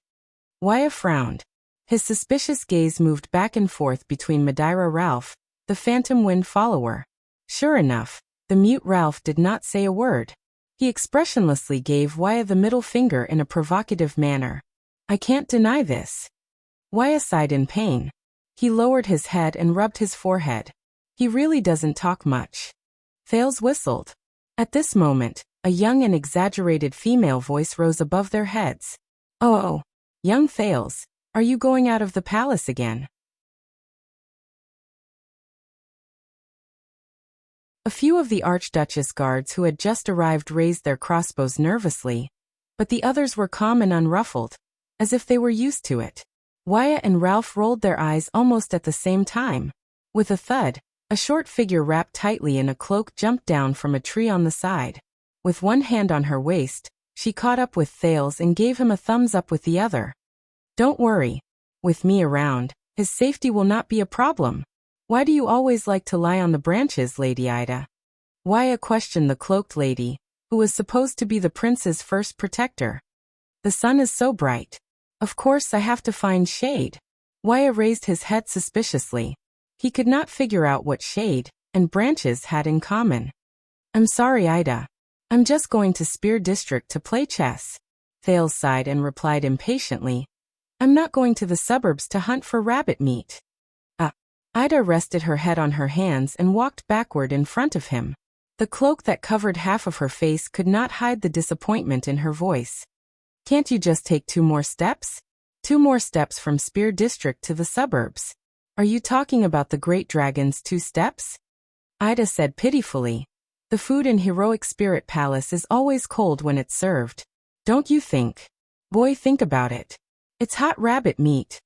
Waya frowned. His suspicious gaze moved back and forth between Madeira Ralph, the Phantom Wind follower. Sure enough, the mute Ralph did not say a word. He expressionlessly gave Waya the middle finger in a provocative manner. I can't deny this. Waya sighed in pain. He lowered his head and rubbed his forehead. He really doesn't talk much. Thales whistled. At this moment, A young and exaggerated female voice rose above their heads. Oh, young Thales, are you going out of the palace again? A few of the Archduchess guards who had just arrived raised their crossbows nervously, but the others were calm and unruffled, as if they were used to it. Wyatt and Ralph rolled their eyes almost at the same time. With a thud, a short figure wrapped tightly in a cloak jumped down from a tree on the side. With one hand on her waist, she caught up with Thales and gave him a thumbs up with the other. Don't worry. With me around, his safety will not be a problem. Why do you always like to lie on the branches, Lady Ida? Wyatt questioned the cloaked lady, who was supposed to be the prince's first protector. The sun is so bright. Of course I have to find shade. Wyatt raised his head suspiciously. He could not figure out what shade and branches had in common. I'm sorry, Ida. I'm just going to Spear District to play chess. Thales sighed and replied impatiently. I'm not going to the suburbs to hunt for rabbit meat. Ida rested her head on her hands and walked backward in front of him. The cloak that covered half of her face could not hide the disappointment in her voice. Can't you just take 2 more steps? 2 more steps from Spear District to the suburbs. Are you talking about the Great Dragon's 2 steps? Ida said pitifully. The food in Heroic Spirit Palace is always cold when it's served. Don't you think? Boy, think about it. It's hot rabbit meat.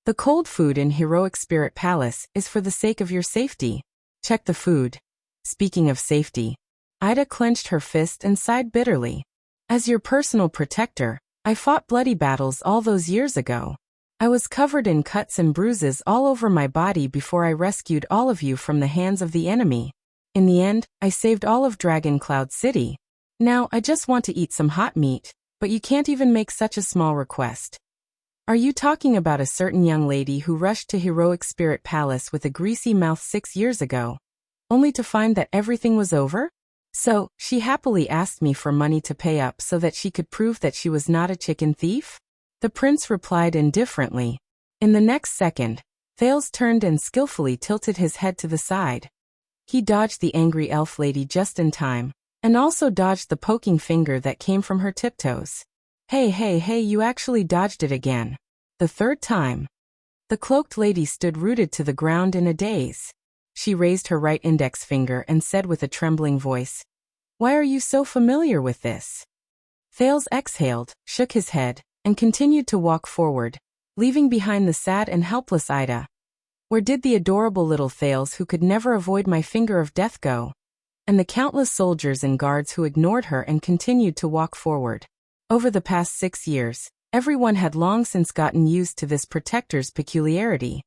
The cold food in Heroic Spirit Palace is for the sake of your safety. Check the food. Speaking of safety, Ida clenched her fist and sighed bitterly. As your personal protector, I fought bloody battles all those years ago. I was covered in cuts and bruises all over my body before I rescued all of you from the hands of the enemy. In the end, I saved all of Dragon Cloud City. Now I just want to eat some hot meat, but you can't even make such a small request. Are you talking about a certain young lady who rushed to Heroic Spirit Palace with a greasy mouth 6 years ago, only to find that everything was over? So, she happily asked me for money to pay up so that she could prove that she was not a chicken thief? The prince replied indifferently. In the next second, Thales turned and skillfully tilted his head to the side. He dodged the angry elf lady just in time, and also dodged the poking finger that came from her tiptoes. Hey, you actually dodged it again. The 3rd time. The cloaked lady stood rooted to the ground in a daze. She raised her right index finger and said with a trembling voice, Why are you so familiar with this? Thales exhaled, shook his head, and continued to walk forward, leaving behind the sad and helpless Ida. Where did the adorable little Thales who could never avoid my finger of death go? And the countless soldiers and guards who ignored her and continued to walk forward. Over the past 6 years, everyone had long since gotten used to this protector's peculiarity.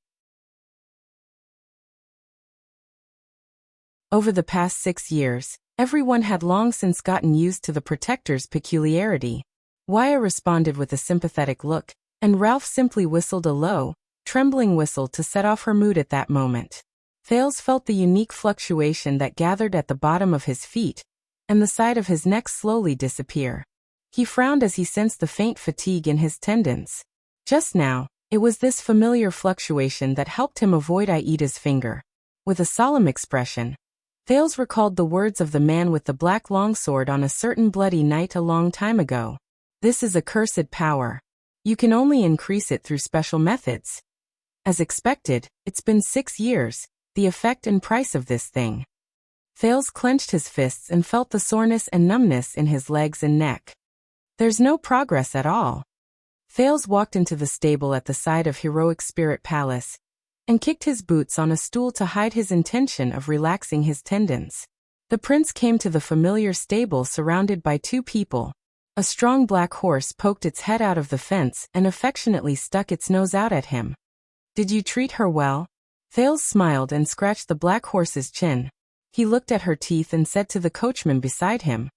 Wyatt responded with a sympathetic look, and Ralph simply whistled a low, trembling whistle to set off her mood at that moment. Thales felt the unique fluctuation that gathered at the bottom of his feet, and the side of his neck slowly disappear. He frowned as he sensed the faint fatigue in his tendons. Just now, it was this familiar fluctuation that helped him avoid Aida's finger. With a solemn expression, Thales recalled the words of the man with the black longsword on a certain bloody night a long time ago. This is a cursed power. You can only increase it through special methods. As expected, it's been 6 years, the effect and price of this thing. Thales clenched his fists and felt the soreness and numbness in his legs and neck. There's no progress at all. Thales walked into the stable at the side of Heroic Spirit Palace, and kicked his boots on a stool to hide his intention of relaxing his tendons. The prince came to the familiar stable surrounded by 2 people. A strong black horse poked its head out of the fence and affectionately stuck its nose out at him. Did you treat her well? Thales smiled and scratched the black horse's chin. He looked at her teeth and said to the coachman beside him,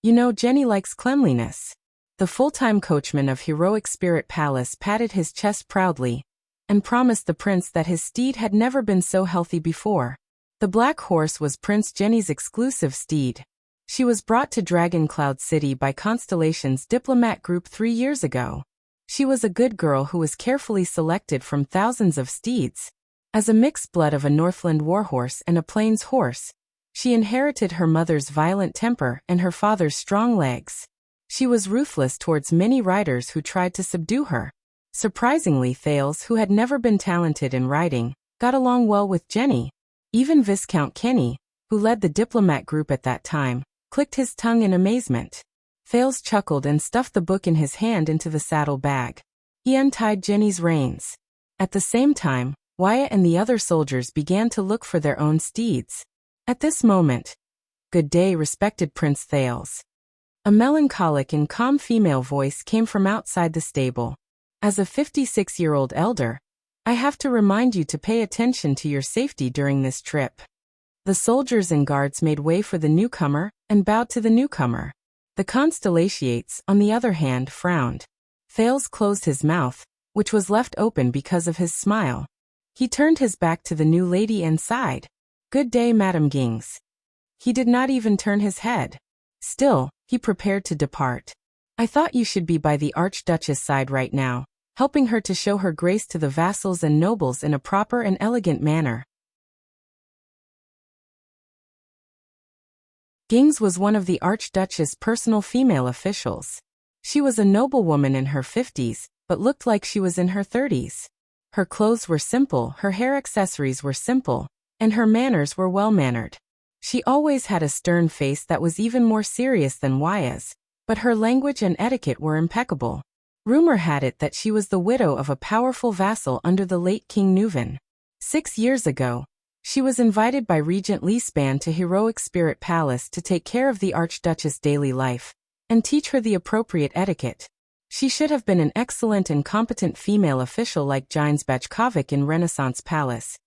You know, Jenny likes cleanliness. The full-time coachman of Heroic Spirit Palace patted his chest proudly, and promised the prince that his steed had never been so healthy before. The black horse was Prince Jenny's exclusive steed. She was brought to Dragon Cloud City by Constellation's diplomat group 3 years ago. She was a good girl who was carefully selected from thousands of steeds. As a mixed blood of a Northland warhorse and a plains horse, She inherited her mother's violent temper and her father's strong legs. She was ruthless towards many riders who tried to subdue her. Surprisingly, Thales, who had never been talented in riding, got along well with Jenny. Even Viscount Kenny, who led the diplomat group at that time, clicked his tongue in amazement. Thales chuckled and stuffed the book in his hand into the saddle bag. He untied Jenny's reins. At the same time, Wyatt and the other soldiers began to look for their own steeds. At this moment, "Good day, respected Prince Thales." A melancholic and calm female voice came from outside the stable. "As a 56-year-old elder, I have to remind you to pay attention to your safety during this trip." The soldiers and guards made way for the newcomer and bowed to the newcomer. The Constellations, on the other hand, frowned. Thales closed his mouth, which was left open because of his smile. He turned his back to the new lady and sighed. "Good day, Madame Gings." He did not even turn his head. Still, he prepared to depart. "I thought you should be by the Archduchess' side right now, helping her to show her grace to the vassals and nobles in a proper and elegant manner." Gings was one of the Archduchess' personal female officials. She was a noblewoman in her 50s, but looked like she was in her 30s. Her clothes were simple, her hair accessories were simple, and her manners were well-mannered. She always had a stern face that was even more serious than Wyatt's, but her language and etiquette were impeccable. Rumor had it that she was the widow of a powerful vassal under the late King Neuven. 6 years ago, she was invited by Regent Leespan to Heroic Spirit Palace to take care of the Archduchess' daily life and teach her the appropriate etiquette. She should have been an excellent and competent female official like Gines Bajkovic in Renaissance Palace,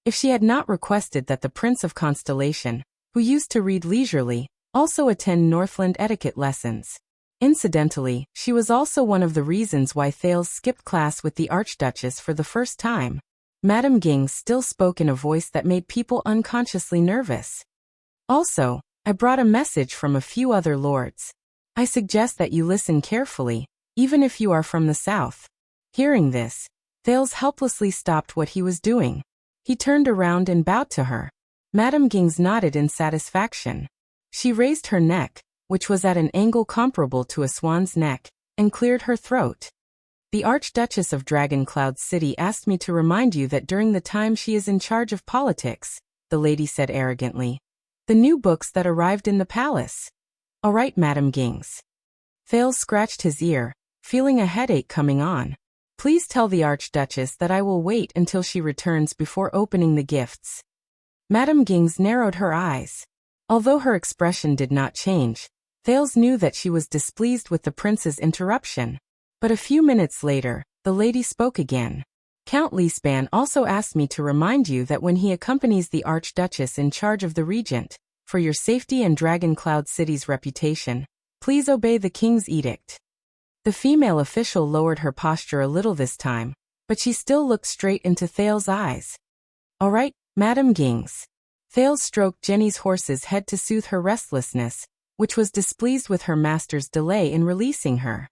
if she had not requested that the Prince of Constellation, who used to read leisurely, also attend Northland etiquette lessons. Incidentally, she was also one of the reasons why Thales skipped class with the Archduchess for the first time. Madame Gings still spoke in a voice that made people unconsciously nervous. "Also, I brought a message from a few other lords. I suggest that you listen carefully, even if you are from the south." Hearing this, Thales helplessly stopped what he was doing. He turned around and bowed to her. Madame Gings nodded in satisfaction. She raised her neck, which was at an angle comparable to a swan's neck, and cleared her throat. "The Archduchess of Dragoncloud City asked me to remind you that during the time she is in charge of politics," the lady said arrogantly. "The new books that arrived in the palace." "All right, Madame Gings." Thales scratched his ear, feeling a headache coming on. "Please tell the Archduchess that I will wait until she returns before opening the gifts." Madame Gings narrowed her eyes. Although her expression did not change, Thales knew that she was displeased with the prince's interruption. But a few minutes later, the lady spoke again. "Count Leespan also asked me to remind you that when he accompanies the Archduchess in charge of the regent, for your safety and Dragoncloud City's reputation, please obey the king's edict." The female official lowered her posture a little this time, but she still looked straight into Thales' eyes. "All right, Madame Gings." Thales stroked Jenny's horse's head to soothe her restlessness, which was displeased with her master's delay in releasing her.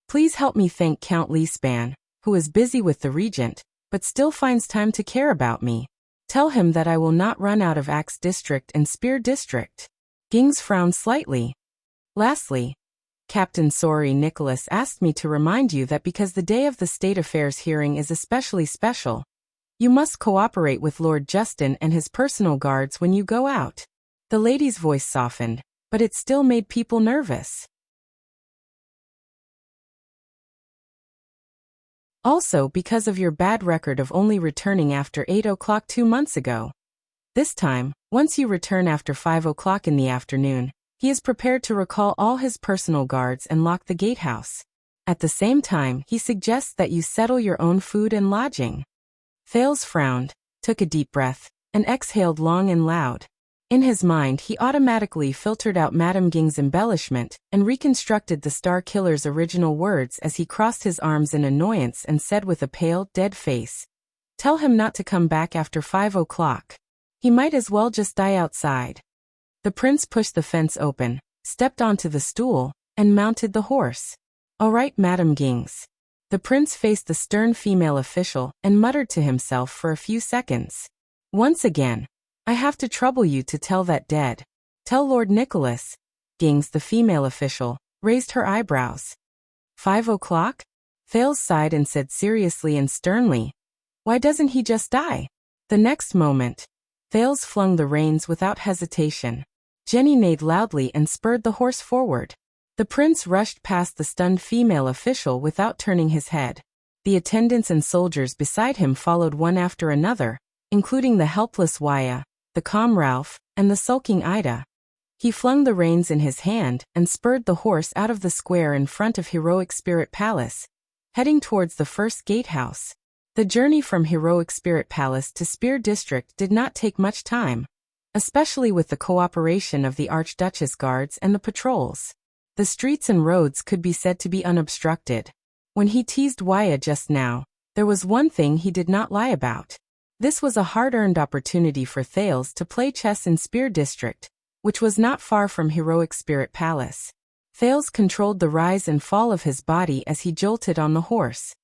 "Please help me thank Count Leespan, who is busy with the regent, but still finds time to care about me. Tell him that I will not run out of Axe District and Spear District." Gings frowned slightly. "Lastly, Captain Sorry Nicholas asked me to remind you that because the day of the State Affairs hearing is especially special, you must cooperate with Lord Justin and his personal guards when you go out." The lady's voice softened, but it still made people nervous. "Also because of your bad record of only returning after 8 o'clock 2 months ago. This time, once you return after 5 o'clock in the afternoon, he is prepared to recall all his personal guards and lock the gatehouse. At the same time, he suggests that you settle your own food and lodging." Thales frowned, took a deep breath, and exhaled long and loud. In his mind, he automatically filtered out Madame Ging's embellishment and reconstructed the Star Killer's original words as he crossed his arms in annoyance and said with a pale, dead face, "Tell him not to come back after 5 o'clock. He might as well just die outside." The prince pushed the fence open, stepped onto the stool, and mounted the horse. "All right, Madame Gings." The prince faced the stern female official and muttered to himself for a few seconds. Once again, I have to trouble you to tell that dead. Tell Lord Nicholas. Gings, the female official, raised her eyebrows. 5 o'clock? Thales sighed and said seriously and sternly, why doesn't he just die? The next moment, Thales flung the reins without hesitation. Jenny neighed loudly and spurred the horse forward. The prince rushed past the stunned female official without turning his head. The attendants and soldiers beside him followed one after another, including the helpless Waya, the calm Ralph, and the sulking Ida. He flung the reins in his hand and spurred the horse out of the square in front of Heroic Spirit Palace, heading towards the first gatehouse. The journey from Heroic Spirit Palace to Spear District did not take much time, especially with the cooperation of the Archduchess guards and the patrols. The streets and roads could be said to be unobstructed. When he teased Waya just now, there was one thing he did not lie about. This was a hard-earned opportunity for Thales to play chess in Spear District, which was not far from Heroic Spirit Palace. Thales controlled the rise and fall of his body as he jolted on the horse.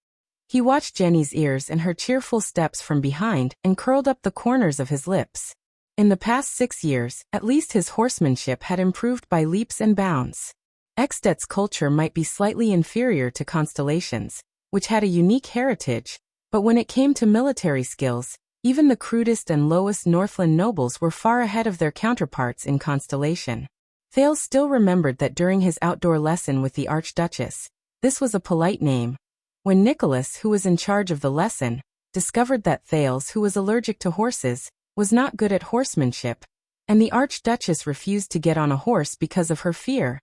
He watched Jenny's ears and her cheerful steps from behind and curled up the corners of his lips. In the past 6 years, at least his horsemanship had improved by leaps and bounds. Extet's culture might be slightly inferior to Constellation's, which had a unique heritage, but when it came to military skills, even the crudest and lowest Northland nobles were far ahead of their counterparts in Constellation. Thales still remembered that during his outdoor lesson with the Archduchess, this was a polite name. When Nicholas, who was in charge of the lesson, discovered that Thales, who was allergic to horses, was not good at horsemanship, and the Archduchess refused to get on a horse because of her fear,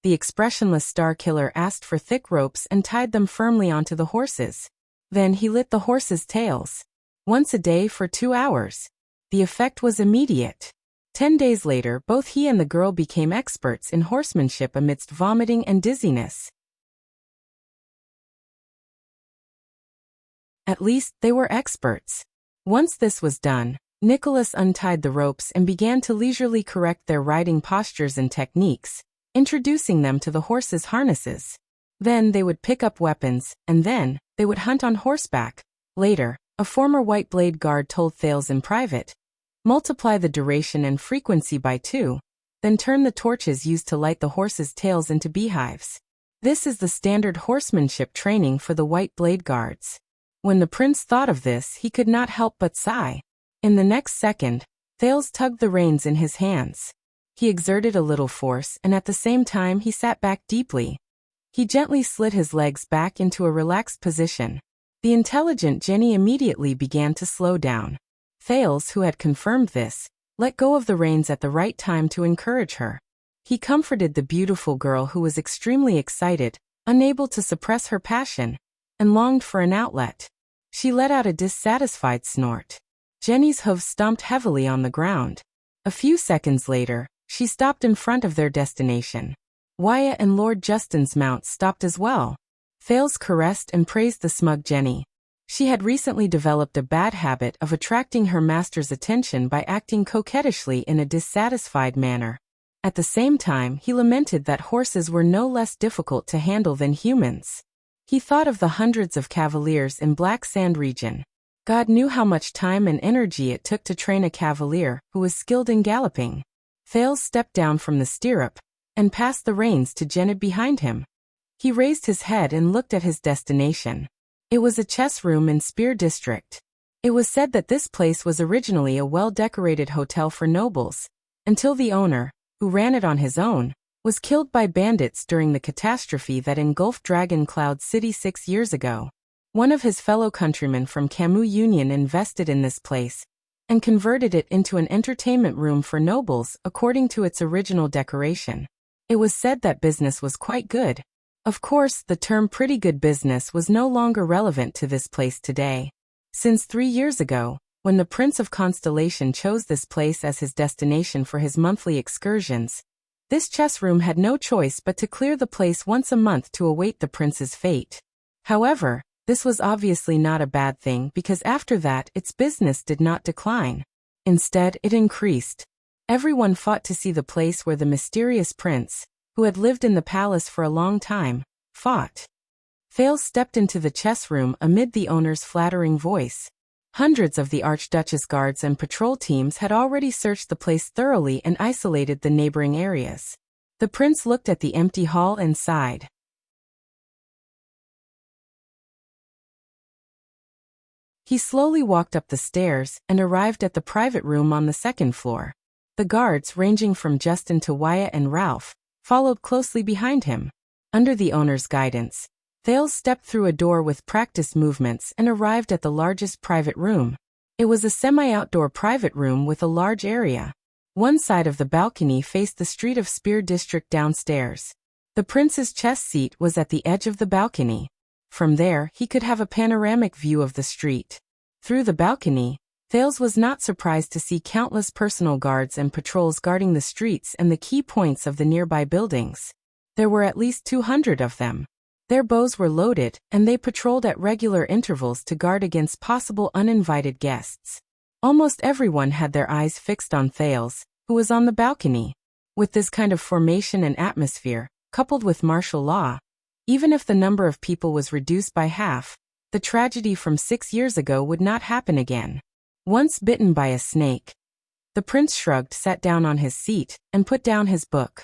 the expressionless Starkiller asked for thick ropes and tied them firmly onto the horses. Then he lit the horses' tails. Once a day for 2 hours. The effect was immediate. 10 days later, both he and the girl became experts in horsemanship amidst vomiting and dizziness. At least, they were experts. Once this was done, Nicholas untied the ropes and began to leisurely correct their riding postures and techniques, introducing them to the horses' harnesses. Then they would pick up weapons, and then they would hunt on horseback. Later, a former White Blade guard told Thales in private, multiply the duration and frequency by 2, then turn the torches used to light the horses' tails into beehives. This is the standard horsemanship training for the White Blade guards. When the prince thought of this, he could not help but sigh. In the next second, Thales tugged the reins in his hands. He exerted a little force, and at the same time he sat back deeply. He gently slid his legs back into a relaxed position. The intelligent Jenny immediately began to slow down. Thales, who had confirmed this, let go of the reins at the right time to encourage her. He comforted the beautiful girl who was extremely excited, unable to suppress her passion, and longed for an outlet. She let out a dissatisfied snort. Jenny's hooves stomped heavily on the ground. A few seconds later, she stopped in front of their destination. Wyatt and Lord Justin's mounts stopped as well. Thales caressed and praised the smug Jenny. She had recently developed a bad habit of attracting her master's attention by acting coquettishly in a dissatisfied manner. At the same time, he lamented that horses were no less difficult to handle than humans. He thought of the hundreds of cavaliers in Black Sand region. God knew how much time and energy it took to train a cavalier who was skilled in galloping. Thales stepped down from the stirrup and passed the reins to Jenny behind him. He raised his head and looked at his destination. It was a chess room in Spear District. It was said that this place was originally a well-decorated hotel for nobles, until the owner, who ran it on his own, was killed by bandits during the catastrophe that engulfed Dragon Cloud City 6 years ago. One of his fellow countrymen from Camus Union invested in this place and converted it into an entertainment room for nobles according to its original decoration. It was said that business was quite good. Of course, the term pretty good business was no longer relevant to this place today. Since 3 years ago, when the Prince of Constellation chose this place as his destination for his monthly excursions, this chess room had no choice but to clear the place once a month to await the prince's fate. However, this was obviously not a bad thing because after that its business did not decline. Instead, it increased. Everyone fought to see the place where the mysterious prince, who had lived in the palace for a long time, fought. Thales stepped into the chess room amid the owner's flattering voice. Hundreds of the Archduchess guards and patrol teams had already searched the place thoroughly and isolated the neighboring areas. The prince looked at the empty hall and sighed. He slowly walked up the stairs and arrived at the private room on the second floor. The guards, ranging from Justin to Wyatt and Ralph, followed closely behind him. Under the owner's guidance, Thales stepped through a door with practiced movements and arrived at the largest private room. It was a semi-outdoor private room with a large area. One side of the balcony faced the street of Spear District downstairs. The prince's chess seat was at the edge of the balcony. From there, he could have a panoramic view of the street. Through the balcony, Thales was not surprised to see countless personal guards and patrols guarding the streets and the key points of the nearby buildings. There were at least 200 of them. Their bows were loaded, and they patrolled at regular intervals to guard against possible uninvited guests. Almost everyone had their eyes fixed on Thales, who was on the balcony. With this kind of formation and atmosphere, coupled with martial law, even if the number of people was reduced by half, the tragedy from 6 years ago would not happen again. Once bitten by a snake, the prince shrugged, sat down on his seat, and put down his book.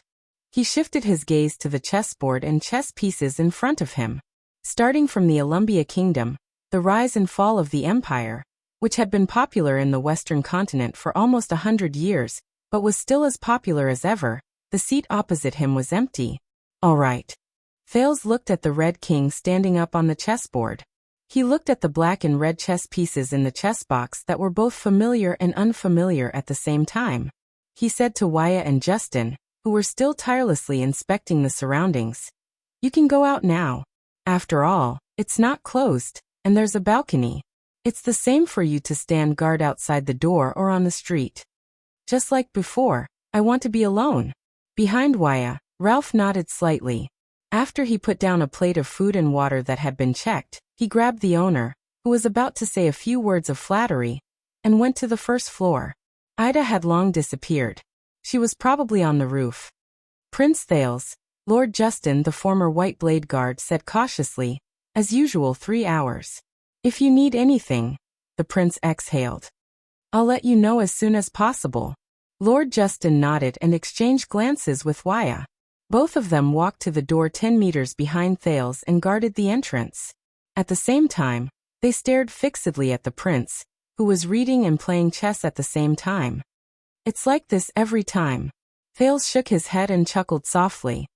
He shifted his gaze to the chessboard and chess pieces in front of him. Starting from the Olumbia Kingdom, the rise and fall of the empire, which had been popular in the Western continent for almost 100 years, but was still as popular as ever, the seat opposite him was empty. All right. Thales looked at the Red King standing up on the chessboard. He looked at the black and red chess pieces in the chess box that were both familiar and unfamiliar at the same time. He said to Wyatt and Justin, who were still tirelessly inspecting the surroundings, "You can go out now. After all, it's not closed, and there's a balcony. It's the same for you to stand guard outside the door or on the street. Just like before, I want to be alone." Behind Wyatt, Ralph nodded slightly. After he put down a plate of food and water that had been checked, he grabbed the owner, who was about to say a few words of flattery, and went to the first floor. Ida had long disappeared. She was probably on the roof. Prince Thales, Lord Justin, the former White Blade Guard, said cautiously, "As usual, 3 hours. If you need anything," the prince exhaled. "I'll let you know as soon as possible." Lord Justin nodded and exchanged glances with Wyatt. Both of them walked to the door 10 meters behind Thales and guarded the entrance. At the same time, they stared fixedly at the prince, who was reading and playing chess at the same time. "It's like this every time." Thales shook his head and chuckled softly.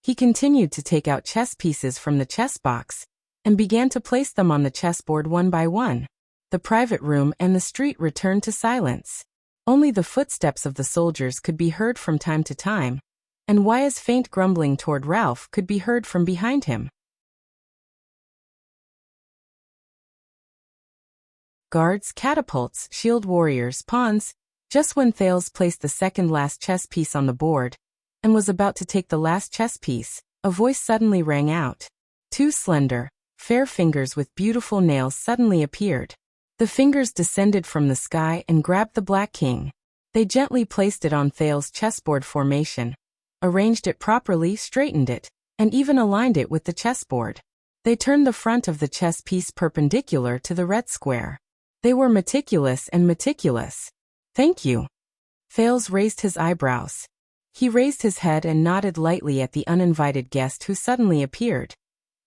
He continued to take out chess pieces from the chess box and began to place them on the chessboard one by one. The private room and the street returned to silence. Only the footsteps of the soldiers could be heard from time to time, and Wyatt's faint grumbling toward Ralph could be heard from behind him. Guards, catapults, shield warriors, pawns. Just when Thales placed the second-last chess piece on the board and was about to take the last chess piece, a voice suddenly rang out. 2 slender, fair fingers with beautiful nails suddenly appeared. The fingers descended from the sky and grabbed the Black King. They gently placed it on Thales' chessboard formation, arranged it properly, straightened it, and even aligned it with the chessboard. They turned the front of the chess piece perpendicular to the red square. They were meticulous and meticulous. "Thank you." Thales raised his eyebrows. He raised his head and nodded lightly at the uninvited guest who suddenly appeared.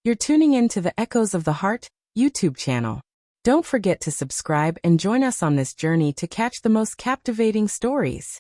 You're tuning in to the Echoes of the Heart YouTube channel. Don't forget to subscribe and join us on this journey to catch the most captivating stories.